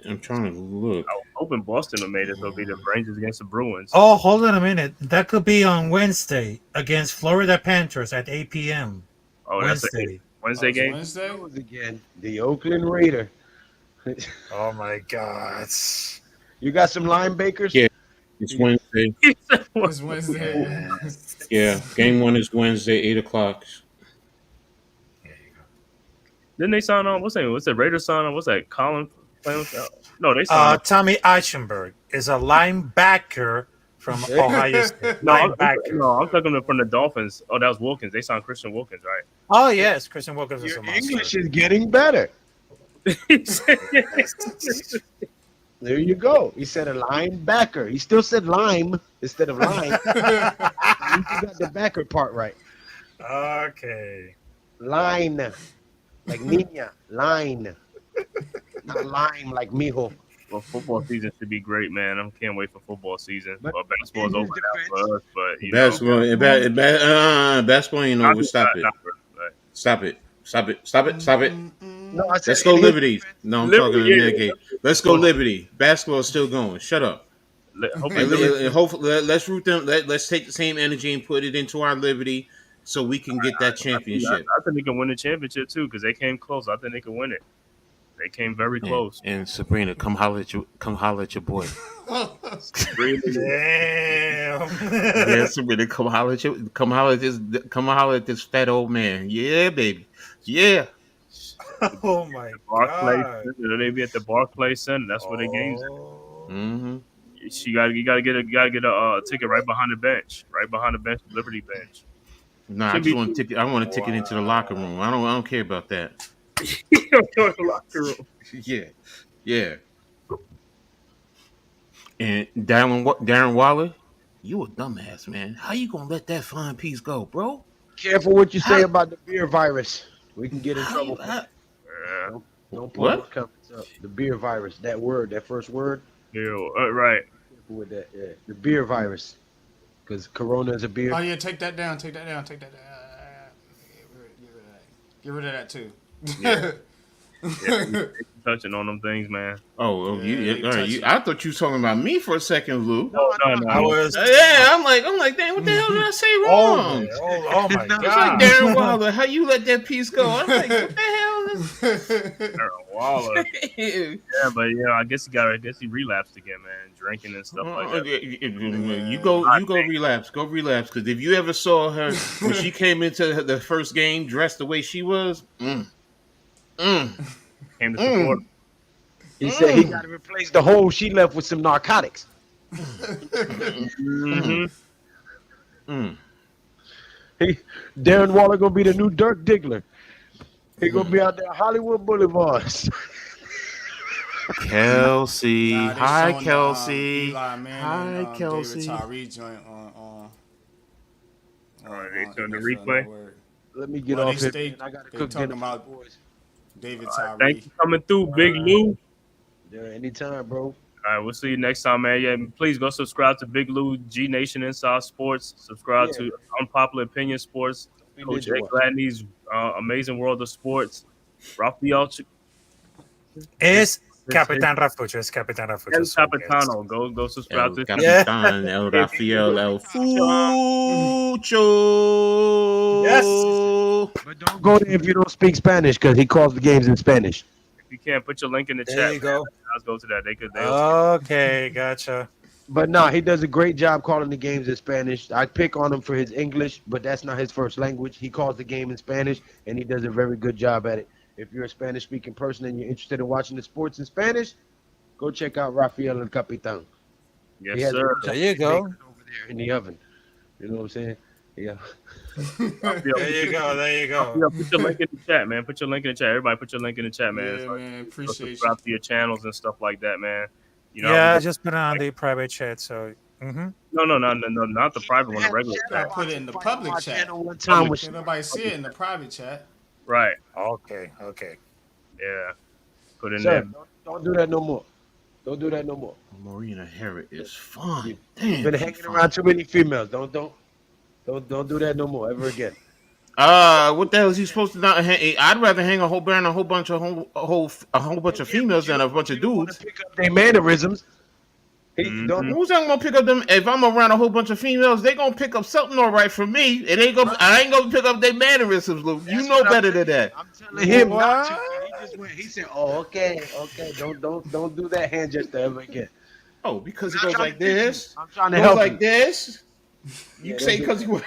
Speaker 4: I was hoping Boston would made it. So it'll be the Rangers against the Bruins.
Speaker 6: Oh, hold on a minute. That could be on Wednesday against Florida Panthers at 8 p.m.
Speaker 4: Oh, that's a Wednesday game.
Speaker 3: Wednesday?
Speaker 7: Again, the Oakland Raider.
Speaker 6: Oh my God.
Speaker 7: You got some Linebakers?
Speaker 5: Yeah. It's Wednesday.
Speaker 3: It's Wednesday.
Speaker 5: Yeah, game 1 is Wednesday, 8:00.
Speaker 4: Didn't they sign on? What's the Raiders sign on? What's that? Colin playing with that? No, they signed on.
Speaker 6: Tommy Eichenberg is a linebacker from Ohio State.
Speaker 4: I'm
Speaker 6: Linebacker.
Speaker 4: talking from the Dolphins. Oh, that was Wilkins. They signed Christian Wilkins, right?
Speaker 6: Oh yes, Christian Wilkins is
Speaker 7: Your
Speaker 6: a monster.
Speaker 7: English is getting better. There you go. He said a linebacker. He still said lime instead of line. You got the backer part right.
Speaker 6: Okay.
Speaker 7: Line. Like niña. Line. Not lime like mijo.
Speaker 4: Well, football season should be great, man. I can't wait for football season.
Speaker 7: But
Speaker 4: Well, basketball's
Speaker 7: in his
Speaker 4: over now for us, but
Speaker 5: Basketball ain't over. Stop it. Stop it. Stop it. Stop it. Stop it.
Speaker 7: No, I said
Speaker 5: Let's go
Speaker 7: in his
Speaker 5: Liberty. No, I'm talking to
Speaker 4: Liberty,
Speaker 5: the game. Let's go Liberty. Basketball is still going. Shut up. Hopefully, let's root them. Let's take the same energy and put it into our Liberty so we can get that championship.
Speaker 4: I think they can win the championship too because they came close. I think they can win it. They came very close.
Speaker 5: And Sabrina, come holler at your boy.
Speaker 4: Really?
Speaker 6: Damn.
Speaker 5: Yeah, Sabrina, come holler at this fat old man. Yeah, baby. Yeah.
Speaker 9: Oh my
Speaker 4: Barclays
Speaker 9: god.
Speaker 4: Center. They be at the Barclays Center. That's where the games.
Speaker 9: Oh.
Speaker 5: Mm-hmm.
Speaker 4: You gotta get a ticket right behind the bench, Liberty bench.
Speaker 5: No, I
Speaker 4: Should
Speaker 5: just
Speaker 4: be
Speaker 5: want a ticket. I want a ticket into the locker room. I don't care about that.
Speaker 4: locker room.
Speaker 5: Yeah, yeah. And Darren Waller, you a dumbass, man. How you gonna let that fine piece go, bro?
Speaker 7: Careful what you say about the beer virus. We can get in trouble for that.
Speaker 4: Yeah,
Speaker 7: Don't pull
Speaker 5: What?
Speaker 7: those comments up. The beer virus. That word, that first word.
Speaker 4: right.
Speaker 7: Careful with that. Yeah. The beer virus. Because Corona is a beer.
Speaker 3: Oh yeah, take that down. Take that down. Take that down. Get rid of that too.
Speaker 4: Yeah. Touching on them things, man.
Speaker 5: Oh,
Speaker 3: Yeah,
Speaker 5: all right,
Speaker 3: touch it.
Speaker 5: I thought you were talking about me for a second, Lou.
Speaker 4: No.
Speaker 9: I was.
Speaker 5: Yeah, I'm like, damn, what the hell did I say wrong?
Speaker 9: Oh my
Speaker 5: It's like
Speaker 9: god.
Speaker 5: Darren Waller. How you let that piece go? I'm like, what the hell is
Speaker 4: Darren Waller.
Speaker 5: this?
Speaker 4: Yeah, but I guess he relapsed again, man. Drinking and stuff like that.
Speaker 5: You go relapse. Go relapse. Because if you ever saw her when she came into the first game dressed the way she was,
Speaker 4: Came to support.
Speaker 7: He said he got to replace the hole she left with some narcotics.
Speaker 4: Mm-hmm.
Speaker 7: Darren Waller gonna be the new Dirk Diggler. He gonna be out there Hollywood Boulevard.
Speaker 5: Kelsey.
Speaker 3: Nah, they
Speaker 5: Hi,
Speaker 3: showing
Speaker 5: Kelsey.
Speaker 3: Eli Manning
Speaker 5: Hi,
Speaker 3: and,
Speaker 5: Kelsey.
Speaker 3: David Tyree joint
Speaker 4: They showing the
Speaker 3: NFL
Speaker 4: replay?
Speaker 3: Network.
Speaker 7: Let me get
Speaker 3: Well,
Speaker 7: off
Speaker 3: they
Speaker 7: here.
Speaker 3: stay-
Speaker 7: Man. I gotta
Speaker 3: they
Speaker 7: cook
Speaker 3: talking
Speaker 7: dinner
Speaker 3: about-
Speaker 7: for the boys.
Speaker 3: David
Speaker 4: Thank
Speaker 3: Tyree.
Speaker 4: you for coming through, Big Lou.
Speaker 7: Yeah, anytime, bro.
Speaker 4: All right, we'll see you next time, man. Yeah, please go subscribe to Big Lou, G Nation Inside Sports. Subscribe to Unpopular Opinion Sports. Coach Ed Gladney's Amazing World of Sports. Rafael
Speaker 9: Es Capitan Rafucho. Es Capitan
Speaker 4: El
Speaker 9: Rafucho.
Speaker 4: Capitano. Go subscribe
Speaker 5: El
Speaker 4: to
Speaker 5: Capitan, El Rafael, El Fucho.
Speaker 9: Yes.
Speaker 7: But don't go there if you don't speak Spanish, because he calls the games in Spanish.
Speaker 4: If you can't put your link in the
Speaker 9: There
Speaker 4: chat,
Speaker 9: you go.
Speaker 4: let's go to that.
Speaker 9: Okay, gotcha.
Speaker 7: But no, he does a great job calling the games in Spanish. I pick on him for his English, but that's not his first language. He calls the game in Spanish, and he does a very good job at it. If you're a Spanish-speaking person and you're interested in watching the sports in Spanish, go check out Rafael El Capitan. He
Speaker 4: Yes,
Speaker 7: has
Speaker 4: sir.
Speaker 7: a
Speaker 9: There you go.
Speaker 7: over there in the oven. You know what I'm saying? Yeah.
Speaker 9: There you go. There you go.
Speaker 4: Put your link in the chat, man. Put your link in the chat. Everybody, put your link in the chat, man.
Speaker 3: Yeah,
Speaker 4: It's like,
Speaker 3: man.
Speaker 4: go
Speaker 3: Appreciate you.
Speaker 4: subscribe to your channels and stuff like that, man. You know,
Speaker 9: Yeah, I just put it on the private chat. So,
Speaker 4: no, not the private one, the regular
Speaker 3: I
Speaker 4: chat.
Speaker 3: put it in the public chat.
Speaker 7: One time with
Speaker 3: Can't nobody see it in the private chat.
Speaker 4: Right.
Speaker 9: okay.
Speaker 4: Yeah. Put in
Speaker 7: Sir,
Speaker 4: there.
Speaker 7: don't do that no more. Don't do that no more.
Speaker 5: Marina Herrick is fine.
Speaker 7: You've
Speaker 5: Damn.
Speaker 7: been
Speaker 5: she's
Speaker 7: hanging
Speaker 5: fine.
Speaker 7: around too many females. Don't do that no more ever again.
Speaker 5: What the hell is he supposed to not hang? I'd rather hang a whole bunch of females than a bunch of dudes.
Speaker 7: Pick up their mannerisms.
Speaker 4: Mhm.
Speaker 7: Don't
Speaker 5: Who's not gonna pick up them? If I'm around a whole bunch of females, they gonna pick up something all right from me. I ain't gonna pick up their mannerisms, Luke. You know better than that.
Speaker 7: I'm telling him not to. He just went. He said, "Oh, okay. Don't do that hand gesture ever again."
Speaker 5: Oh, because it
Speaker 7: I'm
Speaker 5: goes
Speaker 7: trying
Speaker 5: like
Speaker 7: to teach you.
Speaker 5: this.
Speaker 7: I'm trying to
Speaker 5: Goes
Speaker 7: help
Speaker 5: like
Speaker 7: you.
Speaker 5: this. You
Speaker 7: Yeah,
Speaker 5: say
Speaker 7: don't
Speaker 5: because
Speaker 7: do
Speaker 5: you look.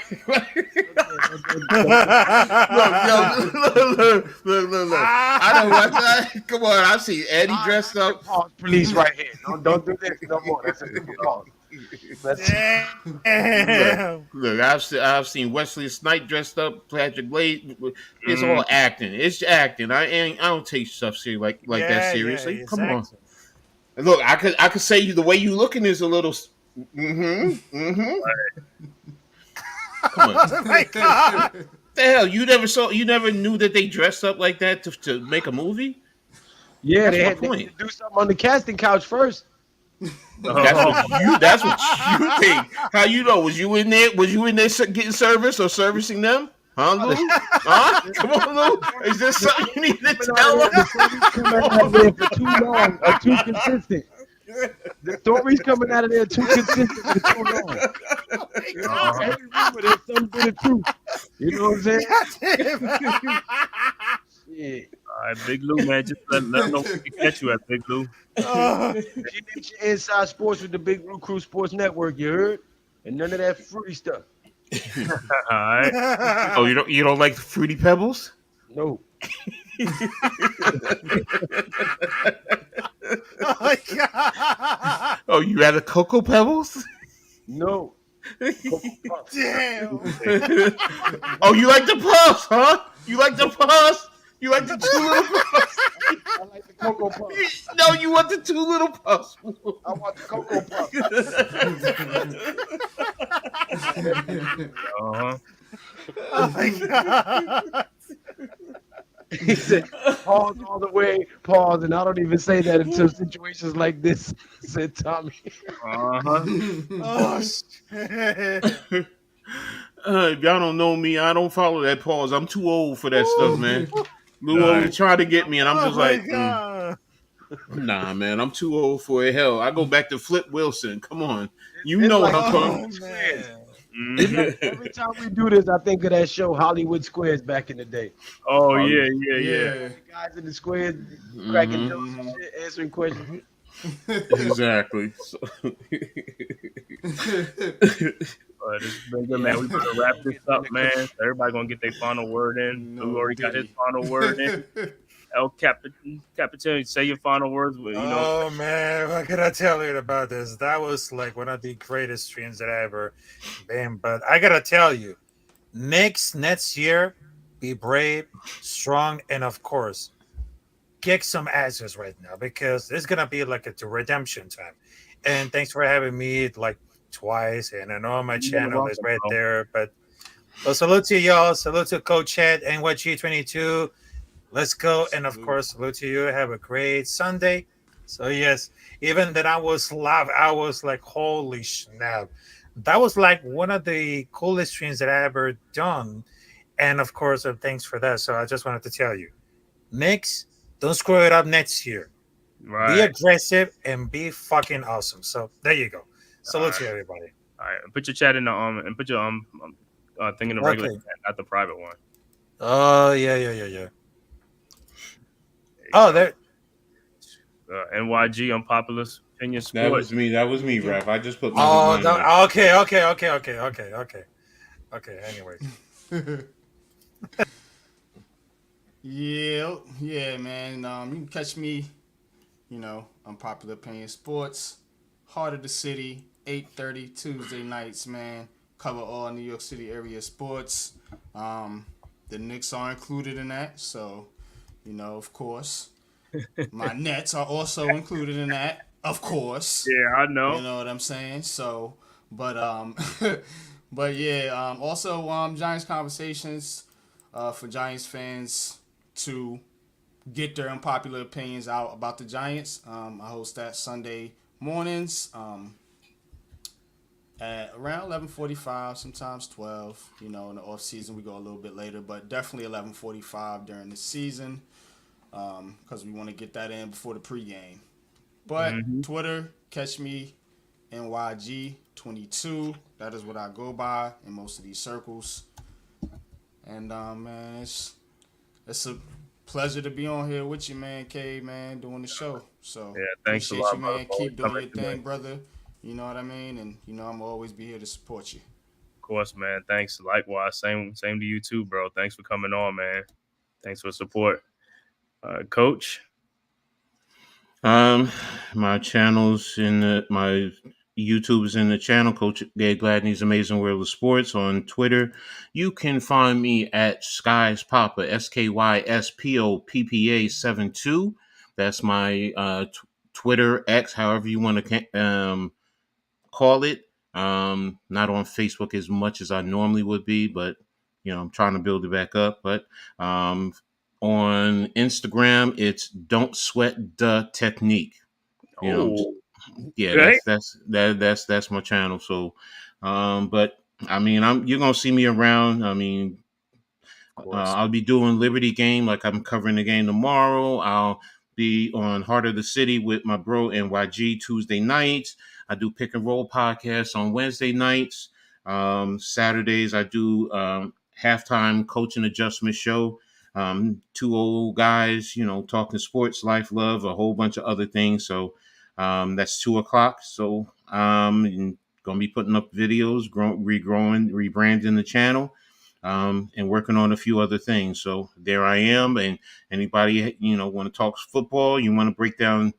Speaker 5: I don't watch that. Come on, I've seen Eddie dressed up.
Speaker 7: Pause, police, right here. Don't do this no more. That's a super pause.
Speaker 5: Look, I've seen Wesley Snipes dressed up, Patrick Blade. It's all acting. It's acting. I don't take stuff serious like that seriously. Come on. Look, I could say you the way you looking is a little. Come on.
Speaker 9: Oh my god.
Speaker 5: The hell, you never knew that they dressed up like that to make a movie?
Speaker 7: Yeah,
Speaker 5: That's
Speaker 7: they
Speaker 5: my
Speaker 7: had
Speaker 5: point.
Speaker 7: to do something on the casting couch first.
Speaker 5: That's what you think. How you know? Was you in there getting service or servicing them? Huh, Lou? Huh? Come on, Lou. Is there something you need to tell them?
Speaker 7: Coming out of there for too long or too consistent. The stories coming out of there too consistent for too long. Every rumor there's some bit of truth. You know what I'm saying? Yeah.
Speaker 4: All right, Big Lou, man. Just let them know where to catch you at, Big Lou.
Speaker 7: G-Nation Inside Sports with the Big Blue Crew Sports Network, you heard? And none of that fruity stuff.
Speaker 4: All right.
Speaker 5: Oh, you don't like Fruity Pebbles?
Speaker 7: No.
Speaker 9: Oh my god!
Speaker 5: Oh, you had a Cocoa Pebbles?
Speaker 7: No. Cocoa Puffs.
Speaker 9: Damn!
Speaker 5: Oh, you like the puffs, huh? You like the puffs? You like the 2 little puffs?
Speaker 7: I like the Cocoa Puffs.
Speaker 5: No, you want the 2 little puffs.
Speaker 7: I want the Cocoa Puffs.
Speaker 4: Uh-huh.
Speaker 9: Oh my god!
Speaker 7: He said, pause all the way, pause, and I don't even say that until situations like this, said Tommy.
Speaker 4: Uh-huh.
Speaker 9: Oh shit!
Speaker 5: If y'all don't know me, I don't follow that pause. I'm too old for that stuff, man. Lou always try to get me, and I'm
Speaker 9: Oh
Speaker 5: just
Speaker 9: my
Speaker 5: like,
Speaker 9: god!
Speaker 5: nah, man, I'm too old for it. Hell, I go back to Flip Wilson. Come on. You
Speaker 7: It's
Speaker 5: know
Speaker 7: like-
Speaker 5: what I'm
Speaker 9: Oh
Speaker 5: talking.
Speaker 9: man!
Speaker 7: It's like every time we do this, I think of that show Hollywood Squares back in the day.
Speaker 4: Oh, yeah.
Speaker 7: The guys in the squares cracking jokes and shit, answering questions.
Speaker 5: Exactly. So,
Speaker 4: It's been good, man. We better wrap this up, man. So everybody gonna get their final word in.
Speaker 3: No
Speaker 4: Lou already got his
Speaker 3: diddy.
Speaker 4: final word in. El Capitan, say your final words. You know,
Speaker 9: Oh man, what can I tell you about this? That was like one of the greatest streams that I ever been. But I gotta tell you, Knicks next year, be brave, strong, and of course, kick some asses right now because it's gonna be like a redemption time. And thanks for having me like twice, and I know my channel is right there. But well, salute to y'all, salute to Coach Chad, NYG22. Let's go. And of course, salute to you. Have a great Sunday. So, yes, even that I was live, I was like, holy snap. That was like one of the coolest streams that I ever done. And of course, thanks for that. So, I just wanted to tell you, Knicks, don't screw it up next year.
Speaker 4: right?
Speaker 9: Be aggressive and be fucking awesome. So, there you go. Salute to everybody.
Speaker 4: All right, put your chat in the and put your thing in the regular chat, not the private one.
Speaker 9: Oh, yeah. Oh, there.
Speaker 4: NYG Unpopular Opinion Sports.
Speaker 5: That was me, Rap. I just put my
Speaker 9: Oh,
Speaker 5: design on.
Speaker 9: okay. Anyways.
Speaker 3: Yeah, man. You can catch me, Unpopular Opinion Sports, Heart of the City, 8:30 Tuesday nights, man. Cover all New York City area sports. The Knicks are included in that, so, of course. My Nets are also included in that, of course.
Speaker 4: Yeah, I know.
Speaker 3: You know what I'm saying? So, but but yeah, also Giants conversations for Giants fans to get their unpopular opinions out about the Giants. I host that Sunday mornings at around 11:45, sometimes 12. In the off season we go a little bit later, but definitely 11:45 during the season. Because we want to get that in before the pregame. But Twitter, catch me, NYG22. That is what I go by in most of these circles. And man, it's a pleasure to be on here with you, man, Cave, man, doing the show. So
Speaker 4: yeah, thanks
Speaker 3: appreciate
Speaker 4: a lot,
Speaker 3: you, man.
Speaker 4: brother.
Speaker 3: Keep doing your thing, brother. You know what I mean? And I'm always be here to support you.
Speaker 4: Of course, man. Thanks. Likewise. Same to you too, bro. Thanks for coming on, man. Thanks for the support. Coach?
Speaker 5: My channel's my YouTube is in the channel, Coach Gladney's Amazing World of Sports on Twitter. You can find me at Skies Papa, SKYSPOPPA 72. That's my Twitter, X, however you want to call it. Not on Facebook as much as I normally would be, but I'm trying to build it back up. But on Instagram, it's Don't Sweat the Technique.
Speaker 4: Okay.
Speaker 5: That's my channel. So, but I mean, you're gonna see me around. I mean, I'll be doing Liberty game, like I'm covering the game tomorrow. I'll be on Heart of the City with my bro NYG Tuesday nights. I do Pick and Roll podcasts on Wednesday nights. Saturdays I do halftime coaching adjustment show. Two old guys, talking sports, life, love, a whole bunch of other things. So that's 2:00. So gonna be putting up videos, rebranding the channel. and working on a few other things. So there I am. And anybody, want to talk football, you want to break down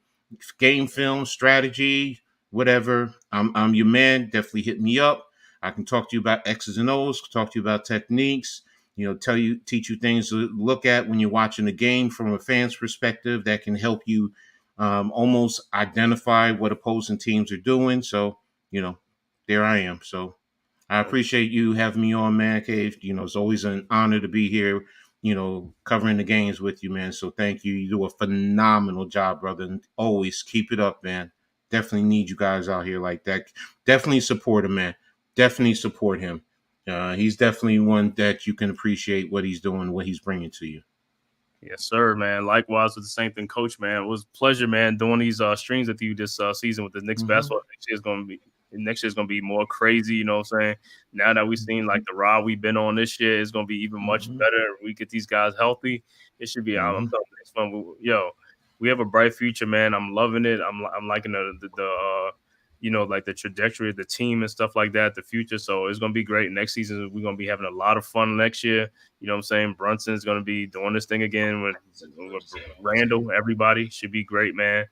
Speaker 5: game film, strategy, whatever, I'm your man. Definitely hit me up. I can talk to you about X's and O's, talk to you about techniques, teach you things to look at when you're watching a game from a fan's perspective that can help you almost identify what opposing teams are doing. So, there I am. So I appreciate you having me on Man-Cave. It's always an honor to be here, covering the games with you, man. So thank you. You do a phenomenal job, brother. And always keep it up, man. Definitely need you guys out here like that. Definitely support him, man. Definitely support him. He's definitely one that you can appreciate what he's doing, what he's bringing to you.
Speaker 4: Yes, sir, man. Likewise with the same thing, Coach, man. It was a pleasure, man, doing these streams with you this season with the Knicks basketball. Next year's gonna be more crazy, you know what I'm saying? Now that we've seen like the ride we've been on this year, it's gonna be even much better. We get these guys healthy. It should be I'm telling you, it's fun. We have a bright future, man. I'm loving it. I'm liking the like the trajectory of the team and stuff like that, the future. So it's going to be great. Next season, we're going to be having a lot of fun next year. You know what I'm saying? Brunson's going to be doing this thing again with Randall. Everybody should be great, man.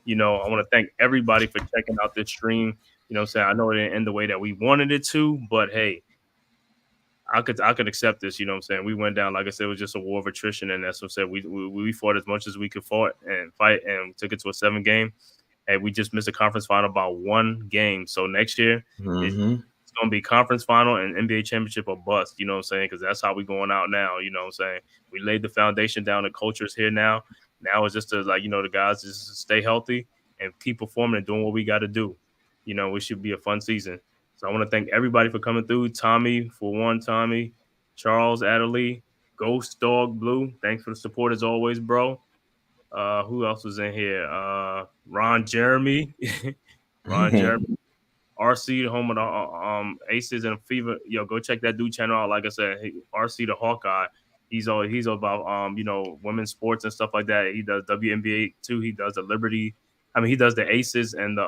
Speaker 4: I want to thank everybody for checking out this stream. You know what I'm saying? I know it didn't end the way that we wanted it to, but hey, I could accept this. You know what I'm saying? We went down, like I said, it was just a war of attrition. And that's what I said. We fought as much as we could fight and took it to a 7 game. And we just missed a conference final by 1 game. So next year, it's going to be conference final and NBA championship or bust. You know what I'm saying? Because that's how we going out now. You know what I'm saying? We laid the foundation down. The culture's here now. Now it's just to, the guys just stay healthy and keep performing and doing what we got to do. It should be a fun season. So I want to thank everybody for coming through. Tommy, Charles, Adderley, Ghost Dog Blue. Thanks for the support as always, bro. Who else was in here? Ron Jeremy, RC, the home of the Aces and Fever. Yo, go check that dude channel out. Like I said, RC the Hawkeye. He's about women's sports and stuff like that. He does WNBA too. He does the Liberty. He does the Aces and the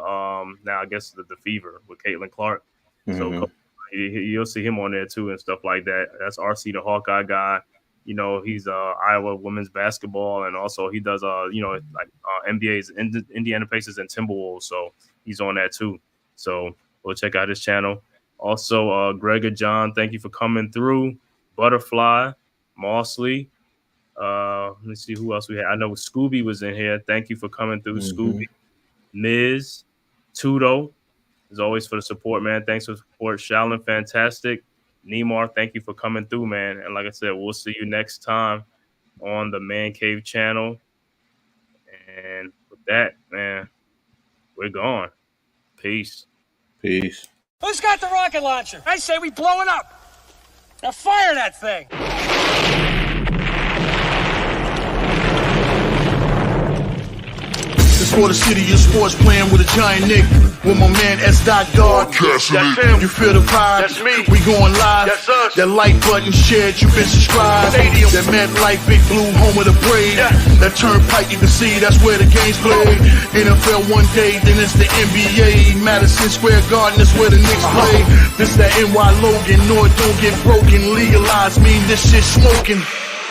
Speaker 4: now I guess the Fever with Caitlin Clark. So you'll see him on there too and stuff like that. That's RC the Hawkeye guy. He's Iowa women's basketball, and also he does NBA's Indiana Pacers and Timberwolves. So he's on that too. So we'll check out his channel. Also, Greg and John, thank you for coming through. Butterfly, Mossley. Let me see who else we had. I know Scooby was in here. Thank you for coming through, Scooby. Miz, Tudo, as always for the support, man. Thanks for the support. Shaolin, fantastic. Neymar, thank you for coming through, man. And like I said, we'll see you next time on the Man-Cave channel. And with that, man, we're gone. Peace.
Speaker 5: Peace.
Speaker 1: Who's got the rocket launcher? I say we blow it up. Now fire that thing.
Speaker 2: It's for the city of sports, playing with a giant Nick. With my man S. Guard.
Speaker 10: That's him.
Speaker 2: You feel the vibe?
Speaker 10: That's me.
Speaker 2: We going live.
Speaker 10: That's us.
Speaker 2: That like button shared, you been subscribed.
Speaker 10: Stadium.
Speaker 2: That MetLife, Big Blue, home of the Braves.
Speaker 10: Yeah.
Speaker 2: That Turnpike, you can see that's where the game's played. NFL one day, then it's the NBA. Madison Square Garden, that's where the Knicks play. This that NY Logan, no it don't get broken. Legalize, mean this shit smoking.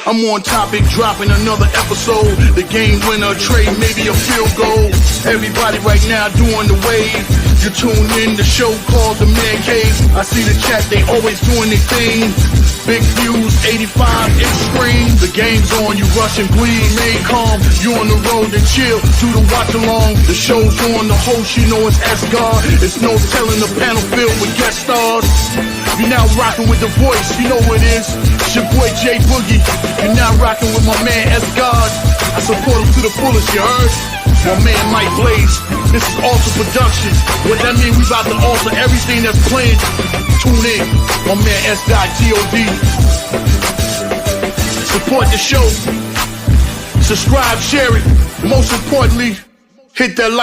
Speaker 2: I'm on topic, dropping another episode. The game winner, trade, maybe a field goal. Everybody right now doing the wave. You tune in, the show called The Man-Cave. I see the chat, they always doing their thing. Big views, 85 inch screen. The game's on, you rush and bleed, made calm. You on the road and chill, do the watch along. The show's on, the host, you know it's S-God. It's no telling the panel filled with guest stars. You now rocking with the voice, you know who it is. It's your boy J Boogie. You're now rocking with my man S-God. I support him to the fullest, you heard? My man Mike Blaze. This is Alter Productions. What that mean? We about to alter everything that's playing. Tune in. My man S.God. Support the show. Subscribe, share it. Most importantly, hit that like.